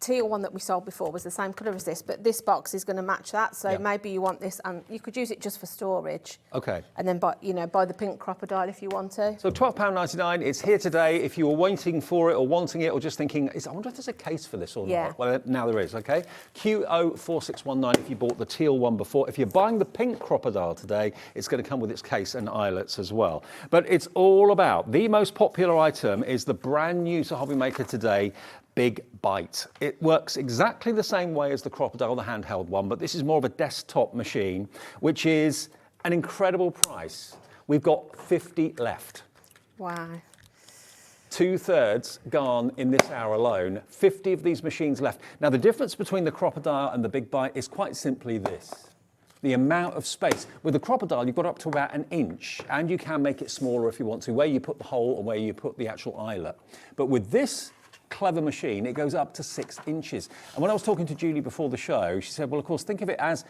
teal one that we sold before was the same colour as this, but this box is going to match that. So Yeah. maybe you want this, and you could use it just for storage. Okay. And then buy the pink crocodile if you want to. So £12.99, it's here today. If you were waiting for it or wanting it or just thinking, I wonder if there's a case for this or Yeah. not. Well, now there is, okay? QO4619 if you bought the teal one before. If you're buying the pink crocodile today, it's going to come with its case and eyelets as well. But it's all about, the most popular item is the brand new to Hobby Maker today, Big Bite. It works exactly the same way as the crocodile, the handheld one, but this is more of a desktop machine, which is an incredible price. We've got 50 left. Wow. 2/3 gone in this hour alone. 50 of these machines left. Now, the difference between the crocodile and the Big Bite is quite simply this. The amount of space. With the crocodile, you've got up to about 1 inch, and you can make it smaller if you want to, where you put the hole or where you put the actual eyelet. But with this clever machine, it goes up to 6 inches. And when I was talking to Julie before the show, she said, well, of course, think of it as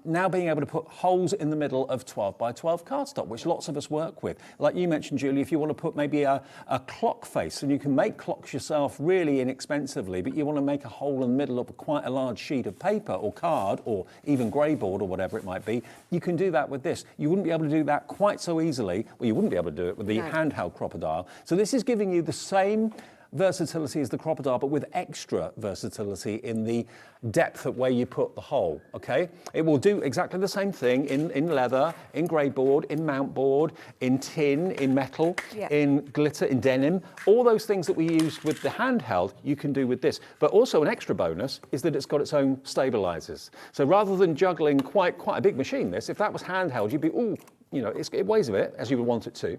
now being able to put holes in the middle of 12 by 12 cardstock, which lots of us work with. Like you mentioned, Julie, if you want to put maybe a clock face, and you can make clocks yourself really inexpensively, but you want to make a hole in the middle of quite a large sheet of paper or card or even grey board or whatever it might be, you can do that with this. You wouldn't be able to do that quite so easily, well, you wouldn't be able to do it with the handheld crocodile. So this is giving you the same versatility as the crocodile, but with extra versatility in the depth of where you put the hole, okay? It will do exactly the same thing in leather, in grey board, in mount board, in tin, in metal, in glitter, in denim. All those things that we use with the handheld, you can do with this. But also an extra bonus is that it's got its own stabilizers. So rather than juggling quite a big machine, this, if that was handheld, you'd be, ooh, you know, it weighs a bit, as you would want it to.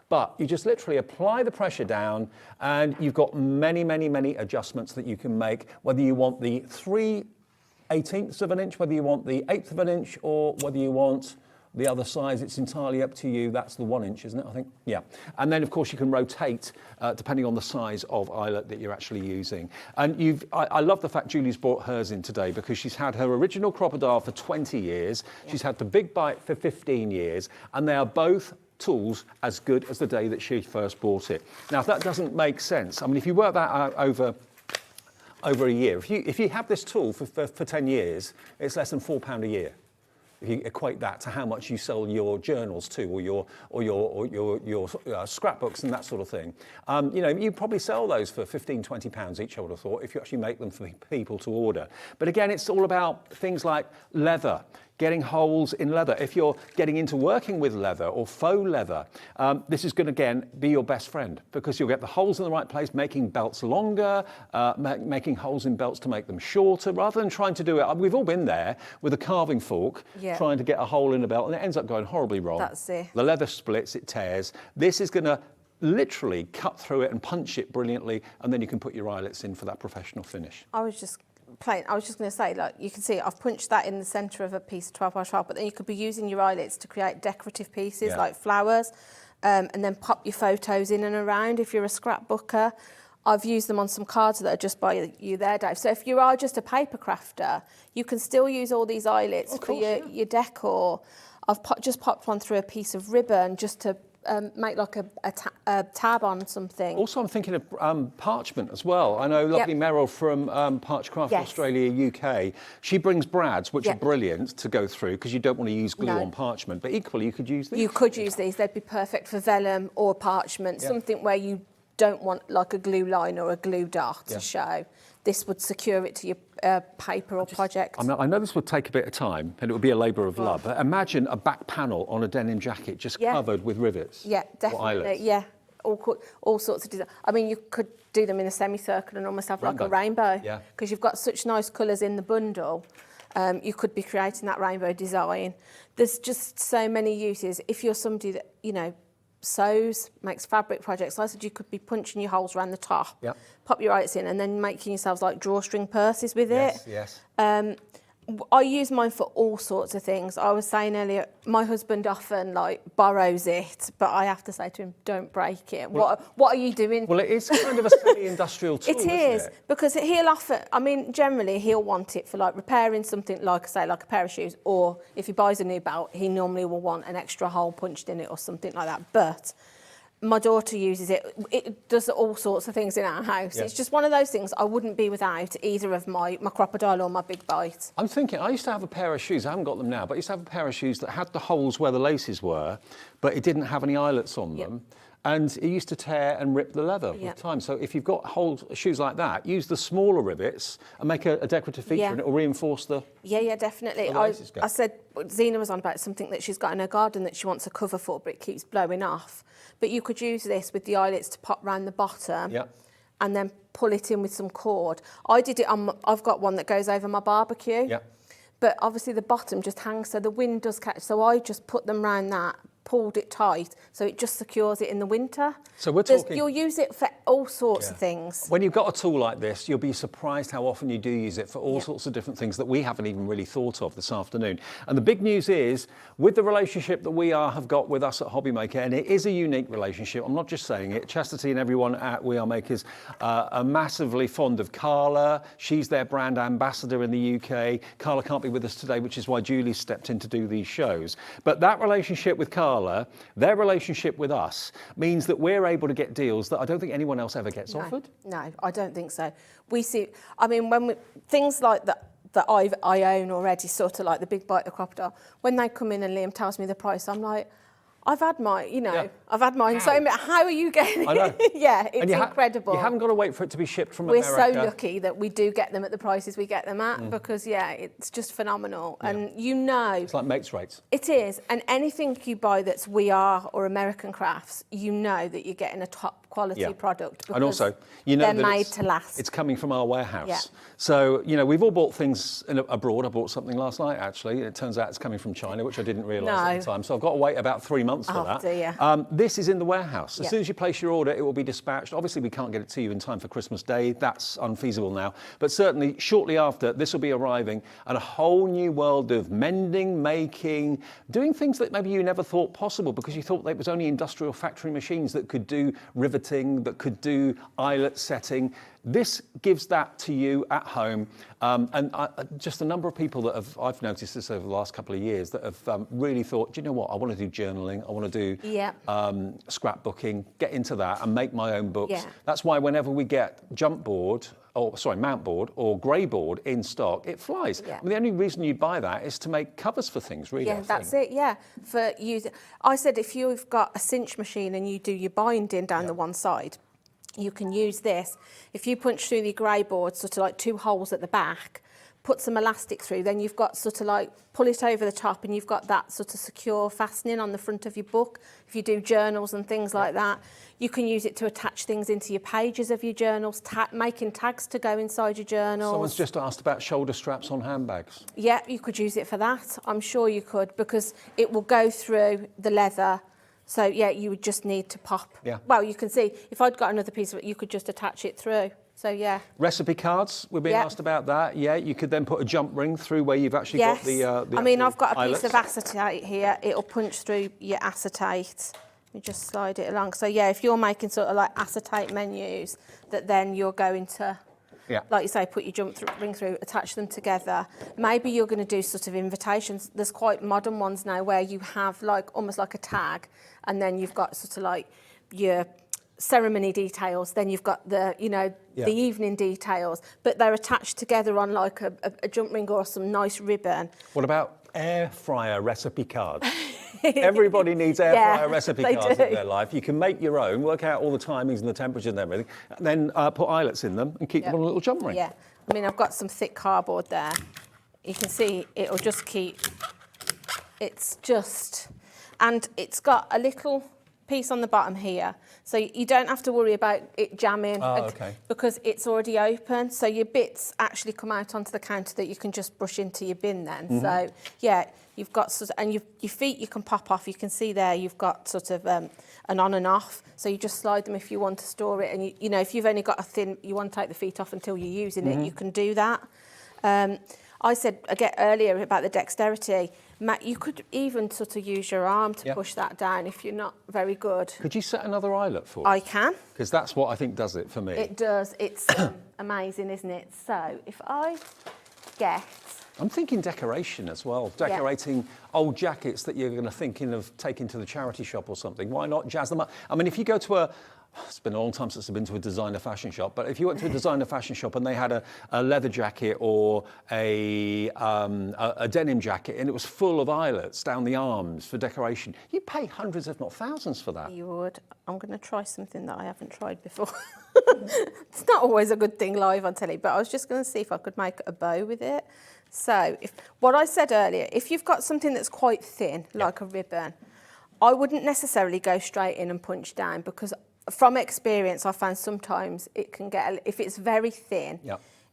But you just literally apply the pressure down, and you've got many adjustments that you can make, whether you want the 3/18 of an inch, whether you want the 1/8 of an inch, or whether you want the other size. It's entirely up to you. That's the 1 inch, isn't it, I think? Yeah. And then, of course, you can rotate depending on the size of eyelet that you're actually using. And I love the fact Julie's brought hers in today, because she's had her original crocodile for 20 years. Yeah. She's had the Big Bite for 15 years, and they are both tools as good as the day that she first bought it. Now, if that doesn't make sense, I mean, if you work that out over a year, if you have this tool for 10 years, it's less than £4 a year. If you equate that to how much you sell your journals to, or your scrapbooks and that sort of thing, you know, you probably sell those for £15–20 each, I would have thought, if you actually make them for people to order. But again, it's all about things like leather, getting holes in leather. If you're getting into working with leather or faux leather, this is going to, again, be your best friend, because you'll get the holes in the right place, making belts longer, making holes in belts to make them shorter, rather than trying to do it. We've all been there with a carving fork, trying to get a hole in a belt, and it ends up going horribly wrong. That's it. The leather splits, it tears. This is going to literally cut through it and punch it brilliantly, and then you can put your eyelets in for that professional finish. I was just going to say, like, you can see I've punched that in the centre of a piece of 12 by 12, but then you could be using your eyelets to create decorative pieces like flowers, and then pop your photos in and around if you're a scrapbooker. I've used them on some cards that are just by you there, Dave. So if you are just a paper crafter, you can still use all these eyelets for your decor. I've just popped one through a piece of ribbon just to make like a tab on something. Also, I'm thinking of parchment as well. I know lovely Meryl from Parchcraft Australia, UK. She brings brads, which are brilliant to go through, because you don't want to use glue on parchment. But equally, you could use these. You could use these. They'd be perfect for vellum or parchment, something where you don't want like a glue line or a glue dart to show. This would secure it to your paper or project. I know this would take a bit of time, and it would be a labour of love, but imagine a back panel on a denim jacket just covered with rivets. Yeah, definitely. Yeah, all sorts of design. I mean, you could do them in a semicircle and almost have like a rainbow. Yeah. Because you've got such nice colours in the bundle. You could be creating that rainbow design. There's just so many uses. If you're somebody that, you know, sews, makes fabric projects. I said you could be punching your holes around the top, Yep. pop your eyelets in, and then making yourselves like drawstring purses with Yes, it. yes. I use mine for all sorts of things. I was saying earlier, my husband often like borrows it, but I have to say to him, don't break it. What are you doing? Well, it is kind of a semi-industrial tool, It is, isn't it? because he'll offer, I mean, generally he'll want it for like repairing something like, say, like a pair of shoes, or if he buys a new belt, he normally will want an extra hole punched in it or something like that. But my daughter uses it. It does all sorts of things in our house. Yeah. It's just one of those things I wouldn't be without either of my crocodile or my big bite. I'm thinking, I used to have a pair of shoes, I haven't got them now, but I used to have a pair of shoes that had the holes where the laces were, but it didn't have any eyelets on them. And it used to tear and rip the leather with time. So if you've got shoes like that, use the smaller rivets and make a decorative feature and it will reinforce the... Yeah, definitely. the laces go. I said, Zena was on about something that she's got in her garden that she wants a cover for, but it keeps blowing off. But you could use this with the eyelets to pop round the bottom and then pull it in with some cord. I did it on, I've got one that goes over my barbecue. But obviously the bottom just hangs so the wind does catch. So I just put them round that, pulled it tight, so it just secures it in the winter. So we're talking... You'll use it for all sorts of things. When you've got a tool like this, you'll be surprised how often you do use it for all sorts of different things that we haven't even really thought of this afternoon. And the big news is, with the relationship that we have got with us at Hobbymaker, and it is a unique relationship, I'm not just saying it, Chastity and everyone at We Are Makers are massively fond of Carla. She's their brand ambassador in the UK. Carla can't be with us today, which is why Julie stepped in to do these shows. But that relationship with Carla, their relationship with us, means that we're able to get deals that I don't think anyone else ever gets offered. No, I don't think so. We see, I mean, when things like that I own already, sort of like the Big Bite, the crocodile, when they come in and Liam tells me the price, I'm like, I've had mine, you know, I've had mine. So how are you getting it? I know. Yeah, it's incredible. You haven't got to wait for it to be shipped from We're America. so lucky that we do get them at the prices we get them at because, it's just phenomenal. And you know... It's like mates rates. It is. And anything you buy that's We Are or American Crafts, you know that you're getting a top quality product because and also, you know they're that made to last. It's coming from our warehouse. So, you know, we've all bought things abroad. I bought something last night, actually. It turns out it's coming from China, which I didn't realise at the time. So I've got to wait about 3 months for that. Dear. This is in the warehouse. As soon as you place your order, it will be dispatched. Obviously, we can't get it to you in time for Christmas Day. That's unfeasible now. But certainly, shortly after, this will be arriving, and a whole new world of mending, making, doing things that maybe you never thought possible because you thought it was only industrial factory machines that could do riveting, that could do eyelet setting. This gives that to you at home. And just a number of people that I've noticed this over the last couple of years that have really thought, do you know what, I want to do journaling, I want to do scrapbooking, get into that and make my own books. That's why whenever we get mount board or grey board in stock, it flies. I mean, the only reason you buy that is to make covers for things, really. Yeah, that's it, for use. I said if you've got a cinch machine and you do your binding down the one side, you can use this. If you punch through the grey board, sort of like 2 holes at the back, put some elastic through, then you've got sort of like, pull it over the top and you've got that sort of secure fastening on the front of your book. If you do journals and things like that, you can use it to attach things into your pages of your journals, making tags to go inside your journals. Someone's just asked about shoulder straps on handbags. Yeah, you could use it for that. I'm sure you could because it will go through the leather. So, you would just need to pop. Well, you can see, if I'd got another piece of it, you could just attach it through. So, Recipe cards, we're being asked about that. You could then put a jump ring through where you've actually got the I mean, I've got a eyelets. piece of acetate here. It'll punch through your acetate. Let me just slide it along. So, if you're making sort of like acetate menus, that then you're going to... like you say, put your ring through, attach them together. Maybe you're going to do sort of invitations. There's quite modern ones now where you have like almost like a tag, and then you've got sort of like your ceremony details. Then you've got the the evening details, but they're attached together on like a jump ring or some nice ribbon. What about air fryer recipe cards? Everybody needs air fryer recipe cards in their life. You can make your own, work out all the timings and the temperatures and everything, and then put eyelets in them and keep them on a little jump ring. I mean, I've got some thick cardboard there. You can see it'll just keep, and it's got a little piece on the bottom here, so you don't have to worry about it jamming because it's already open, so your bits actually come out onto the counter that you can just brush into your bin then. So You've got sort of, and your feet you can pop off. You can see there you've got sort of an on and off. So you just slide them if you want to store it. And you know, if you've only got a thin, you want to take the feet off until you're using it, you can do that. I said again earlier about the dexterity. Matt, you could even sort of use your arm to push that down if you're not very good. Could you set another eyelet for me? I can. Because that's what I think does it for me. It does. It's amazing, isn't it? So if I get... I'm thinking decoration as well. Decorating old jackets that you're going to thinking of taking to the charity shop or something. Why not jazz them up? I mean, if you go to it's been a long time since I've been to a designer fashion shop, but if you went to a designer fashion shop and they had a leather jacket or a denim jacket and it was full of eyelets down the arms for decoration, you'd pay hundreds, if not thousands, for that. You would. I'm going to try something that I haven't tried before. It's not always a good thing live on telly, but I was just going to see if I could make a bow with it. So, what I said earlier, if you've got something that's quite thin, like a ribbon, I wouldn't necessarily go straight in and punch down, because from experience, I found sometimes it can get, if it's very thin,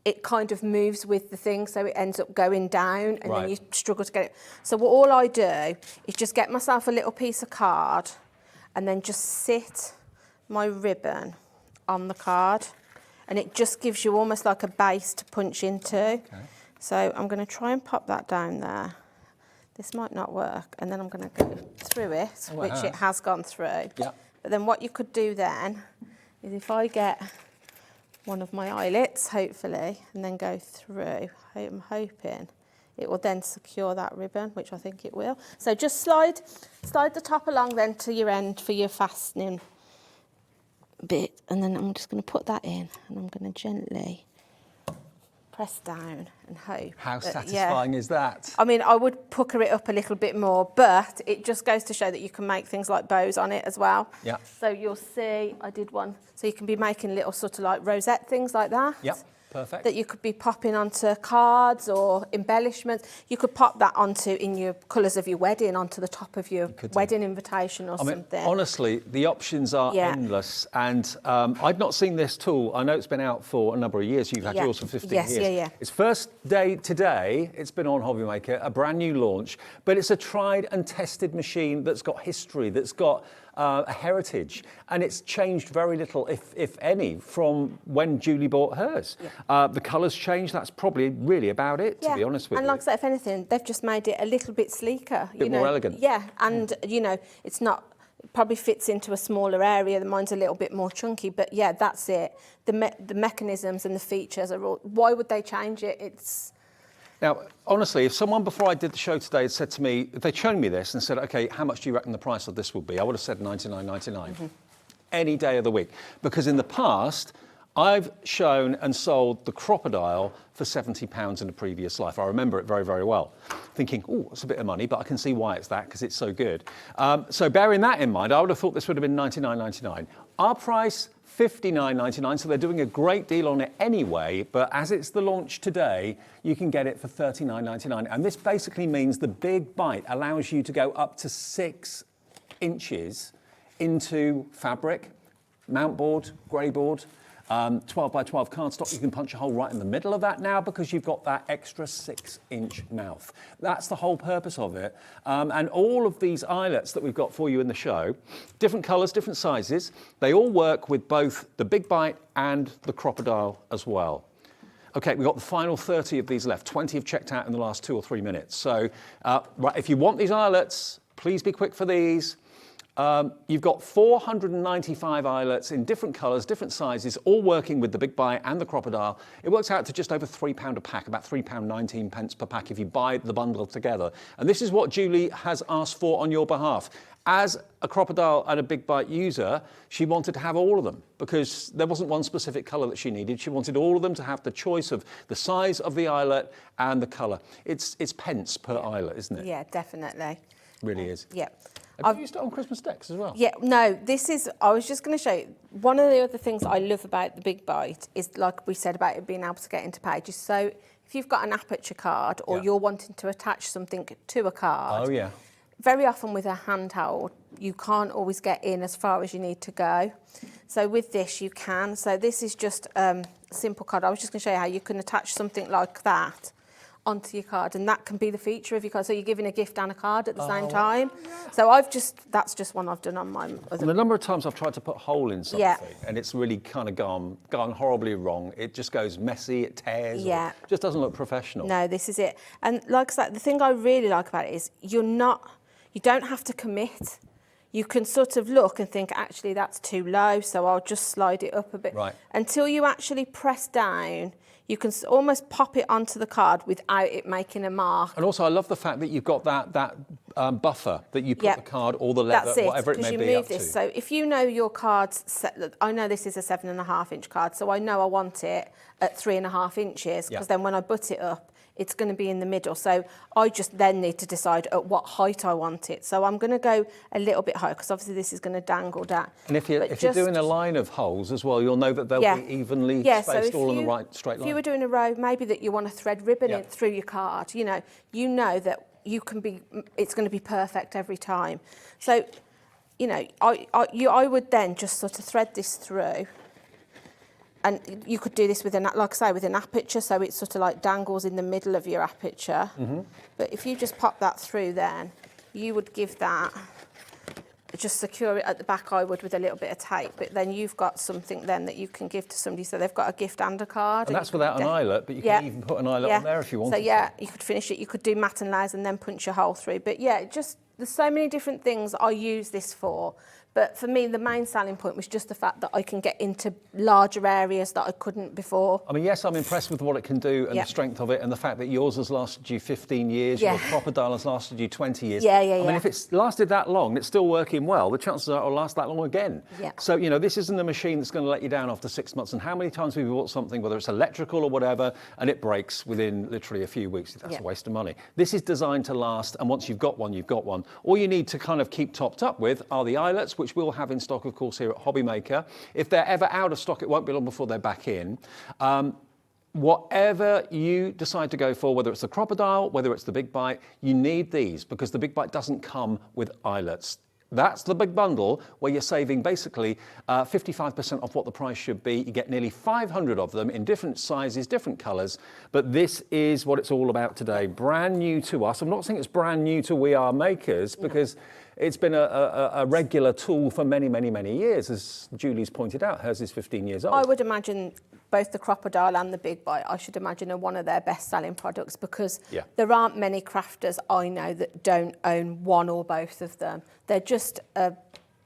it kind of moves with the thing, so it ends up going down, and then you struggle to get it. So all I do is just get myself a little piece of card, and then just sit my ribbon on the card, and it just gives you almost like a base to punch into. Okay. So I'm going to try and pop that down there. This might not work, and then I'm going to go through it, which it has gone through. Yeah. But then what you could do then is if I get one of my eyelets, hopefully, and then go through, I'm hoping it will then secure that ribbon, which I think it will. So just slide the top along then to your end for your fastening bit, and then I'm just going to put that in, and I'm going to gently press down and hope. How satisfying is that? I mean, I would pucker it up a little bit more, but it just goes to show that you can make things like bows on it as well. Yeah. So you'll see, I did one. So you can be making little sort of like rosette things like that. Yep. Perfect. That you could be popping onto cards or embellishments. You could pop that onto, in your colours of your wedding, onto the top of your wedding invitation or something. Honestly, the options are endless. And I've not seen this tool. I know it's been out for a number of years. You've had yours for 15 years. It's first day today. It's been on Hobby Maker, a brand new launch. But it's a tried and tested machine that's got history, that's got a heritage, and it's changed very little, if any, from when Julie bought hers. The colours changed. That's probably really about it, to be honest with you. And like I said, if anything, they've just made it a little bit sleeker. A bit more elegant. Yeah, and you know, it's not, it probably fits into a smaller area. Mine's a little bit more chunky, but yeah, that's it. The mechanisms and the features are all, why would they change it? It's... Now, honestly, if someone before I did the show today had said to me, if they'd shown me this and said, okay, how much do you reckon the price of this would be? I would have said $99.99 any day of the week. Because in the past, I've shown and sold the crocodile for £70 in a previous life. I remember it very, very well. Thinking, oh, it's a bit of money, but I can see why it's that, because it's so good. So bearing that in mind, I would have thought this would have been $99.99. Our price, $59.99, so they're doing a great deal on it anyway, but as it's the launch today, you can get it for $39.99. And this basically means the big bite allows you to go up to 6 inches into fabric, mount board, grey board, 12 by 12 cardstock. You can punch a hole right in the middle of that now because you've got that extra 6-inch mouth. That's the whole purpose of it. And all of these eyelets that we've got for you in the show, different colours, different sizes, they all work with both the big bite and the crocodile as well. Okay, we've got the final 30 of these left. 20 have checked out in the last 2 or 3 minutes. So right, if you want these eyelets, please be quick for these. You've got 495 eyelets in different colours, different sizes, all working with the big bite and the crocodile. It works out to just over £3 a pack, about £3.19 per pack if you buy the bundle together. And this is what Julie has asked for on your behalf. As a crocodile and a big bite user, she wanted to have all of them because there wasn't one specific colour that she needed. She wanted all of them to have the choice of the size of the eyelet and the colour. It's pence per eyelet, isn't it? Yeah, definitely. Really is. Yeah. Have you used it on Christmas decks as well? Yeah, no, this is, I was just going to show you, one of the other things that I love about the big bite is, like we said about it being able to get into pages. So if you've got an aperture card or you're wanting to attach something to a card, very often with a handheld, you can't always get in as far as you need to go. So with this, you can. So this is just a simple card. I was just going to show you how you can attach something like that onto your card, and that can be the feature of your card. So you're giving a gift and a card at the same time. So that's just one I've done on my other. And the number of times I've tried to put a hole in something, Yeah. and it's really kind of gone horribly wrong. It just goes messy, it tears, Yeah. or just doesn't look professional. No, this is it. And like I said, the thing I really like about it is you don't have to commit. You can sort of look and think, actually, that's too low, so I'll just slide it up a bit. Right. Until you actually press down, you can almost pop it onto the card without it making a mark. And also, I love the fact that you've got that buffer that you put the card or the leather, That's whatever it may because be, you move up this. to. So if you know your card's set, I know this is a 7.5-inch card, so I know I want it at 3.5 inches, because then when I butt it up, it's going to be in the middle. So I just then need to decide at what height I want it. So I'm going to go a little bit higher, because obviously this is going to dangle down. And if you're doing a line of holes as well, you'll know that they'll be evenly spaced all on the right straight line. If you were doing a row, maybe that you want to thread ribbon it through your card, you know that you can be, it's going to be perfect every time. So, I would then just sort of thread this through. And you could do this with like I say, with an aperture, so it sort of like dangles in the middle of your aperture. But if you just pop that through, then you would give that, just secure it at the back, I would, with a little bit of tape. But then you've got something then that you can give to somebody, so they've got a gift and a card. And that's without an eyelet, but you can even put an eyelet on there if you want. So you could finish it. You could do matte and layers and then punch a hole through. But there's so many different things I use this for. But for me, the main selling point was just the fact that I can get into larger areas that I couldn't before. I mean, yes, I'm impressed with what it can do and the strength of it, and the fact that yours has lasted you 15 years, your crocodile has lasted you 20 years. I mean, if it's lasted that long and it's still working well, the chances are it'll last that long again. So, this isn't a machine that's going to let you down after 6 months. And how many times have you bought something, whether it's electrical or whatever, and it breaks within literally a few weeks? That's a waste of money. This is designed to last, and once you've got one, you've got one. All you need to kind of keep topped up with are the eyelets, which we'll have in stock, of course, here at Hobbymaker. If they're ever out of stock, it won't be long before they're back in. Whatever you decide to go for, whether it's the crocodile, whether it's the big bite, you need these, because the big bite doesn't come with eyelets. That's the big bundle where you're saving basically 55% off what the price should be. You get nearly 500 of them in different sizes, different colours. But this is what it's all about today. Brand new to us. I'm not saying it's brand new to We Are Makers, because it's been a regular tool for many, many, many years. As Julie's pointed out, hers is 15 years old. I would imagine both the crocodile and the big bite, I should imagine, are one of their best selling products, because there aren't many crafters I know that don't own one or both of them. They're just a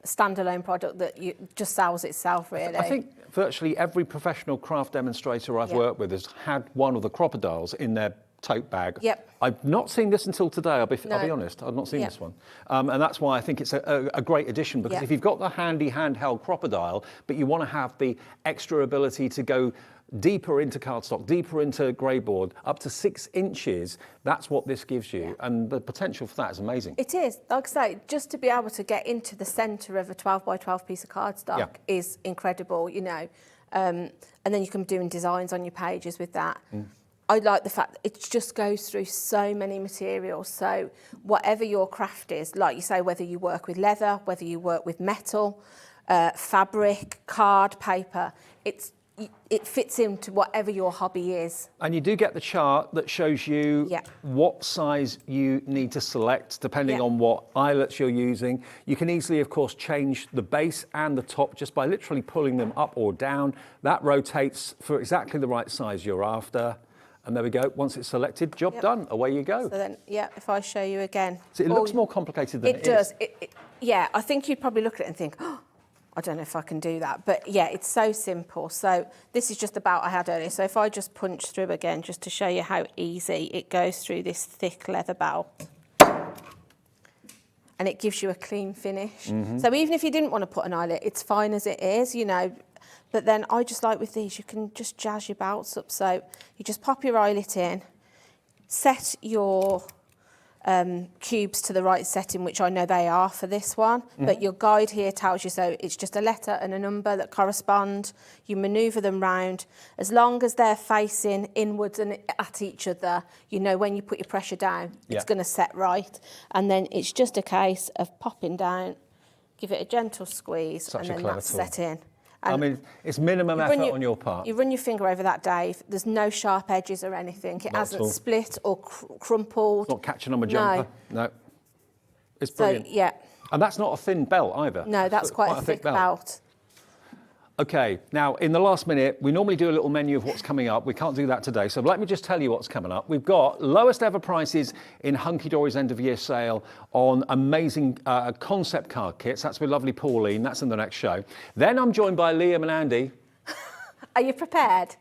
standalone product that just sells itself, really. I think virtually every professional craft demonstrator I've worked with has had one of the crocodiles in their tote bag. I've not seen this until today, I'll be honest. I've not seen this one. And that's why I think it's a great addition, because if you've got the handy handheld crocodile, but you want to have the extra ability to go deeper into cardstock, deeper into greyboard, up to 6 inches, that's what this gives you. And the potential for that is amazing. It is. Like I say, just to be able to get into the centre of a 12 by 12 piece of cardstock is incredible, and then you can be doing designs on your pages with that. I like the fact that it just goes through so many materials. So whatever your craft is, like you say, whether you work with leather, whether you work with metal, fabric, card, paper, it fits into whatever your hobby is. And you do get the chart that shows you what size you need to select depending on what eyelets you're using. You can easily, of course, change the base and the top just by literally pulling them up or down. That rotates for exactly the right size you're after. And there we go. Once it's selected, job done. Away you go. So then, if I show you again. So it looks more complicated than it does. is. I think you'd probably look at it and think, oh, I don't know if I can do that. But it's so simple. So this is just the bout I had earlier. So if I just punch through again, just to show you how easy it goes through this thick leather bout. And it gives you a clean finish. So even if you didn't want to put an eyelet, it's fine as it is, But then I just like with these, you can just jazz your bouts up. So you just pop your eyelet in, set your cubes to the right setting, which I know they are for this one, but your guide here tells you, so it's just a letter and a number that correspond. You manoeuvre them round. As long as they're facing inwards and at each other, when you put your pressure down, it's going to set right. And then it's just a case of popping down, give it a gentle squeeze, and then that's set in. I mean, it's minimum effort on your part. You run your finger over that, Dave. There's no sharp edges or anything. It Not hasn't at all. split or crumpled. It's not catching on my jumper. No. It's brilliant. So, yeah. And that's not a thin belt either. No, that's quite a thick belt. Okay, now in the last minute, we normally do a little menu of what's coming up. We can't do that today, so let me just tell you what's coming up. We've got lowest ever prices in Hunkydory's end of year sale on amazing concept card kits. That's with lovely Pauline. That's in the next show. Then I'm joined by Liam and Andy. Are you prepared?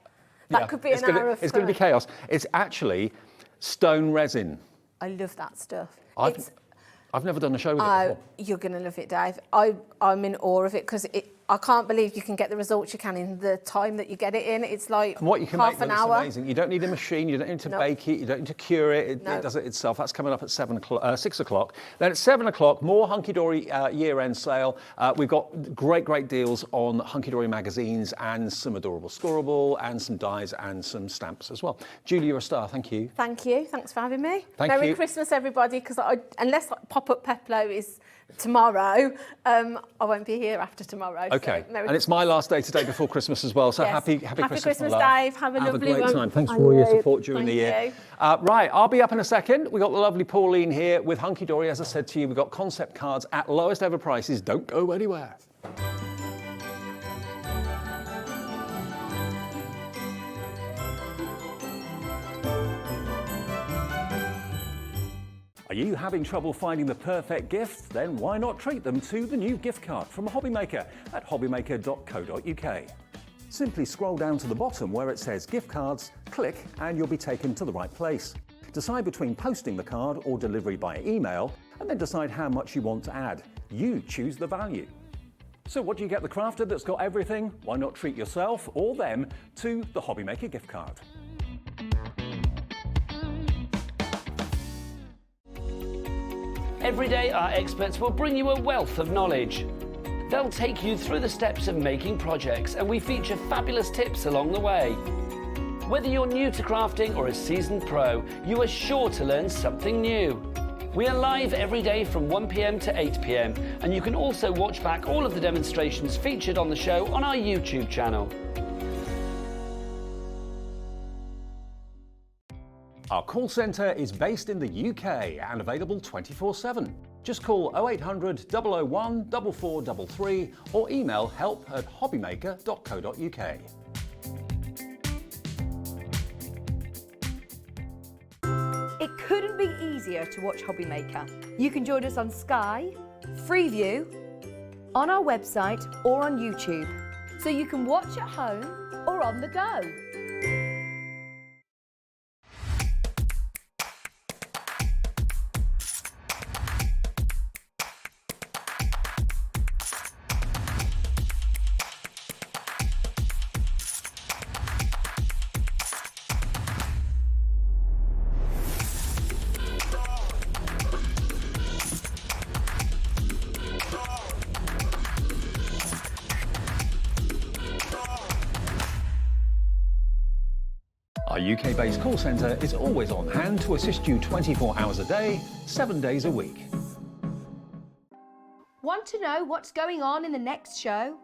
That could be an hour of fun. It's going to be chaos. It's actually stone resin. I love that stuff. I've never done a show with it before. You're going to love it, Dave. I'm in awe of it because I can't believe you can get the results you can in the time that you get it in. It's like and what you can half make an them, hour. it's amazing. You don't need a machine, you don't need to bake it, you don't need to cure it. It does it itself. That's coming up at 6 o'clock. Then at 7 o'clock, more Hunkydory year-end sale. We've got great deals on Hunkydory magazines and some adorable scoreable and some dies and some stamps as well. Julie, you're a star. Thank you. Thank you. Thanks for having me. Thank you. Merry Christmas, everybody, because unless Pop-Up Peplo is tomorrow, I won't be here after tomorrow. Okay, so and it's my last day today before Christmas as well, so yes. happy Christmas, my love. Dave. Have a lovely great one. time. Thanks for all your support during the year. You. Right, I'll be up in a second. We've got the lovely Pauline here with Hunkydory. As I said to you, we've got concept cards at lowest ever prices. Don't go anywhere. Are you having trouble finding the perfect gift? Then why not treat them to the new gift card from Hobbymaker at hobbymaker.co.uk. Simply scroll down to the bottom where it says gift cards, click and you'll be taken to the right place. Decide between posting the card or delivery by email and then decide how much you want to add. You choose the value. So what do you get the crafter that's got everything? Why not treat yourself or them to the Hobbymaker gift card? Every day, our experts will bring you a wealth of knowledge. They'll take you through the steps of making projects, and we feature fabulous tips along the way. Whether you're new to crafting or a seasoned pro, you are sure to learn something new. We are live every day from 1 p.m. to 8 p.m, and you can also watch back all of the demonstrations featured on the show on our YouTube channel. Our call centre is based in the UK and available 24/7. Just call 0800 001 4433 or email help@hobbymaker.co.uk. It couldn't be easier to watch Hobbymaker. You can join us on Sky, Freeview, on our website or on YouTube. So you can watch at home or on the go. Our UK-based call centre is always on hand to assist you 24 hours a day, 7 days a week. Want to know what's going on in the next show?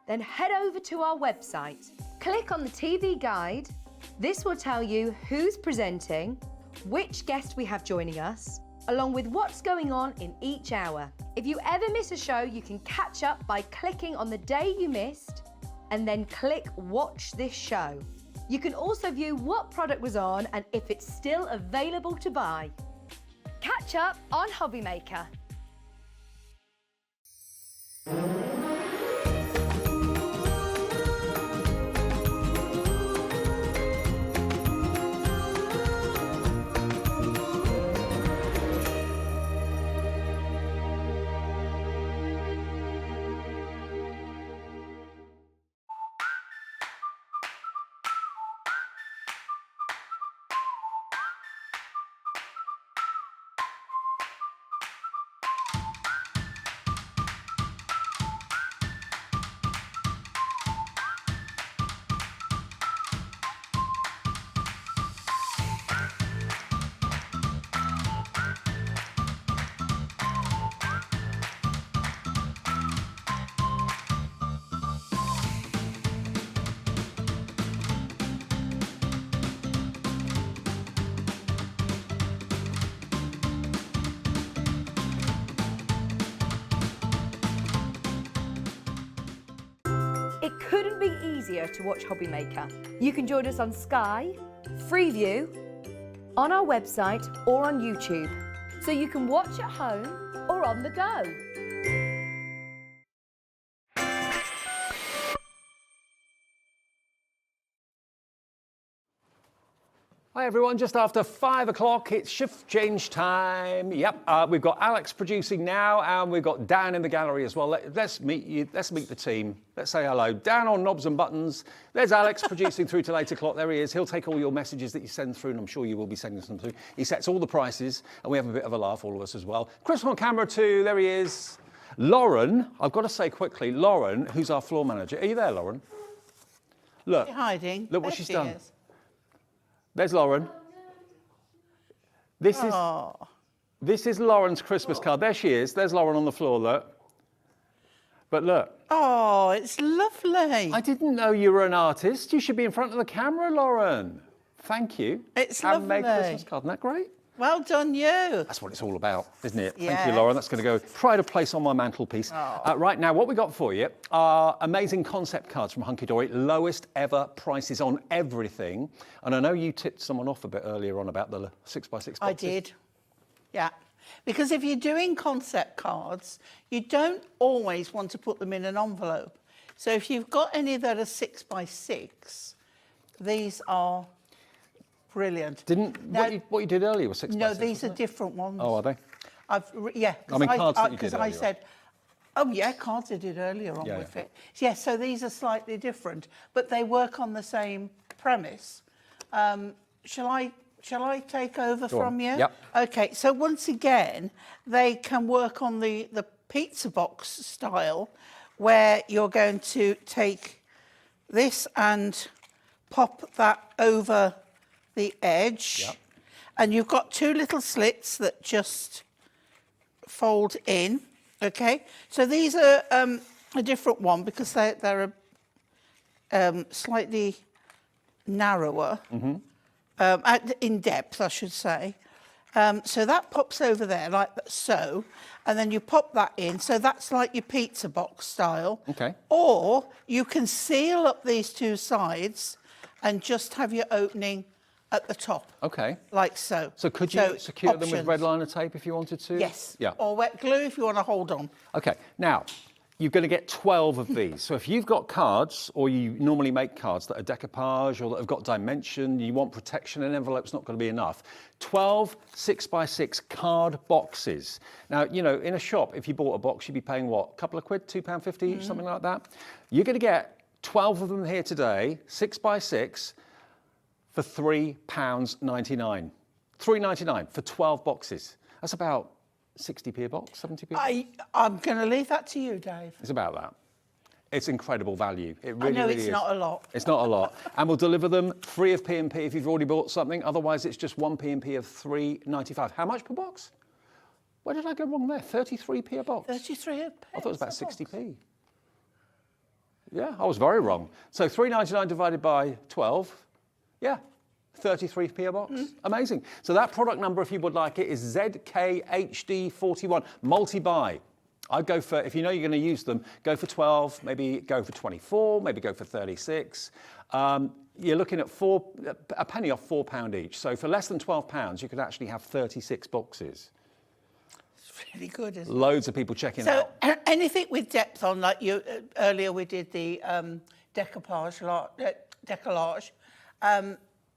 Then head over to our website. Click on the TV guide. This will tell you who's presenting, which guest we have joining us, along with what's going on in each hour. If you ever miss a show, you can catch up by clicking on the day you missed and then click Watch This Show. You can also view what product was on and if it's still available to buy. Catch up on Hobbymaker. It couldn't be easier to watch Hobbymaker. You can join us on Sky, Freeview, on our website or on YouTube, so you can watch at home or on the go. Hi everyone, just after 5 o'clock, it's shift change time. Yep, we've got Alex producing now, and we've got Dan in the gallery as well. Let's meet you, let's meet the team. Let's say hello. Dan on knobs and buttons. There's Alex producing through till 8 o'clock. There he is. He'll take all your messages that you send through, and I'm sure you will be sending them through. He sets all the prices, and we have a bit of a laugh, all of us as well. Chris on camera too, there he is. Lauren, I've got to say quickly, Lauren, who's our floor manager. Are you there, Lauren? Look, You're hiding. look what There she's she done. is. There's Lauren. This Oh. is Lauren's Christmas card. There she is. There's Lauren on the floor, look. But look. Oh, it's lovely. I didn't know you were an artist. You should be in front of the camera, Lauren. Thank you. It's Handmade lovely. Christmas card. Isn't that great? Well done, you. That's what it's all about, isn't it? Thank you, Yes. Lauren. That's going to go pride of place on my mantelpiece. Right now, what we got for you are amazing concept cards from Hunkydory. Lowest ever prices on everything. And I know you tipped someone off a bit earlier on about the 6x6 boxes. I did. Yeah. Because if you're doing concept cards, you don't always want to put them in an envelope. So if you've got any that are 6x6, these are brilliant. What you did earlier was 6x6? No, these are wasn't it? different ones. Oh, are they? Yeah. I mean, cards that you did Because I earlier. said, oh yeah, cards I did earlier on Yeah, with yeah. it. Yeah, so these are slightly different, but they work on the same premise. Shall I take over Go on. from you? Yep. Okay, so once again, they can work on the pizza box style, where you're going to take this and pop that over the edge. Yep. And you've got two little slits that just fold in, okay? So these are a different one because they're slightly narrower, in depth, I should say. So that pops over there like so, and then you pop that in. So that's like your pizza box style. Okay. Or you can seal up these two sides and just have your opening at the top. Okay. Like so. So could you secure them with options. red liner tape if you wanted to? Yes. Yeah. Or wet glue if you want to hold on. Okay, now, you're going to get 12 of these. So if you've got cards, or you normally make cards that are decoupage or that have got dimension, you want protection, an envelope's not going to be enough. 12 6x6 card boxes. Now, you know, in a shop, if you bought a box, you'd be paying what, a couple of quid, £2.50 each, something like that? You're going to get 12 of them here today, 6x6, for £3.99. £3.99 for 12 boxes. That's about 60p a box, 70p. I'm going to leave that to you, Dave. It's about that. It's incredible value. It I really, know really it's is. not a lot. It's not a lot. And we'll deliver them free of P&P if you've already bought something. Otherwise, it's just one P&P of £3.95. How much per box? Where did I go wrong there? 33p a box? 33 a I thought it was about pence a box. 60p. Yeah, I was very wrong. So £3.99 divided by 12, yeah, 33p a box. Amazing. So that product number, if you would like it, is ZKHD41, multi-buy. I'd go for, if you know you're going to use them, go for 12, maybe go for 24, maybe go for 36. You're looking at a penny off £4 each. So for less than £12, you could actually have 36 boxes. It's really good, isn't it? Loads of people checking out. So anything with depth on, like you earlier we did the Deco-Large,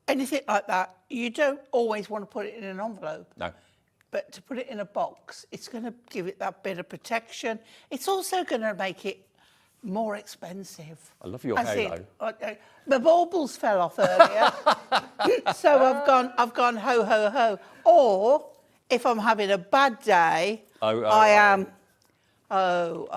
anything like that, you don't always want to put it in an envelope. No. But to put it in a box, it's going to give it that bit of protection. It's also going to make it more expensive. I love your halo. The baubles fell off earlier, so I've gone ho ho ho. Or if I'm having a bad day, I am. But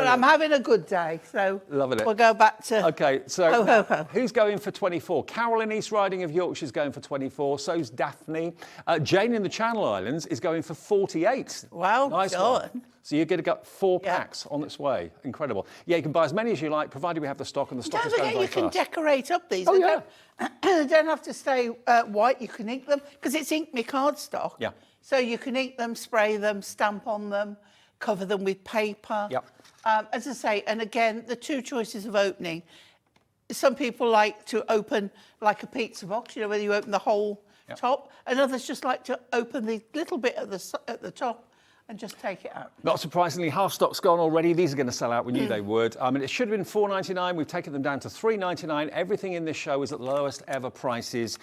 I'm having a good day, so Loving it. we'll go back to Okay, so ho, ho, ho. who's going for 24? Carol in East Riding of Yorkshire's going for 24. So's Daphne. Jane in the Channel Islands is going for 48. Well nice done. one. So you're going to get 4 Yeah. packs on its way. Incredible. Yeah, you can buy as many as you like, provided we have the stock, and the stock Don't is going forget very you can fast. decorate up these. Oh, They yeah. They don't have to stay white. You can ink them because it's Ink Me cardstock. Yeah. So you can ink them, spray them, stamp on them. cover them with paper. Yep. As I say, and again, the two choices of opening. Some people like to open like a pizza box, you know, whether you open the whole top, and others just like to open the little bit at the top and just take it out. Not surprisingly, half stock's gone already. These are going to sell out. We knew they would. I mean, it should have been $4.99. We've taken them down to $3.99. Everything in this show is at the lowest ever prices.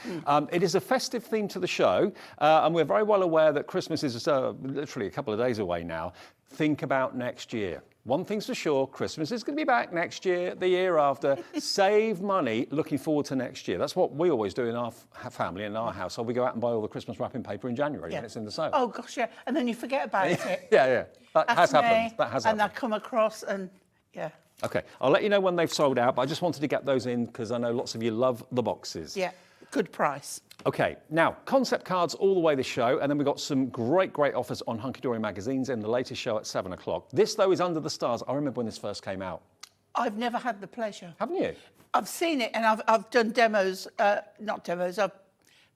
It is a festive theme to the show, and we're very well aware that Christmas is literally a couple of days away now. Think about next year. One thing's for sure, Christmas is going to be back next year, the year after. Save money looking forward to next year. That's what we always do in our family, in our household. We go out and buy all the Christmas wrapping paper in January when it's in the sale. Oh, gosh, yeah. And then you forget about it. Yeah. That has That's happened. me. That has and happened. I come across and, yeah. OK, I'll let you know when they've sold out, but I just wanted to get those in because I know lots of you love the boxes. Yeah, good price. OK, now, concept cards all the way this show, and then we've got some great offers on Hunkydory magazines in the latest show at 7 o'clock. This, though, is Under the Stars. I remember when this first came out. I've never had the pleasure. Haven't you? I've seen it and I've done demos, not demos, I've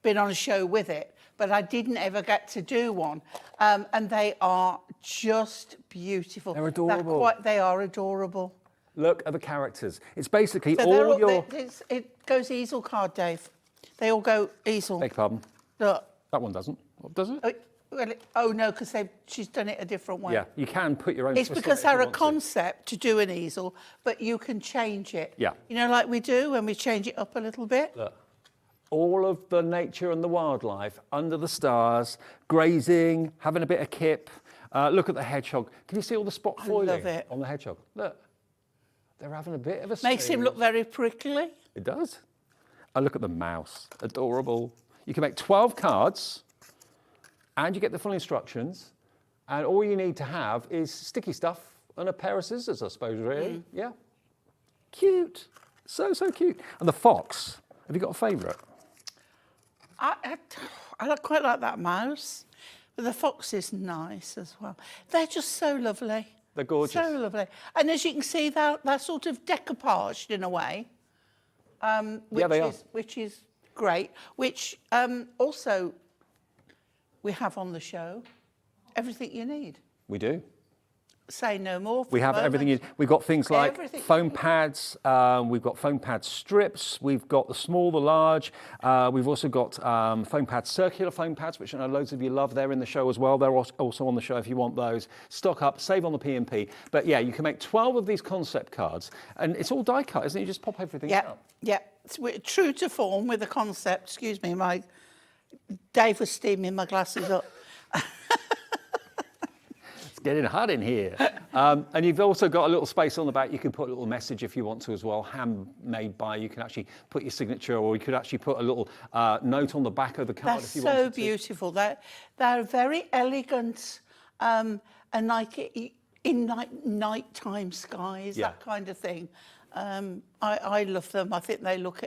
been on a show with it, but I didn't ever get to do one. And they are just beautiful. They're adorable. They are adorable. Look at the characters. It's basically So all your... it goes easel card, Dave. They all go easel. Beg your pardon? Look. That one doesn't. Does it? Oh no, because she's done it a different way. Yeah, you can put your own... It's twist on because it if you they're a want to. concept to do an easel, but you can change it. Yeah. You know, like we do when we change it up a little bit. Look. All of the nature and the wildlife under the stars, grazing, having a bit of kip. Look at the hedgehog. Can you see all the spot foiling love it. on the hedgehog? Look, they're having a bit of a Makes him stage. look very prickly. It does. Oh, look at the mouse. Adorable. You can make 12 cards and you get the full instructions. And all you need to have is sticky stuff and a pair of scissors, I suppose, really. Yeah. Cute. So cute. And the fox. Have you got a favourite? I quite like that mouse, but the fox is nice as well. They're just so lovely. They're gorgeous. So lovely. And as you can see, they're sort of decoupaged in a way, which is great. Which also we have on the show everything you need. We do. Say no more. for We have the everything. moment. We've got things like Everything. foam pads. We've got foam pad strips. We've got the small, the large. We've also got foam pads, circular foam pads, which I know loads of you love. They're in the show as well. They're also on the show if you want those. Stock up, save on the P&P. But yeah, you can make 12 of these concept cards, and it's all die cut, isn't it? You just pop everything out. Yeah. We're true to form with the concept. Excuse me, Dave was steaming my glasses up. It's getting hot in here. And you've also got a little space on the back. You can put a little message if you want to as well, handmade by. You can actually put your signature, or you could actually put a little note on the back of the card if you wanted to. They're so beautiful. They're very elegant, and like in nighttime skies, that kind of thing. I love them. I think they look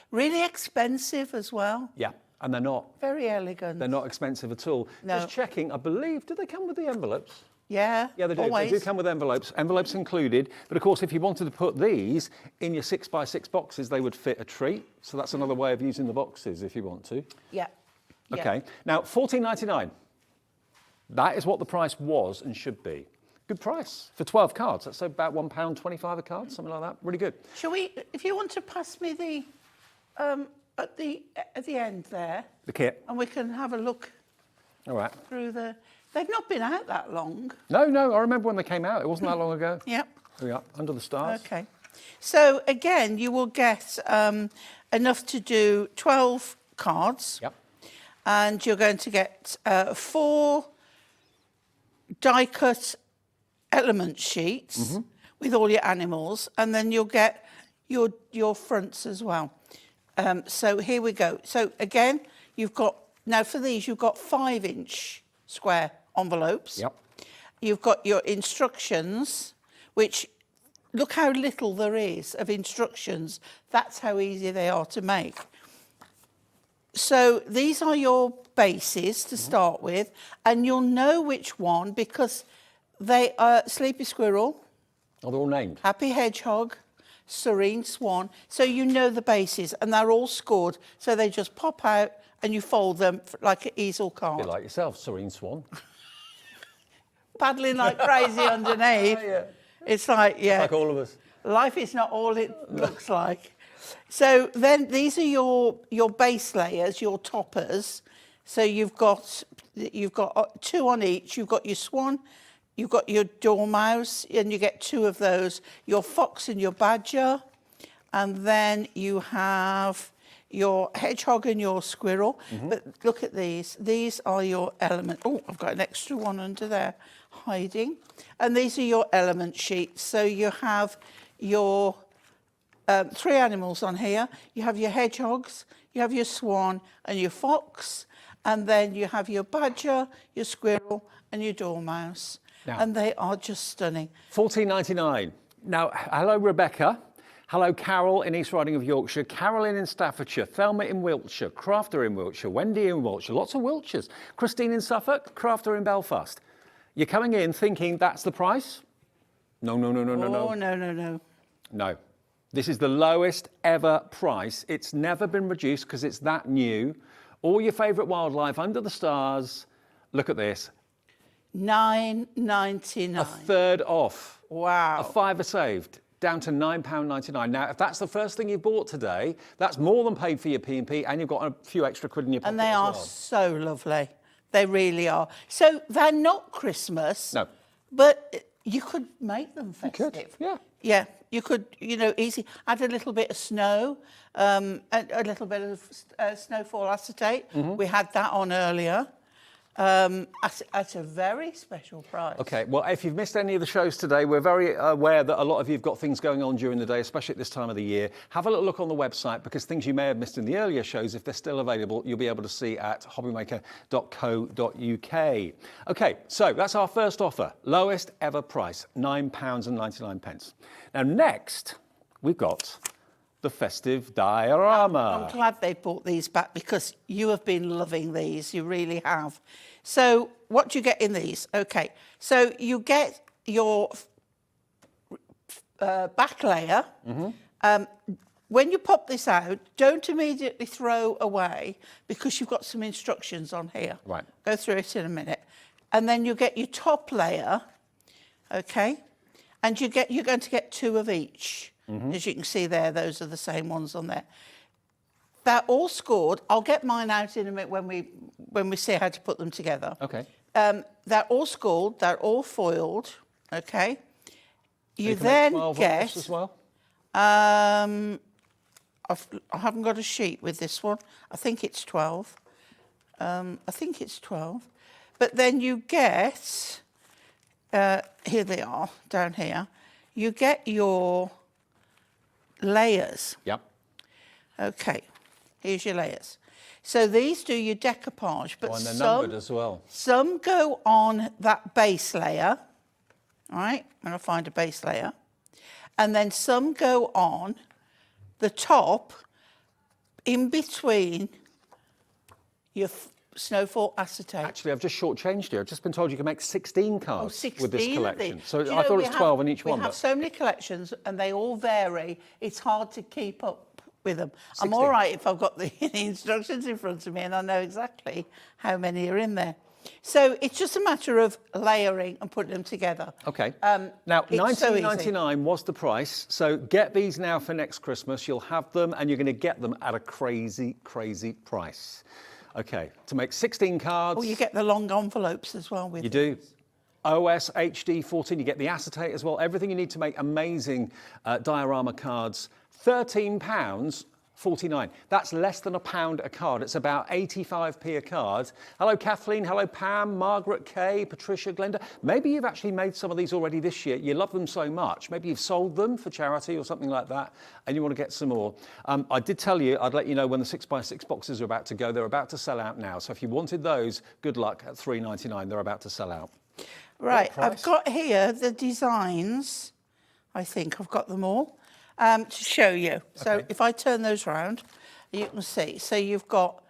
really expensive as well. Yeah, and they're not. Very elegant. They're not expensive at all. No. Just checking, I believe, do they come with the envelopes? Yeah, Yeah, they do. always. They do come with envelopes included. But of course, if you wanted to put these in your 6x6 boxes, they would fit a treat. So that's another way of using the boxes if you want to. Yeah. Okay. Now, $14.99. That is what the price was and should be. Good price for 12 cards. That's about £1.25 a card, something like that. Really good. Shall we? If you want to pass me the at the end there, The kit. and we can have a look All right. through the. They've not been out that long. No, I remember when they came out. It wasn't that long ago. Yep. Here we are, Under the Stars. Okay. So again, you will get enough to do 12 cards. Yep. And you're going to get 4 die-cut element sheets with all your animals, and then you'll get your fronts as well. So here we go. So again, you've got, now for these, you've got 5-inch square envelopes. Yep. You've got your instructions, which, look how little there is of instructions. That's how easy they are to make. So these are your bases to start with, and you'll know which one because they are Sleepy Squirrel, Oh, they're all named. Happy Hedgehog, Serene Swan. So you know the bases, and they're all scored. So they just pop out and you fold them like an easel A card. bit like yourself, Serene Swan. paddling like crazy underneath. Yeah. It's like, yeah. Like all of us. Life is not all it looks like. So then these are your base layers, your toppers. So you've got 2 on each. You've got your swan, you've got your dormouse, and you get 2 of those. Your fox and your badger, and then you have your hedgehog and your squirrel. But look at these. These are your element. Oh, I've got an extra one under there hiding. And these are your element sheets. So you have your 3 animals on here. You have your hedgehogs, you have your swan and your fox, and then you have your badger, your squirrel and your dormouse. Now, and they are just stunning. $14.99. Now, hello Rebecca. Hello Carol in East Riding of Yorkshire, Carolyn in Staffordshire, Thelma in Wiltshire, Crafter in Wiltshire, Wendy in Wiltshire, lots of Wiltshires, Christine in Suffolk, Crafter in Belfast. You're coming in thinking that's the price? No. Oh, no. No. This is the lowest ever price. It's never been reduced because it's that new. All your favourite wildlife under the stars. Look at this. $9.99. A third off. Wow. A fiver saved. Down to £9.99. Now, if that's the first thing you bought today, that's more than paid for your P&P, and you've got a few extra quid in your pocket. And they are so lovely. They really are. So they're not Christmas. No. But you could make them festive. You could, yeah. Yeah, you could, easy. Add a little bit of snow, a little bit of snowfall acetate. We had that on earlier. At a very special price. Okay, well, if you've missed any of the shows today, we're very aware that a lot of you have got things going on during the day, especially at this time of the year. Have a little look on the website, because things you may have missed in the earlier shows, if they're still available, you'll be able to see at hobbymaker.co.uk. Okay, so that's our first offer. Lowest ever price, £9.99. Now, next, we've got the festive diorama. I'm glad they brought these back, because you have been loving these. You really have. So what do you get in these? Okay, so you get your back layer. When you pop this out, don't immediately throw away, because you've got some instructions on here. Right. Go through it in a minute. And then you get your top layer, okay? And you're going to get 2 of each. As you can see there, those are the same ones on there. They're all scored. I'll get mine out in a minute when we see how to put them together. Okay. They're all scored. They're all foiled. Okay. You can then make 12 get. as well. I haven't got a sheet with this one. I think it's 12. But then you get. Here they are down here. You get your layers. Yep. Okay, here's your layers. So these do your decoupage, but and they're numbered as well. Some go on that base layer. All right, I'm going to find a base layer. And then some go on the top in between your snowfall acetate. Actually, I've just shortchanged you. I've just been told you can make 16 cards 16 with this of collection. these. So Do you I know, thought we it was 12 in each we one. have But so many collections and they all vary. It's hard to keep up with them. 16. I'm all right if I've got the instructions in front of me and I know exactly how many are in there. So it's just a matter of layering and putting them together. Okay. Now, it's so easy. $19.99 was the price. So get these now for next Christmas. You'll have them and you're going to get them at a crazy, crazy price. Okay, to make 16 cards. Oh, you get the long envelopes as well with You do. OS HD 14, you get the acetate as well. Everything you need to make amazing diorama cards. £13.49. That's less than £1 a card. It's about 85p a card. Hello, Kathleen. Hello, Pam, Margaret, Kay, Patricia, Glenda. Maybe you've actually made some of these already this year. You love them so much. Maybe you've sold them for charity or something like that, and you want to get some more. I did tell you, I'd let you know when the 6x6 boxes are about to go. They're about to sell out now. So if you wanted those, good luck at $3.99. They're about to sell out. Right, I've got here the designs. I think I've got them all. To show you. So Okay. if I turn those round, you can see. So you've got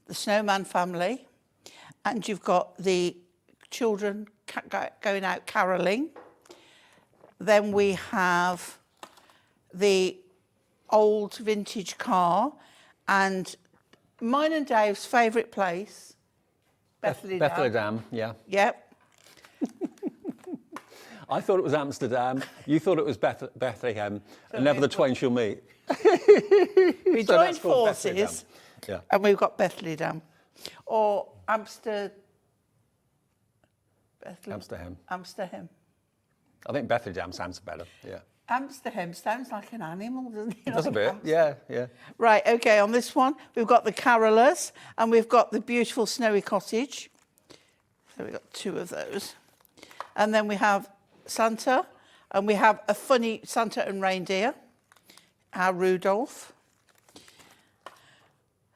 the snowman family, and you've got the children going out caroling. Then we have the old vintage car, and mine and Dave's favourite place, Bethlehem. Bethlehem, yeah. Yep. I thought it was Amsterdam. You thought it was Bethlehem. And never the twain shall meet. We So joined that's called forces, Bethlehem. and we've got Bethlehem, or Amsterdam. Amsterdam. I think Bethlehem sounds better. Yeah. Amsterdam sounds like an animal, doesn't it? Does a Like bit. Amsterdam. Yeah. Right, okay, on this one, we've got the carolers, and we've got the beautiful snowy cottage. So we've got 2 of those. And then we have Santa, and we have a funny Santa and reindeer, our Rudolph.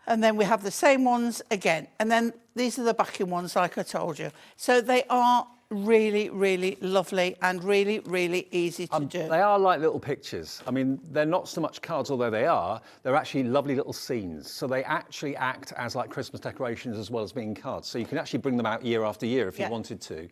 And then we have the same ones again. And then these are the backing ones, like I told you. So they are really, really lovely and really, really easy to do. They are like little pictures. I mean, they're not so much cards, although they are. They're actually lovely little scenes. So they actually act as like Christmas decorations as well as being cards. So you can actually bring them out year after year if you wanted to.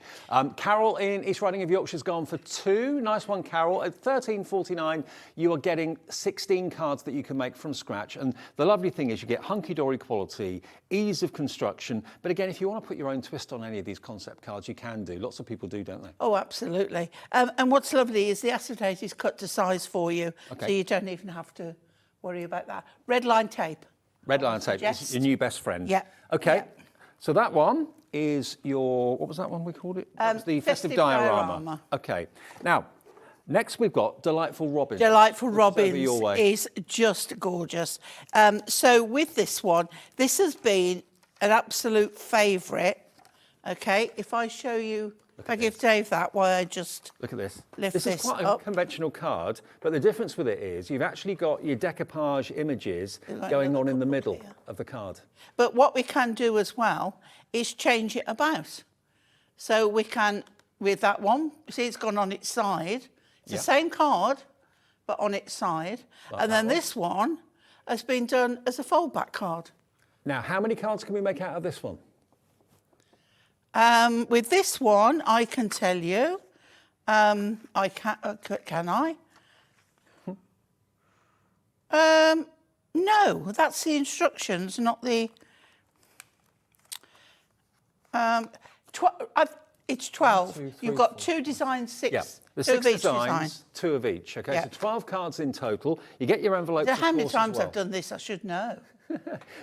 Carol in East Riding of Yorkshire's gone for 2. Nice one, Carol. At £13.49, you are getting 16 cards that you can make from scratch. And the lovely thing is you get hunky-dory quality, ease of construction. But again, if you want to put your own twist on any of these concept cards, you can do. Lots of people do, don't they? Oh, absolutely. And what's lovely is the acetate is cut to size for you, Okay. so you don't even have to worry about that. Red line tape. Red line tape suggest. is your new best friend. Yeah. Okay. Yeah. So that one is your, what was that one we called it? That was the festive Festive diorama. diorama. Okay. Now, next we've got Delightful Robins. Delightful Which is over Robins your way. is just gorgeous. So with this one, this has been an absolute favourite. Okay, if I show you, if I give Dave that, while I just Look at this. lift This is this quite a up. conventional card, but the difference with it is you've actually got your decoupage images Like going another on in the couple middle here. of the card. But what we can do as well is change it about. So we can, with that one, see it's gone on its side. It's Yeah. the same card, but on its side. Like and that then one. this one has been done as a fold-back card. Now, how many cards can we make out of this one? With this one, I can tell you, I can I? No, that's the instructions, not the. It's 12. 1, 2, 3, You've got 4. 2 designs, 6. Yeah, the 2 6 of each designs, design. 2 of each. Okay, Yeah. so 12 cards in total. You get your envelopes. How many of course, times as well. I've done this, I should know.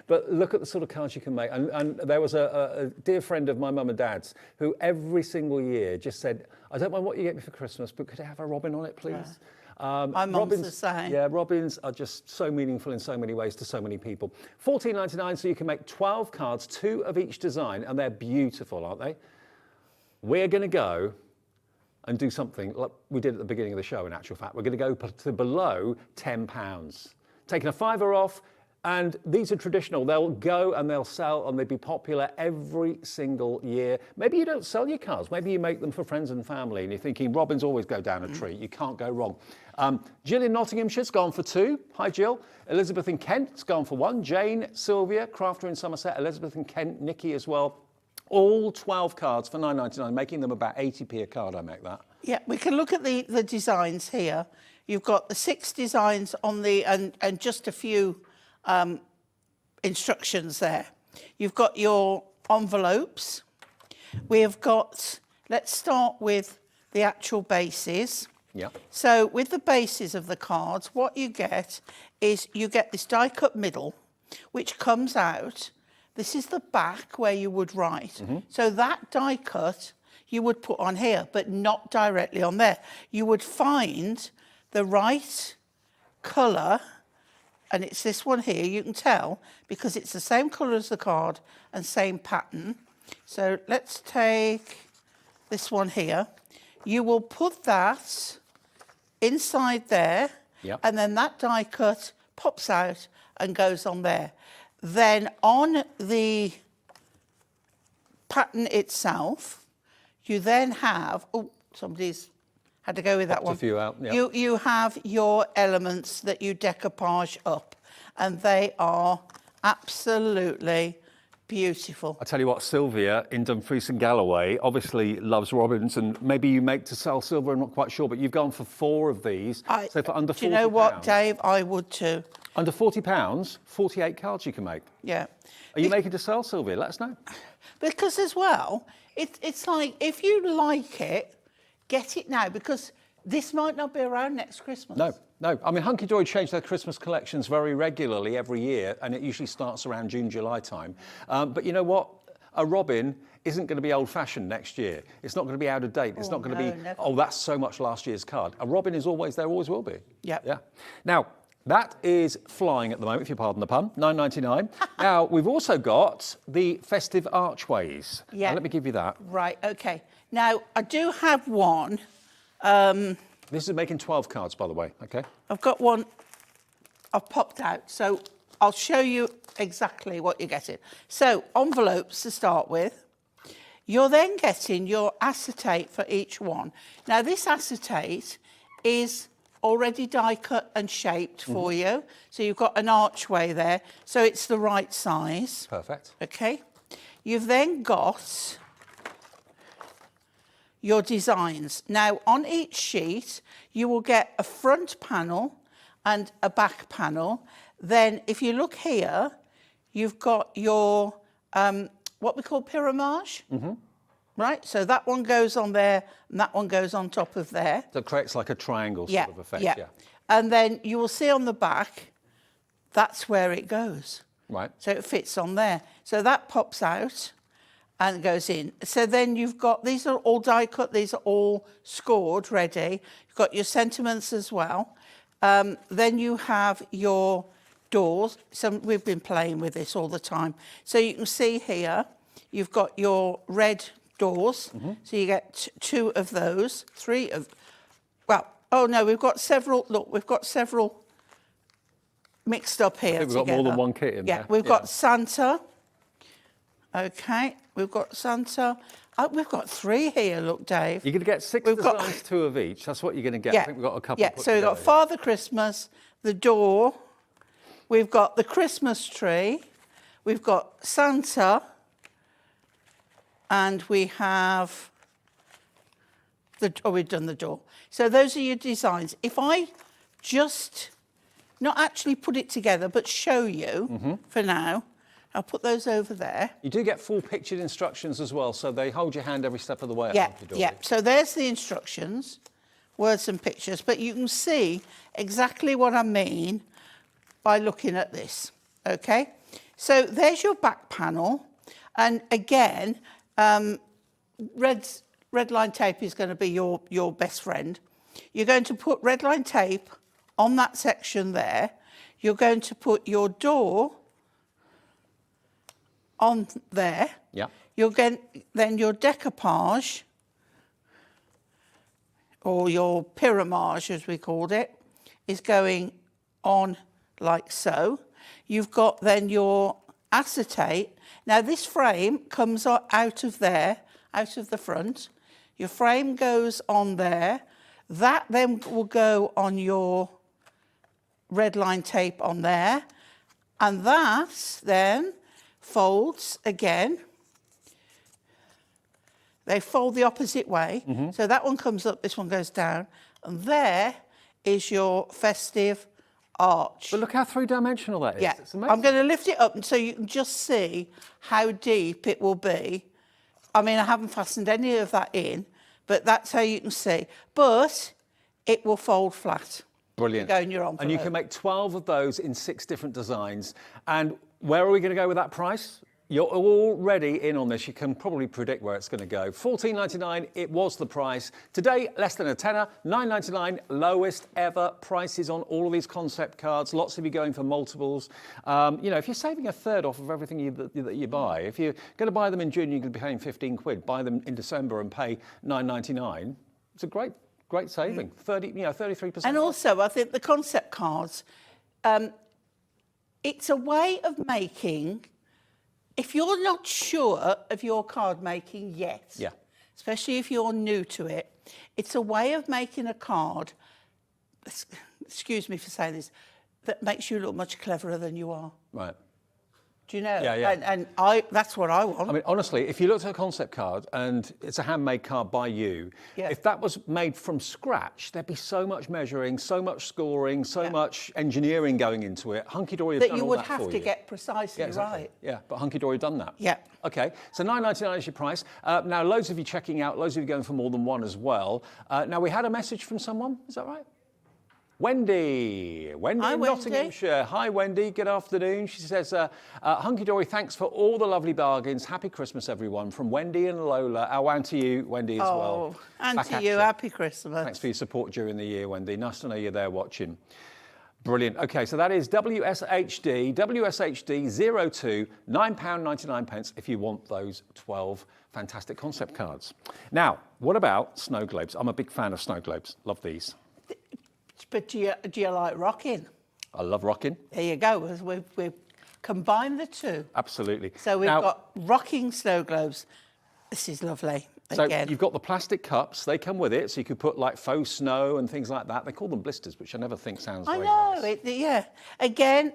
But look at the sort of cards you can make. And there was a dear friend of my mum and dad's who every single year just said, I don't mind what you get me for Christmas, but could it have a robin on it, please? My mum's the same. Yeah, robins are just so meaningful in so many ways to so many people. $14.99, so you can make 12 cards, 2 of each design, and they're beautiful, aren't they? We're going to go and do something like we did at the beginning of the show, in actual fact. We're going to go to below £10. Taking a £5 off, and these are traditional. They'll go and they'll sell and they'll be popular every single year. Maybe you don't sell your cards. Maybe you make them for friends and family and you're thinking, robins always go down a treat. You can't go wrong. Jill in Nottinghamshire's gone for 2. Hi, Jill. Elizabeth in Kent's gone for 1. Jane, Sylvia, Crafter in Somerset, Elizabeth in Kent, Nikki as well. All 12 cards for £9.99, making them about 80p a card, I make that. Yeah, we can look at the designs here. You've got the 6 designs on the, and just a few instructions there. You've got your envelopes. We have got, let's start with the actual bases. Yeah. So with the bases of the cards, what you get is you get this die-cut middle, which comes out. This is the back where you would write. So that die cut you would put on here, but not directly on there. You would find the right colour, and it's this one here, you can tell, because it's the same colour as the card and same pattern. So let's take this one here. You will put that inside there, Yep. and then that die cut pops out and goes on there. Then on the pattern itself, you then have, oh, somebody's had to go with that Popped a one. few out, yeah. You have your elements that you decoupage up, and they are absolutely beautiful. I tell you what, Sylvia in Dumfries and Galloway obviously loves robins, and maybe you make to sell silver, I'm not quite sure, but you've gone for 4 of these. So for under £40. Do you know what, Dave? I would too. Under £40, 48 cards you can make. Yeah. Are you making to sell, Sylvia? Let us know. Because as well, it's like, if you like it, get it now because this might not be around next Christmas. No, no. I mean, Hunkydory change their Christmas collections very regularly every year, and it usually starts around June, July time. But you know what? A robin isn't going to be old-fashioned next year. It's not going to be out of date. It's not going to be, never. oh, that's so much last year's card. A robin is always there, always will be. Yep. Yeah. Now, that is flying at the moment, if you pardon the pun, £9.99. Now, we've also got the festive archways. Yeah. Now, let me give you that. Right, OK. Now, I do have one. This is making 12 cards, by the way, OK? I've got one I've popped out, so I'll show you exactly what you're getting. So, envelopes to start with. You're then getting your acetate for each one. Now, this acetate is already die cut and shaped for you. So you've got an archway there, so it's the right size. Perfect. OK. You've then got your designs. Now, on each sheet, you will get a front panel and a back panel. Then, if you look here, you've got your, what we call pyramage. Right, so that one goes on there and that one goes on top of there. So it creates like a triangle sort of effect, yeah. And then you will see on the back, that's where it goes. Right. So it fits on there. So that pops out and goes in. So then you've got, these are all die cut, these are all scored, ready. You've got your sentiments as well. Then you have your doors. So we've been playing with this all the time. So you can see here, you've got your red doors. So you get two of those, three of, well, oh no, we've got several, look, we've got several mixed up here. We've got more than one kit in there. Yeah, we've got Santa. Okay, we've got Santa. Oh, we've got three here, look, Dave. You're going to get six designs, two of each. That's what you're going to get. Yeah, I think we've got a couple. Yeah, put so we've got together. Father Christmas, the door. We've got the Christmas tree. We've got Santa. And we have we've done the door. So those are your designs. If I just not actually put it together, but show you for now, I'll put those over there. You do get full pictured instructions as well, so they hold your hand every step of the way. at Yeah, Hunkydory. yeah. So there's the instructions, words and pictures, but you can see exactly what I mean by looking at this, okay? So there's your back panel, and again, red line tape is going to be your best friend. You're going to put red line tape on that section there. You're going to put your door on there. Yeah. You're going then your decoupage or your pyramage, as we called it, is going on like so. You've got then your acetate. Now this frame comes out of there, out of the front. Your frame goes on there. That then will go on your red line tape on there. And that then folds again. They fold the opposite way. So that one comes up, this one goes down. And there is your festive arch. But look how three-dimensional that is. Yeah, It's amazing. I'm going to lift it up so you can just see how deep it will be. I mean, I haven't fastened any of that in, but that's how you can see. But it will fold flat. Brilliant. Go in your envelope. And you can make 12 of those in 6 different designs. And where are we going to go with that price? You're already in on this. You can probably predict where it's going to go. $14.99, it was the price. Today, less than a tenner, $9.99, lowest ever prices on all of these concept cards. Lots of you going for multiples. You know, if you're saving a third off of everything that you buy, if you're going to buy them in June, you're going to be paying 15 quid. Buy them in December and pay $9.99. It's a great saving. 33%. And also, I think the concept cards, it's a way of making. If you're not sure of your card making yet, Yeah. especially if you're new to it, it's a way of making a card, excuse me for saying this, that makes you look much cleverer than you are. Right. Do you know? Yeah, yeah. And that's what I want. I mean, honestly, if you looked at a concept card and it's a handmade card by you, Yeah. if that was made from scratch, there'd be so much measuring, so much scoring, so much engineering going into it. Hunkydory have that done you all would that have for to you. get precisely Exactly. right. Yeah, but Hunkydory have done that. Yeah. Okay, so $9.99 is your price. Now, loads of you checking out, loads of you going for more than one as well. Now, we had a message from someone, is that right? Wendy Hi, in Wendy. Nottinghamshire. Hi, Wendy. Good afternoon. She says, Hunkydory, thanks for all the lovely bargains. Happy Christmas, everyone. From Wendy and Lola. Oh, and to you, Wendy, as well. And Back to at you, you. happy Christmas. Thanks for your support during the year, Wendy. Nice to know you're there watching. Brilliant. Okay, so that is WSHD 02, £9.99 if you want those 12 fantastic concept cards. Now, what about snow globes? I'm a big fan of snow globes. Love these. But do you like rocking? I love rocking. There you go. We've combined the two. Absolutely. So we've Now, got rocking snow globes. This is lovely. So Again. you've got the plastic cups, they come with it, so you could put like faux snow and things like that. They call them blisters, which I never think sounds I very know, nice. yeah. Again,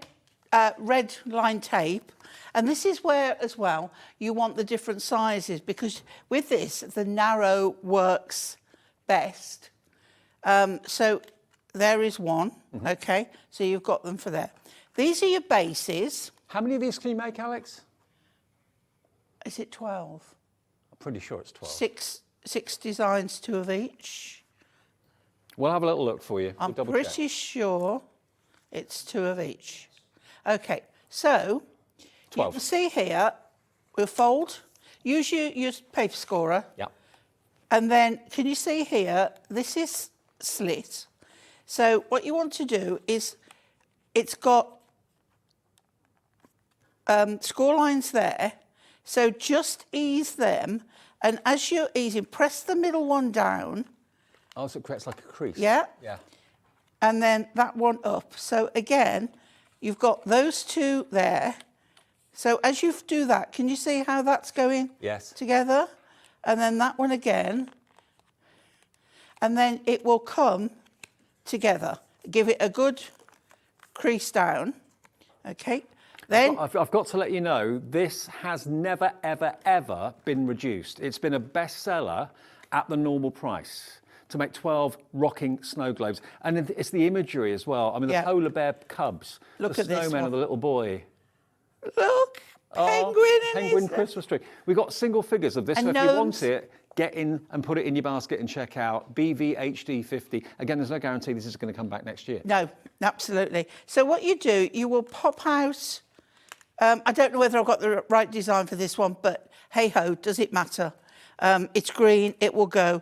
red line tape. And this is where, as well, you want the different sizes, because with this, the narrow works best. So there is one, okay? So you've got them for there. These are your bases. How many of these can you make, Alex? Is it 12? I'm pretty sure it's 12. Six designs, 2 of each. We'll have a little look for you. I'm We'll double pretty check. sure it's 2 of each. Okay, so 12. you can see here, we'll fold, use your paper scorer, Yeah. and then can you see here, this is slit. So what you want to do is, it's got score lines there, so just ease them, and as you're easing, press the middle one down, Oh, so it creates like a crease. yeah, Yeah. and then that one up. So again, you've got those two there. So as you do that, can you see how that's going Yes. together? And then that one again. And then it will come together. Give it a good crease down. Okay. Then I've got to let you know, this has never, ever, ever been reduced. It's been a bestseller at the normal price to make 12 rocking snow globes. And it's the imagery as well. I mean, the Yeah. polar bear cubs, Look the at this snowman one. and the little boy. look, penguin in Penguin his- Christmas tree. We've got single figures of this, And so if you gnomes. want it, get in and put it in your basket and check out BVHD50. Again, there's no guarantee this is going to come back next year. No, absolutely. So what you do, you will pop out. I don't know whether I've got the right design for this one, but hey ho, does it matter? It's green, it will go.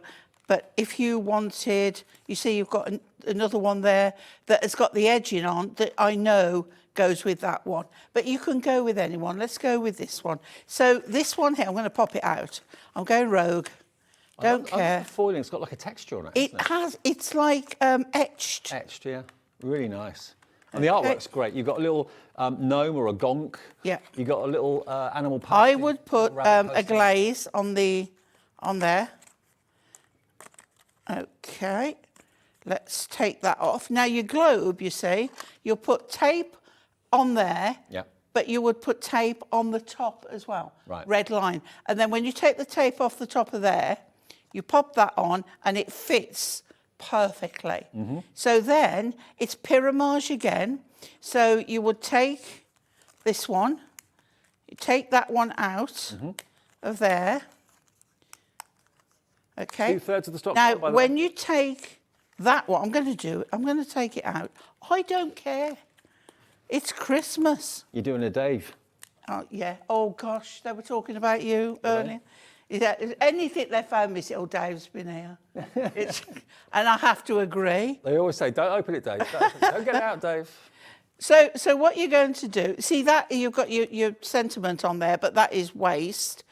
But if you wanted, you see you've got another one there that has got the edging on that I know goes with that one. But you can go with anyone. Let's go with this one. So this one here, I'm going to pop it out. I'm going rogue. Don't I like care. the foiling, it's got like a texture on it. It hasn't it? has, it's like etched. Etched, yeah. Really nice. And the artwork's great. You've got a little gnome or a gonk. Yeah. You've got a little animal I posting, would put rabbit a posting. glaze on there. Okay, let's take that off. Now your globe, you see, you'll put tape on there, Yeah. but you would put tape on the top as well. Right. Red line. And then when you take the tape off the top of there, you pop that on and it fits perfectly. Mm-hmm. So then it's pyramage again. So you would take this one, you take that one out Mm-hmm. of there. Okay. 2/3 of the stock. Now, by the when way. you take that one, I'm going to take it out. I don't care. It's Christmas. You're doing a Dave. Oh, yeah. Oh, gosh, they were talking about you earlier. Yeah, anything they found me, oh, Dave's been here. And I have to agree. They always say, don't open it, Dave. Don't get it out, Dave. So what you're going to do, see that you've got your sentiment on there, but that is waste.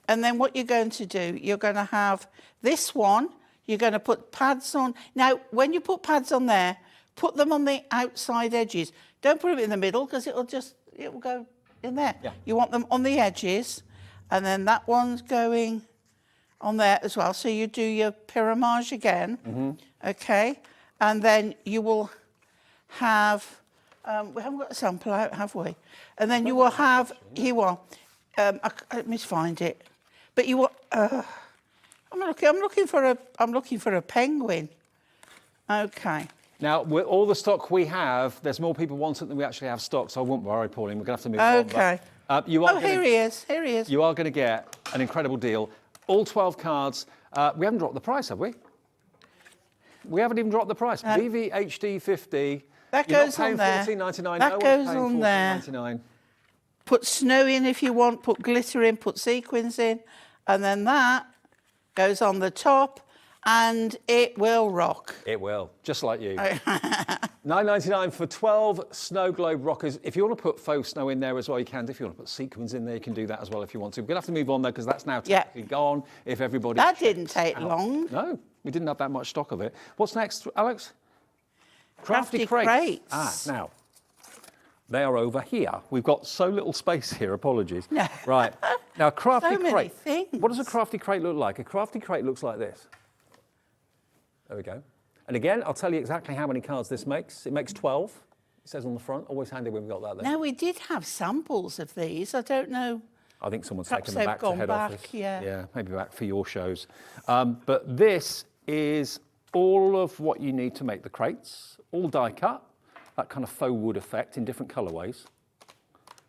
And then what you're going to do, you're going to have this one, you're going to put pads on. Now, when you put pads on there, put them on the outside edges. Don't put them in the middle because it will go in there. Yeah. You want them on the edges, and then that one's going on there as well. So you do your pyramage again, okay? And then you will have We haven't got a sample out, have we? And then you will have, here you are. Let me find it. But you will, I'm looking for a penguin. Okay. Now, with all the stock we have, there's more people want it than we actually have stock, so I won't worry, Pauline. We're going to have to move on. Okay. But, Here he is. Here he is. You are going to get an incredible deal. All 12 cards. We haven't dropped the price, have we? We haven't even dropped the price. BV HD 50. That You're goes not on paying there. $14.99. That No goes one's paying on there. $14.99. Put snow in if you want, put glitter in, put sequins in, and then that goes on the top, and it will rock. It will, just like you. $9.99 for 12 snow globe rockers. If you want to put faux snow in there as well, you can. If you want to put sequins in there, you can do that as well if you want to. We're going to have to move on though, because that's now technically gone. If everybody That didn't take long. No, we didn't have that much stock of it. What's next, Alex? Crafty crates. Now, they are over here. We've got so little space here, apologies. No. Right, now crafty So many crate. things. What does a crafty crate look like? A crafty crate looks like this. There we go. And again, I'll tell you exactly how many cards this makes. It makes 12. It says on the front. Always handy when we've got that there. Now, we did have samples of these. I don't know. I think someone's Perhaps taken them they've back to gone head back, office. yeah. Maybe back for your shows. But this is all of what you need to make the crates, all die cut, that kind of faux wood effect in different colourways.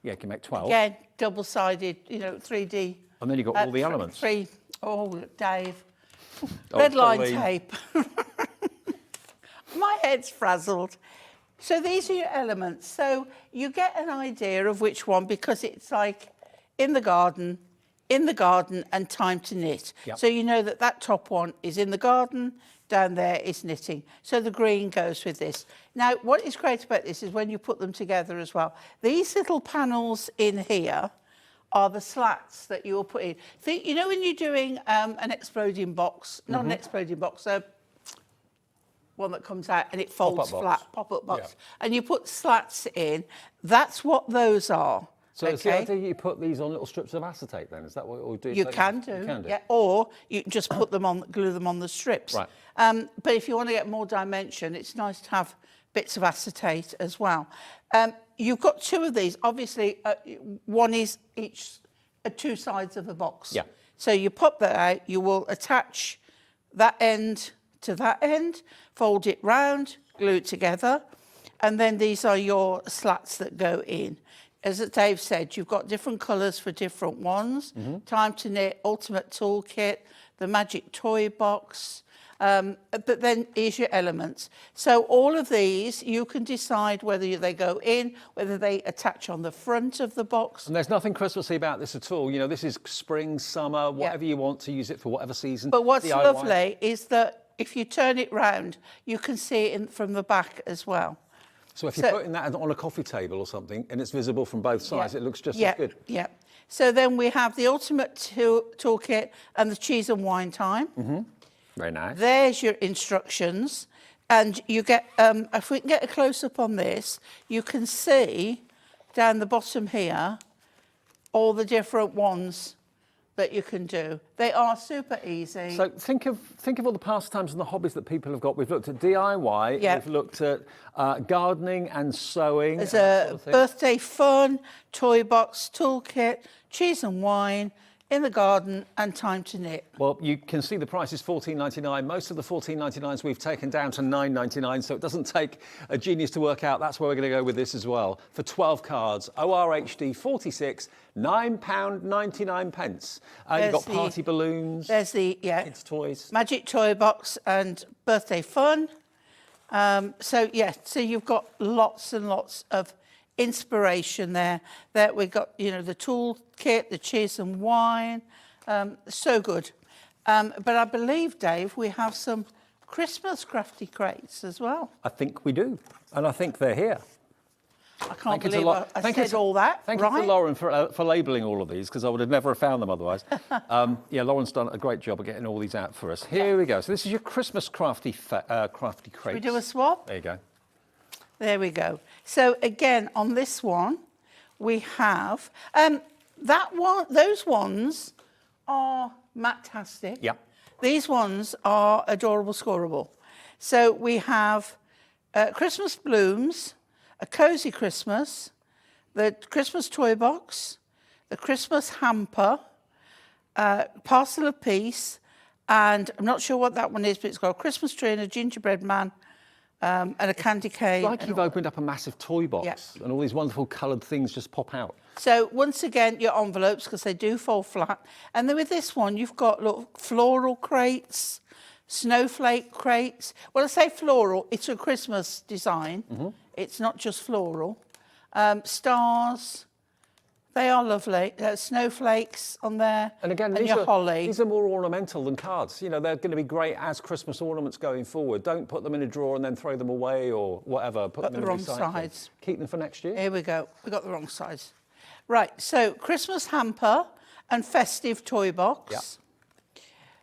Yeah, you can make 12. Again, double-sided, 3D. And then you've got all the elements. Oh, Dave. Oh, Red line Pauline. tape. My head's frazzled. So these are your elements. So you get an idea of which one, because it's like in the garden, and time to knit. Yep. So you know that top one is in the garden, down there is knitting. So the green goes with this. Now, what is great about this is when you put them together as well. These little panels in here are the slats that you will put in. Think, when you're doing an exploding box, not an exploding box, one that comes out and it folds flat, pop-up box, Yeah. and you put slats in, that's what those are. So it's the idea you put these on little strips of acetate then? Is that what we do? You can do. You can do. Yeah, or you can just put them on, glue them on the strips. Right. But if you want to get more dimension, it's nice to have bits of acetate as well. You've got two of these. Obviously, one is each two sides of a box. Yeah. So you pop that out, you will attach that end to that end, fold it round, glue it together, and then these are your slats that go in. As Dave said, you've got different colours for different ones. Time to Knit, Ultimate Toolkit, the Magic Toy Box, but then here's your elements. So all of these, you can decide whether they go in, whether they attach on the front of the box. And there's nothing Christmassy about this at all. This is spring, summer, whatever you want to use it for, whatever season. But what's DIY. lovely is that if you turn it round, you can see it from the back as well. So if you're putting that on a coffee table or something and it's visible from both sides, it looks just as good. Yeah. So then we have the Ultimate Toolkit and the Cheese and Wine Time. Very nice. There's your instructions. And you get, if we can get a close-up on this, you can see down the bottom here all the different ones that you can do. They are super easy. So think of all the pastimes and the hobbies that people have got. We've looked at DIY, we've looked at gardening and sewing. There's and a birthday fun, toy box, toolkit, cheese and wine, in the garden, and Time to Knit. Well, you can see the price is $14.99. Most of the $14.99s we've taken down to $9.99, so it doesn't take a genius to work out. That's where we're going to go with this as well. For 12 cards, ORHD 46, £9.99. You've got party balloons, There's the, kids' toys. Magic Toy Box and Birthday Fun. So you've got lots and lots of inspiration there. That we've got, the toolkit, the cheese and wine, so good. But I believe, Dave, we have some Christmas crafty crates as well. I think we do, and I think they're here. I can't believe I said all that. Thank you to Lauren for labelling all of these, because I would have never found them otherwise. Lauren's done a great job of getting all these out for us. Here we go. So this is your Christmas crafty crates. We do a swap? There you go. There we go. So again, on this one, we have those ones are matte-tastic. Yeah. These ones are adorable scoreable. So we have Christmas blooms, a cosy Christmas, the Christmas toy box, the Christmas hamper, parcel of peace, and I'm not sure what that one is, but it's got a Christmas tree and a gingerbread man, and a candy cane. It's like you've opened up a massive toy box, Yeah. and all these wonderful coloured things just pop out. So once again, your envelopes, because they do fall flat. And then with this one, you've got little floral crates, snowflake crates. When I say floral, it's a Christmas design. It's not just floral. Stars, they are lovely. Snowflakes on there, And again, holly. these are more ornamental than cards. You know, they're going to be great as Christmas ornaments going forward. Don't put them in a drawer and then throw them away or whatever. Put them in the the wrong recycling. sides. Keep them for next year. Here we go. We got the wrong size. Right, so Christmas hamper and festive toy box. Yeah.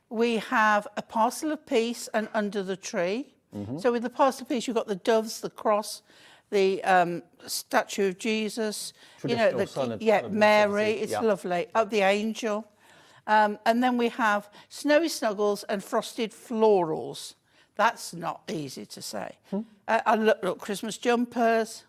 We have a parcel of peace and under the tree. So with the parcel of peace, you've got the doves, the cross, the statue of Jesus. Traditional son of Mary. nativity, It's yeah. lovely. Oh, the angel. And then we have snowy snuggles and frosted florals. That's not easy to say. Look, Christmas jumpers.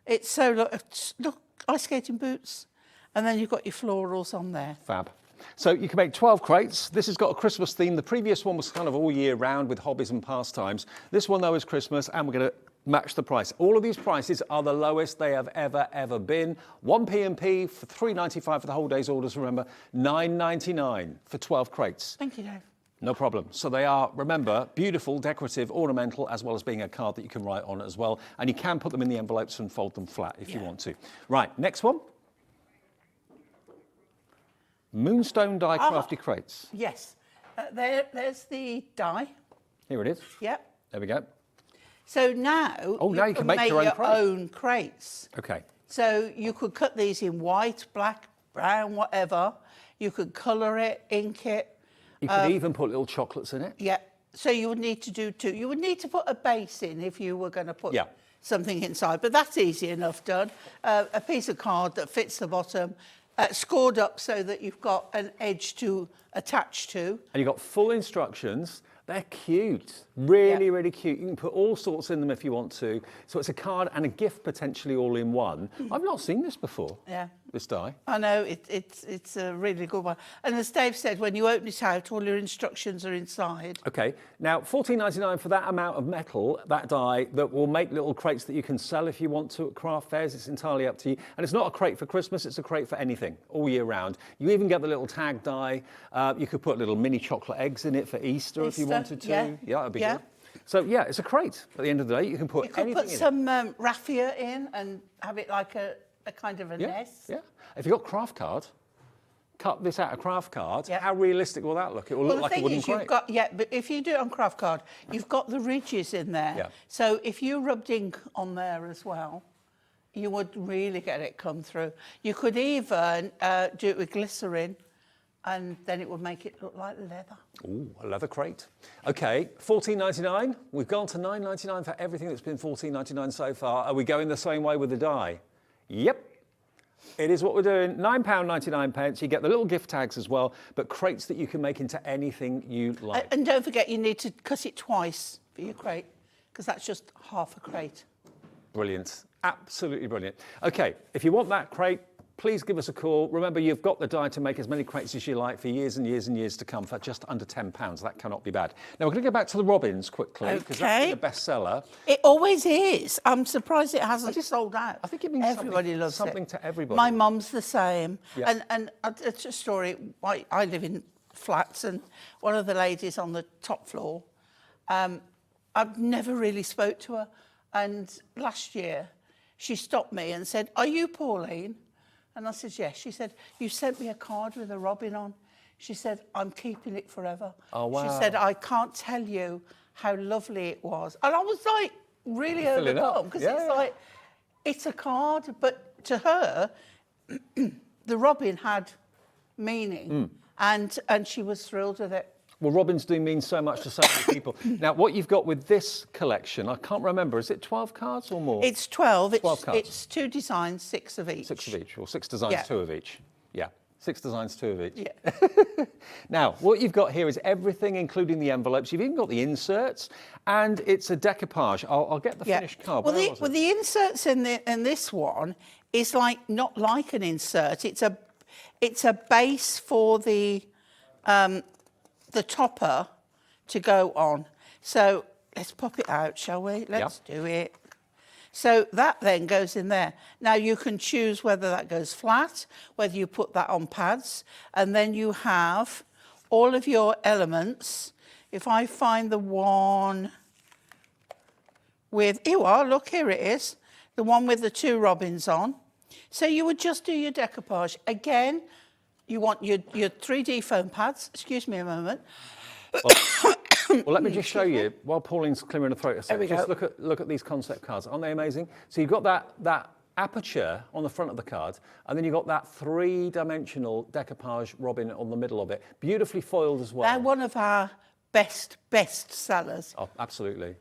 It's so look, ice skating boots, and then you've got your florals on there. Fab. So you can make 12 crates. This has got a Christmas theme. The previous one was kind of all year round with hobbies and pastimes. This one, though, is Christmas, and we're going to match the price. All of these prices are the lowest they have ever been. 1 P&P for £3.95 for the whole day's orders, remember, £9.99 for 12 crates. Thank you, Dave. No problem. So they are, remember, beautiful, decorative, ornamental, as well as being a card that you can write on as well. And you can put them in the envelopes and fold them flat if you want to. Right, next one. Moonstone die crafty crates. Yes. There's the die. Here it is. Yep. There we go. So now, now you can make your own crate. own crates. Okay. So you could cut these in white, black, brown, whatever. You could colour it, ink it. You could even put little chocolates in it. Yeah. So you would need to do two. You would need to put a base in if you were going to put something inside, but that's easy enough done. A piece of card that fits the bottom, scored up so that you've got an edge to attach to. And you've got full instructions. They're cute, really cute. You can put all sorts in them if you want to. So it's a card and a gift potentially all in one. I've not seen this before. Yeah. This die. I know, it's a really good one. And as Dave said, when you open it out, all your instructions are inside. Okay, now £14.99 for that amount of metal, that die, that will make little crates that you can sell if you want to at craft fairs. It's entirely up to you. And it's not a crate for Christmas, it's a crate for anything, all year round. You even get the little tag die. You could put little mini chocolate eggs in it for Easter if you wanted to. Yeah, that'd be good. So yeah, it's a crate. At the end of the day, you can put anything in it. You could put some raffia in and have it like a kind of a nest. Yeah. If you've got craft card, cut this out of craft card. How realistic will that look? It will look like a wooden crate. But if you do it on craft card, you've got the ridges in there. Yeah. So if you rubbed ink on there as well, you would really get it come through. You could even do it with glycerin, and then it would make it look like leather. Ooh, a leather crate. Okay, £14.99. We've gone to £9.99 for everything that's been £14.99 so far. Are we going the same way with the die? Yep. It is what we're doing. £9.99. You get the little gift tags as well, but crates that you can make into anything you like. And don't forget, you need to cut it twice for your crate, because that's just half a crate. Brilliant. Absolutely brilliant. Okay, if you want that crate, please give us a call. Remember, you've got the die to make as many crates as you like for years and years and years to come for just under £10. That cannot be bad. Now, we're going to go back to the Robins quickly, because that's been a bestseller. It always is. I'm surprised it hasn't sold out. I think it means everybody loves something it. to everybody. My mum's the same. Yeah. And it's a story. I live in flats, and one of the ladies on the top floor, I've never really spoke to her. And last year, she stopped me and said, "Are you Pauline?" And I said, "Yes." She said, "You sent me a card with a robin on." She said, "I'm keeping it forever." Oh, wow. She said, "I can't tell you how lovely it was." And I was like really overcome, because it's like, it's a card, but to her, the robin had meaning, and she was thrilled with it. Well, robins do mean so much to so many people. Now, what you've got with this collection, I can't remember, is it 12 cards or more? It's 12. 12 cards. It's 2 designs, 6 of each. 6 of each, or 6 designs, 2 of each. Yeah. 6 designs, 2 of each. Yeah. Now, what you've got here is everything, including the envelopes. You've even got the inserts, and it's a decoupage. I'll get the finished card. Well, Where was it? the inserts in this one is not like an insert. It's a base for the topper to go on. So let's pop it out, shall we? Let's do it. So that then goes in there. Now you can choose whether that goes flat, whether you put that on pads, and then you have all of your elements. If I find the one with, here you are, look, here it is, the one with the 2 robins on. So you would just do your decoupage. Again, you want your 3D foam pads. Excuse me a moment. Well, let me just show you, while Pauline's clearing the throat a second, just look at these concept cards. Aren't they amazing? So you've got that aperture on the front of the card, and then you've got that 3-dimensional decoupage robin on the middle of it. Beautifully foiled as well. They're one of our best sellers. Oh, absolutely.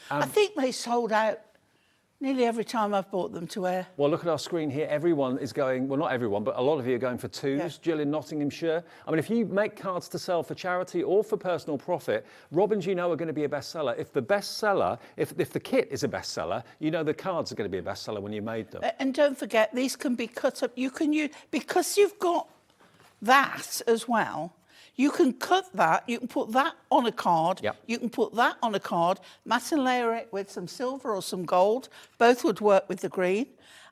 I think they sold out nearly every time I've bought them to wear. Well, look at our screen here. Everyone is going, well, not everyone, but a lot of you are going for 2s. Yeah. Jill in Nottinghamshire. I mean, if you make cards to sell for charity or for personal profit, robins, you know, are going to be a bestseller. If the bestseller, if the kit is a bestseller, you know the cards are going to be a bestseller when you made them. And don't forget, these can be cut up. You can use, because you've got that as well, you can cut that, you can put that on a card, you can put that on a card, matte and layer it with some silver or some gold, both would work with the green.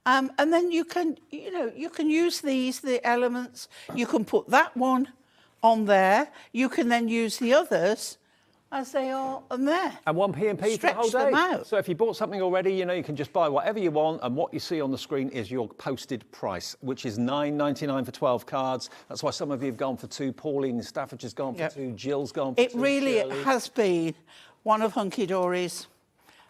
And then you can, you can use the elements, you can put that one on there, you can then use the others as they are on there. And 1p for the whole day. Stretch them out. So if you bought something already, you know, you can just buy whatever you want, and what you see on the screen is your posted price, which is $9.99 for 12 cards. That's why some of you have gone for 2. Pauline Stafford has gone for 2. Jill's gone for 2. It really Shirley. has been one of Hunkydory's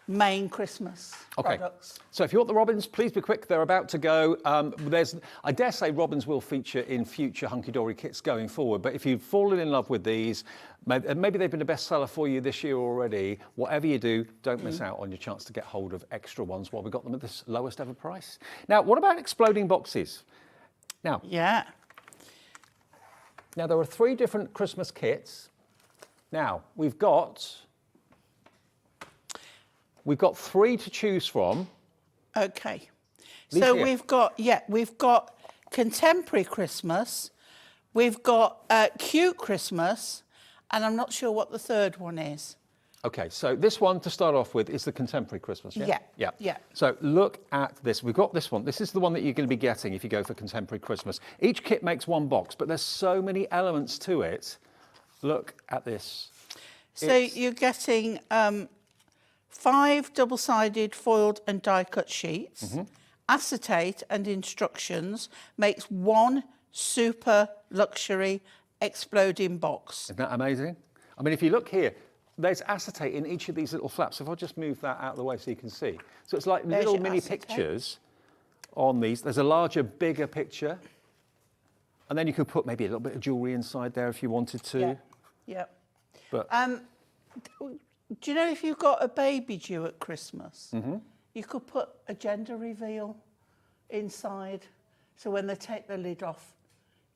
main Christmas products. So if you want the robins, please be quick. They're about to go. I dare say robins will feature in future Hunkydory kits going forward. But if you've fallen in love with these, maybe they've been a bestseller for you this year already. Whatever you do, don't miss out on your chance to get hold of extra ones while we got them at this lowest ever price. Now, what about exploding boxes? Now, now there are 3 different Christmas kits. Now we've got 3 to choose from. Okay. These So here. we've got Contemporary Christmas, we've got Cute Christmas, and I'm not sure what the third one is. Okay, so this one to start off with is the Contemporary Christmas, yeah? Yeah. So look at this. We've got this one. This is the one that you're going to be getting if you go for Contemporary Christmas. Each kit makes 1 box, but there's so many elements to it. Look at this. So you're getting 5 double-sided foiled and die-cut sheets, acetate and instructions makes 1 super luxury exploding box. Isn't that amazing? I mean, if you look here, there's acetate in each of these little flaps. If I'll just move that out of the way so you can see. So it's like little mini pictures on these. There's a larger, bigger picture. And then you could put maybe a little bit of jewellery inside there if you wanted to. Yeah. But do you know if you've got a baby due at Christmas, you could put a gender reveal inside. So when they take the lid off,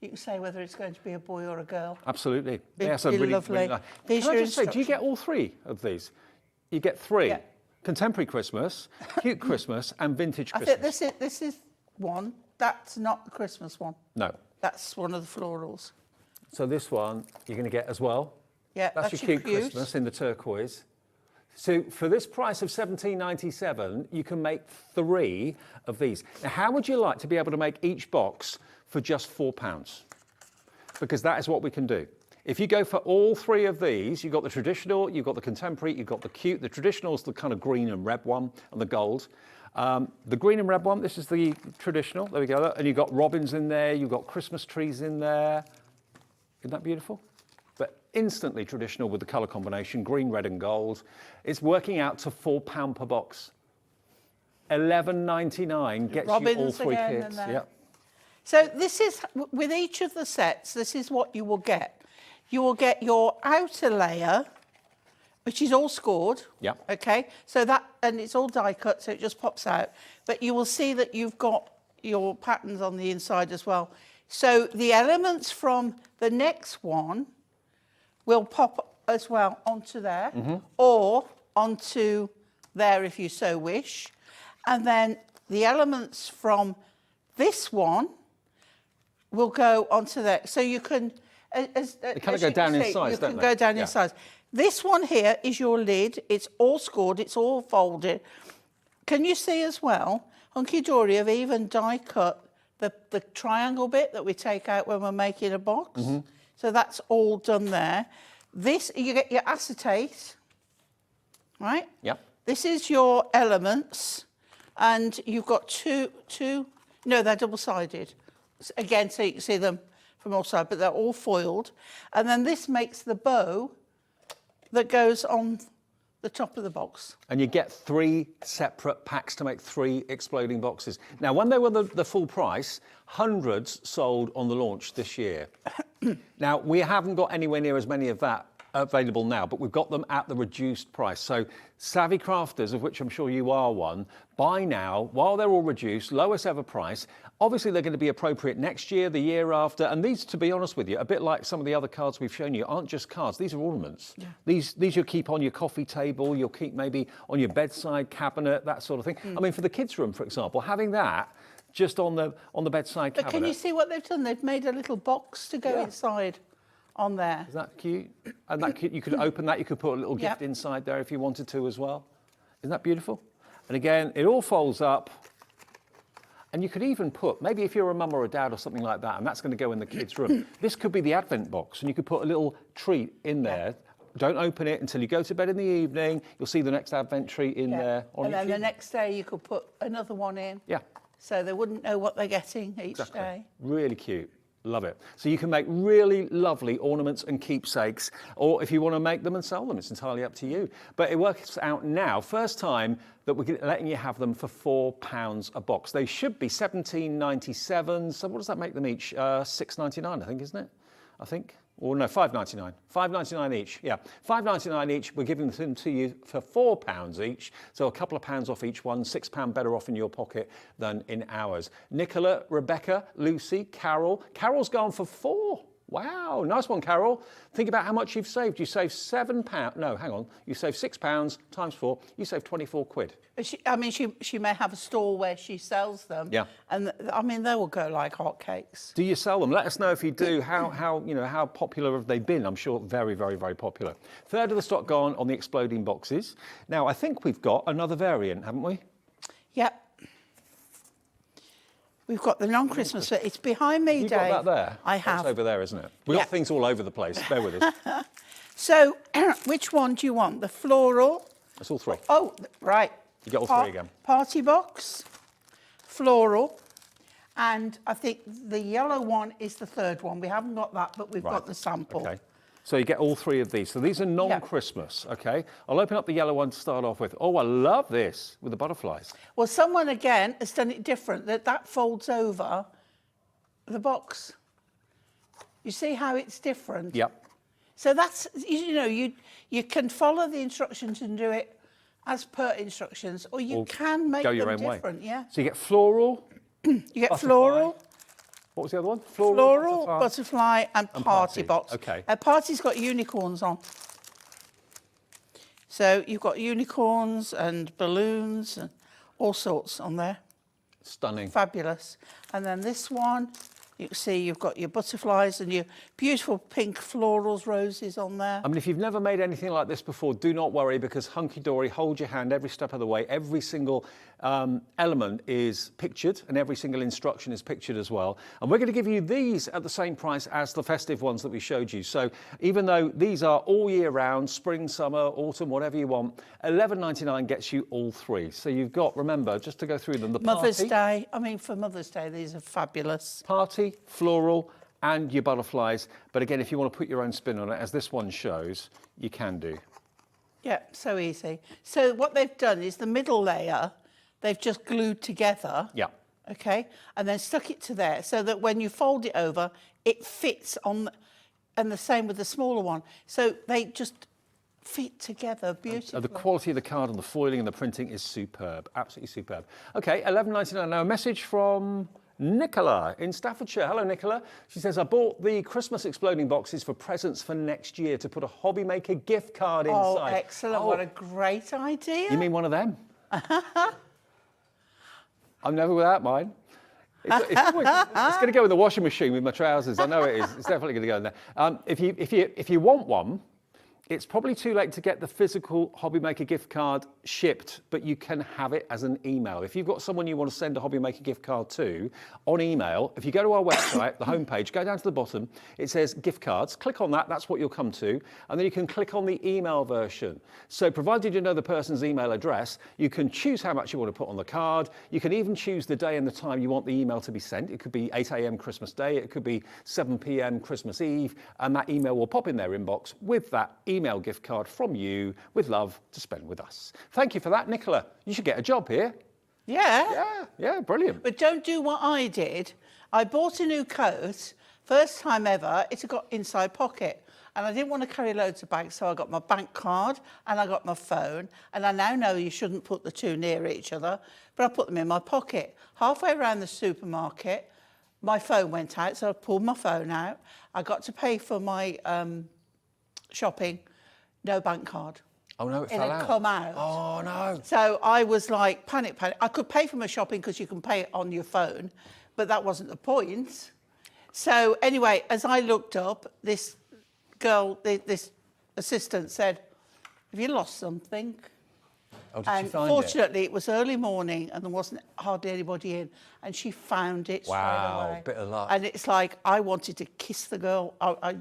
you can say whether it's going to be a boy or a girl. absolutely. It'd So be really, lovely. really nice. Here's Can I your just say, do you get all 3 of these? You get 3. Yeah. Contemporary Christmas, Cute Christmas, and Vintage I Christmas. think this is one. That's not the Christmas one. No. That's one of the florals. So this one you're going to get as well. Yeah, That's your Cute Christmas in the turquoise. So for this price of $17.97, you can make 3 of these. Now, how would you like to be able to make each box for just £4? Because that is what we can do. If you go for all 3 of these, you've got the traditional, you've got the contemporary, you've got the cute. The traditional is the kind of green and red one, and the gold. The green and red one, this is the traditional. There we go. And you've got robins in there, you've got Christmas trees in there. Isn't that beautiful? But instantly traditional with the colour combination, green, red and gold. It's working out to £4 per box. $11.99 gets you all 3 kits. Yep. So this is, with each of the sets, this is what you will get. You will get your outer layer, which is all scored. Yeah. Okay. So that, and it's all die cut, so it just pops out. But you will see that you've got your patterns on the inside as well. So the elements from the next one will pop as well onto there, or onto there if you so wish. And then the elements from this one will go onto there. So you can... They kind of go down in size, don't they? You can go down in size. This one here is your lid. It's all scored. It's all folded. Can you see as well, Hunkydory have even die cut the triangle bit that we take out when we're making a box. So that's all done there. This, you get your acetate, right? Yep. This is your elements, and you've got two, no, they're double-sided. Again, so you can see them from all sides, but they're all foiled. And then this makes the bow that goes on the top of the box. And you get 3 separate packs to make 3 exploding boxes. Now, when they were the full price, hundreds sold on the launch this year. Now, we haven't got anywhere near as many of that available now, but we've got them at the reduced price. So savvy crafters, of which I'm sure you are one, buy now while they're all reduced, lowest ever price. Obviously, they're going to be appropriate next year, the year after. And these, to be honest with you, a bit like some of the other cards we've shown you, aren't just cards. These are ornaments. Yeah. These you'll keep on your coffee table, you'll keep maybe on your bedside cabinet, that sort of thing. I mean, for the kids' room, for example, having that just on the bedside cabinet. But can you see what they've done? They've made a little box to go inside on there. Is that cute? And that cute, you could open that, you could put a little gift inside there if you wanted to as well. Isn't that beautiful? And again, it all folds up. And you could even put, maybe if you're a mum or a dad or something like that, and that's going to go in the kids' room, this could be the advent box, and you could put a little treat in there. Don't open it until you go to bed in the evening. You'll see the next advent treat in there. And then the next day you could put another one in. Yeah. So they wouldn't know what they're getting each day. Really cute. Love it. So you can make really lovely ornaments and keepsakes, or if you want to make them and sell them, it's entirely up to you. But it works out now, first time that we're letting you have them for £4 a box. They should be £17.97. So what does that make them each? £6.99, I think, isn't it? I think. Or no, £5.99. £5.99 each, yeah. £5.99 each, we're giving them to you for £4 each, so a couple of pounds off each one, £6 better off in your pocket than in ours. Nicola, Rebecca, Lucy, Carol. Carol's gone for £4. Wow, nice one, Carol. Think about how much you've saved. You saved £7. No, hang on. You saved £6 times 4. You saved 24 quid. She may have a store where she sells them. Yeah. And I mean, they will go like hotcakes. Do you sell them? Let us know if you do. How popular have they been? I'm sure very, very, very popular. Third of the stock gone on the exploding boxes. Now, I think we've got another variant, haven't we? Yep. We've got the non-Christmas bit. It's behind me, You've Dave. got that there? I have. It's over there, isn't it? We've got things all over the place. Bear with us. So, which one do you want? The floral? That's all 3. Oh, right. You get all 3 again. Party box, floral, and I think the yellow one is the third one. We haven't got that, but we've got the sample. Okay. So you get all 3 of these. So these are non-Christmas, okay? I'll open up the yellow one to start off with. Oh, I love this with the butterflies. Well, someone, again, has done it different. That folds over the box. You see how it's different? Yep. So that's, you can follow the instructions and do it as per instructions, or you can make go your them own different, way. So you get floral. You get butterfly. floral. What was the other one? Floral, butterfly, and party box. Okay. Party's got unicorns on. So you've got unicorns and balloons and all sorts on there. Stunning. Fabulous. And then this one, you can see you've got your butterflies and your beautiful pink florals, roses on there. I mean, if you've never made anything like this before, do not worry, because Hunkydory hold your hand every step of the way. Every single element is pictured and every single instruction is pictured as well. And we're going to give you these at the same price as the festive ones that we showed you. So even though these are all year round, spring, summer, autumn, whatever you want, £11.99 gets you all 3. So you've got, remember, just to go through them, the Mother's party. Day. I mean, for Mother's Day, these are fabulous. Party, floral, and your butterflies. But again, if you want to put your own spin on it, as this one shows, you can do. Yeah, so easy. So what they've done is the middle layer, they've just glued together. Yeah. Okay, and then stuck it to there so that when you fold it over, it fits on, and the same with the smaller one. So they just fit together beautifully. The quality of the card and the foiling and the printing is superb, absolutely superb. Okay, £11.99. Now a message from Nicola in Staffordshire. Hello, Nicola. She says, I bought the Christmas exploding boxes for presents for next year to put a hobby maker gift card inside. Oh, excellent. What a great idea. You mean one of them? I'm never without mine. It's going to go in the washing machine with my trousers. I know it is. It's definitely going to go in there. If you want one, it's probably too late to get the physical Hobby Maker gift card shipped, but you can have it as an email. If you've got someone you want to send a Hobby Maker gift card to on email, if you go to our website, the homepage, go down to the bottom, it says gift cards. Click on that, that's what you'll come to, and then you can click on the email version. So provided you know the person's email address, you can choose how much you want to put on the card. You can even choose the day and the time you want the email to be sent. It could be 8 a.m. Christmas Day, it could be 7 p.m. Christmas Eve, and that email will pop in their inbox with that email gift card from you with love to spend with us. Thank you for that, Nicola. You should get a job here. Yeah. Yeah, brilliant. But don't do what I did. I bought a new coat, first time ever, it's got inside pocket. And I didn't want to carry loads of bags, so I got my bank card and I got my phone. And I now know you shouldn't put the two near each other, but I put them in my pocket. Halfway around the supermarket, my phone went out, so I pulled my phone out. I got to pay for my shopping. No bank card. Oh no, it fell out. It had come out. Oh no. So I was like, panic. I could pay for my shopping because you can pay it on your phone, but that wasn't the point. So anyway, as I looked up, this girl, this assistant said, have you lost something? Oh, did And she find fortunately, it was early morning and there wasn't hardly anybody in, and she found it straight away. Bit of luck. And it's like, I wanted to kiss the girl. I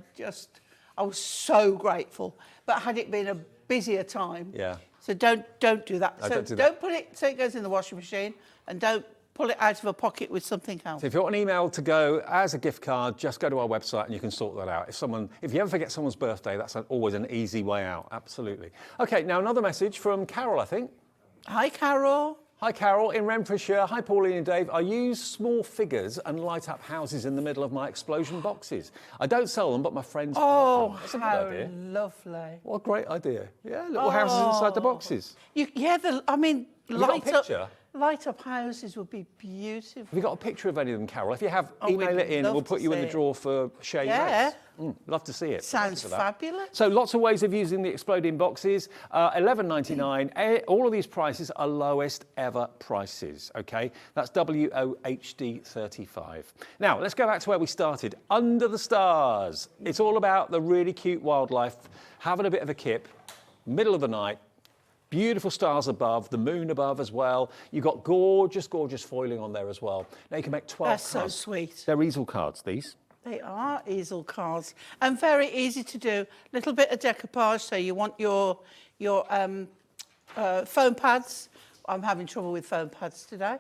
was so grateful. But had it been a busier time, so don't do that. No, So don't do that. don't put it so it goes in the washing machine, and don't pull it out of a pocket with something else. So if you want an email to go as a gift card, just go to our website and you can sort that out. If you ever forget someone's birthday, that's always an easy way out. Absolutely. Okay, now another message from Carol, I think. Hi, Carol. Hi, Carol in Renfrewshire. Hi, Pauline and Dave. I use small figures and light up houses in the middle of my explosion boxes. I don't sell them, but my friends. Oh, that's a good how idea. lovely. What a great idea. Yeah, little houses inside the boxes. Light up houses would be beautiful. Have you got a picture of any of them, Carol? If you have, Oh, email we'd it in. love We'll to put you in see the it. drawer for share your Yeah. notes. Love to see it. Sounds Thanks for that. fabulous. So lots of ways of using the exploding boxes. $11.99. All of these prices are lowest ever prices. Okay, that's WOHD 35. Now let's go back to where we started. Under the stars. It's all about the really cute wildlife, having a bit of a kip, middle of the night. Beautiful stars above, the moon above as well. You've got gorgeous, gorgeous foiling on there as well. Now you can make 12 That's so cards. sweet. They're easel cards, these. They are easel cards and very easy to do. Little bit of decoupage. So you want your foam pads. I'm having trouble with foam pads today.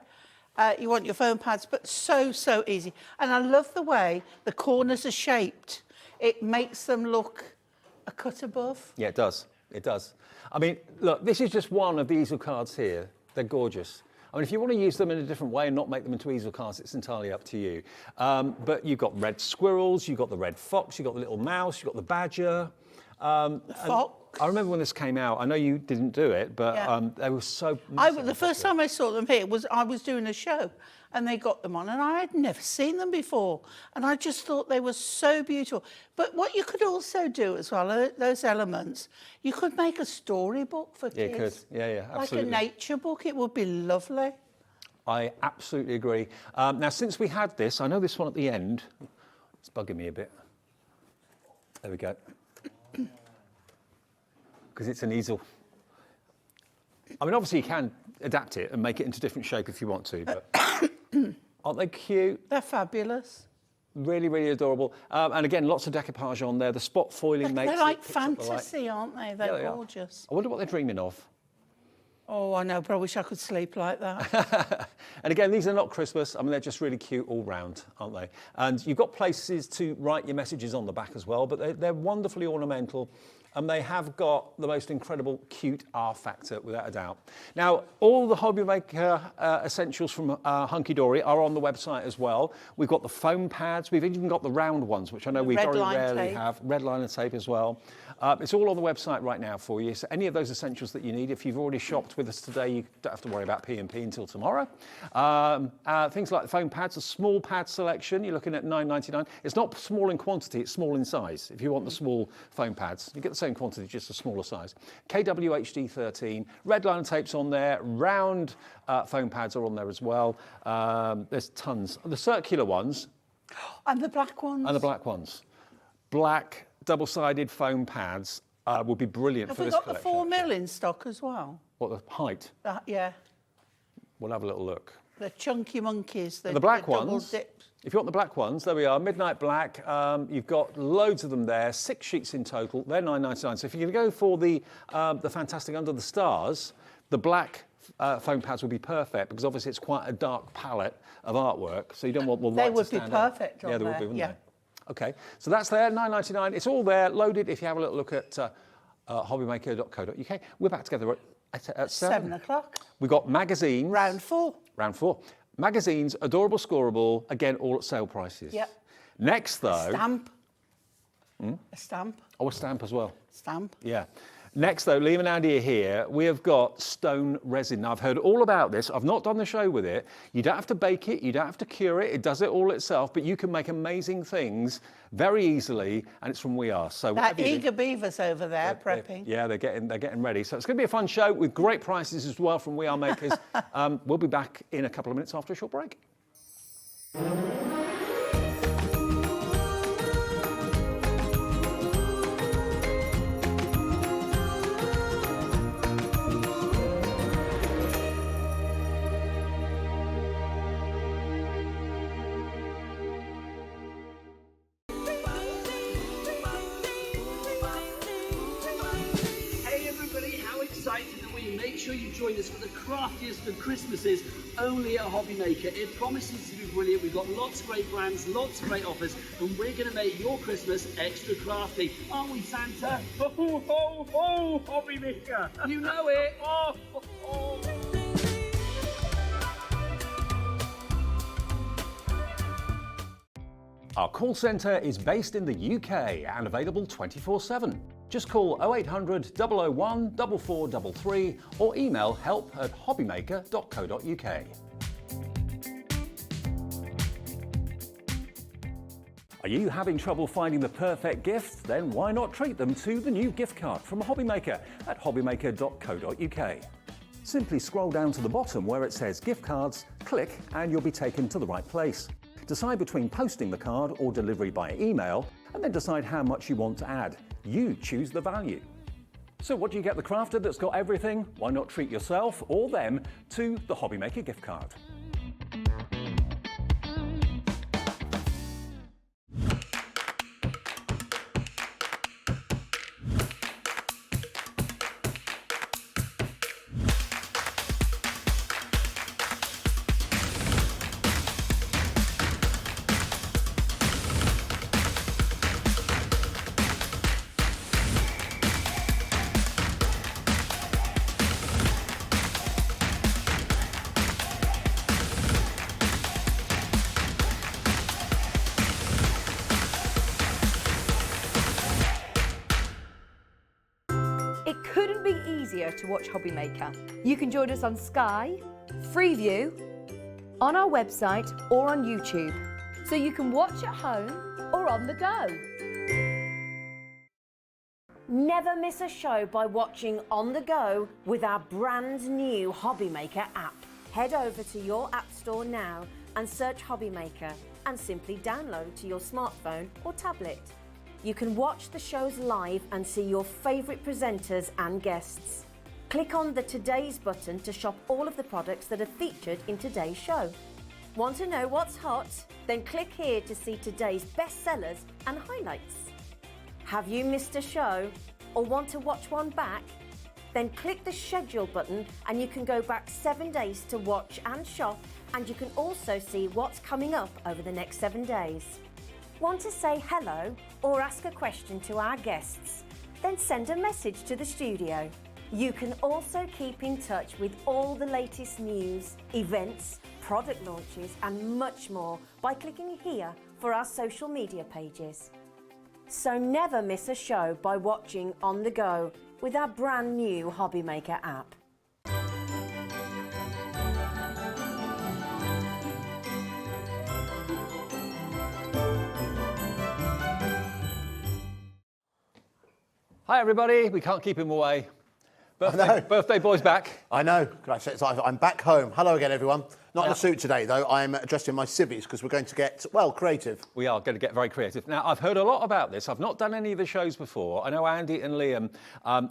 You want your foam pads, but so easy. And I love the way the corners are shaped. It makes them look a cut above. Yeah, it does. It does. I mean, look, this is just one of the easel cards here. They're gorgeous. I mean, if you want to use them in a different way and not make them into easel cards, it's entirely up to you. But you've got red squirrels, you've got the red fox, you've got the little mouse, you've got the badger. The fox. I remember when this came out, I know you didn't do it, but they were so... The first time I saw them here I was doing a show and they got them on and I had never seen them before. And I just thought they were so beautiful. But what you could also do as well, those elements, you could make a storybook for kids. Yeah, you could. Yeah, absolutely. Like a nature book, it would be lovely. I absolutely agree. Now, since we had this, I know this one at the end, it's bugging me a bit. There we go. Because it's an easel. I mean, obviously you can adapt it and make it into different shape if you want to, but aren't they cute? They're fabulous. Really, really adorable. And again, lots of decoupage on there. The spot foiling makes They're like it, picks up the light. fantasy, aren't they? They're they are. gorgeous. I wonder what they're dreaming of. Oh, I know, but I wish I could sleep like that. And again, these are not Christmas. I mean, they're just really cute all round, aren't they? And you've got places to write your messages on the back as well, but they're wonderfully ornamental. and they have got the most incredible cute R factor, without a doubt. Now, all the Hobby Maker essentials from Hunkydory are on the website as well. We've got the foam pads, we've even got the round ones, which I know we very rarely have, red liner tape as well. It's all on the website right now for you. So any of those essentials that you need, if you've already shopped with us today, you don't have to worry about P&P until tomorrow. Things like the foam pads, a small pad selection, you're looking at $9.99. It's not small in quantity, it's small in size. If you want the small foam pads, you get the same quantity, just a smaller size. KWHD 13, red liner tape's on there, round foam pads are on there as well. There's tons. The circular ones. And the black ones. And the black ones. Black double-sided foam pads would be brilliant for this collection. Have we got the 4mm in stock as well? What, the height? Yeah. We'll have a little look. The chunky monkeys. The black ones. Double dipped. If you want the black ones, there we are, midnight black. You've got loads of them there, 6 sheets in total. They're $9.99. So if you're going to go for the fantastic Under the Stars, the black foam pads would be perfect because obviously it's quite a dark palette of artwork. So you don't want the light to stand out. They would be perfect on there. Yeah, they there. would be, wouldn't they? Okay, so that's there, $9.99. It's all there, loaded. If you have a little look at hobbymaker.co.uk. We're back together at 7 o'clock. We've got magazines. Round 4. Round 4. Magazines, adorable, scoreable, again, all at sale prices. Yep. Next, though... A stamp. A stamp. Oh, a stamp as well. Stamp. Yeah. Next, though, Liam and Andy are here. We have got stone resin. Now, I've heard all about this. I've not done the show with it. You don't have to bake it. You don't have to cure it. It does it all itself. But you can make amazing things very easily, and it's from We Are. So that eager beavers over there prepping. They're getting ready. So it's going to be a fun show with great prices as well from We Are Makers. We'll be back in a couple of minutes after a short break. Make sure you join us for the craftiest of Christmases only at Hobby Maker. It promises to be brilliant. We've got lots of great brands, lots of great offers, and we're going to make your Christmas extra crafty. Aren't we, Santa? Ho, ho, ho, Hobby Maker. You know it. Oh, oh, oh. Our call centre is based in the UK and available 24/7. Just call 0800 001 4433 or email help@hobbymaker.co.uk. Are you having trouble finding the perfect gift? Then why not treat them to the new gift card from Hobby Maker at hobbymaker.co.uk. Simply scroll down to the bottom where it says gift cards, click and you'll be taken to the right place. Decide between posting the card or delivery by email, and then decide how much you want to add. You choose the value. So what do you get the crafter that's got everything? Why not treat yourself or them to the Hobby Maker gift card? It couldn't be easier to watch Hobby Maker. You can join us on Sky, Freeview, on our website or on YouTube. So you can watch at home or on the go. Never miss a show by watching on the go with our brand new Hobby Maker app. Head over to your app store now and search Hobby Maker and simply download to your smartphone or tablet. You can watch the shows live and see your favourite presenters and guests. Click on the Today's button to shop all of the products that are featured in today's show. Want to know what's hot? Then click here to see today's bestsellers and highlights. Have you missed a show or want to watch one back? Then click the schedule button and you can go back 7 days to watch and shop, and you can also see what's coming up over the next 7 days. Want to say hello or ask a question to our guests? then send a message to the studio. You can also keep in touch with all the latest news, events, product launches and much more by clicking here for our social media pages. So never miss a show by watching on the go with our brand new Hobby Maker app. Hi everybody, we can't keep him away. Birthday boy's back. I know. I'm back home. Hello again, everyone. Not in a suit today, though. I'm dressed in my civvies because we're going to get, well, creative. We are going to get very creative. Now, I've heard a lot about this. I've not done any of the shows before. I know Andy and Liam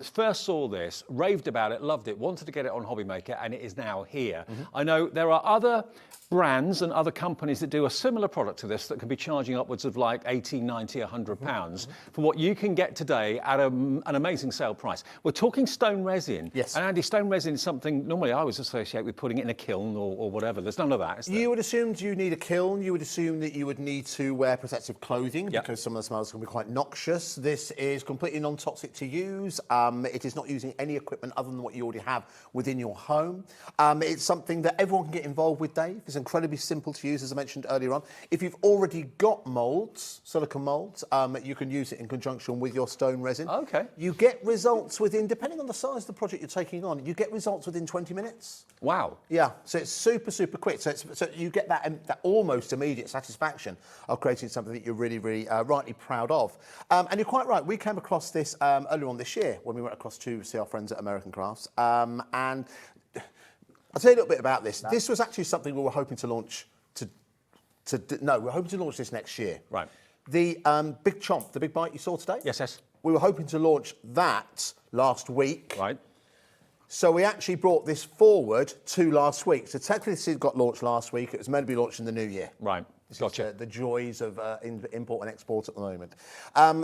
first saw this, raved about it, loved it, wanted to get it on Hobby Maker, and it is now here. I know there are other brands and other companies that do a similar product to this that can be charging upwards of like 80, 90, 100 pounds for what you can get today at an amazing sale price. We're talking stone resin. Yes. And Andy, stone resin is something normally I always associate with putting it in a kiln or whatever. There's none of that, is there? You would assume you need a kiln. You would assume that you would need to wear protective clothing because some of the smells can be quite noxious. This is completely non-toxic to use. It is not using any equipment other than what you already have within your home. It's something that everyone can get involved with, Dave. It's incredibly simple to use, as I mentioned earlier on. If you've already got moulds, silicone moulds, you can use it in conjunction with your stone resin. Okay. You get results within, depending on the size of the project you're taking on, you get results within 20 minutes. Wow. Yeah, so it's super, super quick. So you get that almost immediate satisfaction of creating something that you're really, really rightly proud of. And you're quite right. We came across this earlier on this year when we went across to see our friends at American Crafts. And I'll tell you a little bit about this. No. This was actually something we were hoping to launch we're hoping to launch this next year. Right. The Big Chomp, the big bite you saw today? Yes. We were hoping to launch that last week. Right. So we actually brought this forward to last week. So technically this got launched last week. It was meant to be launched in the new year. Right. Gotcha. The joys of import and export at the moment.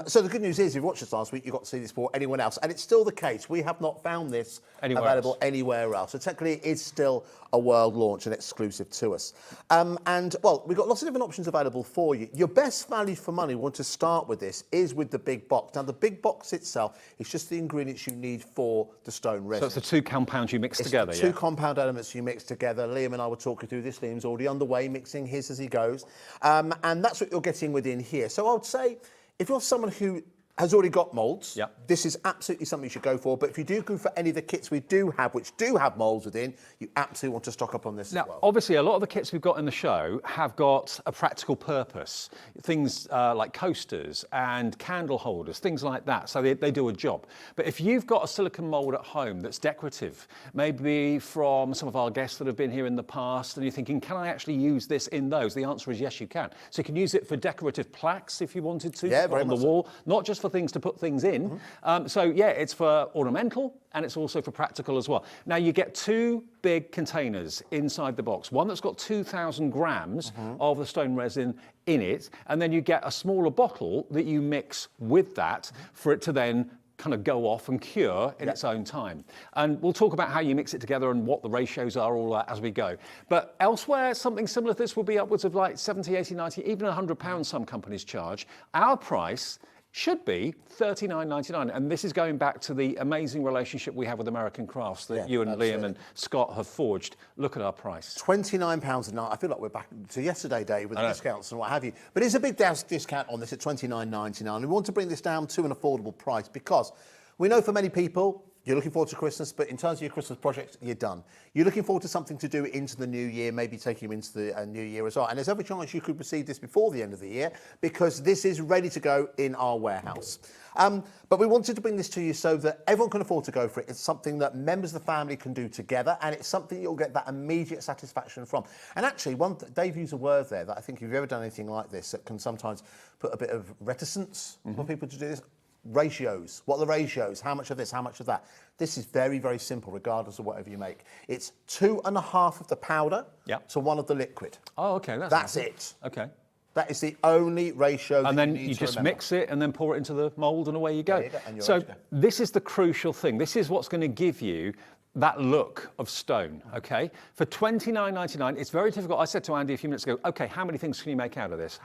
So the good news is, if you watched this last week, you got to see this before anyone else. And it's still the case. We have not found this available anywhere else. So technically it is still a world launch and exclusive to us. And, well, we've got lots of different options available for you. Your best value for money, we want to start with this, is with the big box. Now, the big box itself is just the ingredients you need for the stone resin. So it's the two compounds you mix together, Two compound elements you mix together. Liam and I will talk you through this. Liam's already underway, mixing his as he goes. And that's what you're getting within here. So I would say, if you're someone who has already got moulds, this is absolutely something you should go for. But if you do go for any of the kits we do have, which do have moulds within, you absolutely want to stock up on this as well. Obviously, a lot of the kits we've got in the show have got a practical purpose. Things like coasters and candle holders, things like that. So they do a job. But if you've got a silicone mould at home that's decorative, maybe from some of our guests that have been here in the past, and you're thinking, can I actually use this in those? The answer is yes, you can. So you can use it for decorative plaques if you wanted to, on the wall, not just for things to put things in. It's for ornamental and it's also for practical as well. Now you get two big containers inside the box, one that's got 2,000 grams of the stone resin in it, and then you get a smaller bottle that you mix with that for it to then kind of go off and cure in its own time. And we'll talk about how you mix it together and what the ratios are, all that as we go. But elsewhere, something similar to this will be upwards of like 70, 80, 90, even £100 some companies charge. Our price should be $39.99, and this is going back to the amazing relationship we have with American Crafts that you and Liam and Scott have forged. Look at our price. £29 a night. I feel like we're back to yesterday, Dave, with the discounts and what have you. But it's a big discount on this at $29.99. We want to bring this down to an affordable price because we know for many people, you're looking forward to Christmas, but in terms of your Christmas projects, you're done. You're looking forward to something to do into the new year, maybe taking you into the new year as well. And there's every chance you could receive this before the end of the year because this is ready to go in our warehouse. But we wanted to bring this to you so that everyone can afford to go for it. It's something that members of the family can do together, and it's something you'll get that immediate satisfaction from. And actually, Dave used a word there that I think if you've ever done anything like this, that can sometimes put a bit of reticence for people to do this. Ratios. What are the ratios? How much of this? How much of that? This is very, very simple, regardless of whatever you make. It's 2.5 of the powder to 1 of the liquid. Oh, okay. That's it. Okay. That is the only ratio. And then you just mix it and then pour it into the mould and away you go. There you go. And you're so ready to go. this is the crucial thing. This is what's going to give you that look of stone, okay? For $29.99, it's very difficult. I said to Andy a few minutes ago, okay, how many things can you make out of this?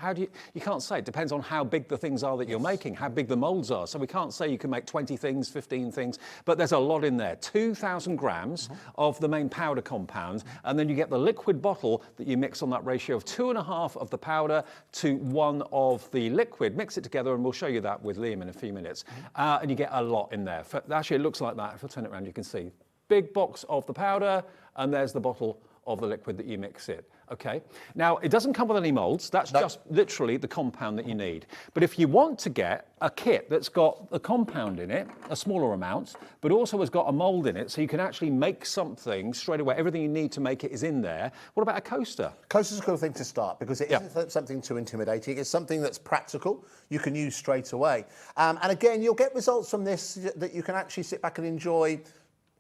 You can't say. It depends on how big the things are that you're making, how big the molds are. So we can't say you can make 20 things, 15 things, but there's a lot in there. 2,000 grams of the main powder compound, and then you get the liquid bottle that you mix on that ratio of 2.5 of the powder to 1 of the liquid. Mix it together, and we'll show you that with Liam in a few minutes. And you get a lot in there. Actually, it looks like that. If I turn it around, you can see. Big box of the powder, and there's the bottle of the liquid that you mix it. Okay. Now, it doesn't come with any molds. That's just literally the compound that you need. But if you want to get a kit that's got the compound in it, a smaller amount, but also has got a mold in it, so you can actually make something straight away. Everything you need to make it is in there. What about a coaster? Coaster's a cool thing to start because it isn't something too intimidating. It's something that's practical. You can use straight away. And again, you'll get results from this that you can actually sit back and enjoy.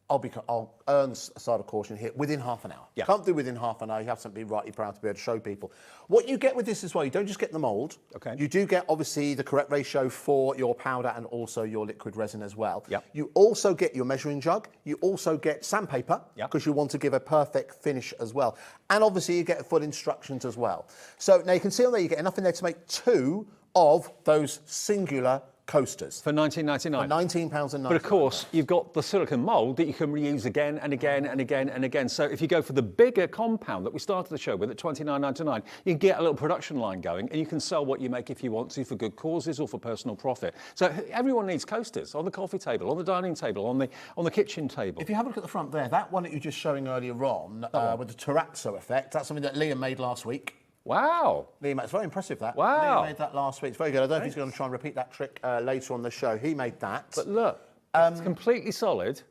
I'll earn a side of caution here within half an hour. Yeah. Can't do within half an hour. You have to be rightly proud to be able to show people. What you get with this as well, you don't just get the mould. Okay. You do get, obviously, the correct ratio for your powder and also your liquid resin as well. Yep. You also get your measuring jug. You also get sandpaper Yep. because you want to give a perfect finish as well. And obviously, you get full instructions as well. So now you can see on there, you get enough in there to make 2 of those singular coasters. For £19.99. For £19.99. But of course, you've got the silicone mould that you can reuse again and again and again and again. So if you go for the bigger compound that we started the show with at £29.99, you can get a little production line going and you can sell what you make if you want to for good causes or for personal profit. So everyone needs coasters on the coffee table, on the dining table, on the kitchen table. If you have a look at the front there, that one that you were just showing earlier on with the terrazzo effect, that's something that Liam made last week. Wow. Liam, it's very impressive, that. Wow. Liam made that last week. It's very good. I don't know if he's going to try and repeat that trick later on the show. He made that. But look, it's completely solid.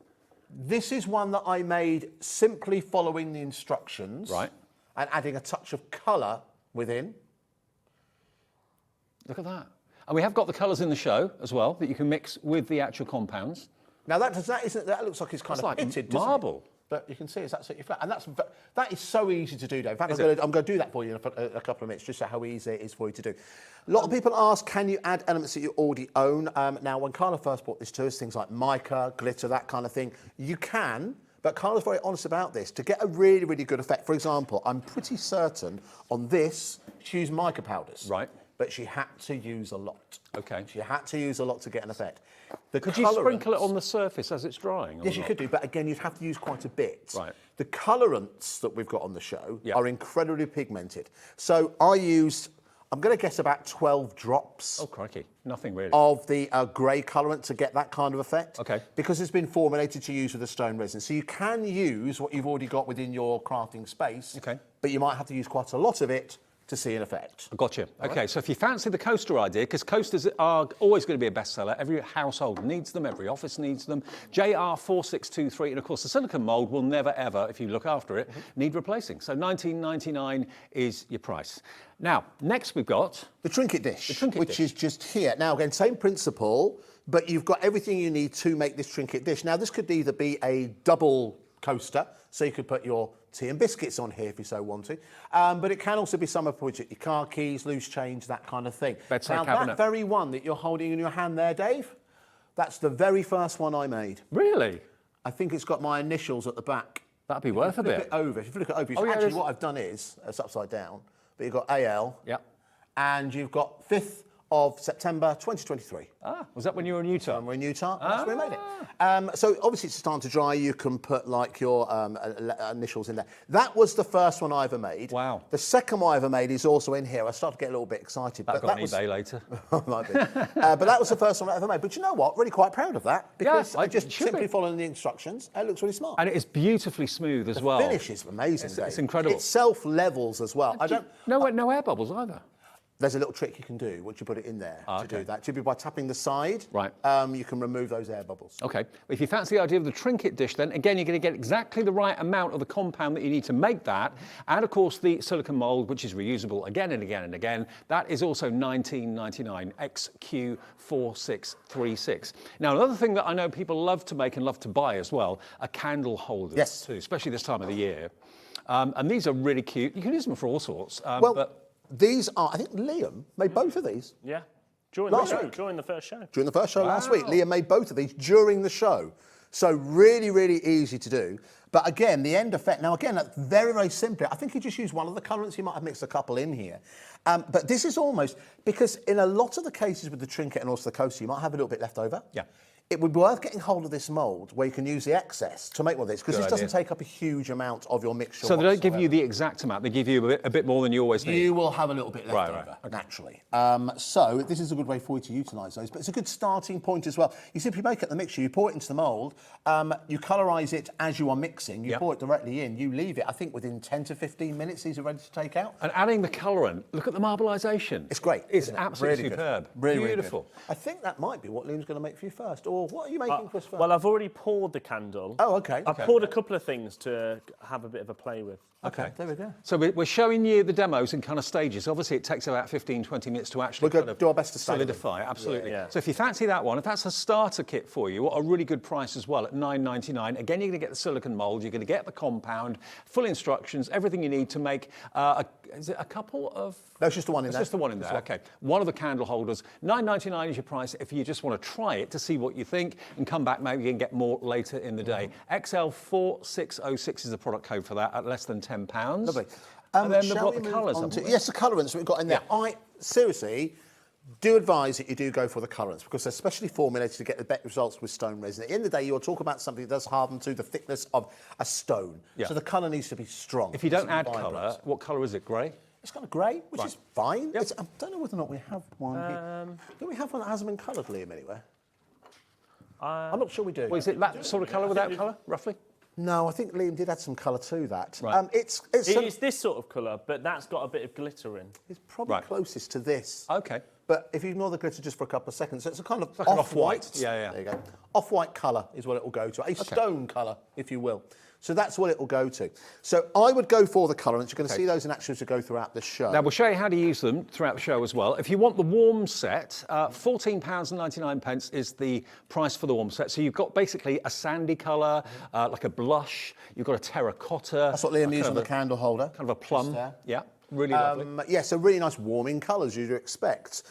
This is one that I made simply following the instructions. Right. And adding a touch of colour within. Look at that. And we have got the colours in the show as well that you can mix with the actual compounds. Now, that looks like it's kind of pitted, doesn't marble. it? But you can see it's absolutely flat. And that is so easy to do, Dave. In fact, I'm going to do that for you in a couple of minutes, just so how easy it is for you to do. A lot of people ask, can you add elements that you already own? Now, when Carla first brought this to us, things like mica, glitter, that kind of thing, you can, but Carla's very honest about this. To get a really, really good effect, for example, I'm pretty certain on this, she used mica powders. Right. But she had to use a lot. Okay. She had to use a lot to get an effect. Could you sprinkle it on the surface as it's drying? Yes, you could do, but again, you'd have to use quite a bit. Right. The colorants that we've got on the show are incredibly pigmented. So I used, I'm going to guess about 12 drops. Oh, crikey. Nothing really. Of the grey colorant to get that kind of effect. Okay. Because it's been formulated to use with a stone resin. So you can use what you've already got within your crafting space. Okay. But you might have to use quite a lot of it to see an effect. Gotcha. Okay, so if you fancy the coaster idea, because coasters are always going to be a bestseller, every household needs them, every office needs them, JR4623, and of course the silicone mould will never ever, if you look after it, need replacing. So $19.99 is your price. Now, next we've got... the trinket dish, which is just here. Now, again, same principle, but you've got everything you need to make this trinket dish. Now, this could either be a double coaster, so you could put your tea and biscuits on here if you so want to. But it can also be somewhere for your car keys, loose change, that kind of thing. Bedside now, cabinet. that very one that you're holding in your hand there, Dave, that's the very first one I made. Really? I think it's got my initials at the back. That'd be worth a bit. If you look it over, actually what I've done is, it's upside down, but you've got AL, and you've got 5th of September 2023. Ah, was that when you were in Utah? We're in Utah, that's where we made it. So obviously it's starting to dry, you can put like your initials in there. That was the first one I ever made. Wow. The second one I ever made is also in here. I started to get a little bit excited. That'll go on eBay later. Might be. But that was the first one I ever made. But you know what, really quite proud of that, because I just should simply be. following the instructions. It looks really smart. And it is beautifully smooth as well. The finish is amazing, Dave. It's incredible. It self-levels as well. No air bubbles either. There's a little trick you can do once you put it in there to do that. Typically by tapping the side, right. You can remove those air bubbles. Okay. If you fancy the idea of the trinket dish, then again, you're going to get exactly the right amount of the compound that you need to make that. And of course, the silicone mould, which is reusable again and again and again. That is also $19.99, XQ4636. Now, another thing that I know people love to make and love to buy as well are candle holders too, especially this time of the year. And these are really cute. You can use them for all sorts. These are, I think Liam made both of these. Yeah, during the first show. During the first show last week, Liam made both of these during the show. So really, really easy to do. But again, the end effect, now again, that's very, very simply, I think you just use one of the colourants. You might have mixed a couple in here. But this is almost, because in a lot of the cases with the trinket and also the coaster, you might have a little bit left over. Yeah. It would be worth getting hold of this mould where you can use the excess to make one of this, because this doesn't take up a huge amount of your mixture. So they don't give you the exact amount, they give you a bit more than you always need. You will have a little bit left over, naturally. So this is a good way for you to utilise those, but it's a good starting point as well. You simply make up the mixture, you pour it into the mould, you colorise it as you are mixing, you pour it directly in, you leave it, I think within 10 to 15 minutes, these are ready to take out. And adding the colourant, look at the marblisation. It's great. It's absolutely superb. Really, beautiful. Really good. I think that might be what Liam's going to make for you first, or what are you making for us first? Well, I've already poured the candle. Oh, okay. I've poured a couple of things to have a bit of a play with. Okay, there we go. So we're showing you the demos in kind of stages. Obviously, it takes about 15, 20 minutes to actually We're going to do our best to solidify. Absolutely. Yeah. So if you fancy that one, if that's a starter kit for you, what a really good price as well at $9.99. Again, you're going to get the silicone mould, you're going to get the compound, full instructions, everything you need to make is it a couple of? No, it's just the one in there. It's just the one in there, okay. One of the candle holders. $9.99 is your price if you just want to try it to see what you think and come back, maybe you can get more later in the day. XL4606 is the product code for that at less than £10. Lovely. And then they've got the colours. Yes, the colourants we've got in there. I seriously do advise that you do go for the colourants because they're specially formulated to get the better results with stone resin. At the end of the day, you'll talk about something that does harden to the thickness of a stone. So the colour needs to be strong. If you don't add colour, what colour is it? Grey? It's kind of grey, which is fine. I don't know whether or not we have one here. Do we have one that hasn't been coloured, Liam, anywhere? I'm not sure we do. Well, is it that sort of colour without colour, roughly? No, I think Liam did add some colour to that. Right. It's this sort of colour, but that's got a bit of glitter in. It's probably closest to this. Okay. But if you ignore the glitter just for a couple of seconds, it's a kind of like an off-white. Yeah. There you go. Off-white colour is what it will go to. A stone colour, if you will. So that's what it will go to. So I would go for the colourants. You're going to see those in action as we go throughout the show. Now, we'll show you how to use them throughout the show as well. If you want the warm set, £14.99 is the price for the warm set. So you've got basically a sandy colour, like a blush. You've got a terracotta. That's what Liam used on the candle holder. Kind of a plum. Yeah. Really lovely. Yeah, so really nice warming colours you'd expect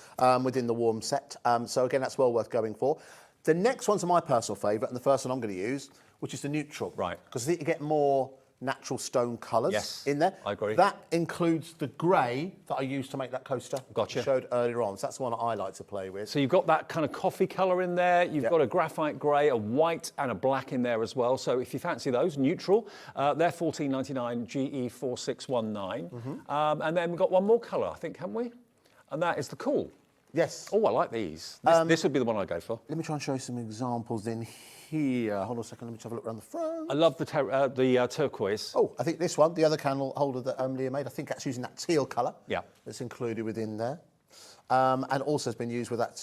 within the warm set. So again, that's well worth going for. The next one's my personal favourite, and the first one I'm going to use, which is the neutral. Right. Because I think you get more natural stone colours in there. I agree. That includes the grey that I used to make that coaster. Gotcha. I showed earlier on. So that's the one that I like to play with. So you've got that kind of coffee colour in there. You've got a graphite grey, a white and a black in there as well. So if you fancy those, neutral, they're $14.99 GE4619. And then we've got one more colour, I think, haven't we? And that is the cool. Yes. Oh, I like these. This would be the one I'd go for. Let me try and show you some examples in here. Hold on a second, let me just have a look around the front. I love the turquoise. Oh, I think this one, the other candle holder that Leah made, I think that's using that teal colour. Yeah. That's included within there. And also has been used with that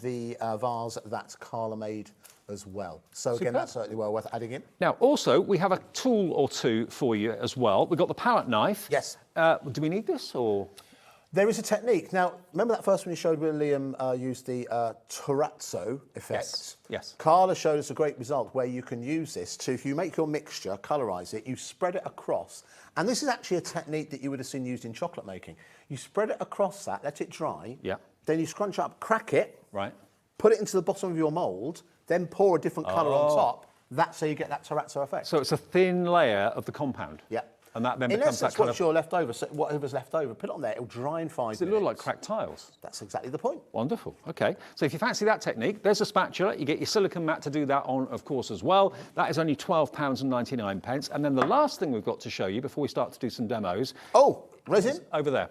the vase that Carla made as well. So again, that's certainly well worth adding in. Now, also, we have a tool or two for you as well. We've got the palette knife. Yes. Do we need this or...? There is a technique. Now, remember that first one you showed where Liam used the terrazzo effect? Yes. Carla showed us a great result where you can use this to, if you make your mixture, colorise it, you spread it across. And this is actually a technique that you would have seen used in chocolate making. You spread it across that, let it dry. Yeah. Then you scrunch up, crack it. Right. Put it into the bottom of your mould, then pour a different colour on top. That's how you get that terrazzo effect. So it's a thin layer of the compound? Yeah. And that then in becomes essence, that kind what's of... your leftover, so whatever's left over, put it on there, it'll dry in 5 minutes. Does it look like cracked tiles? That's exactly the point. Wonderful, okay. So if you fancy that technique, there's a spatula. You get your silicone mat to do that on, of course, as well. That is only £12.99. And then the last thing we've got to show you before we start to do some demos... Oh, resin? Over there.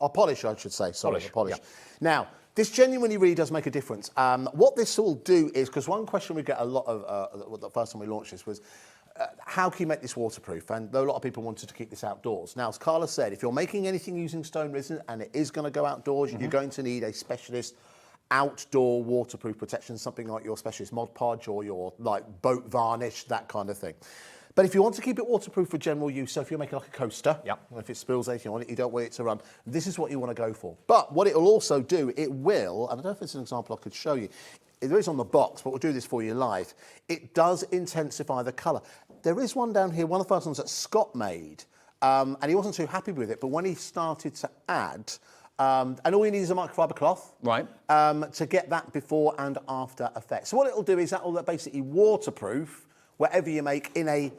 Or polish, I should say. Sorry, polish. Yeah. Now, this genuinely really does make a difference. What this will do is, because one question we get a lot of, the first time we launched this was, how can you make this waterproof? And a lot of people wanted to keep this outdoors. Now, as Carla said, if you're making anything using stone resin and it is going to go outdoors, you're going to need a specialist outdoor waterproof protection, something like your specialist Mod Podge or your like boat varnish, that kind of thing. But if you want to keep it waterproof for general use, so if you're making like a coaster, if it spills anything on it, you don't want it to run, this is what you want to go for. But what it will also do, it will, and I don't know if it's an example I could show you, there is on the box, but we'll do this for you live, it does intensify the colour. There is one down here, one of the first ones that Scott made, and he wasn't too happy with it, but when he started to add And all you need is a microfiber cloth. Right. To get that before and after effect. So what it'll do is that will basically waterproof whatever you make in a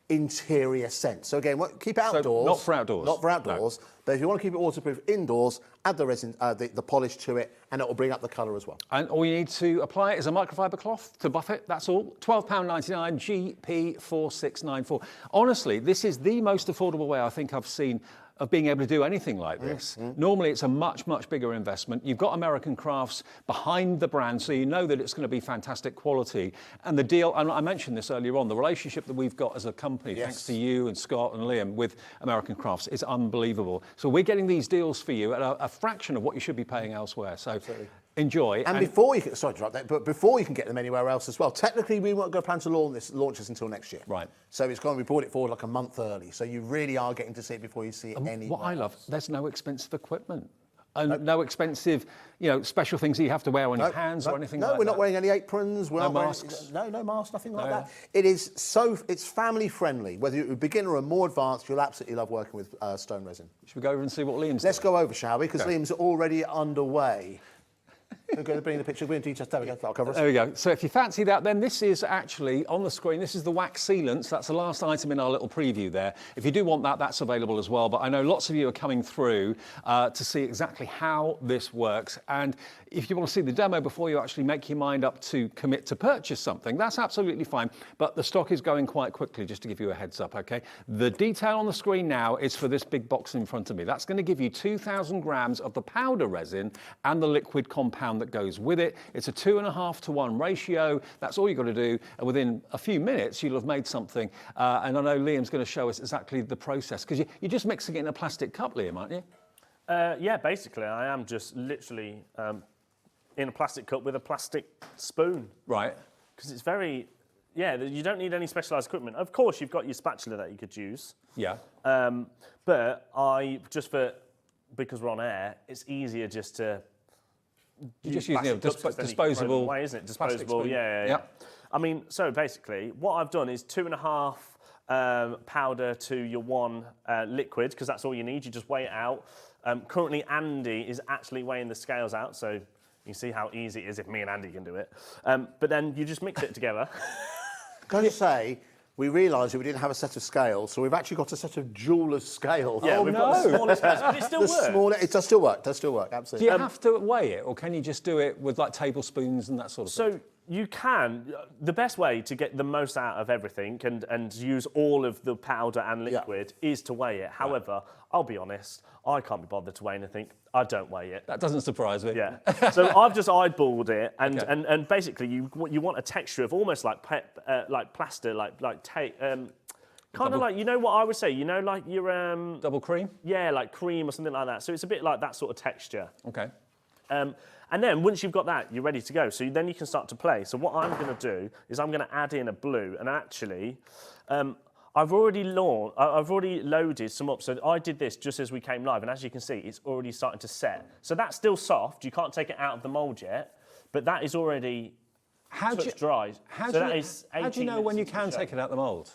interior sense. So again, keep it outdoors. So not for outdoors. Not for outdoors. No. But if you want to keep it waterproof indoors, add the resin, the polish to it, and it will bring up the colour as well. And all you need to apply is a microfiber cloth to buff it. That's all. £12.99, GP4694. Honestly, this is the most affordable way I think I've seen of being able to do anything like this. Normally it's a much, much bigger investment. You've got American crafts behind the brand, so you know that it's going to be fantastic quality. And the deal, and I mentioned this earlier on, the relationship that we've got as a company, thanks to you and Scott and Liam with American crafts, is unbelievable. So we're getting these deals for you at a fraction of what you should be paying elsewhere. So enjoy. And before you can, sorry to interrupt that, but before you can get them anywhere else as well, technically we won't go plan to launch this until next year. Right. So it's going to be brought it forward like a month early. So you really are getting to see it before you see it anywhere. What I love, there's no expensive equipment. And no expensive, special things that you have to wear on your hands or anything like that. No, we're not wearing any aprons. No masks. No masks, nothing like that. It's family friendly. Whether you're a beginner or more advanced, you'll absolutely love working with stone resin. Should we go over and see what Liam's Let's doing? go over, shall we? Because Liam's already underway. We're going to bring the picture. We're going to just there we go. That'll cover us. There we go. So if you fancy that, then this is actually on the screen. This is the wax sealants. That's the last item in our little preview there. If you do want that, that's available as well. But I know lots of you are coming through to see exactly how this works. And if you want to see the demo before you actually make your mind up to commit to purchase something, that's absolutely fine. But the stock is going quite quickly, just to give you a heads up, okay? The detail on the screen now is for this big box in front of me. That's going to give you 2,000 grams of the powder resin and the liquid compound that goes with it. It's a 2.5 to 1 ratio. That's all you've got to do. And within a few minutes, you'll have made something. And I know Liam's going to show us exactly the process, because you're just mixing it in a plastic cup, Liam, aren't you? Yeah, basically, I am just literally in a plastic cup with a plastic spoon. Right. Because it's very, you don't need any specialised equipment. Of course, you've got your spatula that you could use. Yeah. But because we're on air, it's easier just to... You're just using disposable way, isn't it? Disposable, yeah. I mean, so basically, what I've done is 2.5 powder to your 1 liquid, because that's all you need. You just weigh it out. Currently, Andy is actually weighing the scales out, so you can see how easy it is if me and Andy can do it. But then you just mix it together. Can I say, we realised that we didn't have a set of scales, so we've actually got a set of jeweller's scales. Yeah, we've got the smallest scales, but it still works. It does still work, absolutely. Do you have to weigh it, or can you just do it with like tablespoons and that sort of thing? So you can. The best way to get the most out of everything and use all of the powder and liquid is to weigh it. However, I'll be honest, I can't be bothered to weigh anything. I don't weigh it. That doesn't surprise me. Yeah. So I've just eyeballed it, and basically you want a texture of almost like plaster, like tape. Kind of like, you know what I would say, like your... double cream? Yeah, like cream or something like that. So it's a bit like that sort of texture. Okay. And then once you've got that, you're ready to go. So then you can start to play. So what I'm going to do is I'm going to add in a blue. And actually, I've already loaded some up. So I did this just as we came live. And as you can see, it's already starting to set. So that's still soft. You can't take it out of the mould yet. But that is already dry. How do you know when you can take it out of the mould?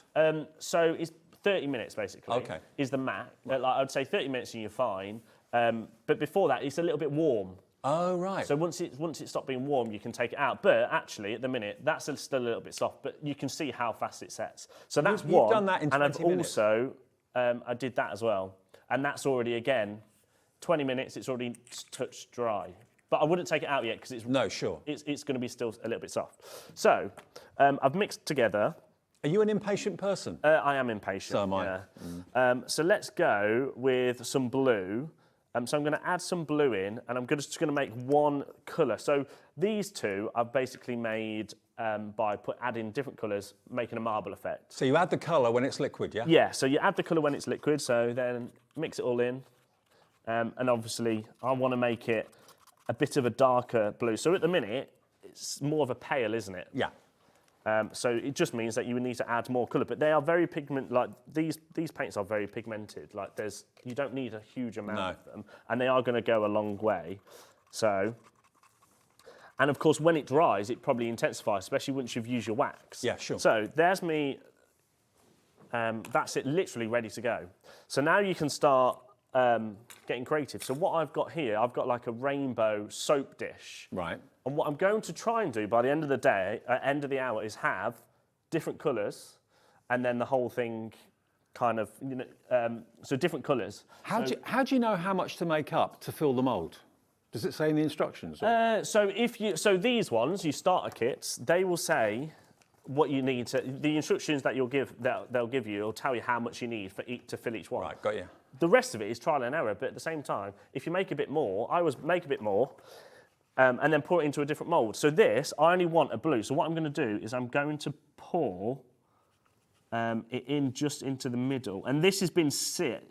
So it's 30 minutes, basically. Okay. Is the max. Like, I would say 30 minutes and you're fine. But before that, it's a little bit warm. Oh, right. So once it stopped being warm, you can take it out. But actually, at the minute, that's still a little bit soft. But you can see how fast it sets. So that's one. You've done that in 20 minutes. And I've also, I did that as well. And that's already, again, 20 minutes, it's already touched dry. But I wouldn't take it out yet because it's... No, sure. It's going to be still a little bit soft. So I've mixed together. Are you an impatient person? I am impatient. So am I. Yeah. So let's go with some blue. So I'm going to add some blue in, and I'm just going to make one colour. So these two I've basically made by adding different colours, making a marble effect. So you add the colour when it's liquid, yeah? Yeah, so you add the colour when it's liquid, so then mix it all in. And obviously, I want to make it a bit of a darker blue. So at the minute, it's more of a pale, isn't it? Yeah. So it just means that you would need to add more colour, but they are very these paints are very pigmented. Like you don't need a huge amount of them, and they are going to go a long way. So, and of course, when it dries, it probably intensifies, especially once you've used your wax. Yeah, sure. So there's me. That's it, literally ready to go. So now you can start getting creative. So what I've got here, I've got like a rainbow soap dish. Right. And what I'm going to try and do by the end of the day, end of the hour, is have different colours, and then the whole thing kind of, so different colours. How do you know how much to make up to fill the mould? Does it say in the instructions? So these ones, you starter kits, they will say what you need to, the instructions that they'll give you will tell you how much you need to fill each one. Right, got you. The rest of it is trial and error, but at the same time, if you make a bit more, I always make a bit more, and then pour it into a different mould. So this, I only want a blue. So what I'm going to do is I'm going to pour it in just into the middle. And this has been sat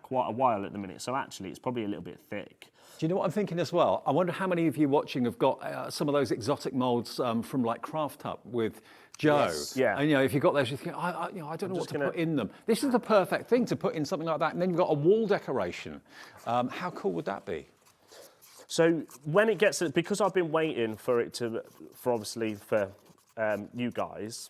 quite a while at the minute, so actually it's probably a little bit thick. Do you know what I'm thinking as well? I wonder how many of you watching have got some of those exotic moulds from like Craft Up with Joe. Yes. Yeah. And if you've got those, you think, I don't know what to put in them. This is the perfect thing to put in something like that. And then you've got a wall decoration. How cool would that be? So when it gets, because I've been waiting for it to, for you guys,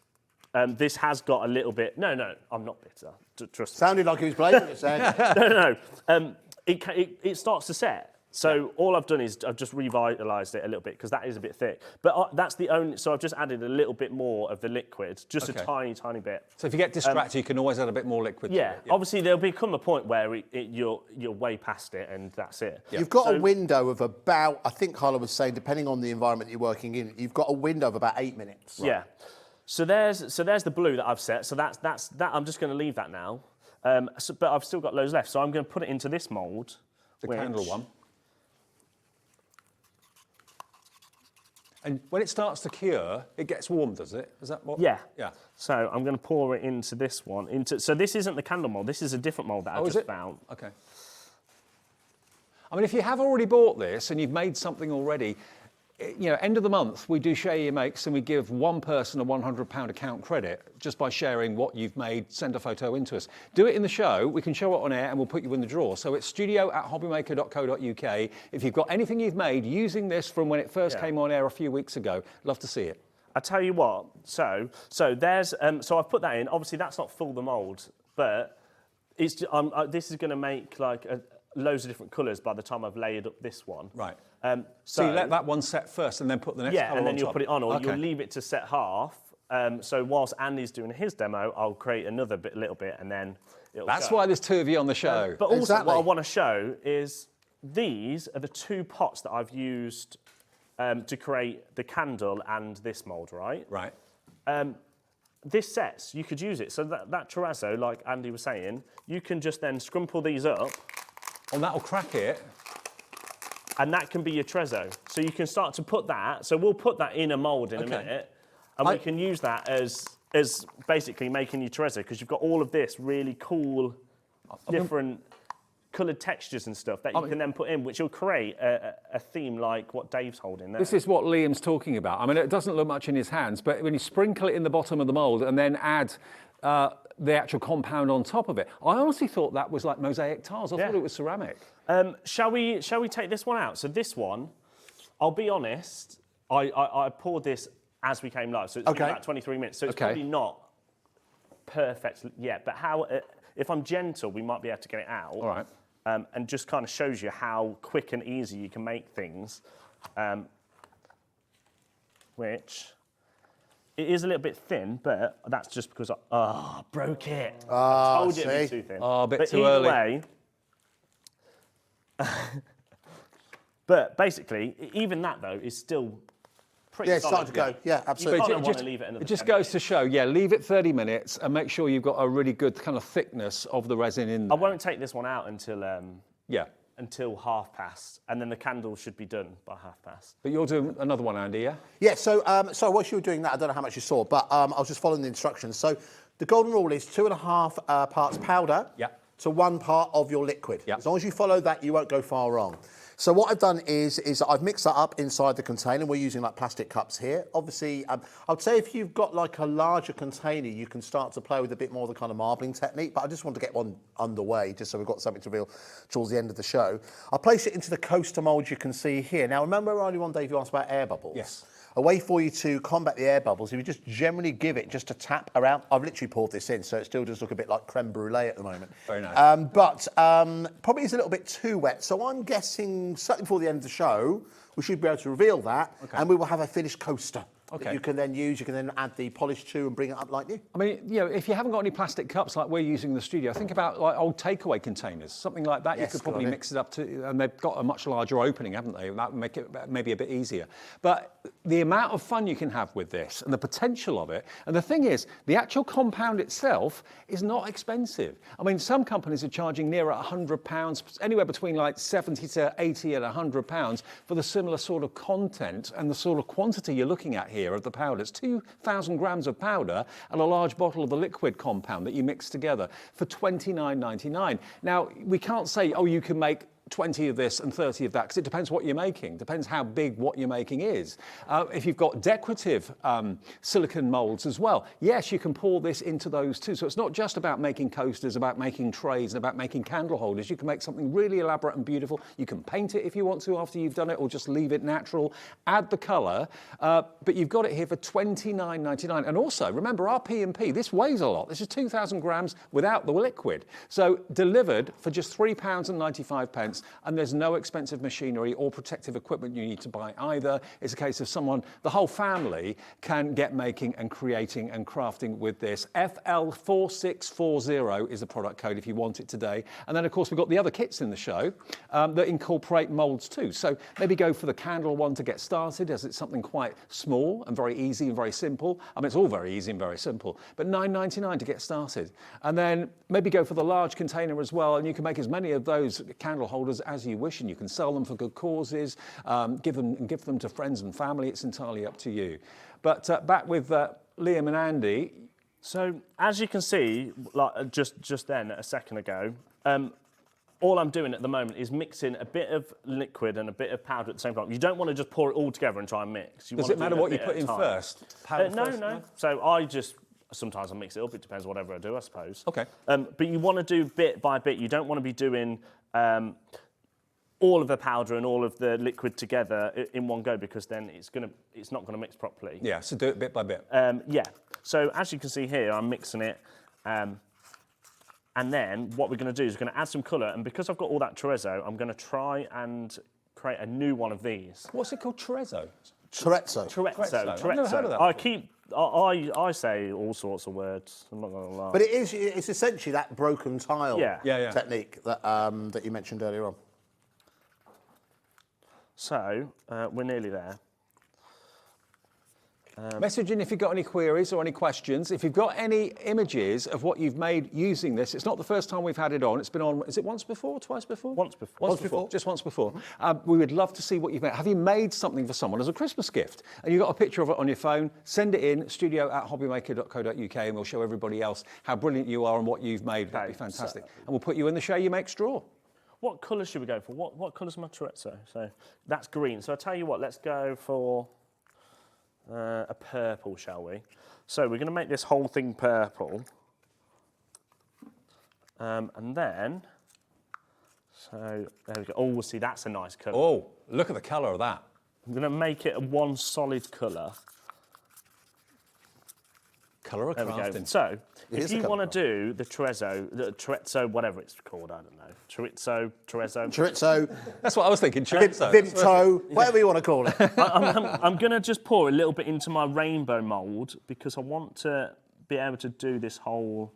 this has got a little bit, no, I'm not bitter, trust me. Sounded like he was blaming it, Sam. No. It starts to set. So all I've done is I've just revitalised it a little bit because that is a bit thick. But that's the only, so I've just added a little bit more of the liquid, just a tiny, tiny bit. So if you get distracted, you can always add a bit more liquid to it. Obviously there'll become a point where you're way past it and that's it. Yeah. You've got a window of about, I think Carla was saying, depending on the environment you're working in, you've got a window of about 8 minutes. Right. Yeah. So there's the blue that I've set. So that's that. I'm just going to leave that now. But I've still got loads left. So I'm going to put it into this mould. The candle one. And when it starts to cure, it gets warm, does it? Is that what? Yeah. Yeah. So I'm going to pour it into this one. So this isn't the candle mould. This is a different mould that I just found. Okay. I mean, if you have already bought this and you've made something already, end of the month, we do share your makes and we give one person a £100 account credit just by sharing what you've made, send a photo into us. Do it in the show, we can show it on air and we'll put you in the draw. So it's studio@hobbymaker.co.uk. If you've got anything you've made using this from when it first came on air a few weeks ago, love to see it. I tell you what, so there's, so I've put that in. Obviously that's not full the mould, but it's, this is going to make like loads of different colours by the time I've layered up this one. Right. So you let that one set first and then put the next colour on top? Yeah, and then you'll put it on, or you'll leave it to set half. So whilst Andy's doing his demo, I'll create another little bit, and then it'll That's why there's two of you on the show. But also what I want to show is these are the two pots that I've used to create the candle and this mould, right? Right. This sets, you could use it. So that terrazzo, like Andy was saying, you can just then scrumple these up. And that'll crack it. And that can be your trezzo. So you can start to put that. So we'll put that in a mould in a minute. And we can use that as basically making your trezzo, because you've got all of this really cool, different coloured textures and stuff that you can then put in, which will create a theme like what Dave's holding there. This is what Liam's talking about. I mean, it doesn't look much in his hands, but when you sprinkle it in the bottom of the mould and then add the actual compound on top of it, I honestly thought that was like mosaic tiles. I thought it was ceramic. Shall we take this one out? So this one, I'll be honest, I poured this as we came live, so it's been about 23 minutes, so it's probably not perfect yet, but if I'm gentle, we might be able to get it out. All right. And just kind of shows you how quick and easy you can make things, which it is a little bit thin, but that's just because I broke it. I told you it'd be too thin. Oh, a bit but too either early. Way, but basically, even that though is still pretty it's solid. starting to go. Yeah, absolutely. It just goes to show, leave it 30 minutes and make sure you've got a really good kind of thickness of the resin in there. I won't take this one out until until past, and then the candle should be done by past. But you're doing another one, Andy, yeah? Yeah, so whilst you were doing that, I don't know how much you saw, but I was just following the instructions. So the golden rule is 2.5 parts powder to 1 part of your liquid. As long as you follow that, you won't go far wrong. So what I've done is I've mixed that up inside the container. We're using like plastic cups here. Obviously, I'd say if you've got like a larger container, you can start to play with a bit more of the kind of marbling technique, but I just want to get one underway just so we've got something to reveal towards the end of the show. I'll place it into the coaster mould you can see here. Now, remember earlier on, Dave, you asked about air bubbles? Yes. A way for you to combat the air bubbles, if you just generally give it just a tap around. I've literally poured this in, so it still does look a bit like creme brulee at the moment. Very nice. But probably is a little bit too wet. So I'm guessing, certainly before the end of the show, we should be able to reveal that, and we will have a finished coaster. Okay. That you can then use, you can then add the polish to and bring it up like new. I mean, you know, if you haven't got any plastic cups like we're using in the studio, think about like old takeaway containers, something like that. Yes, you could probably got it. mix it up to, and they've got a much larger opening, haven't they? That would make it maybe a bit easier. But the amount of fun you can have with this and the potential of it, and the thing is, the actual compound itself is not expensive. I mean, some companies are charging near £100, anywhere between like 70 to 80 and £100 for the similar sort of content and the sort of quantity you're looking at here of the powder. It's 2,000 grams of powder and a large bottle of the liquid compound that you mix together for $29.99. Now, we can't say, oh, you can make 20 of this and 30 of that, because it depends what you're making. Depends how big what you're making is. If you've got decorative silicone molds as well, yes, you can pour this into those too. So it's not just about making coasters, about making trays, and about making candle holders. You can make something really elaborate and beautiful. You can paint it if you want to after you've done it, or just leave it natural. Add the colour, but you've got it here for $29.99. And also, remember our P&P, this weighs a lot. This is 2,000 grams without the liquid. So delivered for just £3.95. And there's no expensive machinery or protective equipment you need to buy either. It's a case of the whole family can get making and creating and crafting with this. FL4640 is the product code if you want it today. And then, of course, we've got the other kits in the show that incorporate molds too. So maybe go for the candle one to get started, as it's something quite small and very easy and very simple. I mean, it's all very easy and very simple, but $9.99 to get started. And then maybe go for the large container as well, and you can make as many of those candle holders as you wish, and you can sell them for good causes, give them to friends and family. It's entirely up to you. But back with Liam and Andy. So as you can see, like just then a second ago, all I'm doing at the moment is mixing a bit of liquid and a bit of powder at the same time. You don't want to just pour it all together and try and mix. Does it matter what you put in first? No. So sometimes I mix it up. It depends whatever I do, I suppose. Okay. But you want to do bit by bit. You don't want to be doing all of the powder and all of the liquid together in one go, because then it's not gonna mix properly. Yeah, so do it bit by bit. Yeah. So as you can see here, I'm mixing it, and then what we're gonna do is we're gonna add some colour, and because I've got all that chorizo, I'm gonna try and create a new one of these. What's it called? Chorizo? Chorizo. I've never heard of that I say all sorts of words. I'm not going to lie. But it's essentially that broken tile Yeah. technique that you mentioned earlier on. So we're nearly there. Message in if you've got any queries or any questions. If you've got any images of what you've made using this, it's not the first time we've had it on. It's been on, is it once before, twice before? Once before. Once before. Just once before. We would love to see what you've made. Have you made something for someone as a Christmas gift? And you've got a picture of it on your phone, send it in, studio@hobbymaker.co.uk, and we'll show everybody else how brilliant you are and what you've made. That'd be fantastic. And we'll put you in the show you make straw. What colour should we go for? What colour's my chorizo? So that's green. So I'll tell you what, let's go for a purple, shall we? So we're going to make this whole thing purple. And then, so there we go. Oh, see, that's a nice colour. Oh, look at the colour of that. I'm going to make it one solid colour. Colour of crafting. There we go. So, if you want to do the chorizo, whatever it's called, I don't know. Chorizo. That's what I was thinking, chorizo. Vimto, whatever you want to call it. I'm going to just pour a little bit into my rainbow mould, because I want to be able to do this whole,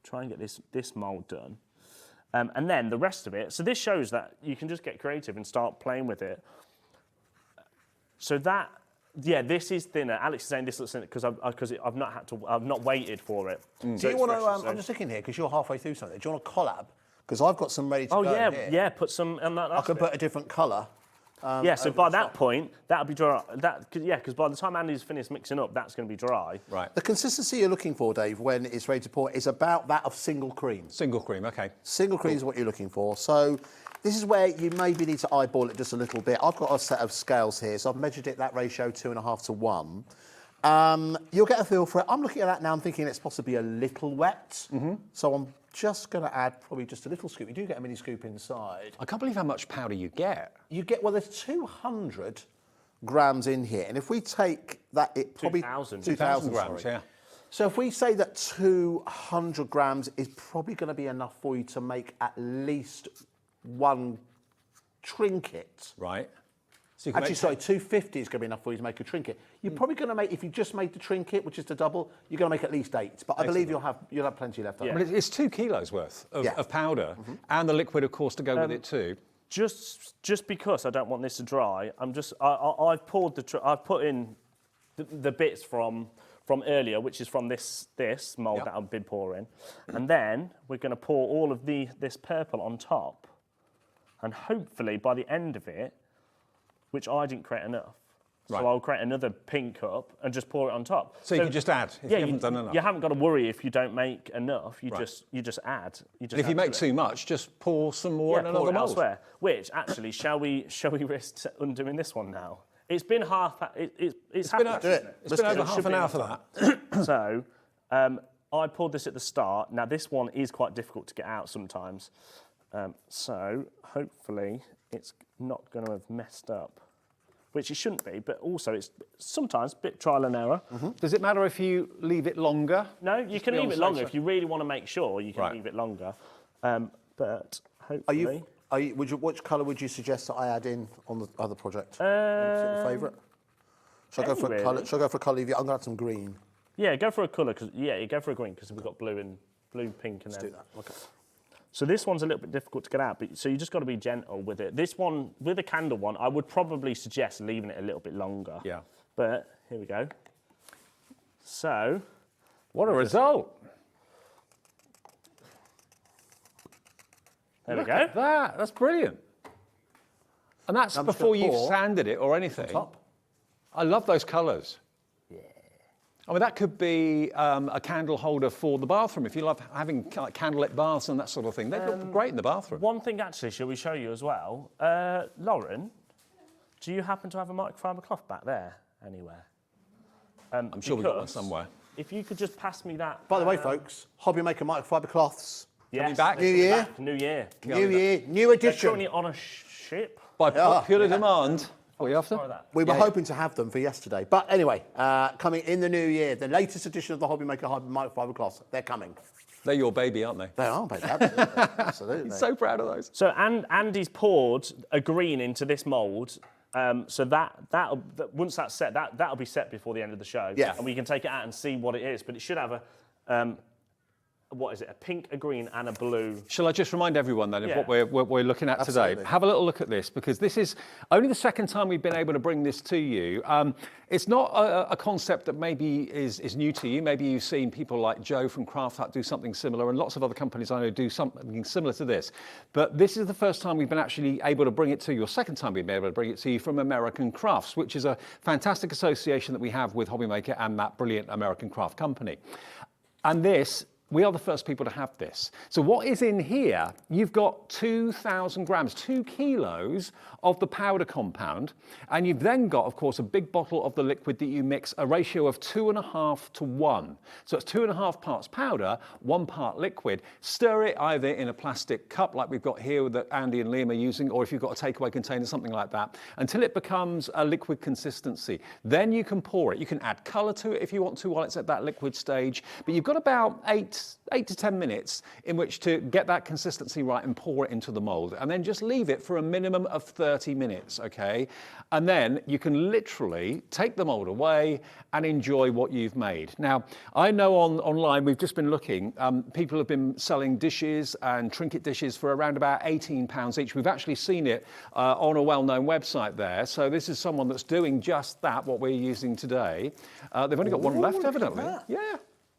try and get this mould done. And then the rest of it, so this shows that you can just get creative and start playing with it. So that, yeah, this is thinner. Alex is saying this looks thinner because I've not waited for it. Do you want to? I'm just thinking here because you're halfway through something. Do you want to collab? Because I've got some ready to go. Oh here. yeah. Put some. I could put a different colour. So by that point, that'll be dry. Because by the time Andy's finished mixing up, that's going to be dry. Right. The consistency you're looking for, Dave, when it's ready to pour, is about that of single cream. Single cream, okay. Single cream is what you're looking for. So this is where you maybe need to eyeball it just a little bit. I've got a set of scales here, so I've measured it that ratio 2.5 to 1. You'll get a feel for it. I'm looking at that now. I'm thinking it's possibly a little wet. So I'm just going to add probably just a little scoop. You do get a mini scoop inside. I can't believe how much powder you get. You get, well, there's 200 grams in here. And if we take that, it probably 2,000 grams, sorry. yeah. So if we say that 200 grams is probably going to be enough for you to make at least one trinket. Right. So you can Actually, make sorry, 250 is going to be enough for you to make a trinket. You're probably going to make, if you just made the trinket, which is the double, you're going to make at least 8. But I believe you'll have plenty left over. But it's 2 kilos worth of powder, and the liquid, of course, to go with it too. Just because I don't want this to dry, I've poured I've put in the bits from earlier, which is from this mould that I've been pouring, and then we're going to pour all of this purple on top, and hopefully by the end of it, which I didn't create enough, so I'll create another pink cup and just pour it on top. So you can just add if you haven't done enough. You haven't got to worry if you don't make enough. You just add. And if you make too much, just pour some more in pour another it mould. elsewhere. Which actually, shall we risk undoing this one now? It's been half. It's been happened, do hasn't it. It's been over half an hour for that. So, I poured this at the start. Now this one is quite difficult to get out sometimes. So hopefully it's not going to have messed up. Which it shouldn't be, but also it's sometimes a bit trial and error. Does it matter if you leave it longer? No, you can leave it longer if you really want to make sure. You can leave it longer, but hopefully. Which colour would you suggest that I add in on the other project? Favourite? Shall I go for a colour? Shall I go for a colour? I'm going to add some green. Yeah, go for a colour. You go for a green because we've got blue, pink, and Let's do that. Okay. So this one's a little bit difficult to get out, so you just got to be gentle with it. This one, with the candle one, I would probably suggest leaving it a little bit longer. Yeah. But here we go. So. What a result. There we Look go. at that. That's brilliant. And that's before you've sanded it or anything. Top. I love those colours. Yeah. I mean, that could be a candle holder for the bathroom. If you love having candlelit baths and that sort of thing, they look great in the bathroom. One thing, actually, shall we show you as well? Lauren, do you happen to have a microfiber cloth back there anywhere? I'm sure we've got one somewhere. If you could just pass me that. By the way, folks, Hobby Maker microfiber cloths. Yes, back? New year. New year. New year. New They're edition. currently on a ship. By popular demand. What are you after? We were hoping to have them for yesterday. But anyway, coming in the new year, the latest edition of the Hobby Maker microfiber cloths, they're coming. They're your baby, aren't they? They are, baby. Absolutely. Absolutely. So proud of those. So Andy's poured a green into this mould. So that'll once that's set, that'll be set before the end of the show. Yeah. And we can take it out and see what it is. But it should have a what is it? A pink, a green, and a blue. Shall I just remind everyone then of what we're looking at Absolutely. today? Have a little look at this, because this is only the second time we've been able to bring this to you. It's not a concept that maybe is new to you. Maybe you've seen people like Joe from Craft Hut do something similar, and lots of other companies I know do something similar to this. But this is the first time we've been actually able to bring it to you, or second time we've been able to bring it to you, from American Crafts, which is a fantastic association that we have with Hobby Maker and that brilliant American craft company. And this, we are the first people to have this. So what is in here? You've got 2,000 grams, 2 kilos of the powder compound. And you've then got, of course, a big bottle of the liquid that you mix, a ratio of 2.5 to 1. So it's 2.5 parts powder, 1 part liquid. Stir it either in a plastic cup like we've got here that Andy and Liam are using, or if you've got a takeaway container, something like that, until it becomes a liquid consistency. Then you can pour it. You can add colour to it if you want to while it's at that liquid stage. But you've got about 8 to 10 minutes in which to get that consistency right and pour it into the mould, and then just leave it for a minimum of 30 minutes, okay? And then you can literally take the mould away and enjoy what you've made. Now, I know online, we've just been looking, people have been selling dishes and trinket dishes for around about £18 each. We've actually seen it on a well-known website there. So this is someone that's doing just that, what we're using today. They've only got one left, evidently. Yeah.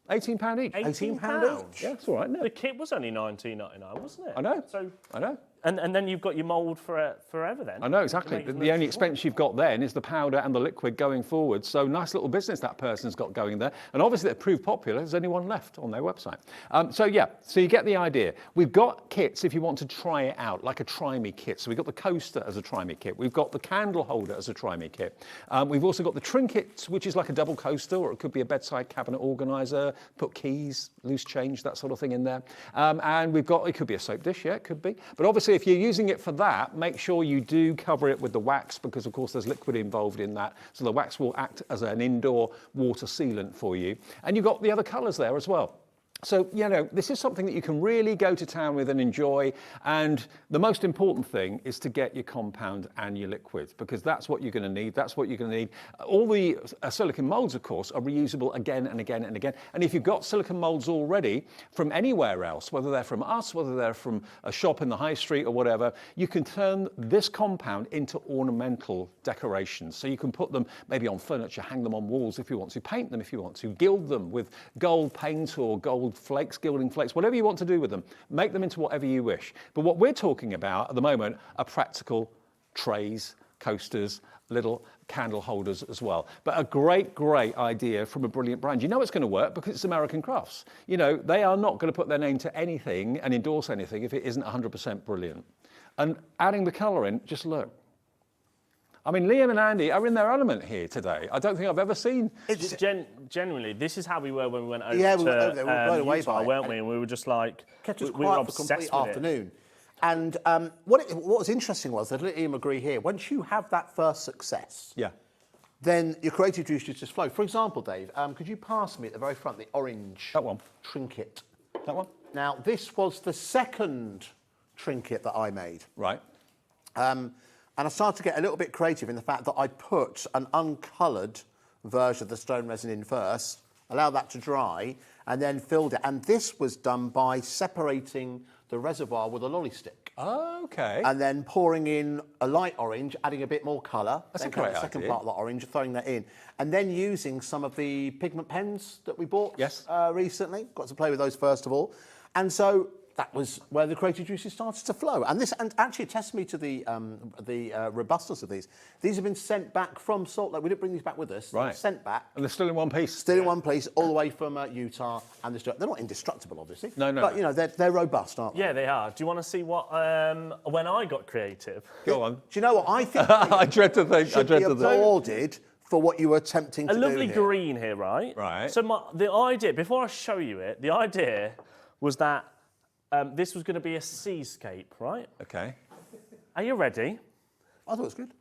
£18 each. £18 each? Yeah, it's all right, isn't it? The kit was only $19.99, wasn't it? I know. So I know. And then you've got your mould for forever then. I know, exactly. The only expense you've got then is the powder and the liquid going forward. So nice little business that person's got going there. And obviously they've proved popular. There's only one left on their website. So you get the idea. We've got kits if you want to try it out, like a Try Me kit. So we've got the coaster as a Try Me kit. We've got the candle holder as a Try Me kit. We've also got the trinket, which is like a double coaster, or it could be a bedside cabinet organiser, put keys, loose change, that sort of thing in there. And we've got, it could be a soap dish, yeah, it could be. But obviously obviously, if you're using it for that, make sure you do cover it with the wax because, of course, there's liquid involved in that. So the wax will act as an indoor water sealant for you. And you've got the other colours there as well. So, you know, this is something that you can really go to town with and enjoy. And the most important thing is to get your compound and your liquids, because that's what you're going to need. That's what you're going to need. All the silicone moulds, of course, are reusable again and again and again. And if you've got silicone moulds already from anywhere else, whether they're from us, whether they're from a shop in the high street or whatever, you can turn this compound into ornamental decorations. So you can put them maybe on furniture, hang them on walls if you want to, paint them if you want to, gild them with gold paint or gold flakes, gilding flakes, whatever you want to do with them. Make them into whatever you wish. But what we're talking about at the moment are practical trays, coasters, little candle holders as well. But a great, great idea from a brilliant brand. You know it's going to work because it's American Crafts. You know, they are not going to put their name to anything and endorse anything if it isn't 100% brilliant. And adding the colour in, just look. I mean, Liam and Andy are in their element here today. I don't think I've ever seen... It's generally, this is how we were when we went over Yeah, to we were blown away Utah, by it. weren't we? And we were just like... Kept us we were quiet for a complete obsessed with it. afternoon. And what was interesting was, I'd let Liam agree here, once you have that first success, Yeah. then your creative juices just flow. For example, Dave, could you pass me at the very front the orange That one. trinket? That one? Now, this was the second trinket that I made. Right. And I started to get a little bit creative in the fact that I put an uncoloured version of the stone resin in first, allowed that to dry, and then filled it. And this was done by separating the reservoir with a lolly stick. Oh, okay. And then pouring in a light orange, adding a bit more colour. That's then a great the second idea. part of the orange, throwing that in. And then using some of the pigment pens that we bought Yes. recently. Got to play with those first of all. And so that was where the creative juices started to flow. And this, and actually attests me to the robustness of these. These have been sent back from Salt Lake. We didn't bring these back with us. Right. They're sent back. And they're still in one piece. Still in one piece, all the way from Utah. And they're not indestructible, obviously. No. But, you know, they're robust, aren't they? Yeah, they are. Do you want to see what... when I got creative... Go on. Do you know what? I think I dread to think. I should dread be to think. applauded for what you were attempting to A do lovely here. green here, right? Right. So the idea, before I show you it, the idea was that this was going to be a seascape, right? Okay. Are you ready? I thought it was good.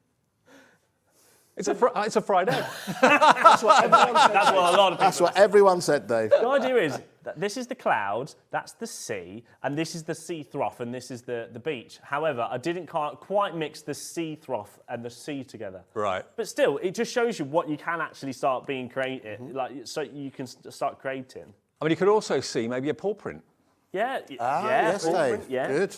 It's a Friday. That's what everyone said. That's what a lot of people... That's what everyone said, Dave. The idea is that this is the clouds, that's the sea, and this is the sea through, and this is the beach. However, I didn't quite mix the sea through and the sea together. Right. But still, it just shows you what you can actually start being creative, like so you can start creating. I mean, you could also see maybe a paw print. Yeah. Yes, Dave. Yeah. Good.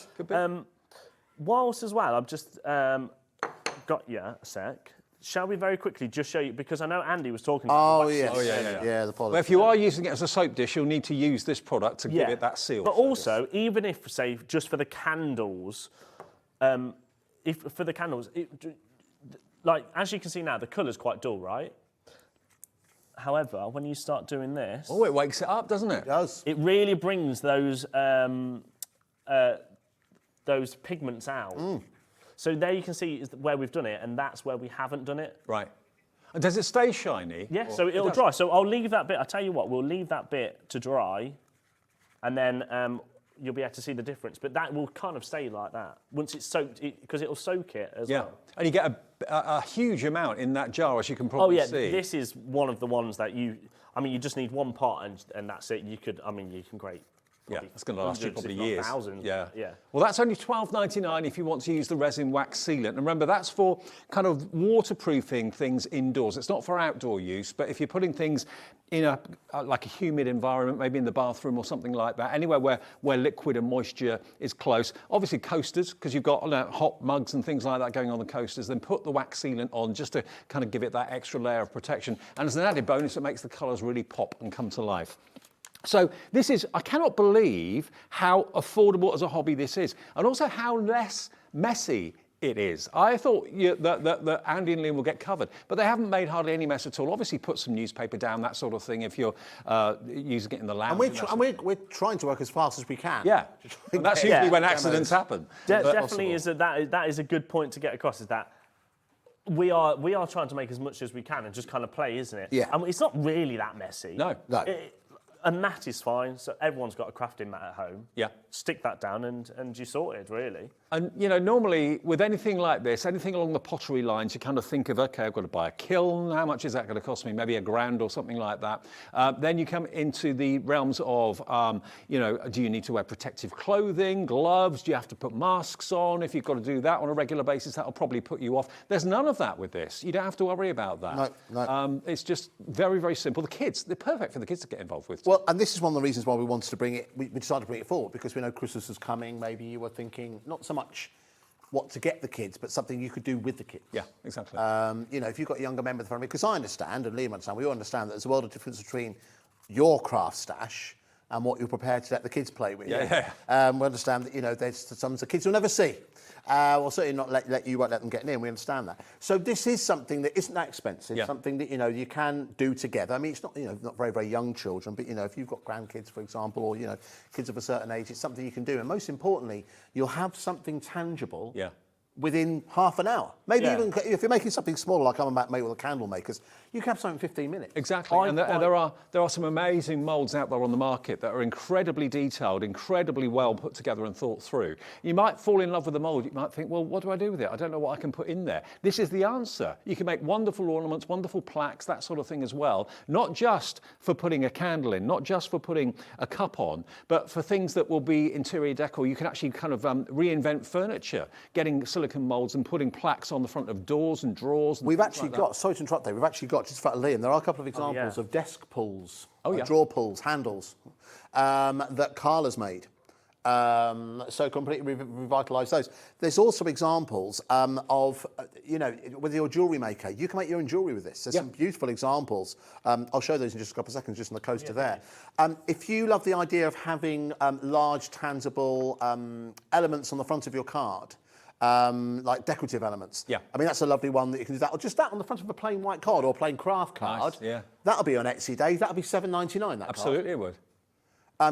Whilst as well, I've just got you a sec. Shall we very quickly just show you, because I know Andy was talking about Oh, yes. yeah. The polish. But if you are using it as a soap dish, you'll need to use this product to give it that seal. But also, even if, say, just for the candles, like, as you can see now, the colour's quite dull, right? However, when you start doing this... Oh, it wakes it up, doesn't it? It does. It really brings those pigments out. So there you can see is where we've done it, and that's where we haven't done it. Right. And does it stay shiny? Yeah, so it'll dry. So I'll leave that bit. I'll tell you what, we'll leave that bit to dry, and then you'll be able to see the difference. But that will kind of stay like that once it's soaked, because it'll soak it as well. And you get a huge amount in that jar, as you can probably see. This is one of the ones that you just need one pot, and that's it. You can create. Yeah, it's going to last you hundreds, probably if not years. thousands. Yeah. Yeah. Well, that's only $12.99 if you want to use the resin wax sealant. And remember, that's for kind of waterproofing things indoors. It's not for outdoor use, but if you're putting things in like a humid environment, maybe in the bathroom or something like that, anywhere where liquid and moisture is close. Obviously coasters, because you've got hot mugs and things like that going on the coasters, then put the wax sealant on just to kind of give it that extra layer of protection. And as an added bonus, it makes the colours really pop and come to life. So this is, I cannot believe how affordable as a hobby this is, and also how less messy it is. I thought that Andy and Liam will get covered, but they haven't made hardly any mess at all. Obviously put some newspaper down, that sort of thing, if you're using it in the lounge. And we're trying to work as fast as we can. Yeah, and that's usually when accidents happen. Definitely that is a good point to get across, is that we are trying to make as much as we can and just kind of play, isn't it? Yeah. And it's not really that messy. No. A mat is fine, so everyone's got a crafting mat at home. Yeah. Stick that down and you're sorted, really. And, you know, normally with anything like this, anything along the pottery lines, you kind of think of, OK, I've got to buy a kiln. How much is that going to cost me? Maybe £1,000 or something like that. Then you come into the realms of, you know, do you need to wear protective clothing, gloves? Do you have to put masks on? If you've got to do that on a regular basis, that'll probably put you off. There's none of that with this. You don't have to worry about that. No. It's just very, very simple. The kids, they're perfect for the kids to get involved with. Well, and this is one of the reasons why we wanted to bring it, we decided to bring it forward, because we know Christmas is coming. Maybe you were thinking not so much what to get the kids, but something you could do with the kids. Yeah, exactly. You know, if you've got a younger member of the family, because I understand, and Liam understands, we all understand that there's a world of difference between your craft stash and what you're prepared to let the kids play with. Yeah. We understand that, you know, there's some the kids will never see. Well, certainly not you won't let them get in. We understand that. So this is something that isn't that expensive. Yeah. Something that, you know, you can do together. I mean, it's not, you know, not very, very young children, but, you know, if you've got grandkids, for example, or, you know, kids of a certain age, it's something you can do. And most importantly, you'll have something tangible. Yeah. Within half an hour. Maybe Yeah. even if you're making something smaller, like I'm about to make with the candle makers, you can have something in 15 minutes. Exactly, and there are some amazing moulds out there on the market that are incredibly detailed, incredibly well put together and thought through. You might fall in love with the mould, you might think, well, what do I do with it? I don't know what I can put in there. This is the answer. You can make wonderful ornaments, wonderful plaques, that sort of thing as well, not just for putting a candle in, not just for putting a cup on, but for things that will be interior decor. You can actually kind of reinvent furniture, getting silicone moulds and putting plaques on the front of doors and drawers. And We've actually got, sorry to interrupt there, we've actually got, just for Liam, there are a couple of examples yeah. of desk pulls, yeah. drawer pulls, handles, that Carla's made. So completely revitalised those. There's also examples of, you know, with your jewellery maker, you can make your own jewellery with this. There's some beautiful examples. I'll show those in just a couple of seconds, just on the coaster there. If you love the idea of having large, tangible elements on the front of your card, like decorative elements. Yeah. I mean, that's a lovely one that you can do that. Or just that on the front of a plain white card or a plain craft card. Nice, yeah. That'll be on Etsy Day. That'll be $7.99, that Absolutely, it would.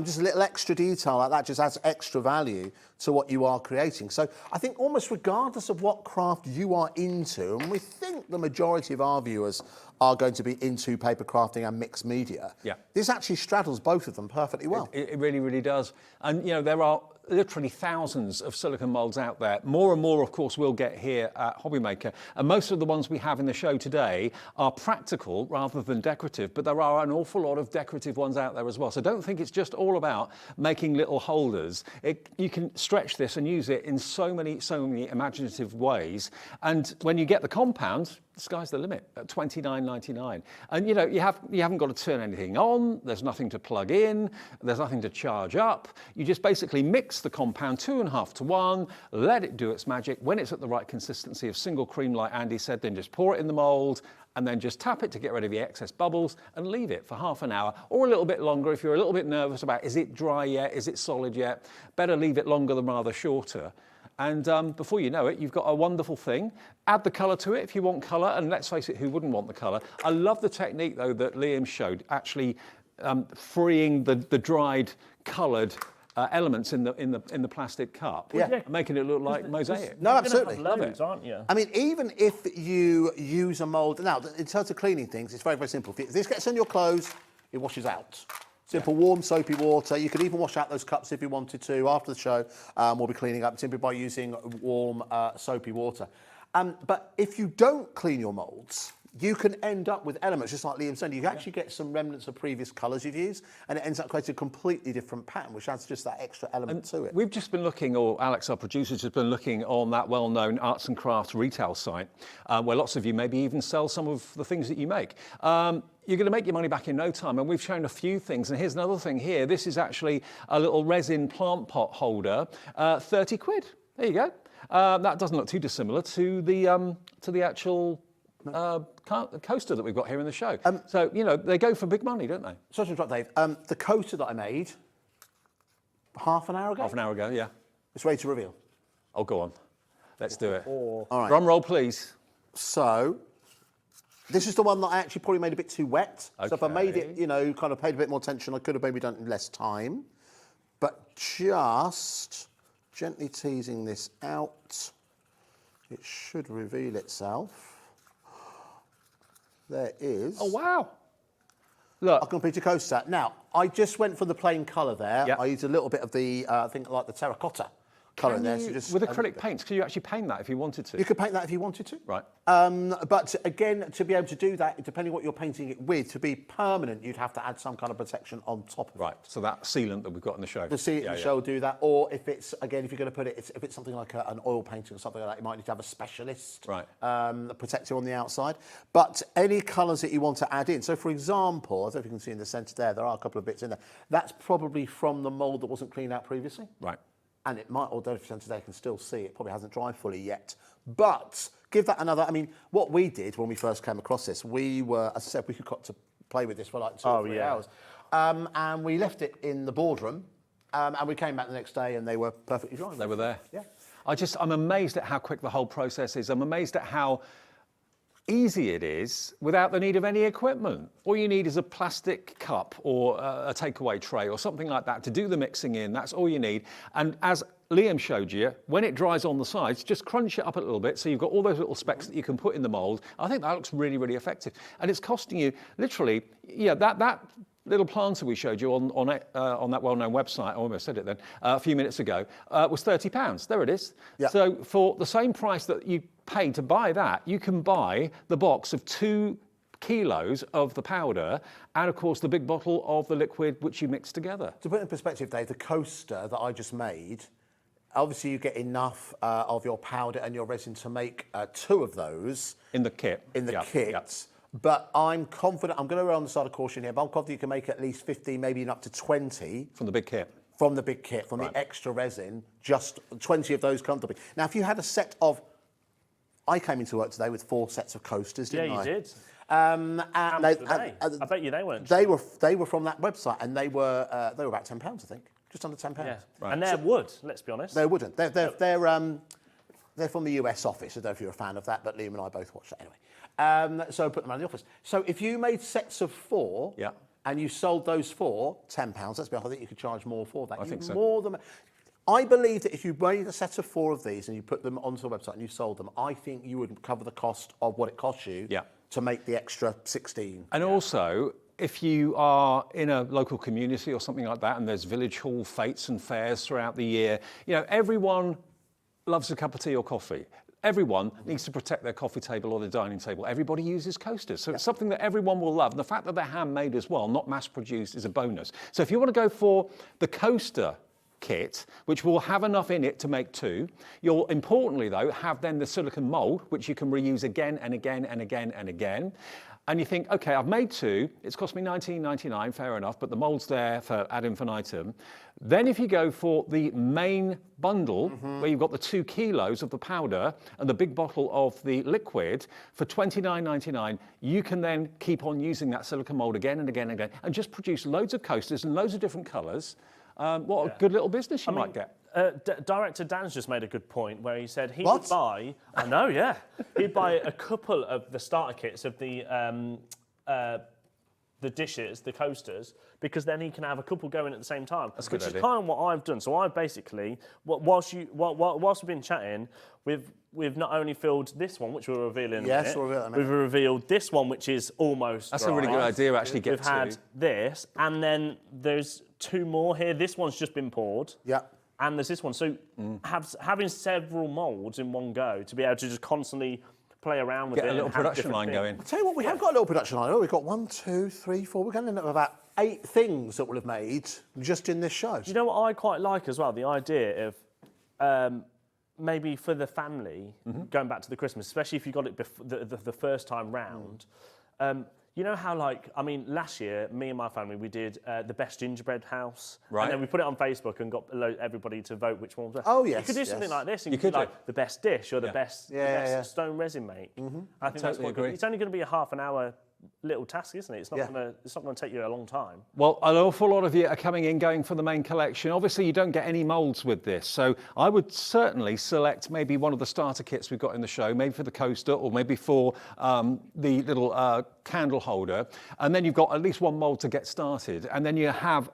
just a little extra detail like that just adds extra value to what you are creating. So I think almost regardless of what craft you are into, and we think the majority of our viewers are going to be into paper crafting and mixed media, this actually straddles both of them perfectly well. It really, really does. And, you know, there are literally thousands of silicone moulds out there. More and more, of course, we'll get here at Hobbymaker. And most of the ones we have in the show today are practical rather than decorative, but there are an awful lot of decorative ones out there as well. So don't think it's just all about making little holders. You can stretch this and use it in so many imaginative ways. And when you get the compound, the sky's the limit at $29.99. And, you know, you haven't got to turn anything on. There's nothing to plug in. There's nothing to charge up. You just basically mix the compound 2.5 to 1, let it do its magic. When it's at the right consistency of single cream, like Andy said, then just pour it in the mould and then just tap it to get rid of the excess bubbles and leave it for half an hour or a little bit longer if you're a little bit nervous about, is it dry yet? Is it solid yet? Better leave it longer than rather shorter. And before you know it, you've got a wonderful thing. Add the colour to it if you want colour, and let's face it, who wouldn't want the colour? I love the technique, though, that Liam showed, actually freeing the dried, coloured elements in the plastic cup, making it look like mosaic. No, absolutely. Love it, aren't you? I mean, even if you use a mould, now, in terms of cleaning things, it's very, very simple. If this gets on your clothes, it washes out. Simple, warm, soapy water. You can even wash out those cups if you wanted to. After the show, we'll be cleaning up simply by using warm, soapy water. But if you don't clean your moulds, you can end up with elements, just like Liam said. You actually get some remnants of previous colours you've used, and it ends up creating a completely different pattern, which adds just that extra element to it. We've just been looking, or Alex, our producer, has been looking on that well-known arts and crafts retail site, where lots of you maybe even sell some of the things that you make. You're going to make your money back in no time, and we've shown a few things. And here's another thing here. This is actually a little resin plant pot holder, 30 quid. There you go. That doesn't look too dissimilar to the actual coaster that we've got here in the show. So, you know, they go for big money, don't they? Sorry to interrupt, Dave. The coaster that I made half an hour ago? Half an hour ago, yeah. It's ready to reveal. Oh, go on. Let's do it. All right. Drum roll, please. So, this is the one that I actually probably made a bit too wet. Okay. So if I made it, you know, kind of paid a bit more attention, I could have maybe done it in less time. But just gently teasing this out, it should reveal itself. There is. Oh, wow. Look. a complete coaster. Now, I just went for the plain colour there. Yep. I used a little bit of the, I think, like the terracotta colour in there. So just With acrylic paints, can you actually paint that if you wanted to? You could paint that if you wanted to. Right. But again, to be able to do that, depending what you're painting it with, to be permanent, you'd have to add some kind of protection on top of Right, it. so that sealant that we've got in the show. The seat in the show will do that. Or if it's, again, if you're going to put it, if it's something like an oil painting or something like that, you might need to have a specialist protector on the outside. But any colours that you want to add in. So, for example, I don't know if you can see in the centre there are a couple of bits in there. That's probably from the mould that wasn't cleaned out previously. Right. And it might, although if today can still see it, probably hasn't dried fully yet. But give that another, I mean, what we did when we first came across this, we were, as I said, we got to play with this for like 2 or 3 hours. And we left it in the boardroom, and we came back the next day and they were perfectly dry. They were there. Yeah. I'm amazed at how quick the whole process is. I'm amazed at how easy it is without the need of any equipment. All you need is a plastic cup or a takeaway tray or something like that to do the mixing in. That's all you need. And as Liam showed you, when it dries on the sides, just crunch it up a little bit so you've got all those little specks that you can put in the mould. I think that looks really, really effective. And it's costing you literally, that little planter we showed you on that well-known website, I almost said it then, a few minutes ago, was £30. There it is. Yeah. So for the same price that you pay to buy that, you can buy the box of 2 kilos of the powder and, of course, the big bottle of the liquid which you mix together. To put it in perspective, Dave, the coaster that I just made, obviously you get enough of your powder and your resin to make 2 of those. In the kit. Kit. But I'm confident, I'm going to err on the side of caution here, but I'm confident you can make at least 15, maybe even up to 20. From the big kit. From the big kit, from the extra resin, just 20 of those comfortably. Now, if you had a set of, I came into work today with 4 sets of coasters, didn't I? Yeah, you did. And How much were they? I bet you they weren't. They were from that website, and they were about £10, I think, just under £10. Yeah. Right. And they're wood. Let's be honest. They're wooden. They're from the US office. I don't know if you're a fan of that, but Liam and I both watched that anyway. So I put them around the office. So if you made sets of 4, and you sold those for £10, let's be honest, I think you could charge more for that. I think so. More than. I believe that if you made a set of 4 of these and you put them onto the website and you sold them, I think you would cover the cost of what it costs you to make the extra 16. And also, if you are in a local community or something like that, and there's village hall fetes and fairs throughout the year, everyone loves a cup of tea or coffee. Everyone needs to protect their coffee table or their dining table. Everybody uses coasters. So it's something that everyone will love. And the fact that they're handmade as well, not mass-produced, is a bonus. So if you want to go for the coaster kit, which will have enough in it to make 2. You'll importantly, though, have then the silicone mould, which you can reuse again and again and again and again. And you think, OK, I've made 2. It's cost me $19.99, fair enough, but the mould's there for ad infinitum. Then if you go for the main bundle, where you've got the 2 kilos of the powder and the big bottle of the liquid, for $29.99, you can then keep on using that silicone mould again and again and again, and just produce loads of coasters in loads of different colours. What a good little business you might get. Director Dan's just made a good point where he said he would buy. I know, yeah. He'd buy a couple of the starter kits of the dishes, the coasters, because then he can have a couple going at the same time. That's a good idea. Which is idea. kind of what I've done. So I've basically, whilst we've been chatting, we've not only filled this one, which we're revealing. Yes, we'll reveal it in a minute. We've revealed this one, which is almost. That's dry. a really good idea to actually get We've had this, and then there's 2 more here. This one's just been poured. Yeah. And there's this one. So having several moulds in one go to be able to just constantly play around with Get it. a little and have production different line things. going. I'll tell you what, we have got a little production line. We've got 1, 2, 3, 4. We're going to end up with about 8 things that we'll have made just in this show. Do you know what I quite like as well? The idea of maybe for the family, going back to the Christmas, especially if you got it the first time round. You know how, last year, me and my family, we did the best gingerbread house. Right. And then we put it on Facebook and got everybody to vote which one was best. Oh, yes, You could do something yes. like this. And You could do. the best dish or the best stone resin make. I think that's Totally quite agree. good. It's only going to be a half an hour little task, isn't it? It's not going to take you a long time. Well, an awful lot of you are coming in going for the main collection. Obviously, you don't get any moulds with this, so I would certainly select maybe one of the starter kits we've got in the show, maybe for the coaster or maybe for the little candle holder, and then you've got at least 1 mould to get started, and then you have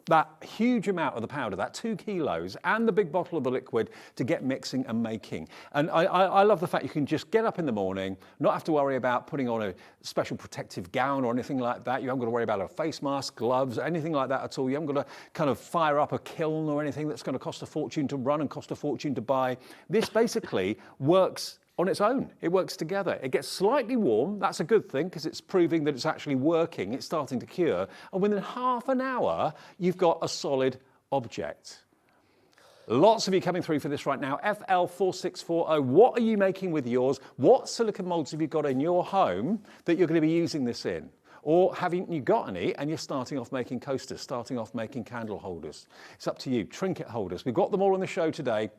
that huge amount of the powder, that 2 kilos, and the big bottle of the liquid to get mixing and making. And I love the fact you can just get up in the morning, not have to worry about putting on a special protective gown or anything like that. You haven't got to worry about a face mask, gloves, anything like that at all. You haven't got to kind of fire up a kiln or anything that's going to cost a fortune to run and cost a fortune to buy. This basically works on its own. It works together. It gets slightly warm. That's a good thing because it's proving that it's actually working. It's starting to cure. And within half an hour, you've got a solid object. Lots of you coming through for this right now. FL4640, what are you making with yours? What silicone molds have you got in your home that you're going to be using this in? Or haven't you got any and you're starting off making coasters, starting off making candle holders? It's up to you. Trinket holders. We've got them all on the show today.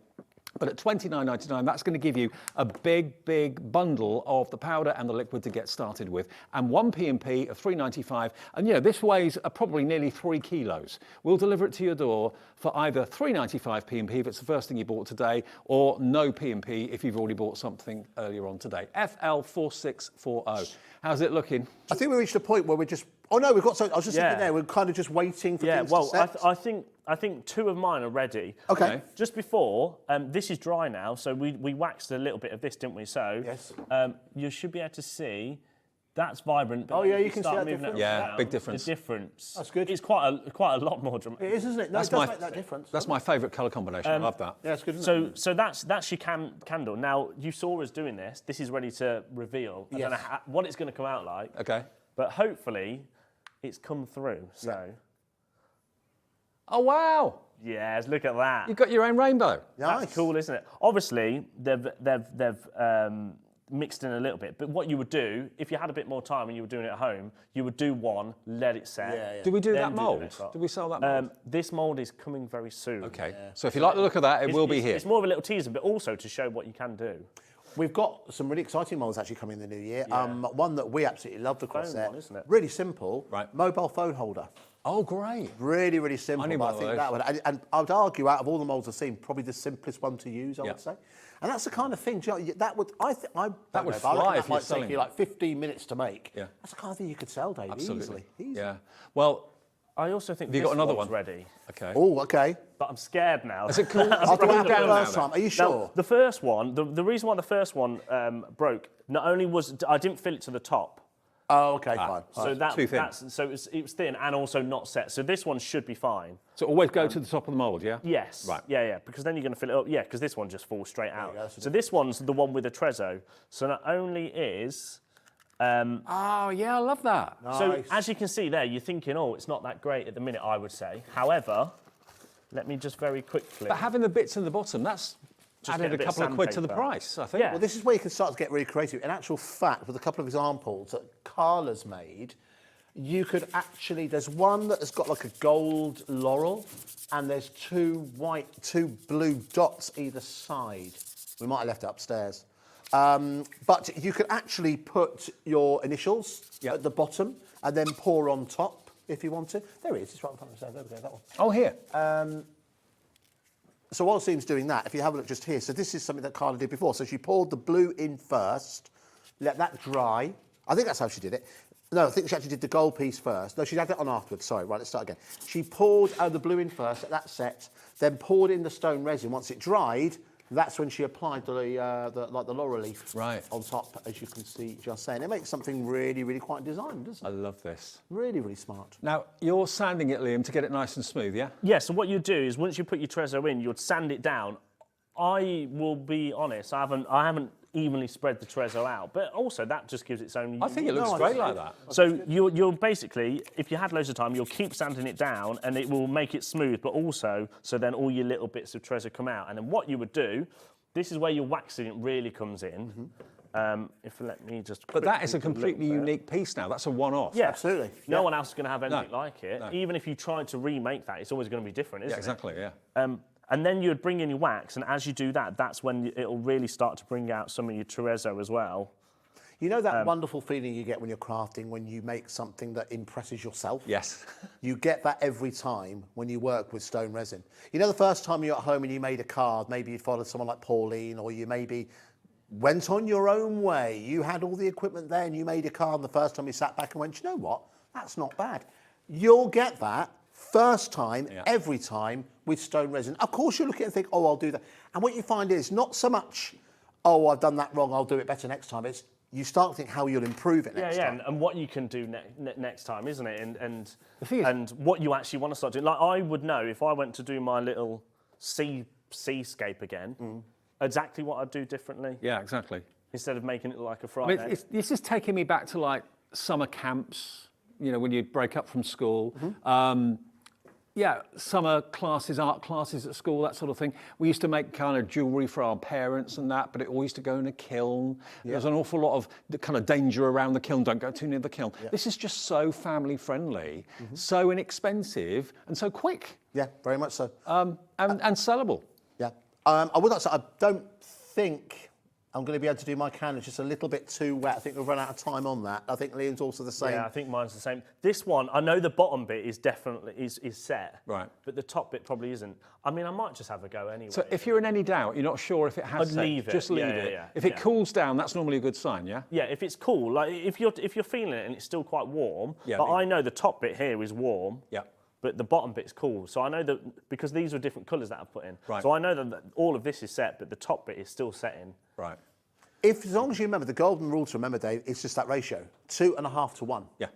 But at $29.99, that's going to give you a big bundle of the powder and the liquid to get started with, and one P&P of $3.95. And this weighs probably nearly 3 kilos. We'll deliver it to your door for either $3.95 P&P if it's the first thing you bought today, or no P&P if you've already bought something earlier on today. FL4640. How's it looking? I think we reached a point where we're just. Oh no, we've got something. I was just thinking there. We're kind of just waiting for things to set. I think 2 of mine are ready. Okay. Just before, this is dry now, so we waxed a little bit of this, didn't we? So yes. You should be able to see that's vibrant. But you can see that difference. Yeah, big difference. The difference. That's good. It's quite a lot more dramatic. It is, isn't it? No, it does make that difference. That's my favourite colour combination. I love that. Yeah, it's good. Isn't it? So that's your candle. Now you saw us doing this. This is ready to reveal. I don't know what it's going to come out like. Okay. But hopefully, it's come through. So. Yeah. Oh wow! Yes, look at that. You've got your own rainbow. Nice. That's cool, isn't it? Obviously, they've mixed in a little bit. But what you would do, if you had a bit more time and you were doing it at home, you would do one, let it set. Yeah. Do we do then that the mould? next lot. Do we sell that mould? This mould is coming very soon. Okay. Yeah. So if you like the look of that, it will be here. It's more of a little teaser, but also to show what you can do. We've got some really exciting moulds actually coming in the new year. One that we absolutely love the cross set. One, isn't it? Really simple. Right. Mobile phone holder. Oh, great. Really simple. I need but one of think that would, and I would argue, out of all the moulds I've seen, probably the simplest one to use, I would say. And that's the kind of thing, that would, That would fly if you're might selling take you it. like 15 minutes to make. Yeah. That's the kind of thing you could sell, Dave, Absolutely. easily. Yeah. Well, I also think have you this got another one's one ready. Okay. Oh, okay. But I'm scared now. Is it cool? After what happened down now, last time, are you sure? Now, the first one, the reason why the first one broke, not only was I didn't fill it to the top. Oh, okay, fine. So too thin. It was thin and also not set. So this one should be fine. So always go to the top of the mould, yeah? Yes. Right. Yeah, because then you're going to fill it up. Yeah, because this one just falls straight out. go, So this one's the one with the Trezzo. So not only is... Oh, yeah, I love that. So as you can see there, you're thinking, oh, it's not that great at the minute, I would say. However, let me just very quickly... But having the bits in the bottom, that's Just added get a a bit of couple of quid to the sandpaper. price, I think. Yeah. Well, this is where you can start to get really creative. In actual fact, with a couple of examples that Carla's made, you could actually, there's one that has got like a gold laurel, and there's 2 blue dots either side. We might have left it upstairs. But you could actually put your initials at the bottom and then pour on top if you want to. There it is, it's right in front of us. There we go, that one. Oh, here. So while Seam's doing that, if you have a look just here, so this is something that Carla did before. So she poured the blue in first, let that dry. I think that's how she did it. No, I think she actually did the gold piece first. No, she had that on afterwards. Sorry, right, let's start again. She poured the blue in first, let that set, then poured in the stone resin. Once it dried, that's when she applied the laurel leaf on top, as you can see just saying. It makes something really quite designed, doesn't it? I love this. Really smart. Now, you're sanding it, Liam, to get it nice and smooth, yeah? Yeah, so what you do is once you put your Trezzo in, you'd sand it down. I will be honest, I haven't evenly spread the Trezzo out, but also that just gives its own... I think it looks great like that. So you'll basically, if you had loads of time, you'll keep sanding it down and it will make it smooth, but also, so then all your little bits of Trezzo come out. And then what you would do, this is where your waxing it really comes in. Let me just... But that is a completely unique piece now. That's a one-off. Yeah, absolutely. No one else is going to have anything like it. No. Even if you tried to remake that, it's always going to be different, isn't it? Yeah, exactly, yeah. And then you'd bring in your wax, and as you do that, that's when it'll really start to bring out some of your Trezzo as well. You know that wonderful feeling you get when you're crafting, when you make something that impresses yourself? Yes. You get that every time when you work with stone resin. You know the first time you're at home and you made a card, maybe you followed someone like Pauline, or you maybe went on your own way. You had all the equipment there and you made a card, and the first time you sat back and went, you know what, that's not bad. You'll get that first time, every time with stone resin. Of course, you look at it and think, oh, I'll do that. And what you find is not so much, oh, I've done that wrong, I'll do it better next time. It's you start to think how you'll improve it next time. And what you can do next time, isn't it? And what you actually want to start doing. Like I would know if I went to do my little seascape again, exactly what I'd do differently. Yeah, exactly. Instead of making it like a Friday. I mean, this is taking me back to like summer camps, you know, when you break up from school. Yeah, summer classes, art classes at school, that sort of thing. We used to make kind of jewellery for our parents and that, but it all used to go in a kiln. There's an awful lot of the kind of danger around the kiln. Don't go too near the kiln. This is just so family friendly, so inexpensive, and so quick. Yeah, very much so. And sellable. Yeah. I would like to say, I don't think I'm going to be able to do my can. It's just a little bit too wet. I think we've run out of time on that. I think Liam's also the same. Yeah, I think mine's the same. This one, I know the bottom bit is definitely is set. Right. But the top bit probably isn't. I mean, I might just have a go anyway. So if you're in any doubt, you're not sure if it has set, leave it. just leave it. Yeah, if it cools down, that's normally a good sign, yeah? Yeah, if it's cool, like if you're feeling it and it's still quite warm, but I know the top bit here is warm. Yeah. But the bottom bit's cool. So I know that, because these are different colours that I've put in. Right. So I know that all of this is set, but the top bit is still setting. Right. As long as you remember, the golden rule to remember, Dave, is just that ratio, 2.5 to 1. Yeah.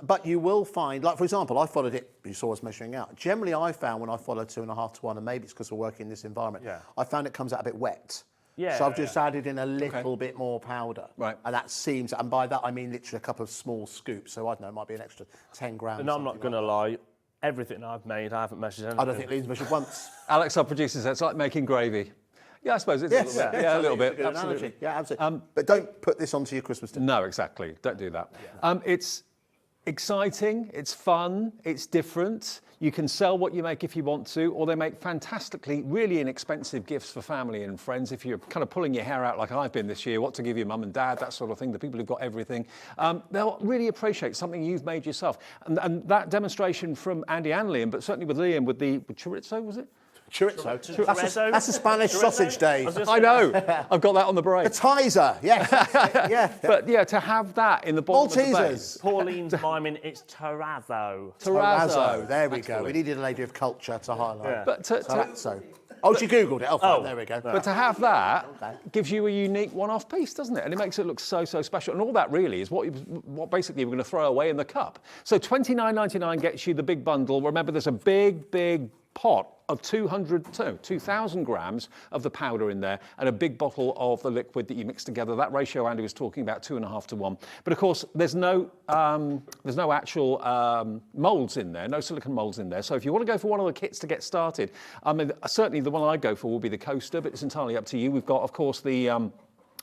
But you will find, like for example, I followed it, you saw us measuring out. Generally, I found when I follow 2.5 to 1, and maybe it's because we're working in this environment, I found it comes out a bit wet. Yeah. So I've just added in a little bit more powder. Right. And that seems, and by that I mean literally a couple of small scoops. So I don't know, it might be an extra 10 grams. And I'm not going to lie, everything I've made, I haven't measured anything. I don't think Liam's measured once. Alex, our producer, said it's like making gravy. Yeah, I suppose it's a little bit. Yeah, a little bit. Absolutely. Yeah, absolutely. But don't put this onto your Christmas dinner. No, exactly. Don't do that. It's exciting, it's fun, it's different. You can sell what you make if you want to, or they make fantastically, really inexpensive gifts for family and friends. If you're kind of pulling your hair out like I've been this year, what to give your mum and dad, that sort of thing, the people who've got everything, they'll really appreciate something you've made yourself. And that demonstration from Andy and Liam, but certainly with Liam with the chorizo, was it? Chorizo. That's a Spanish sausage, Dave. I know. I've got that on the brain. The Tizer, yes. Yeah. But yeah, to have that in the bottom of the base. Pauline's miming, it's terrazzo. Terrazzo. There we go. We needed a lady of culture to highlight. Yeah. But oh, she Googled it. Oh, fine. There we go. But to have that gives you a unique one-off piece, doesn't it? And it makes it look so special. And all that really is what basically we're going to throw away in the cup. So $29.99 gets you the big bundle. Remember, there's a big pot of 2,000 grams of the powder in there and a big bottle of the liquid that you mix together. That ratio Andy was talking about, 2.5 to 1. But of course, there's no actual moulds in there, no silicone moulds in there. So if you want to go for one of the kits to get started, I mean, certainly the one I go for will be the coaster, but it's entirely up to you. We've got, of course,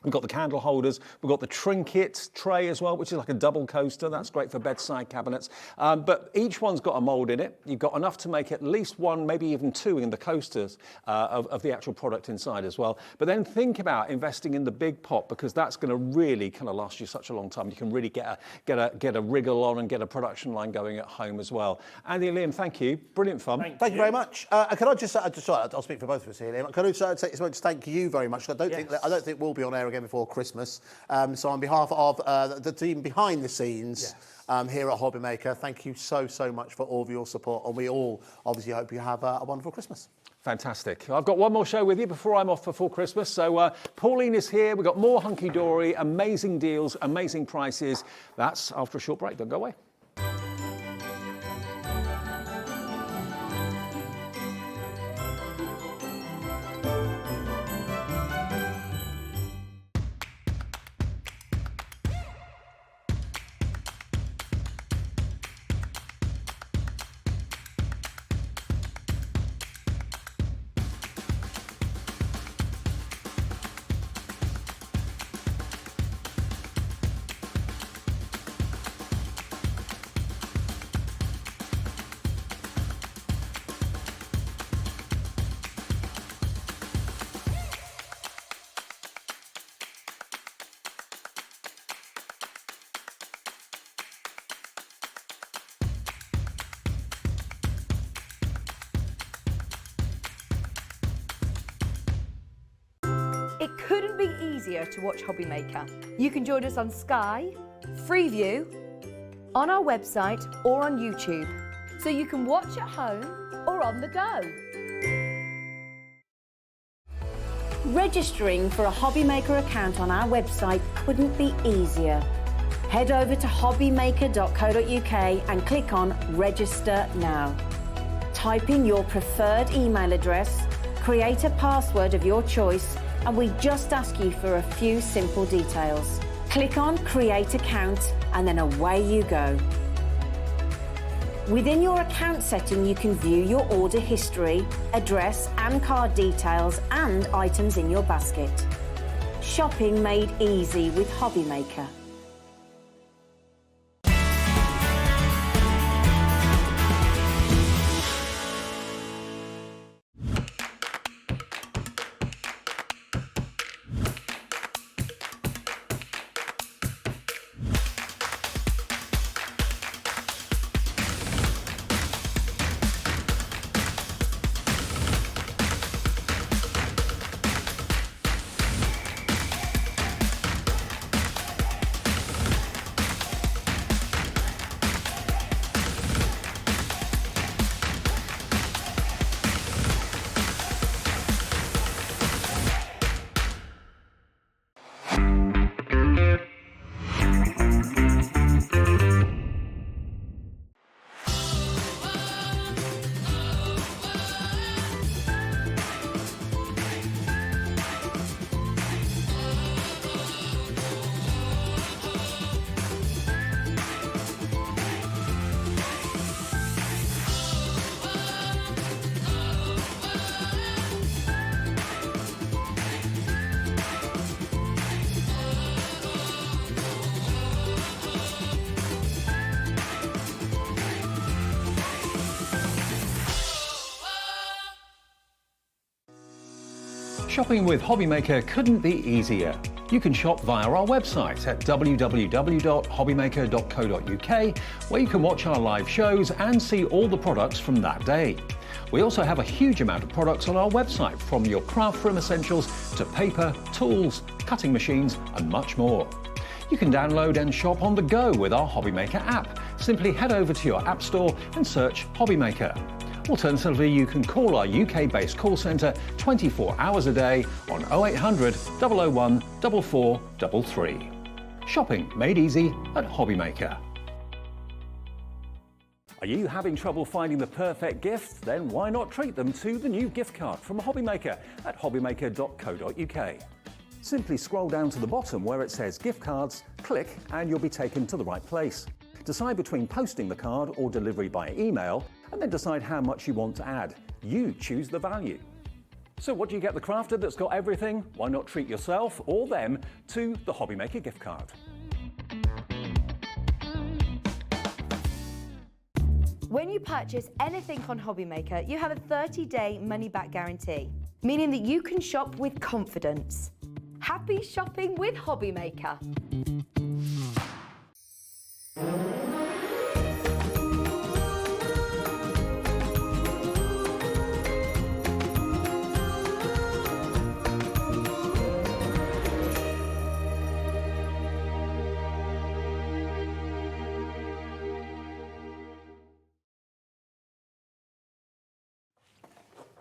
we've got the candle holders, we've got the trinket tray as well, which is like a double coaster. That's great for bedside cabinets. But each one's got a mould in it. You've got enough to make at least one, maybe even two in the coasters of the actual product inside as well. But then think about investing in the big pot, because that's going to really kind of last you such a long time. You can really get a wriggle on and get a production line going at home as well. Andy and Liam, thank you. Brilliant fun. Thank you very much. Can I just sorry, I'll speak for both of us here, Liam. Can I just thank you very much? I don't think we'll be on air again before Christmas. So on behalf of the team behind the scenes here at Hobbymaker, thank you so much for all of your support, and we all obviously hope you have a wonderful Christmas. Fantastic. I've got one more show with you before I'm off for Christmas. So Pauline is here. We've got more Hunkydory, amazing deals, amazing prices. That's after a short break. Don't go away. It couldn't be easier to watch Hobbymaker. You can join us on Sky, Freeview, on our website or on YouTube. so you can watch at home or on the go. Registering for a Hobbymaker account on our website couldn't be easier. Head over to hobbymaker.co.uk and click on Register Now. Type in your preferred email address, create a password of your choice, and we just ask you for a few simple details. Click on Create Account and then away you go. Within your account setting, you can view your order history, address and card details and items in your basket. Shopping made easy with Hobbymaker. Shopping with Hobbymaker couldn't be easier. You can shop via our website at www.hobbymaker.co.uk, where you can watch our live shows and see all the products from that day. We also have a huge amount of products on our website, from your craft room essentials to paper, tools, cutting machines and much more. You can download and shop on the go with our Hobbymaker app. Simply head over to your app store and search Hobbymaker. Alternatively, you can call our UK-based call centre 24 hours a day on 0800 001 4433. Shopping made easy at Hobbymaker. Are you having trouble finding the perfect gift? Then why not treat them to the new gift card from Hobbymaker at hobbymaker.co.uk. Simply scroll down to the bottom where it says gift cards, click and you'll be taken to the right place. Decide between posting the card or delivery by email, and then decide how much you want to add. You choose the value. So what do you get the crafter that's got everything? Why not treat yourself or them to the Hobbymaker gift card? When you purchase anything on Hobbymaker, you have a 30-day money-back guarantee, meaning that you can shop with confidence. Happy shopping with Hobbymaker.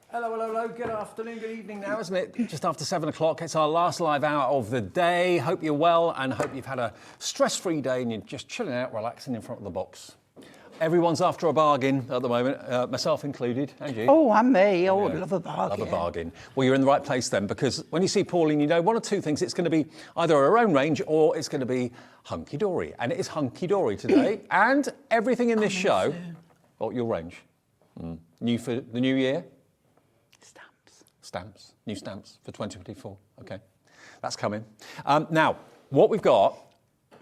Hello, hello, hello. Good afternoon, good evening now, isn't it? Just after 7 o'clock. It's our last live hour of the day. Hope you're well and hope you've had a stress-free day and you're just chilling out, relaxing in front of the box. Everyone's after a bargain at the moment, myself included, and you. Oh, and me. Oh, love a bargain. Love a bargain. Well, you're in the right place then, because when you see Pauline, you know one or two things. It's going to be either her own range or it's going to be Hunkydory. And it is Hunkydory today. And everything in this show... Oh, your range. New for the new year? Stamps, new stamps for 2024. Okay, that's coming. Now, what we've got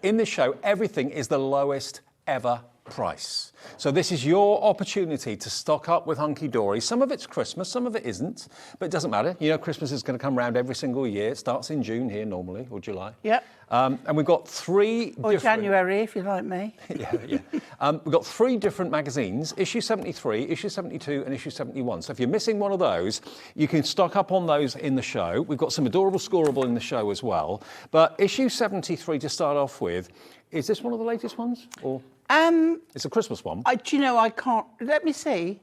in this show, everything is the lowest ever price. So this is your opportunity to stock up with Hunkydory. Some of it's Christmas, some of it isn't, but it doesn't matter. You know, Christmas is going to come around every single year. It starts in June here normally, or July. Yep. And we've got three or different... January, if you like me. yeah. We've got three different magazines, issue 73, issue 72 and issue 71. So if you're missing one of those, you can stock up on those in the show. We've got some adorable scoreable in the show as well. But issue 73 to start off with, is this one of the latest ones? Or It's a Christmas one. Do you know, I can't. Let me see.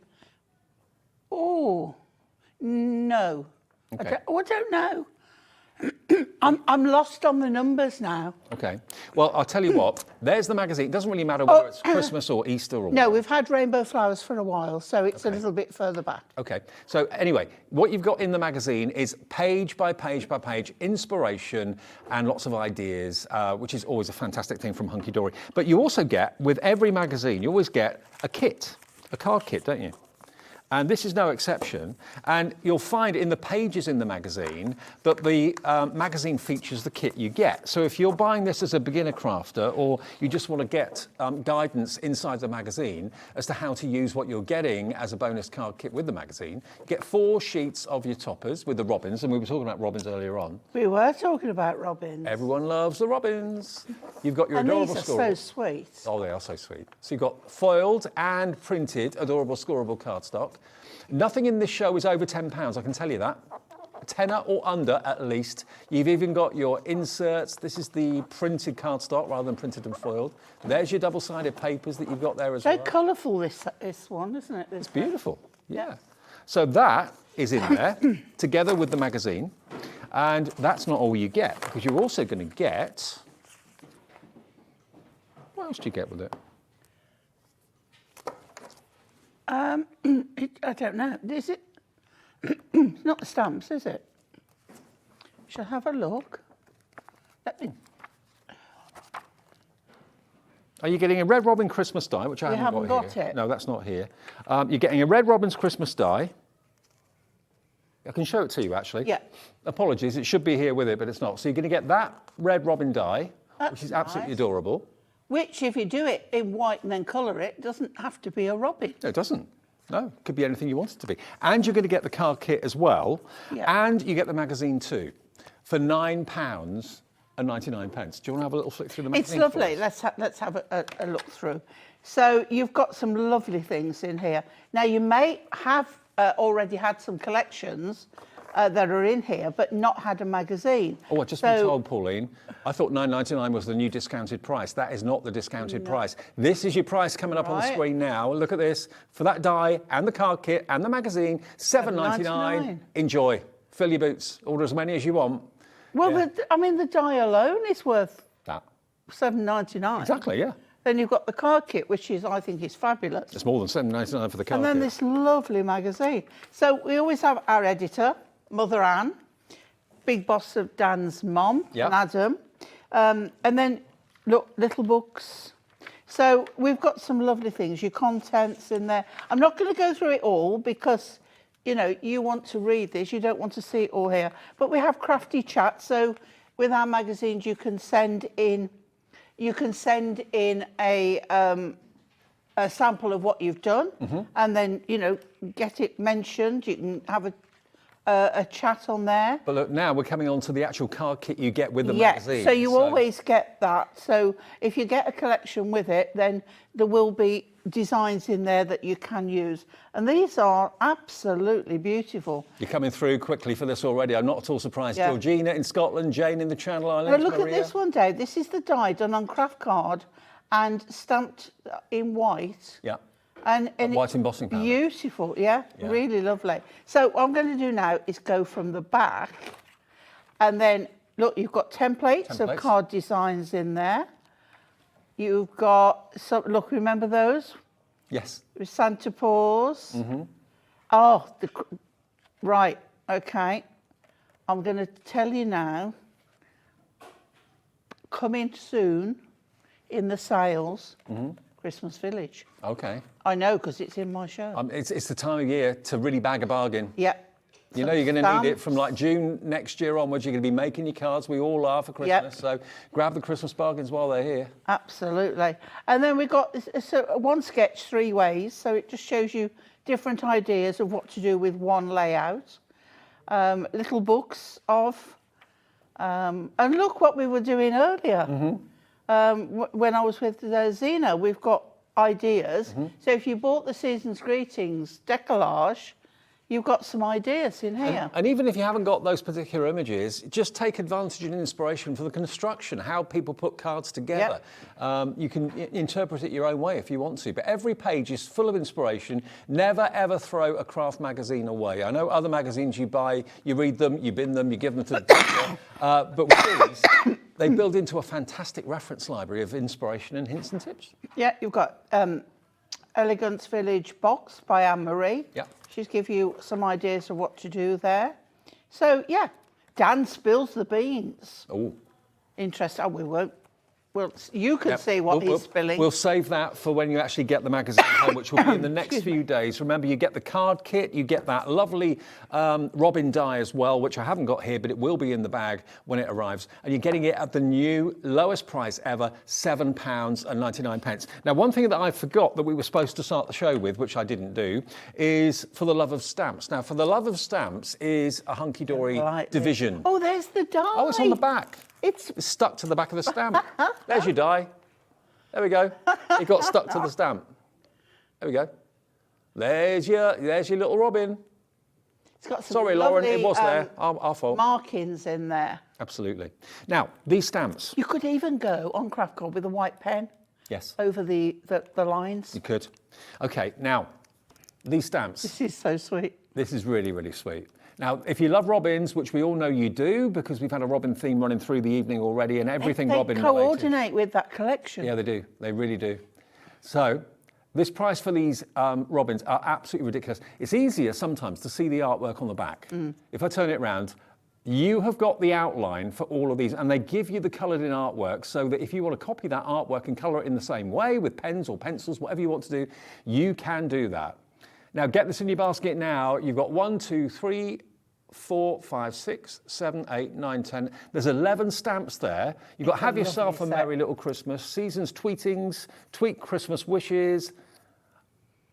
Oh, no. Okay. I don't know. I'm lost on the numbers now. Okay. Well, I'll tell you what. There's the magazine. It doesn't really matter whether it's Christmas or Easter or No, what. we've had rainbow flowers for a while, so it's a little bit further back. Okay. So anyway, what you've got in the magazine is page by page by page inspiration and lots of ideas, which is always a fantastic thing from Hunkydory. But you also get, with every magazine, you always get a kit, a card kit, don't you? And this is no exception. And you'll find in the pages in the magazine that the magazine features the kit you get. So if you're buying this as a beginner crafter, or you just want to get guidance inside the magazine as to how to use what you're getting as a bonus card kit with the magazine, get 4 sheets of your toppers with the robins. And we were talking about robins earlier on. We were talking about robins. Everyone loves the robins. You've got your And adorable these are scorable. so sweet. Oh, they are so sweet. So you've got foiled and printed adorable scorable cardstock. Nothing in this show is over £10, I can tell you that. A tenner or under at least. You've even got your inserts. This is the printed cardstock rather than printed and foiled. There's your double-sided papers that you've got there as well. So colourful, this one, isn't it? It's beautiful, yeah. So that is in there together with the magazine. And that's not all you get, because you're also going to get... What else do you get with it? I don't know. Is it? It's not the stamps, is it? Shall I have a look? Let me. Are you getting a Red Robin Christmas die, which I haven't got here? It. No, that's not here. You're getting a Red Robin's Christmas die. I can show it to you, actually. Yeah. Apologies, it should be here with it, but it's not. So you're going to get that Red Robin die, That's which is absolutely nice. adorable. Which, if you do it in white and then colour it, doesn't have to be a robin. No, it doesn't. No, it could be anything you want it to be. And you're going to get the card kit as well. Yeah. And you get the magazine too, for £9.99. Do you want to have a little flick through the magazine? It's lovely. Let's have a look through. So you've got some lovely things in here. Now, you may have already had some collections that are in here, but not had a magazine. Oh, I've just been told, Pauline, I thought £9.99 was the new discounted price. That is not the discounted price. This is your price coming up on the screen now. Look at this. For that die and the card kit and the magazine, £7.99. Enjoy. Fill your boots. Order as many as you want. Well, I mean, the die alone is worth that £7.99. Exactly, yeah. Then you've got the card kit, which I think is fabulous. It's more than £7.99 for the card And then kit. this lovely magazine. So we always have our editor, Mother Anne, big boss of Dan's mom, and Adam. And then, look, little books. So we've got some lovely things, your contents in there. I'm not going to go through it all because, you know, you want to read this, you don't want to see it all here. But we have crafty chat. So with our magazines, you can send in a sample of what you've done, and then, you know, get it mentioned. You can have a chat on there. But look, now we're coming on to the actual card kit you get with the magazine. So you always get that. So if you get a collection with it, then there will be designs in there that you can use. And these are absolutely beautiful. You're coming through quickly for this already. I'm not at all surprised. Yeah. Georgina in Scotland, Jane in the Channel Islands, But look Maria. at this one, Dave. This is the die done on craft card and stamped in white. Yeah. And white embossing powder. Beautiful, yeah, really lovely. So what I'm going to do now is go from the back, and then look, you've got templates of card designs in there. You've got some. Look, remember those? Yes. With Santa paws. Oh, right. Okay. I'm going to tell you now. Coming soon in the sales. Christmas Village. Okay. I know, because it's in my show. It's the time of year to really bag a bargain. Yeah. You know you're going to need it from like June next year onwards. You're going to be making your cards. We all are for Christmas. So grab the Christmas bargains while they're here. Absolutely. And then we've got one sketch 3 ways. So it just shows you different ideas of what to do with one layout. Little books of... and look what we were doing earlier. When I was with Zena, we've got ideas. So if you bought the Season's Greetings Deco-Large, you've got some ideas in here. And even if you haven't got those particular images, just take advantage and inspiration for the construction, how people put cards together. You can interpret it your own way if you want to, but every page is full of inspiration. Never ever throw a craft magazine away. I know other magazines you buy, you read them, you bin them, you give them to the teacher, but with these, they build into a fantastic reference library of inspiration and hints and tips. Yeah, you've got Elegance Village box by Anne-Marie. Yeah. She's give you some ideas of what to do there. So, yeah, Dan spills the beans. Oh. Interesting. Oh, we won't. Well, you can see what he's spilling. We'll save that for when you actually get the magazine home, which will be in the next few days. Remember, you get the card kit, you get that lovely robin die as well, which I haven't got here, but it will be in the bag when it arrives. And you're getting it at the new lowest price ever, £7.99. Now, one thing that I forgot that we were supposed to start the show with, which I didn't do, is For the Love of Stamps. Now, For the Love of Stamps is a Hunkydory division. Oh, there's the die. Oh, it's on the back. It's stuck to the back of the stamp. There's your die. There we go. It got stuck to the stamp. There we go. There's your little robin. It's got some Sorry, lovely, Lauren, it was there. Our fault. Markings in there. Absolutely. Now, these stamps. You could even go on craft card with a white pen. Yes. Over the lines. You could. Okay, now, these stamps. This is so sweet. This is really, really sweet. Now, if you love robins, which we all know you do, because we've had a robin theme running through the evening already, and everything robin related. They coordinate with that collection. Yeah, they do. They really do. So, this price for these robins are absolutely ridiculous. It's easier sometimes to see the artwork on the back. If I turn it around, you have got the outline for all of these, and they give you the coloured in artwork, so that if you want to copy that artwork and colour it in the same way with pens or pencils, whatever you want to do, you can do that. Now, get this in your basket now. You've got 1, 2, 3, 4, 5, 6, 7, 8, 9, 10. There's 11 stamps there. You've got Have Yourself a Merry Little Christmas, Seasons Tweetings, Tweet Christmas Wishes.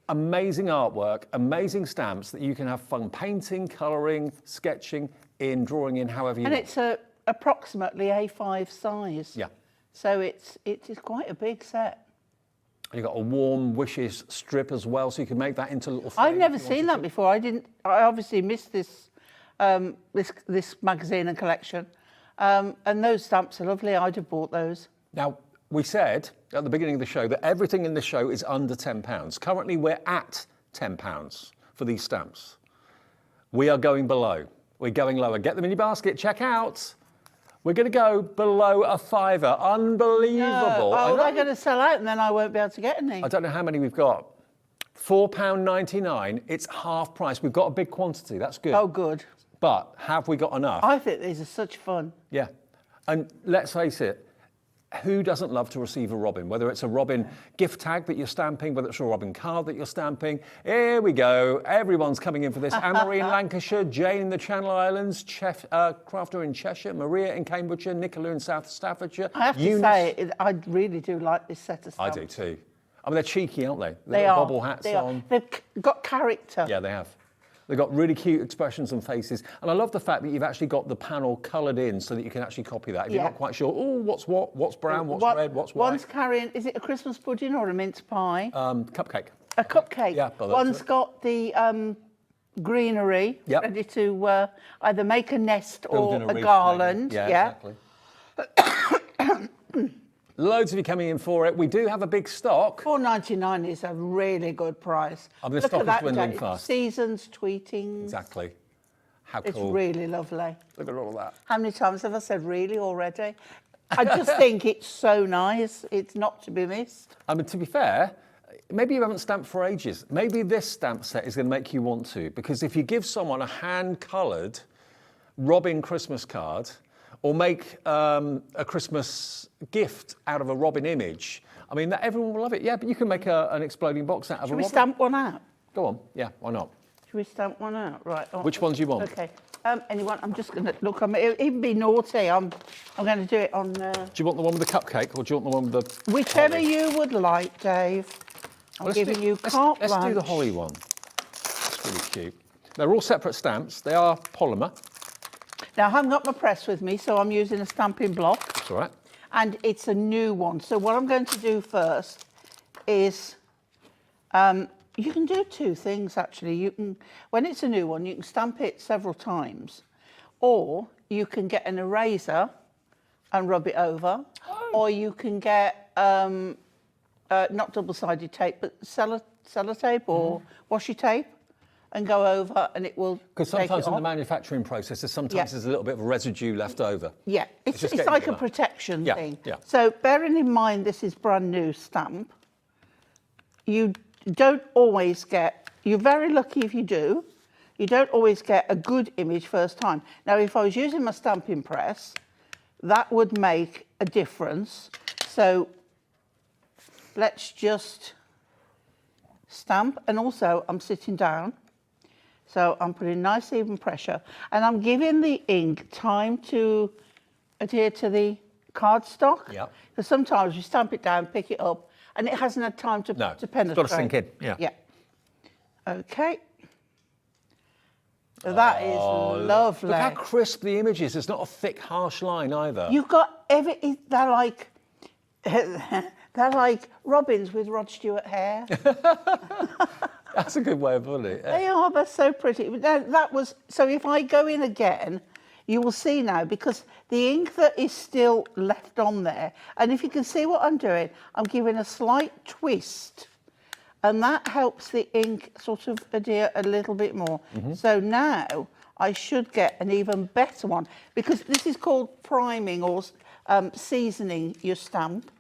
Amazing artwork, amazing stamps that you can have fun painting, colouring, sketching in, drawing in, however you want. And it's approximately A5 size. Yeah. So it is quite a big set. You've got a warm wishes strip as well, so you can make that into little frames. I've never seen that before. I obviously missed this this magazine and collection. And those stamps are lovely. I'd have bought those. Now, we said at the beginning of the show that everything in the show is under £10. Currently, we're at £10 for these stamps. We are going below. We're going lower. Get them in your basket. Check out. We're going to go below a £5. Unbelievable. No. Oh, they're going to sell out and then I won't be able to get any. I don't know how many we've got. £4.99. It's half price. We've got a big quantity. That's good. Oh, good. But have we got enough? I think these are such fun. Yeah. And let's face it, who doesn't love to receive a robin? Whether it's a robin gift tag that you're stamping, whether it's a robin card that you're stamping. Here we go. Everyone's coming in for this. Anne-Marie in Lancashire, Jane in the Channel Islands, Crafter in Cheshire, Maria in Cambridgeshire, Nicola in South Staffordshire. I have to say, I really do like this set of stamps. I do too. I mean, they're cheeky, aren't they? They are. Bobble hats on. They've got character. Yeah, they have. They've got really cute expressions and faces. And I love the fact that you've actually got the panel coloured in so that you can actually copy that. If you're not quite sure, what's what, what's brown, what's red, what's white. One's carrying, is it a Christmas pudding or a mince pie? Cupcake. A cupcake. Yeah, one's got the greenery ready to either make a nest or a garland. Yeah, exactly. Loads of you coming in for it. We do have a big stock. £4.99 is a really good price. I mean, the stock is dwindling fast. Seasons, tweetings. Exactly. How cool. It's really lovely. Look at all of that. How many times have I said really already? I just think it's so nice. It's not to be missed. I mean, to be fair, maybe you haven't stamped for ages. Maybe this stamp set is going to make you want to, because if you give someone a hand-coloured robin Christmas card, or make a Christmas gift out of a robin image, I mean, everyone will love it. Yeah, but you can make an exploding box out of a robin. Should we stamp one out? Go on. Yeah, why not? Should we stamp one out? Right. Which ones do you want? Okay. Anyone? I'm just going to look. It'll even be naughty. I'm going to do it on. Do you want the one with the cupcake, or do you want the one with the? Whichever you would like, Dave. I'm giving you carte blanche. Let's do the holly one. That's really cute. They're all separate stamps. They are polymer. Now, I haven't got my press with me, so I'm using a stamping block. That's all right. And it's a new one. So what I'm going to do first is I'm You can do two things actually. You can, when it's a new one, you can stamp it several times, or you can get an eraser and rub it over, or you can get not double-sided tape, but sellotape or washi tape, and go over, and it will. Because sometimes in the manufacturing process, there's a little bit of residue left over. Yeah, it's like a protection thing. Yeah. So bearing in mind this is brand new stamp, you don't always get, you're very lucky if you do, you don't always get a good image first time. Now, if I was using my stamping press, that would make a difference. So let's just stamp, and also I'm sitting down. So I'm putting nice even pressure, and I'm giving the ink time to adhere to the cardstock. Yeah. Because sometimes you stamp it down, pick it up, and it hasn't had time to penetrate. It's got to sink in. Yeah. Yeah. Okay. So that is lovely. Look how crisp the image is. It's not a thick, harsh line either. You've got they're like robins with Rod Stewart hair. That's a good way of putting it. They are, they're so pretty. That was, so if I go in again, you will see now, because the ink that is still left on there, and if you can see what I'm doing, I'm giving a slight twist, and that helps the ink sort of adhere a little bit more. So now I should get an even better one, because this is called priming or seasoning your stamp.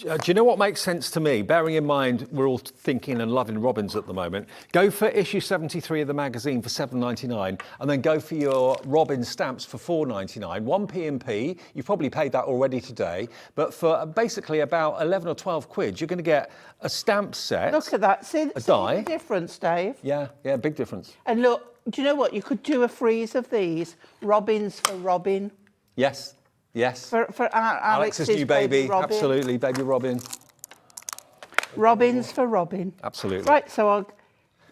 Do you know what makes sense to me? Bearing in mind we're all thinking and loving robins at the moment. Go for issue 73 of the magazine for $7.99, and then go for your robin stamps for $4.99. 1 P&P, you've probably paid that already today, but for basically about 11 or 12 quid, you're going to get a stamp set. Look at that. See the difference, Dave? Yeah, big difference. And look, do you know what? You could do a freeze of these. Robins for Robin. Yes. Yes. For Alex's new baby. Robin. Absolutely, baby Robin. Robins for Robin. Absolutely. Right, so I'll...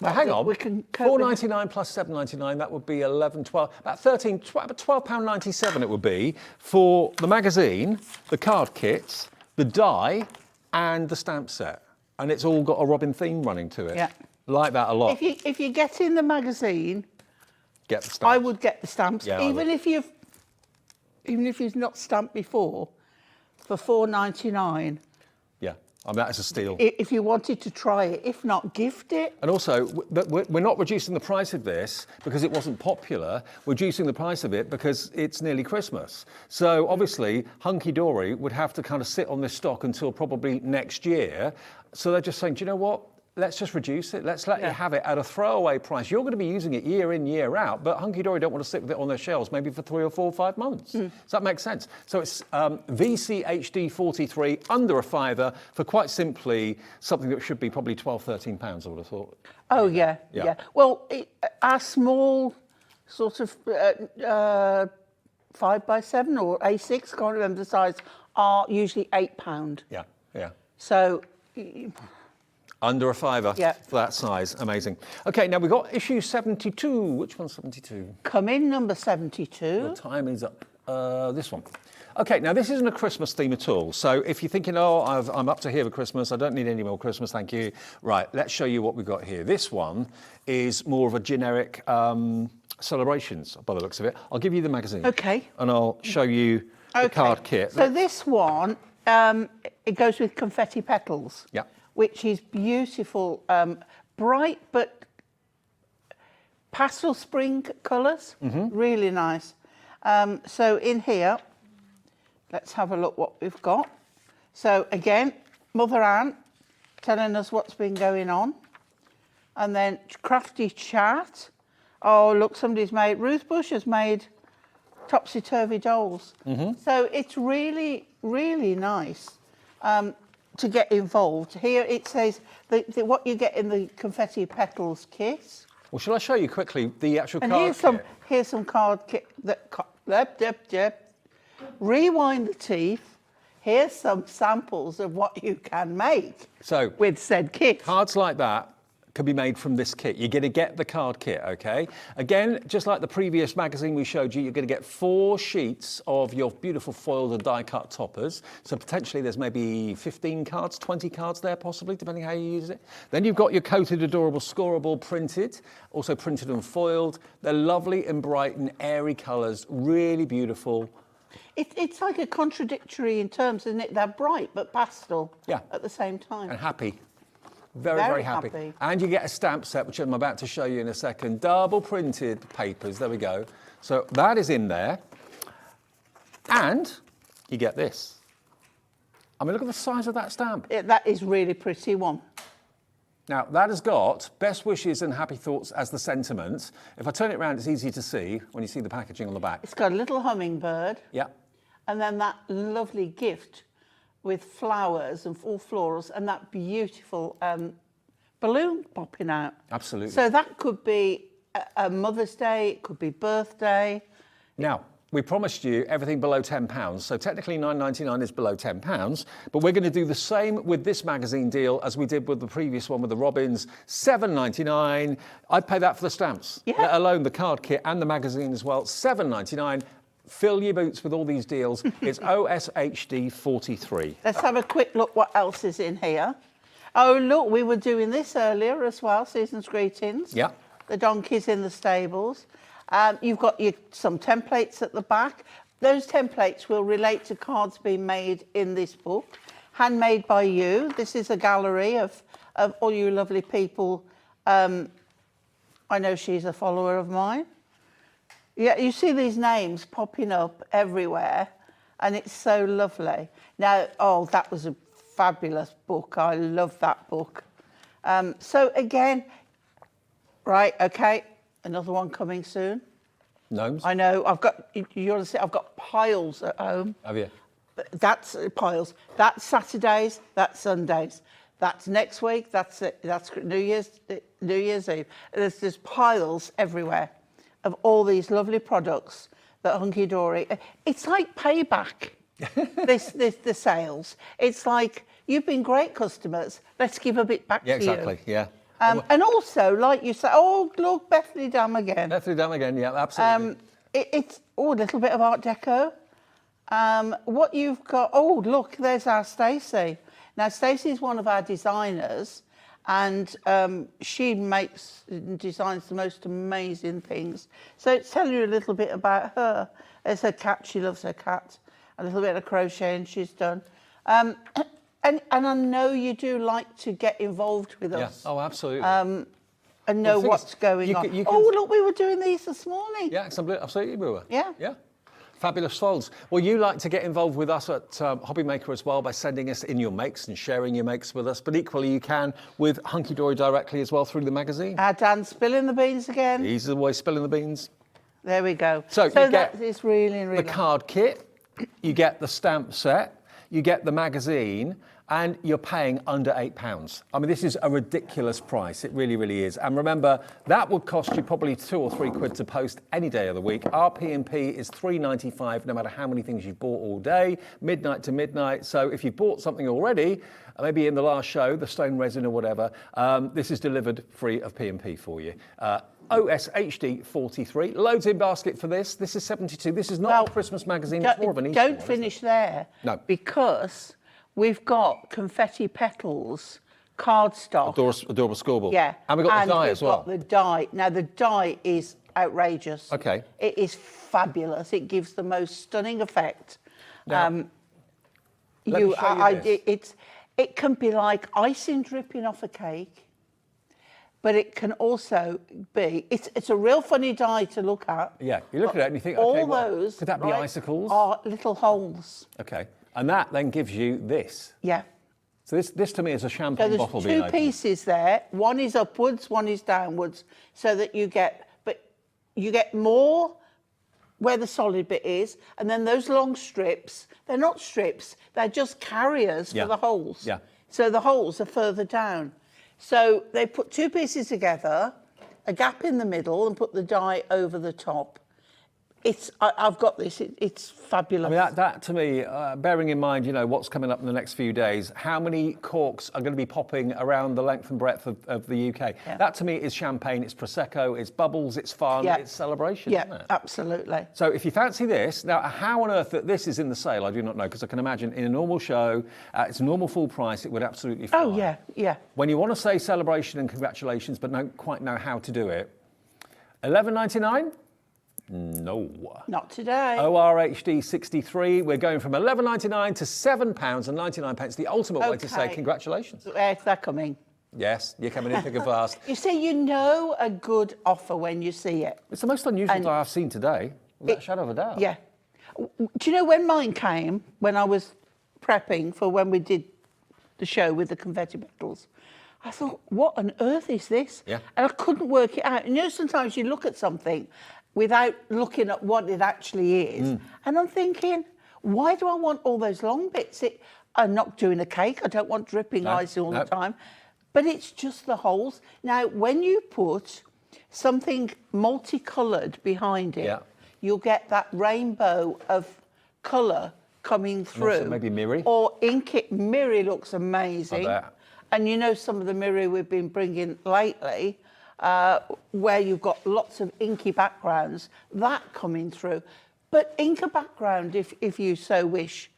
Now, hang on. We can $4.99 plus $7.99, that would be 11, 12, about £12.97 it would be for the magazine, the card kits, the die, and the stamp set. And it's all got a Robin theme running to it. Yeah. Like that a lot. If you get in the magazine, get the stamps. I would get the stamps, Yeah, even if you've not stamped before, for $4.99. Yeah, I mean, that is a steal. If you wanted to try it, if not, gift it. And also, we're not reducing the price of this because it wasn't popular. We're reducing the price of it because it's nearly Christmas. So obviously, Hunkydory would have to kind of sit on this stock until probably next year. So they're just saying, do you know what? Let's just reduce it. Let's let you have it at a throwaway price. You're going to be using it year in, year out, but Hunkydory don't want to sit with it on their shelves maybe for 3 or 4 or 5 months. Does that make sense? So it's VCHD 43, under a £5, for quite simply something that should be probably £12, £13, I would have thought. Oh, yeah. Well, our small sort of 5x7 or A6, can't remember the size, are usually £8. Yeah. So... Under a £5 for that size. Amazing. Okay, now we've got issue 72. Which one's 72? Come in, number 72. The time is up. This one. Okay, now this isn't a Christmas theme at all. So if you're thinking, I'm up to here for Christmas, I don't need any more Christmas, thank you. Right, let's show you what we've got here. This one is more of a generic celebrations, by the looks of it. I'll give you the magazine. Okay. And I'll show you the card kit. So this one, it goes with confetti petals. Yeah. Which is beautiful, bright but pastel spring colours, really nice. So in here, let's have a look what we've got. So again, Mother Ann telling us what's been going on. And then crafty chat. Oh, look, Ruth Bush has made topsy-turvy dolls. So it's really, really nice. To get involved. Here it says what you get in the confetti petals kit. Well, shall I show you quickly the actual And card kit? Here's some card kit. Rewind the teeth. Here's some samples of what you can make with said kit. Cards like that can be made from this kit. You're going to get the card kit, okay? Again, just like the previous magazine we showed you, you're going to get 4 sheets of your beautiful foiled and die-cut toppers. So potentially there's maybe 15 cards, 20 cards there possibly, depending how you use it. Then you've got your coated, adorable, scoreable printed, also printed and foiled. They're lovely and bright and airy colours, really beautiful. It's like a contradictory in terms, isn't it? They're bright but pastel at the same time. And happy. Very, very happy. And you get a stamp set, which I'm about to show you in a second. Double printed papers, there we go. So that is in there. And you get this. I mean, look at the size of that stamp. That is really pretty one. Now, that has got best wishes and happy thoughts as the sentiment. If I turn it around, it's easy to see when you see the packaging on the back. It's got a little hummingbird. Yeah. And then that lovely gift with flowers and all florals and that beautiful balloon popping out. Absolutely. So that could be a Mother's Day, it could be birthday. Now, we promised you everything below £10, so technically £9.99 is below £10, but we're going to do the same with this magazine deal as we did with the previous one with the Robins, £7.99. I'd pay that for the stamps, let alone the card kit and the magazine as well, £7.99. Fill your boots with all these deals. It's OSHD 43. Let's have a quick look what else is in here. Oh, look, we were doing this earlier as well, Season's Greetings. Yeah. The donkeys in the stables. You've got some templates at the back. Those templates will relate to cards being made in this book. Handmade by you. This is a gallery of all you lovely people. I know she's a follower of mine. Yeah, you see these names popping up everywhere, and it's so lovely. Now, oh, that was a fabulous book. I love that book. So again, right, okay, another one coming soon. Gnomes? I know. I've got piles at home. Have you? That's piles. That's Saturdays. That's Sundays. That's next week. That's it. That's New Year's Eve. There's piles everywhere of all these lovely products that Hunkydory. It's like payback. the sales. It's like you've been great customers. Let's give a bit back to you. Yeah, exactly. Yeah. And also, like you say, oh look, Bethany Dam again. Bethany Dam again. Yeah, absolutely. It's a little bit of Art Deco. What you've got? Oh look, there's our Stacey. Now Stacey's one of our designers. And she designs the most amazing things. So tell you a little bit about her. There's her cat, she loves her cat. A little bit of crocheting she's done. And I know you do like to get involved with us. Yeah. Oh, absolutely. And know what's going on. Oh, look, we were doing these this morning. Yeah, absolutely we were. Yeah. Yeah. Fabulous folds. Well, you like to get involved with us at Hobby Maker as well by sending us in your makes and sharing your makes with us. But equally, you can with Hunkydory directly as well through the magazine. Dan's spilling the beans again. He's always spilling the beans. There we go. So you that get is really, really the card kit, you get the stamp set, you get the magazine, and you're paying under £8. I mean, this is a ridiculous price. It really, really is. And remember, that would cost you probably £2 or £3 to post any day of the week. Our P&P is £3.95, no matter how many things you've bought all day, midnight to midnight. So if you've bought something already, maybe in the last show, the stone resin or whatever, this is delivered free of P&P for you. OSHD 43. Loads in basket for this. This is 72. This is not a Christmas magazine. It's more of an Easter one. Don't finish there. No. Because we've got confetti petals, cardstock. Adorable scoreboard. Yeah. And we've got the die as well. We've got the die. Now, the die is outrageous. Okay. It is fabulous. It gives the most stunning effect. Now, let me show you this. It can be like icing dripping off a cake, but it can also be, it's a real funny die to look at. Yeah, you look at it and you think, okay, those, could that be icicles? Are little holes. Okay, and that then gives you this. Yeah. So this to me is a champagne bottle being opened. There's two pieces there. One is upwards, one is downwards, so that you get more where the solid bit is, and then those long strips, they're not strips, they're just carriers for the holes. Yeah. So the holes are further down. So they put two pieces together, a gap in the middle, and put the die over the top. I've got this. It's fabulous. I mean, that to me, bearing in mind, what's coming up in the next few days, how many corks are going to be popping around the length and breadth of the UK? Yeah. That to me is champagne, it's Prosecco, it's bubbles, it's fun, it's celebration, isn't it? Absolutely. So if you fancy this, now how on earth that this is in the sale, I do not know, because I can imagine in a normal show, it's a normal full price, it would absolutely fly. Oh, yeah. When you want to say celebration and congratulations, but don't quite know how to do it, $11.99? No. Not today. ORHD 63. We're going from £11.99 to £7.99. The ultimate way to say congratulations. Yes, they're coming. Yes, you're coming in thick and fast. You see, a good offer when you see it. It's the most unusual die I've seen today, without a shadow of a doubt. Yeah. Do you know when mine came, when I was prepping for when we did the show with the confetti petals, I thought, what on earth is this? Yeah. And I couldn't work it out. Sometimes you look at something without looking at what it actually is. And I'm thinking, why do I want all those long bits? I'm not doing a cake. I don't want dripping icing all the time. But it's just the holes. Now, when you put something multicoloured behind it, you'll get that rainbow of colour coming through. Also maybe mirror. Or ink it. Mirror looks amazing. I bet. And some of the mirror we've been bringing lately, where you've got lots of inky backgrounds, that coming through. But ink a background if you so wish.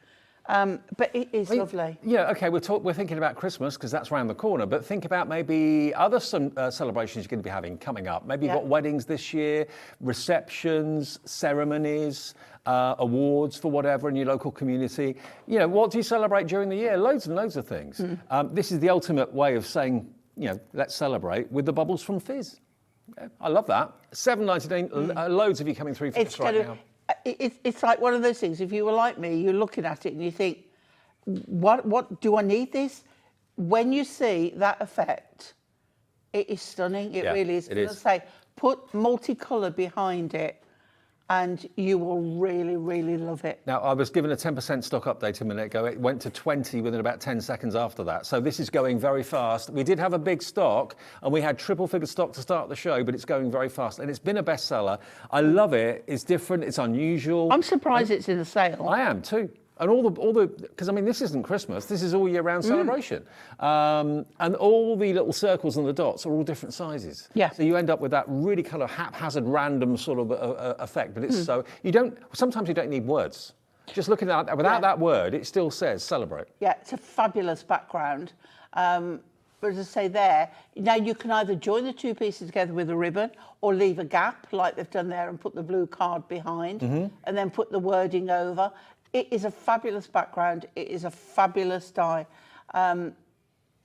But it is lovely. Yeah, okay, we're thinking about Christmas because that's around the corner, but think about maybe other celebrations you're going to be having coming up. Maybe you've got weddings this year, receptions, ceremonies, awards for whatever in your local community. What do you celebrate during the year? Loads and loads of things. This is the ultimate way of saying, let's celebrate with the bubbles from Fizz. I love that. $7.99, loads of you coming through for this right now. It's like one of those things. If you were like me, you're looking at it and you think, what do I need this? When you see that effect, it is stunning. It really is. It is. As I say, put multicolour behind it and you will really, really love it. Now, I was given a 10% stock update a minute ago. It went to 20 within about 10 seconds after that. So this is going very fast. We did have a big stock and we had triple figure stock to start the show, but it's going very fast. And it's been a bestseller. I love it. It's different. It's unusual. I'm surprised it's in the sale. I am too. And all the, because I mean, this isn't Christmas. This is all year round celebration. And all the little circles and the dots are all different sizes. Yeah. So you end up with that really kind of haphazard, random sort of effect. But it's sometimes you don't need words. Just looking at that, without that word, it still says celebrate. Yeah, it's a fabulous background. But as I say there, now you can either join the two pieces together with a ribbon or leave a gap like they've done there and put the blue card behind and then put the wording over. It is a fabulous background. It is a fabulous die.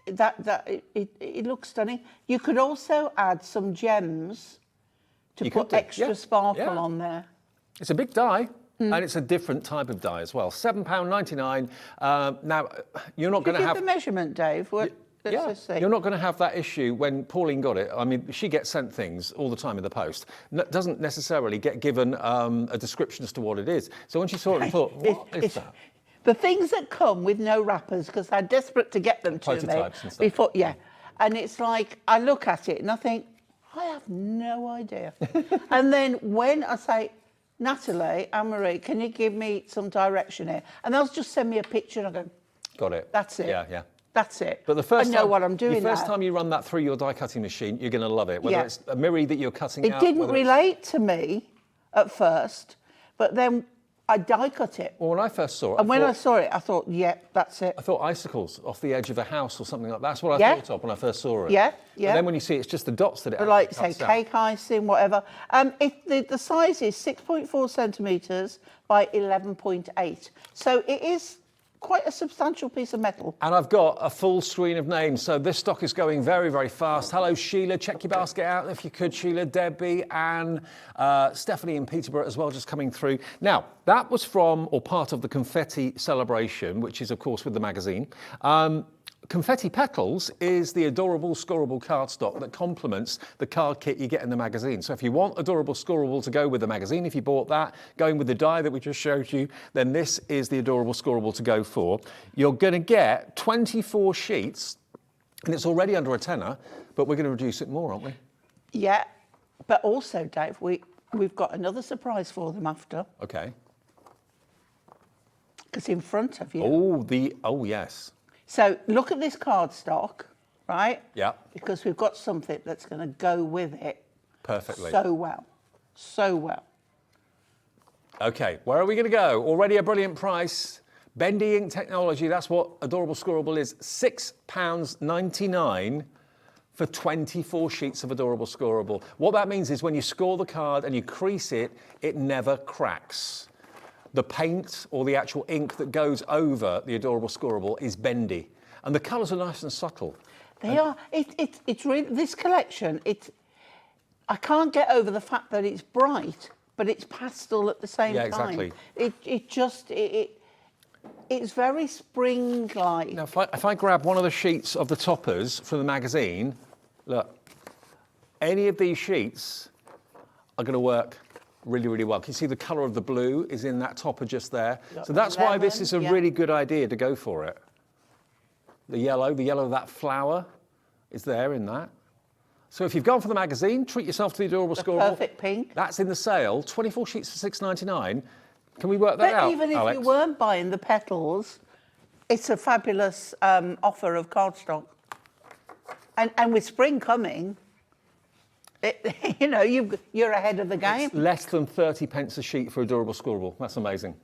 It looks stunning. You could also add some gems to put extra sparkle on there. It's a big die. And it's a different type of die as well. £7.99. Now, you're not going to have the measurement, Dave. Let's just see. You're not going to have that issue when Pauline got it. I mean, she gets sent things all the time in the post. Doesn't necessarily get given a description as to what it is. So when she saw it and thought, what is that? The things that come with no wrappers, because I'm desperate to get them to me. Prototypes and stuff. Before, and it's like, I look at it and I think, I have no idea. And then when I say, Natalie, Anne-Marie, can you give me some direction here? And they'll just send me a picture and I go, got it. That's it. Yeah. That's it. But the first I know what I'm doing The first now. time you run that through your die cutting machine, you're going to love it. Whether it's a mirror that you're cutting out. It didn't relate to me at first, but then I die cut it. Well, when I first saw it, And when I saw it, I thought, that's it. I thought icicles off the edge of a house or something like that. That's what I thought of when I first saw it. Yeah. And then when you see it's just the dots that it But like, actually say, cuts out. cake icing, whatever. The size is 6.4 centimetres by 11.8. So it is quite a substantial piece of metal. And I've got a full screen of names, so this stock is going very, very fast. Hello, Sheila. Check your basket out if you could, Sheila, Debbie, Anne, Stephanie in Peterborough as well, just coming through. Now, that was from, or part of the confetti celebration, which is, of course, with the magazine. Confetti Petals is the adorable scorable cardstock that complements the card kit you get in the magazine. So if you want adorable scorable to go with the magazine, if you bought that, going with the die that we just showed you, then this is the adorable scorable to go for. You're going to get 24 sheets, and it's already under a tenner, but we're going to reduce it more, aren't we? Yeah, but also, Dave, we've got another surprise for them after. Okay. Because in front of you. Oh, yes. So look at this cardstock, right? Yeah. Because we've got something that's going to go with it Perfectly. so well. So well. Okay, where are we going to go? Already a brilliant price. Bendy ink technology, that's what Adorable Scorable is. £6.99 for 24 sheets of Adorable Scorable. What that means is when you score the card and you crease it, it never cracks. The paint or the actual ink that goes over the Adorable Scorable is bendy. And the colours are nice and subtle. They are. It's really, this collection, I can't get over the fact that it's bright, but it's pastel at the same time. Yeah, exactly. It's very spring-like. Now, if I grab one of the sheets of the toppers from the magazine, look, any of these sheets are going to work really, really well. Can you see the colour of the blue is in that topper just there? So that's why this is a really good idea to go for it. The yellow of that flower is there in that. So if you've gone for the magazine, treat yourself to the Adorable Scorable. Perfect pink. That's in the sale, 24 sheets for £6.99. Can we work that out, But even if you weren't buying the petals, it's a fabulous offer of cardstock. And with spring coming, you're ahead of the game. It's less than 30 pence a sheet for Adorable Scorable. That's amazing.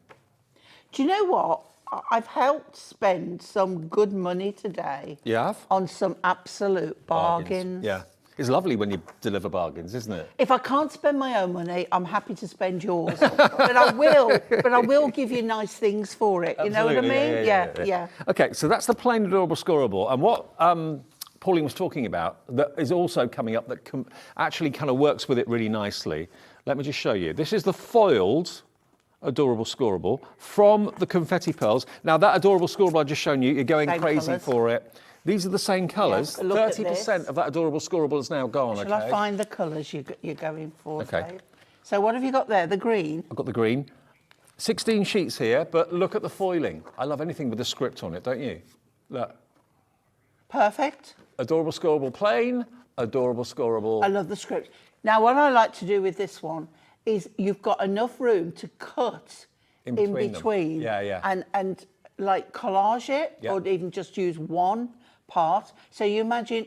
Do you know what? I've helped spend some good money today. You have? On some absolute bargains. Yeah. It's lovely when you deliver bargains, isn't it? If I can't spend my own money, I'm happy to spend yours. but I will give you nice things for it. You know what I mean? Yeah. Okay, so that's the plain Adorable Scorable. And what Pauline was talking about that is also coming up that actually kind of works with it really nicely. Let me just show you. This is the foiled Adorable Scorable from the Confetti Pearls. Now, that Adorable Scorable I've just shown you, you're going crazy for it. These are the same colours. 30% of that Adorable Scorable is now gone. Shall I find the colours you're going for? Okay. Dave? So what have you got there? The green? I've got the green. 16 sheets here, but look at the foiling. I love anything with a script on it, don't you? Look. Perfect. Adorable Scorable plain, Adorable Scorable. I love the script. Now, what I like to do with this one is you've got enough room to cut in between. Yeah. And like collage it, or even just use one part. So you imagine,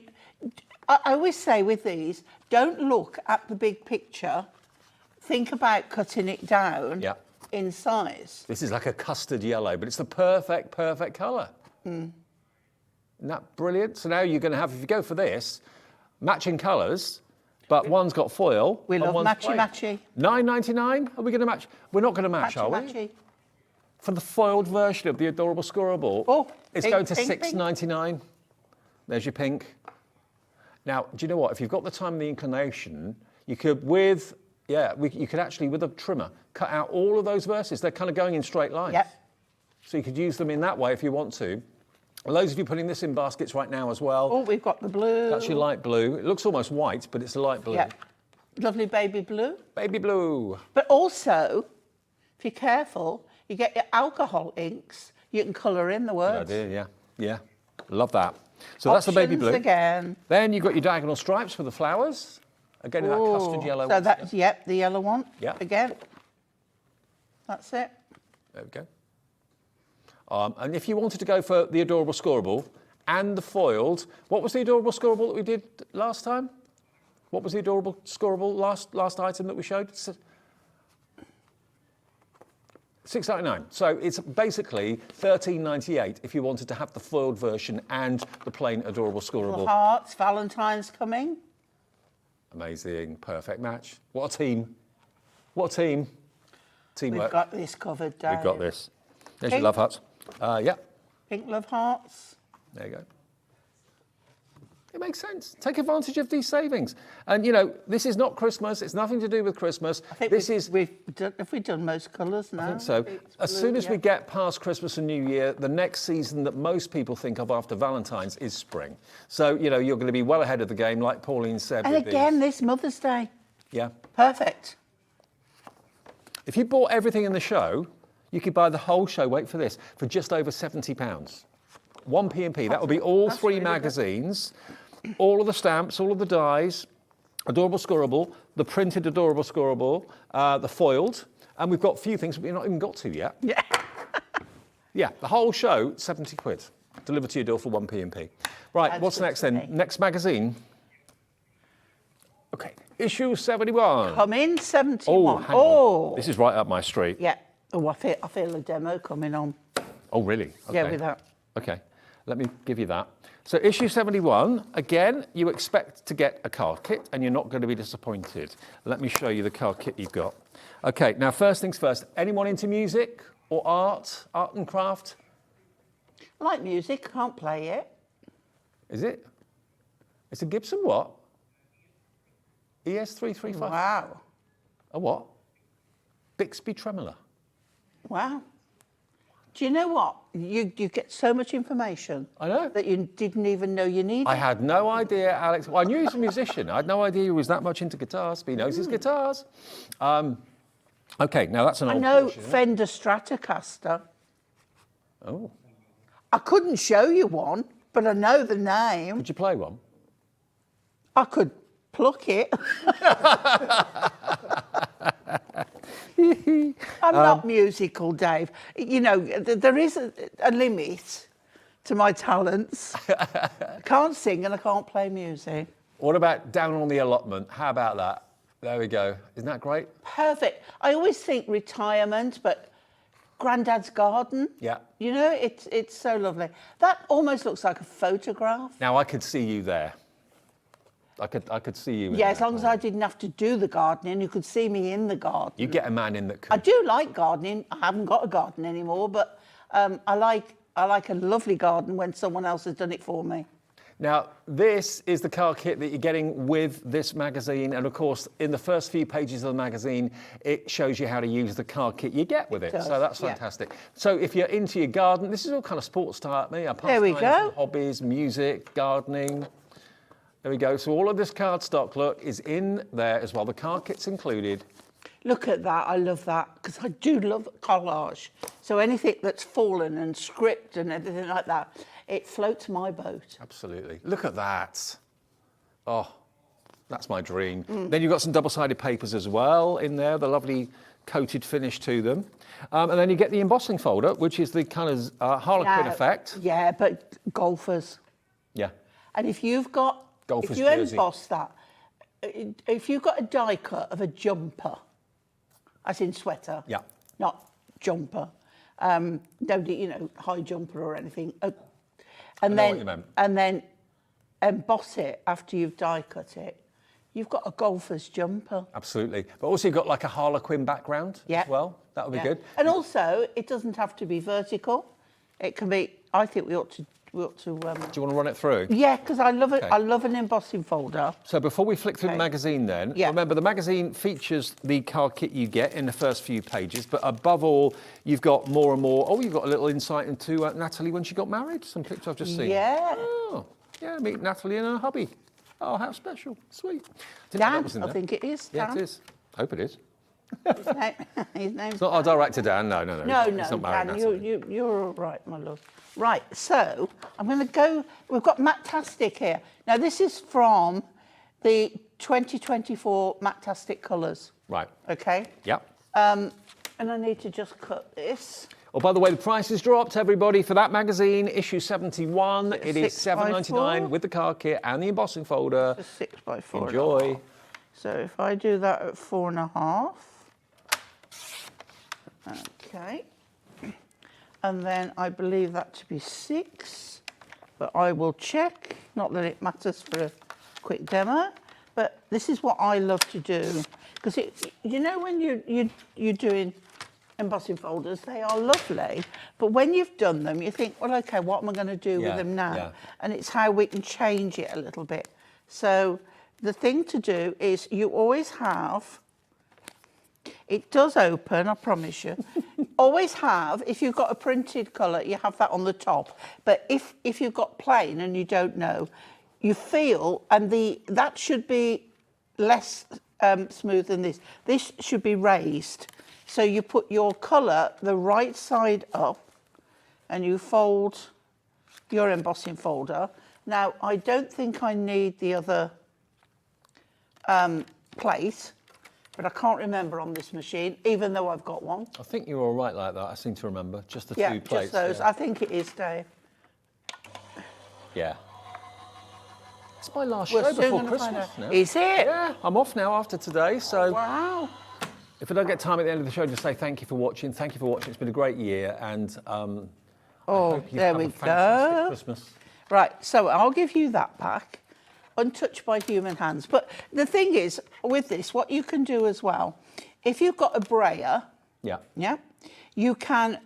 I always say with these, don't look at the big picture, think about cutting it down in size. This is like a custard yellow, but it's the perfect colour. Isn't that brilliant? So now you're going to have, if you go for this, matching colours, but one's got foil. We love matchy-matchy. £9.99? Are we going to match? We're not going to match, are we? Matchy-matchy. For the foiled version of the Adorable Scorable, it's going to £6.99. There's your pink. Now, do you know what? If you've got the time and the inclination, you could you could actually, with a trimmer, cut out all of those verses. They're kind of going in straight lines. Yep. So you could use them in that way if you want to. Loads of you putting this in baskets right now as well. Oh, we've got the blue. That's your light blue. It looks almost white, but it's a light blue. Yeah. Lovely baby blue. Baby blue. But also, if you're careful, you get your alcohol inks, you can colour in the words. Good idea, yeah. Love that. So that's the baby blue. Again. Then you've got your diagonal stripes for the flowers. Again, in that custard yellow. So that's, the yellow one. Yeah. Again. That's it. There we go. And if you wanted to go for the Adorable Scorable and the foiled, what was the Adorable Scorable that we did last time? What was the Adorable Scorable last item that we showed? £6.99. So it's basically £13.98 if you wanted to have the foiled version and the plain Adorable Scorable. Little hearts, Valentine's coming. Amazing, perfect match. What a team. What a team. Teamwork. We've got this covered, Dave. We've got this. There's your love hearts. Pink love hearts. There you go. It makes sense. Take advantage of these savings. And, this is not Christmas. It's nothing to do with Christmas. I think we've done most colours now? I think so. As soon as we get past Christmas and New Year, the next season that most people think of after Valentine's is spring. So, you're going to be well ahead of the game, like Pauline said. And again, this Mother's Day. Yeah. Perfect. If you bought everything in the show, you could buy the whole show, wait for this, for just over £70. One P&P. That would be all three magazines, all of the stamps, all of the dies, adorable scoreable, the printed adorable scoreable, the foiled, and we've got a few things we've not even got to yet. Yeah. Yeah, the whole show, 70 quid. Delivered to your door for 1p&p. Right, That's what's good next to then? me. Next magazine. Okay, issue 71. Come in, 71. Oh, hang on. This is right up my street. Yeah. Oh, I feel a demo coming on. Oh, really? Yeah, Okay. with that. Okay, let me give you that. So issue 71, again, you expect to get a card kit and you're not going to be disappointed. Let me show you the card kit you've got. Okay, now first things first, anyone into music or art and craft? I like music, I can't play it. Is it? It's a Gibson what? ES335? Wow. A what? Bixby tremolo. Wow. Do you know what? You get so much information. I know. That you didn't even know you needed. I had no idea, Alex. Well, I knew he was a musician. I had no idea he was that much into guitars, but he knows his guitars. Okay, now that's an I old know Porsche, isn't it? Fender Stratocaster. Oh. I couldn't show you one, but I know the name. Could you play one? I could pluck it. I'm not musical, Dave. You know, there is a limit to my talents. I can't sing and I can't play music. What about Down on the Allotment? How about that? There we go. Isn't that great? Perfect. I always think retirement, but Grandad's garden. Yeah. You know, it's so lovely. That almost looks like a photograph. Now, I could see you there. I could see you in Yeah, as there. long as I didn't have to do the gardening, you could see me in the garden. You get a man in that could. I do like gardening. I haven't got a garden anymore, but I like a lovely garden when someone else has done it for me. Now, this is the card kit that you're getting with this magazine. And of course, in the first few pages of the magazine, it shows you how to use the card kit you get with it. does, So that's yeah. fantastic. So if you're into your garden, this is all kind of sports type, There we go. hobbies, music, gardening. There we go. So all of this card stock, look, is in there as well. The card kit's included. Look at that. I love that because I do love collage. So anything that's fallen and script and everything like that, it floats my boat. Absolutely. Look at that. Oh, that's my dream. Mm. Then you've got some double-sided papers as well in there, the lovely coated finish to them. And then you get the embossing folder, which is the kind of Harlequin Now, effect. Yeah, but golfers. Yeah. And if you've got, Golfer's if you jersey. emboss that, if you've got a die cut of a jumper, as in sweater, Yeah. not jumper, don't you know, high jumper or anything, and know what you meant. then emboss it after you've die cut it, you've got a golfer's jumper. Absolutely. But also you've got like a Harlequin background Yeah. as well. That would be Yeah. good. And also, it doesn't have to be vertical. It can be. I think we ought to. Do you want to run it through? Yeah, because I love it. Okay. I love an embossing folder. So before we flick through the Okay. magazine then, Yeah. remember the magazine features the card kit you get in the first few pages, but above all, you've got more and more. Oh, you've got a little insight into Natalie when she got married. Some pictures I've just seen. Yeah. Oh, yeah, meet Natalie and her hubby. Oh, how special. Sweet. Didn't know that Dan, was in I there. think it is. Yeah, Dan. it is. Hope it is. His name's It's not our director, Dan. No. No, He's not married, Dan, Natalie. you're all right, my love. Right, so I'm going to go. We've got Matastic here. Now, this is from the 2024 Matastic colours. Right. Okay. Yep. And I need to just cut this. Oh, by the way, the price has dropped, everybody, for that magazine, issue 71. It is 6x4. $7.99 with the card kit and the embossing folder. It's a 6x4. Enjoy. So if I do that at 4.5. Okay. And then I believe that to be 6, but I will check. Not that it matters for a quick demo, but this is what I love to do because you know when you're doing embossing folders, they are lovely, but when you've done them, you think, well, okay, what am I going to do with them now? yeah. And it's how we can change it a little bit. So the thing to do is you always have. It does open, I promise you. Always have, if you've got a printed colour, you have that on the top. But if you've got plain and you don't know, you feel, and that should be less smooth than this. This should be raised. So you put your colour the right side up and you fold your embossing folder. Now, I don't think I need the other plate, but I can't remember on this machine, even though I've got one. I think you were all right like that. I seem to remember. Just the two plates. Just those. Yeah. I think it is, Dave. Yeah. It's my last We're show soon before gonna Christmas find out. now. Is it? Yeah, I'm off now after today, so Wow. if I don't get time at the end of the show, just say thank you for watching. Thank you for watching. It's been a great year, and I hope you there have we a fantastic go. Christmas. Right, so I'll give you that back, untouched by human hands. But the thing is, with this, what you can do as well, if you've got a brayer, Yeah. you can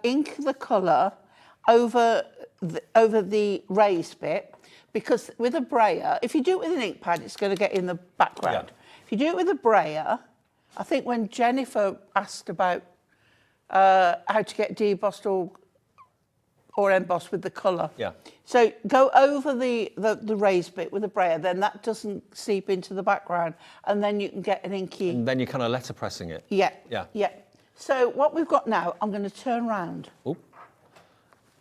ink the colour over the raised bit, because with a brayer, if you do it with an ink pad, it's going to get in the background. Yeah. If you do it with a brayer, I think when Jennifer asked about how to get debossed or embossed with the colour. Yeah. So go over the raised bit with a brayer, then that doesn't seep into the background, and then you can get an inky. And then you're kind of letterpressing it. Yeah. Yeah. Yeah. So what we've got now, I'm going to turn round. Oh.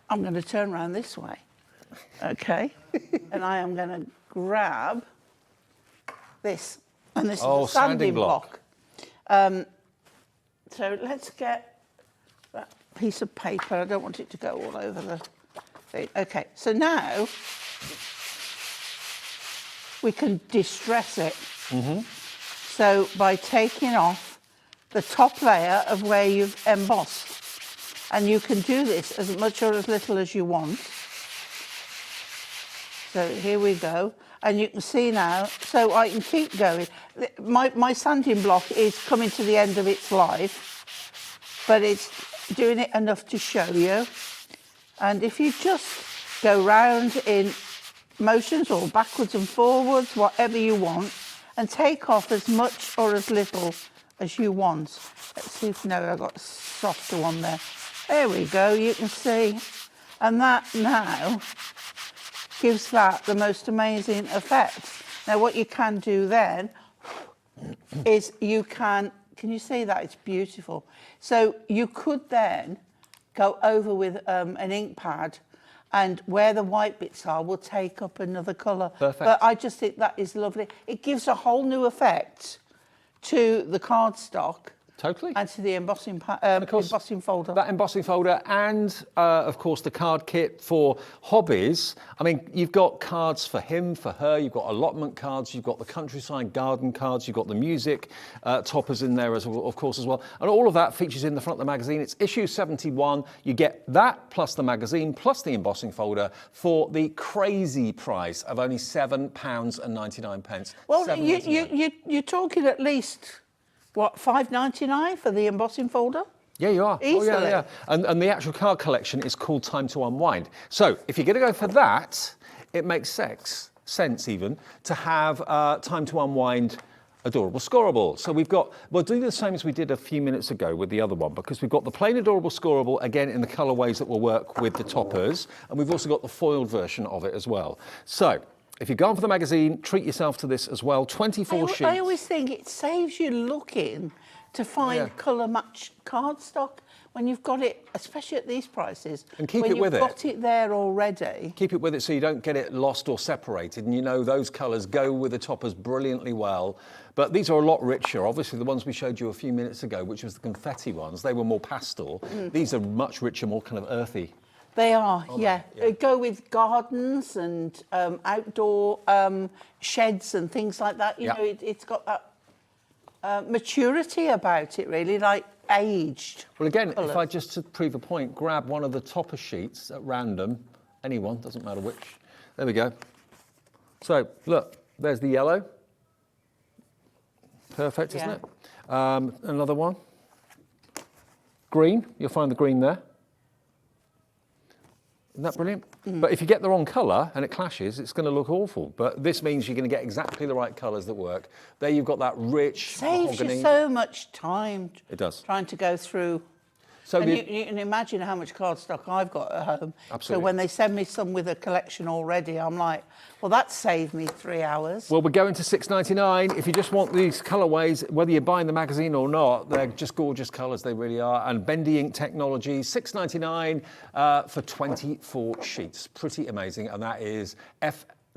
I'm going to turn round this way. Okay. And I am going to grab this. And this is a sanding block. So let's get that piece of paper. I don't want it to go all over the thing. Okay. So now we can distress it. Mm-hmm. So by taking off the top layer of where you've embossed. And you can do this as much or as little as you want. So here we go. And you can see now, so I can keep going. My sanding block is coming to the end of its life, but it's doing it enough to show you. And if you just go round in motions or backwards and forwards, whatever you want, and take off as much or as little as you want. Let's see if, no, I've got a softer one there. There we go, you can see. And that now gives that the most amazing effect. Now what you can do then is you can you see that? It's beautiful. So you could then go over with an ink pad, and where the white bits are will take up another colour. Perfect. But I just think that is lovely. It gives a whole new effect to the cardstock. Totally. And to the embossing embossing folder. That embossing folder and, of course, the card kit for hobbies. I mean, you've got cards for him, for her, you've got allotment cards, you've got the countryside garden cards, you've got the music toppers in there, of course, as well. And all of that features in the front of the magazine. It's issue 71. You get that plus the magazine plus the embossing folder for the crazy price of only £7.99. Well, you're talking at least... What, $5.99 for the embossing folder? Yeah, you are. Easily. Oh, yeah. And the actual card collection is called Time to Unwind. So if you're going to go for that, it makes sense even to have Time to Unwind Adorable Scoreable. So we'll do the same as we did a few minutes ago with the other one, because we've got the plain Adorable Scoreable, again, in the colourways that will work with the toppers. And we've also got the foiled version of it as well. So if you're going for the magazine, treat yourself to this as well. 24 sheets. I always think it saves you looking to find colour match cardstock when you've got it, especially at these prices. And keep it with it. When you've got it there already. Keep it with it so you don't get it lost or separated. And you know those colours go with the toppers brilliantly well. But these are a lot richer. Obviously, the ones we showed you a few minutes ago, which was the confetti ones, they were more pastel. These are much richer, more kind of earthy. They are, yeah. They go with gardens and outdoor sheds and things like that. You know, it's got that maturity about it, really, like aged. Well, again, colours. if I just to prove a point, grab one of the topper sheets at random, anyone, doesn't matter which. There we go. So, look, there's the yellow. Perfect, isn't it? Another one. Green, you'll find the green there. Isn't that brilliant? But if you get the wrong colour and it clashes, it's going to look awful. But this means you're going to get exactly the right colours that work. There you've got that rich Saves mahogany. you so much time. It does. Trying to go through. So and you can imagine how much cardstock I've got at home. Absolutely. So when they send me some with a collection already, I'm like, well, that saved me 3 hours. Well, we're going to $6.99. If you just want these colourways, whether you're buying the magazine or not, they're just gorgeous colours, they really are. And Bendy Ink Technology, $6.99 for 24 sheets. Pretty amazing. And that is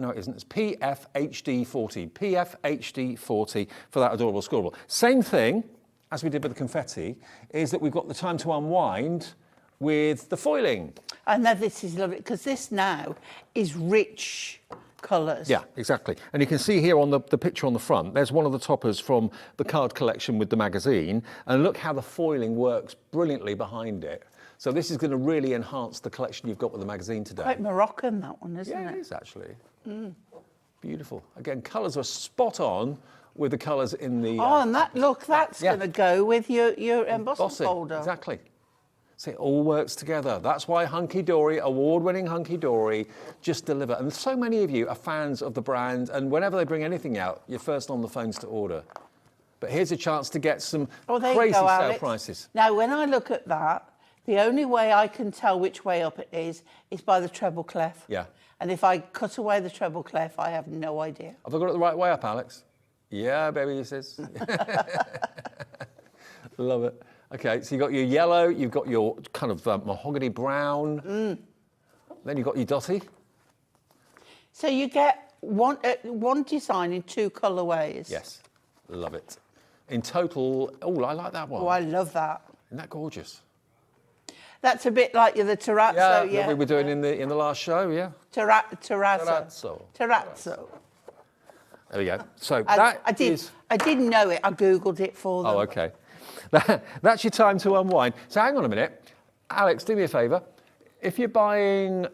No, it isn't. It's PFHD40. PFHD40 for that adorable scorable. Same thing as we did with the confetti, is that we've got the time to unwind with the foiling. I know this is lovely, because this now is rich colours. Yeah, exactly. And you can see here on the picture on the front, there's one of the toppers from the card collection with the magazine. And look how the foiling works brilliantly behind it. So this is going to really enhance the collection you've got with the magazine today. Quite Moroccan, that one, isn't it? Yeah, it is actually. Beautiful. Again, colours are spot on with the colours in the... Oh, and that, look, that's going to go with your embossing folder. Exactly. So it all works together. That's why Hunkydory, award-winning Hunkydory, just deliver. And so many of you are fans of the brand, and whenever they bring anything out, you're first on the phones to order. But here's a chance to get some crazy sale prices. Now, when I look at that, the only way I can tell which way up it is by the treble clef. Yeah. And if I cut away the treble clef, I have no idea. Have I got it the right way up, Alex? Yeah, baby, he says. Love it. Okay, so you've got your yellow, you've got your kind of mahogany brown. Then you've got your dotty. So you get one design in 2 colourways. Yes, love it. In total, oh, I like that one. Oh, I love that. Isn't that gorgeous? That's a bit like the terrazzo, that we were doing in the last show, yeah. Terrazzo. There we go. So I didn't know it. I Googled it for them. Oh, okay. That's your time to unwind. So hang on a minute. Alex, do me a favour. If you're buying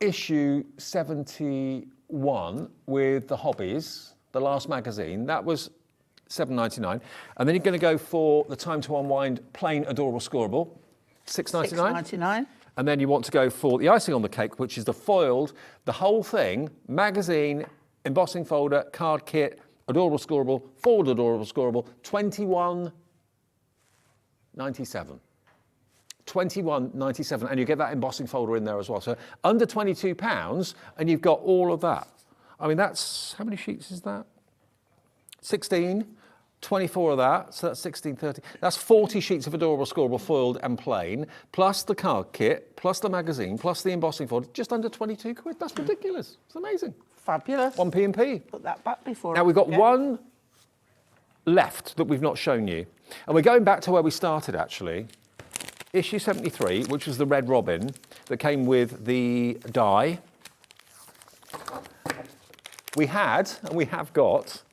issue 71 with the Hobbies, the last magazine, that was $7.99. And then you're going to go for the time to unwind plain adorable scorable, $6.99. $6.99. And then you want to go for the icing on the cake, which is the foiled, the whole thing, magazine, embossing folder, card kit, adorable scorable, foiled adorable scorable, $21.97. $21.97, and you get that embossing folder in there as well. So under £22, and you've got all of that. I mean, that's, how many sheets is that? 16. 24 of that, so that's 16, 30. That's 40 sheets of adorable scorable, foiled and plain, plus the card kit, plus the magazine, plus the embossing folder, just under 22 quid. That's ridiculous. It's amazing. Fabulous. One P&P. Put that back before. Now, we've got one left that we've not shown you. And we're going back to where we started, actually. Issue 73, which was the Red Robin that came with the die. We had, and we have got,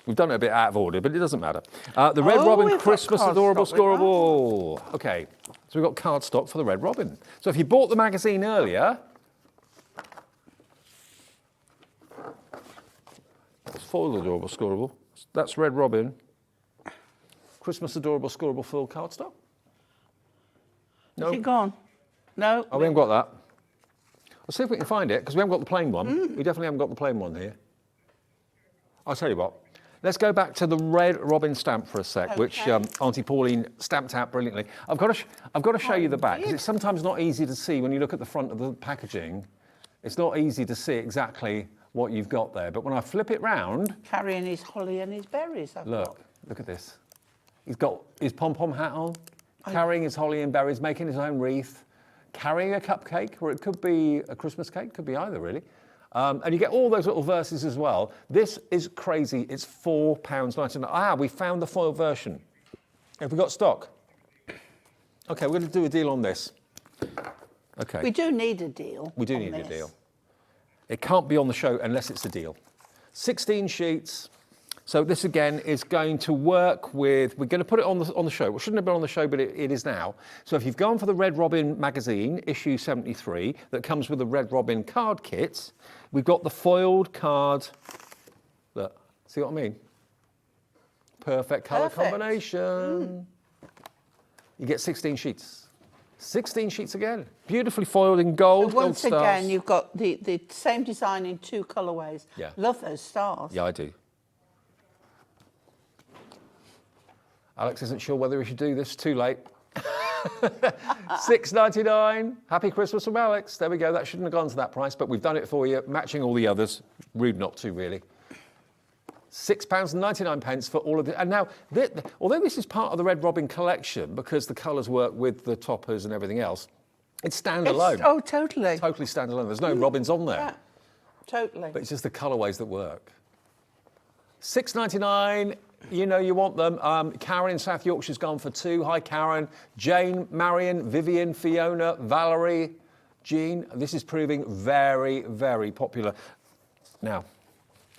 we've done it a bit out of order, but it doesn't matter. The Red Robin Christmas Adorable Scorable. Okay, so we've got cardstock for the Red Robin. So if you bought the magazine earlier, that's foiled Adorable Scorable. That's Red Robin. Christmas Adorable Scorable foiled cardstock. No. Is it gone? No. Oh, we haven't got that. Let's see if we can find it, because we haven't got the plain one. We definitely haven't got the plain one here. I'll tell you what. Let's go back to the Red Robin stamp for a sec, okay, which Auntie Pauline stamped out brilliantly. I've got to show you the back, because it's sometimes not easy to see when you look at the front of the packaging. It's not easy to see exactly what you've got there. But when I flip it round... Carrying his holly and his berries, Look at this. He's got his pom-pom hat on, carrying his holly and berries, making his own wreath, carrying a cupcake, or it could be a Christmas cake, could be either, really. And you get all those little verses as well. This is crazy. It's £4.99. Ah, we found the foil version. Have we got stock? Okay, we're going to do a deal on this. Okay. We do need a deal. We do need a deal. It can't be on the show unless it's a deal. 16 sheets. So this again is going to work with, we're going to put it on the show. It shouldn't have been on the show, but it is now. So if you've gone for the Red Robin magazine, issue 73, that comes with the Red Robin card kit, we've got the foiled card. Look, see what I mean? Perfect colour combination. You get 16 sheets. 16 sheets again. Beautifully foiled in gold, so once gold stars. again, you've got the same design in 2 colourways. Yeah. Love those stars. Yeah, I do. Alex isn't sure whether we should do this. Too late. $6.99. Happy Christmas from Alex. There we go. That shouldn't have gone to that price, but we've done it for you, matching all the others. Rude not to, really. £6.99 for all of it. And now, although this is part of the Red Robin collection, because the colours work with the toppers and everything else, it's standalone. Oh, totally. Totally standalone. There's no robins on there. Yeah. Totally. But it's just the colourways that work. £6.99, you know you want them. Karen in South Yorkshire's gone for 2. Hi, Karen. Jane, Marion, Vivian, Fiona, Valerie, Jean. This is proving very, very popular. Now,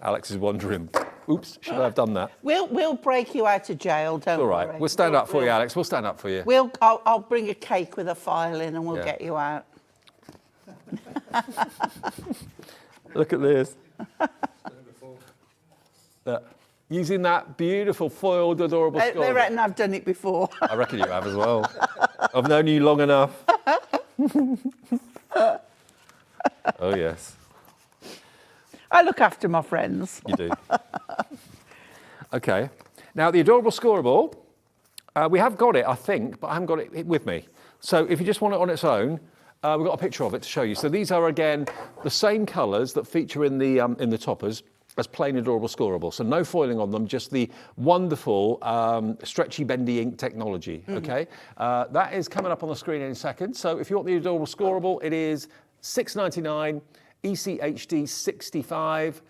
Alex is wondering, oops, should I have done that? We'll break you out of jail, don't All right, worry. we'll stand up for you, Alex. We'll stand up for you. I'll bring a cake with a file in and we'll get you out. Look at this. Using that beautiful foiled, adorable They score. reckon I've done it before. I reckon you have as well. I've known you long enough. Oh, yes. I look after my friends. You do. Okay. Now, the adorable scoreable, we have got it, I think, but I haven't got it with me. So if you just want it on its own, we've got a picture of it to show you. So these are, again, the same colours that feature in the toppers as plain adorable scoreable. So no foiling on them, just the wonderful stretchy bendy ink technology, okay? That is coming up on the screen in a second. So if you want the adorable scoreable, it is £6.99, ECHD 65,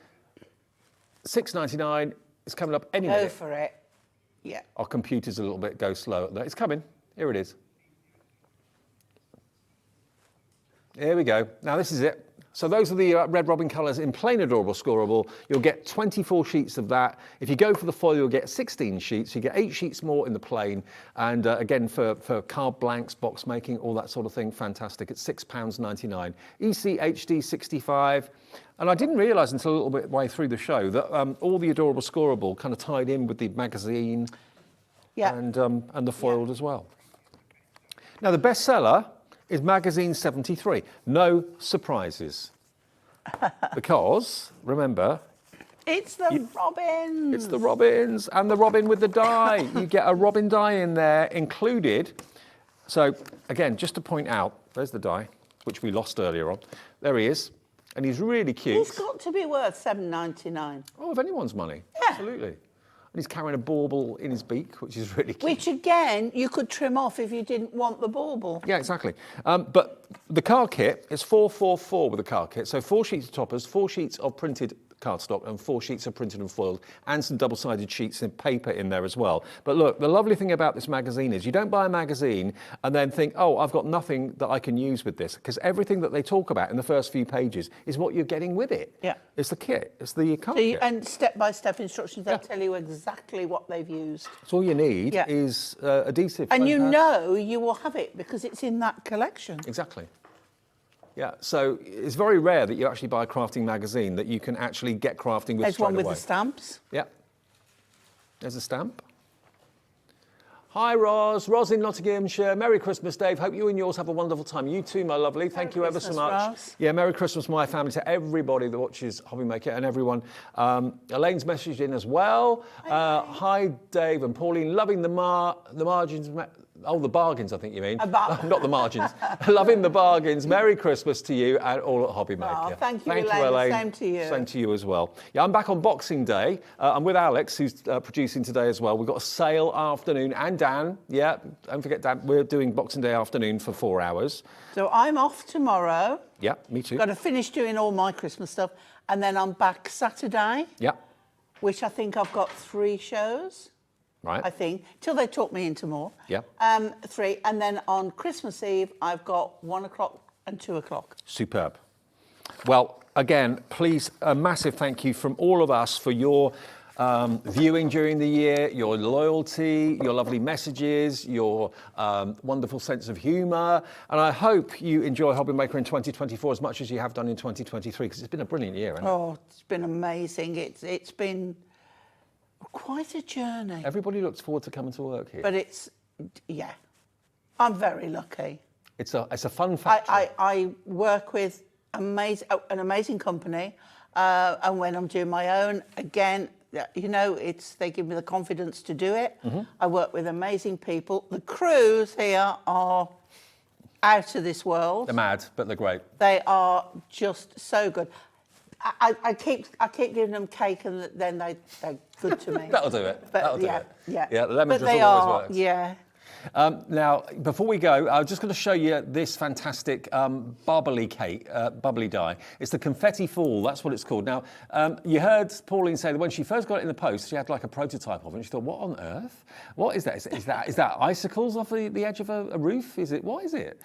£6.99. It's coming up any minute. Go for it. Yeah. Our computer's a little bit go slow. It's coming. Here it is. Here we go. Now this is it. So those are the Red Robin colours in plain adorable scoreable. You'll get 24 sheets of that. If you go for the foil, you'll get 16 sheets. You get 8 sheets more in the plain. And again, for card blanks, box making, all that sort of thing, fantastic. It's £6.99. ECHD 65. And I didn't realise until a little bit way through the show that all the adorable scoreable kind of tied in with the magazine and the foiled as well. Now the bestseller is Magazine 73. No surprises. Because, remember... It's the robins. It's the robins, and the robin with the die. You get a robin die in there included. So, again, just to point out, there's the die, which we lost earlier on. There he is, and he's really cute. He's got to be worth $7.99. Oh, of anyone's money. Yeah. Absolutely. And he's carrying a bauble in his beak, which is really cute. Which, again, you could trim off if you didn't want the bauble. Yeah, exactly. But the card kit is 444 with the card kit. So 4 sheets of toppers, 4 sheets of printed cardstock and 4 sheets of printed and foiled, and some double-sided sheets of paper in there as well. But look, the lovely thing about this magazine is you don't buy a magazine and then think, oh, I've got nothing that I can use with this, because everything that they talk about in the first few pages is what you're getting with it. Yeah. It's the kit. It's the card kit. And step-by-step instructions, they'll tell you exactly what they've used. So all you need is adhesive. And you foam pad. know you will have it because it's in that collection. Exactly. Yeah, so it's very rare that you actually buy a crafting magazine that you can actually get crafting with There's one straight with away. the stamps. Yeah. There's a stamp. Hi, Ros in Nottinghamshire. Merry Christmas, Dave. Hope you and yours have a wonderful time. You too, my lovely. Thank you ever so much. Ros. Yeah, Merry Christmas, my family, to everybody that watches Hobby Maker and everyone. Elaine's messaged in as well. Hi, Dave and Pauline. Loving the margins. Oh, the bargains, I think you mean. Not the margins. Loving the bargains. Merry Christmas to you and all at Hobby Maker. Oh, thank you, Elaine. Same to you. Same to you as well. Yeah, I'm back on Boxing Day. I'm with Alex, who's producing today as well. We've got a sale afternoon, and Dan. Yeah, don't forget Dan. We're doing Boxing Day afternoon for 4 hours. So I'm off tomorrow. Yeah, me too. Got to finish doing all my Christmas stuff. And then I'm back Saturday. Yeah. Which I think I've got 3 shows. Right. I think, till they talk me into more. Yeah. 3, and then on Christmas Eve, I've got 1 o'clock and 2 o'clock. Superb. Well, again, please, a massive thank you from all of us for your viewing during the year, your loyalty, your lovely messages, your wonderful sense of humour. And I hope you enjoy Hobby Maker in 2024 as much as you have done in 2023, because it's been a brilliant year, hasn't it? Oh, it's been amazing. It's been quite a journey. Everybody looks forward to coming to work here. But yeah, I'm very lucky. It's a fun factory. I work with an amazing company, and when I'm doing my own, again, you know, they give me the confidence to do it. Mm-hmm. I work with amazing people. The crews here are out of this world. They're mad, but they're great. They are just so good. I keep giving them cake, and then they're good to me. That'll do it. But That'll do yeah, it. yeah. Yeah, the lemon but drizzle they always are, works. yeah. Now, before we go, I'm just going to show you this fantastic bubbly die. It's the confetti fall, that's what it's called. Now, you heard Pauline say that when she first got it in the post, she had like a prototype of it, and she thought, what on earth? What is that? Is that icicles off the edge of a roof? What is it?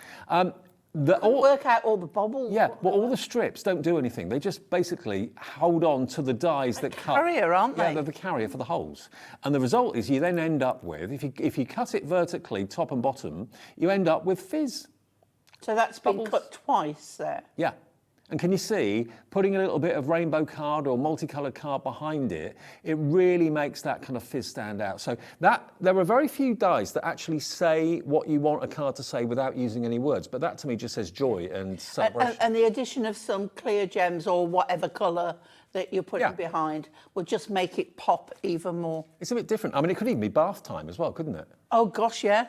Work out all the bubbles. Yeah, well, all the strips don't do anything. They just basically hold on to the dies that cut. Carrier, aren't they? Yeah, they're the carrier for the holes. And the result is you then end up with, if you cut it vertically, top and bottom, you end up with fizz. So that's been cut twice there. Yeah. And can you see, putting a little bit of rainbow card or multicoloured card behind it, it really makes that kind of fizz stand out. So there are very few dies that actually say what you want a card to say without using any words. But that to me just says joy and celebration. And the addition of some clear gems or whatever colour that you're putting behind will just make it pop even more. It's a bit different. I mean, it could even be bath time as well, couldn't it? Oh gosh, yeah.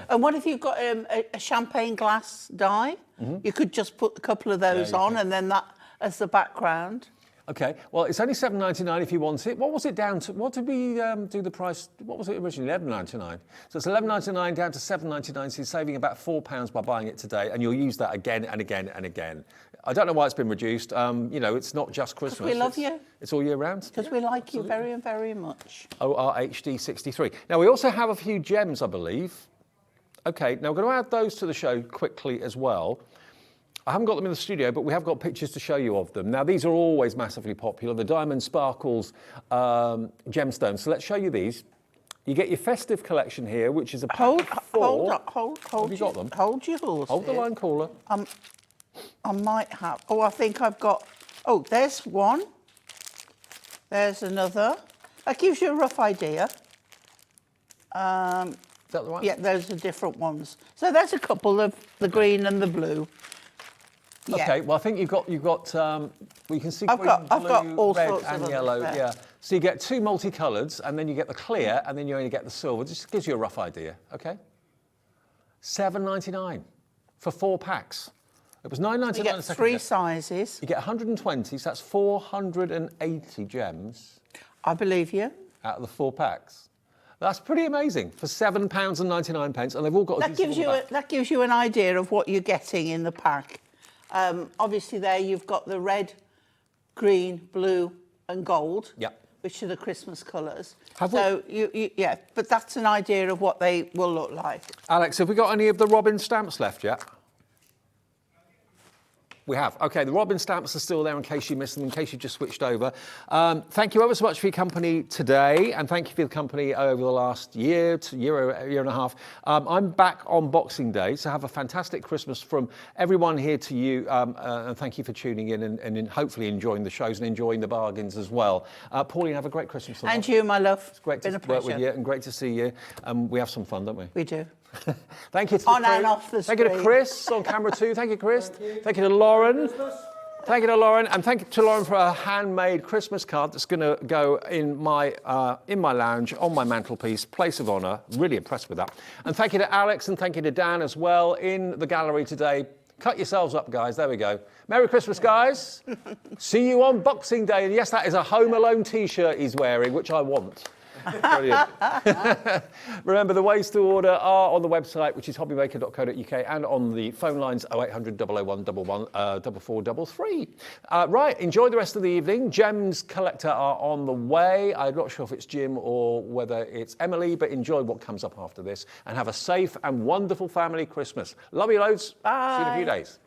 And what if you've got a champagne glass die? Mm-hmm. You could just put a couple of those on and then that as the background. Okay, well, it's only $7.99 if you want it. What was it down to? What did we do the price? What was it originally? $11.99. So it's $11.99 down to $7.99. So you're saving about £4 by buying it today, and you'll use that again and again and again. I don't know why it's been reduced. You know, it's not just Christmas. Because we love you. It's all year round. Because we like you very, very much. ORHD63. Now, we also have a few gems, I believe. Okay, now we're going to add those to the show quickly as well. I haven't got them in the studio, but we have got pictures to show you of them. Now, these are always massively popular, the Diamond Sparkles gemstones. So let's show you these. You get your festive collection here, which is a pack of 4. Hold. Have you got them? Hold your horse. Hold the line caller. I might have. Oh, I think I've got. Oh, there's one. There's another. That gives you a rough idea. Is that the right? Yeah, those are different ones. So there's a couple of the green and the blue. Okay, well, I think you've got. Well, you can see I've green, got blue, all red, sorts and of yellow. them. Yeah. So you get 2 multicoloured, and then you get the clear, and then you only get the silver. Just gives you a rough idea. Okay. $7.99 for 4 packs. It was $9.99. You get 3 sizes. You get 120, so that's 480 gems. I believe you. Out of the 4 packs. That's pretty amazing for £7.99, and they've all got. That gives you an idea of what you're getting in the pack. Obviously, there you've got the red, green, blue, and gold. Yep. Which are the Christmas colours. So yeah, but that's an idea of what they will look like. Alex, have we got any of the Robin stamps left yet? We have. OK, the Robin stamps are still there in case you missed them, in case you just switched over. Thank you ever so much for your company today, and thank you for your company over the last year and a half. I'm back on Boxing Day, so have a fantastic Christmas from everyone here to you, and thank you for tuning in and hopefully enjoying the shows and enjoying the bargains as well. Pauline, have a great Christmas. And you, my love. It's great to work with you and great to see you. We have some fun, don't we? We do. Thank you to on and off the screen. Thank you to Chris on camera 2. Thank you, Chris. Thank you to Lauren. Thank you to Lauren, and thank you to Lauren for a handmade Christmas card that's going to go in my lounge on my mantelpiece, place of honour. Really impressed with that. And thank you to Alex and thank you to Dan as well in the gallery today. Cut yourselves up, guys. There we go. Merry Christmas, guys. See you on Boxing Day. And yes, that is a Home Alone T-shirt he's wearing, which I want. Brilliant. Remember, the ways to order are on the website, which is hobbymaker.co.uk, and on the phone lines 0800 001 4433. Right, enjoy the rest of the evening. Gems Collector are on the way. I'm not sure if it's Jim or whether it's Emily, but enjoy what comes up after this, and have a safe and wonderful family Christmas. Love you loads. Bye. See you in a few days.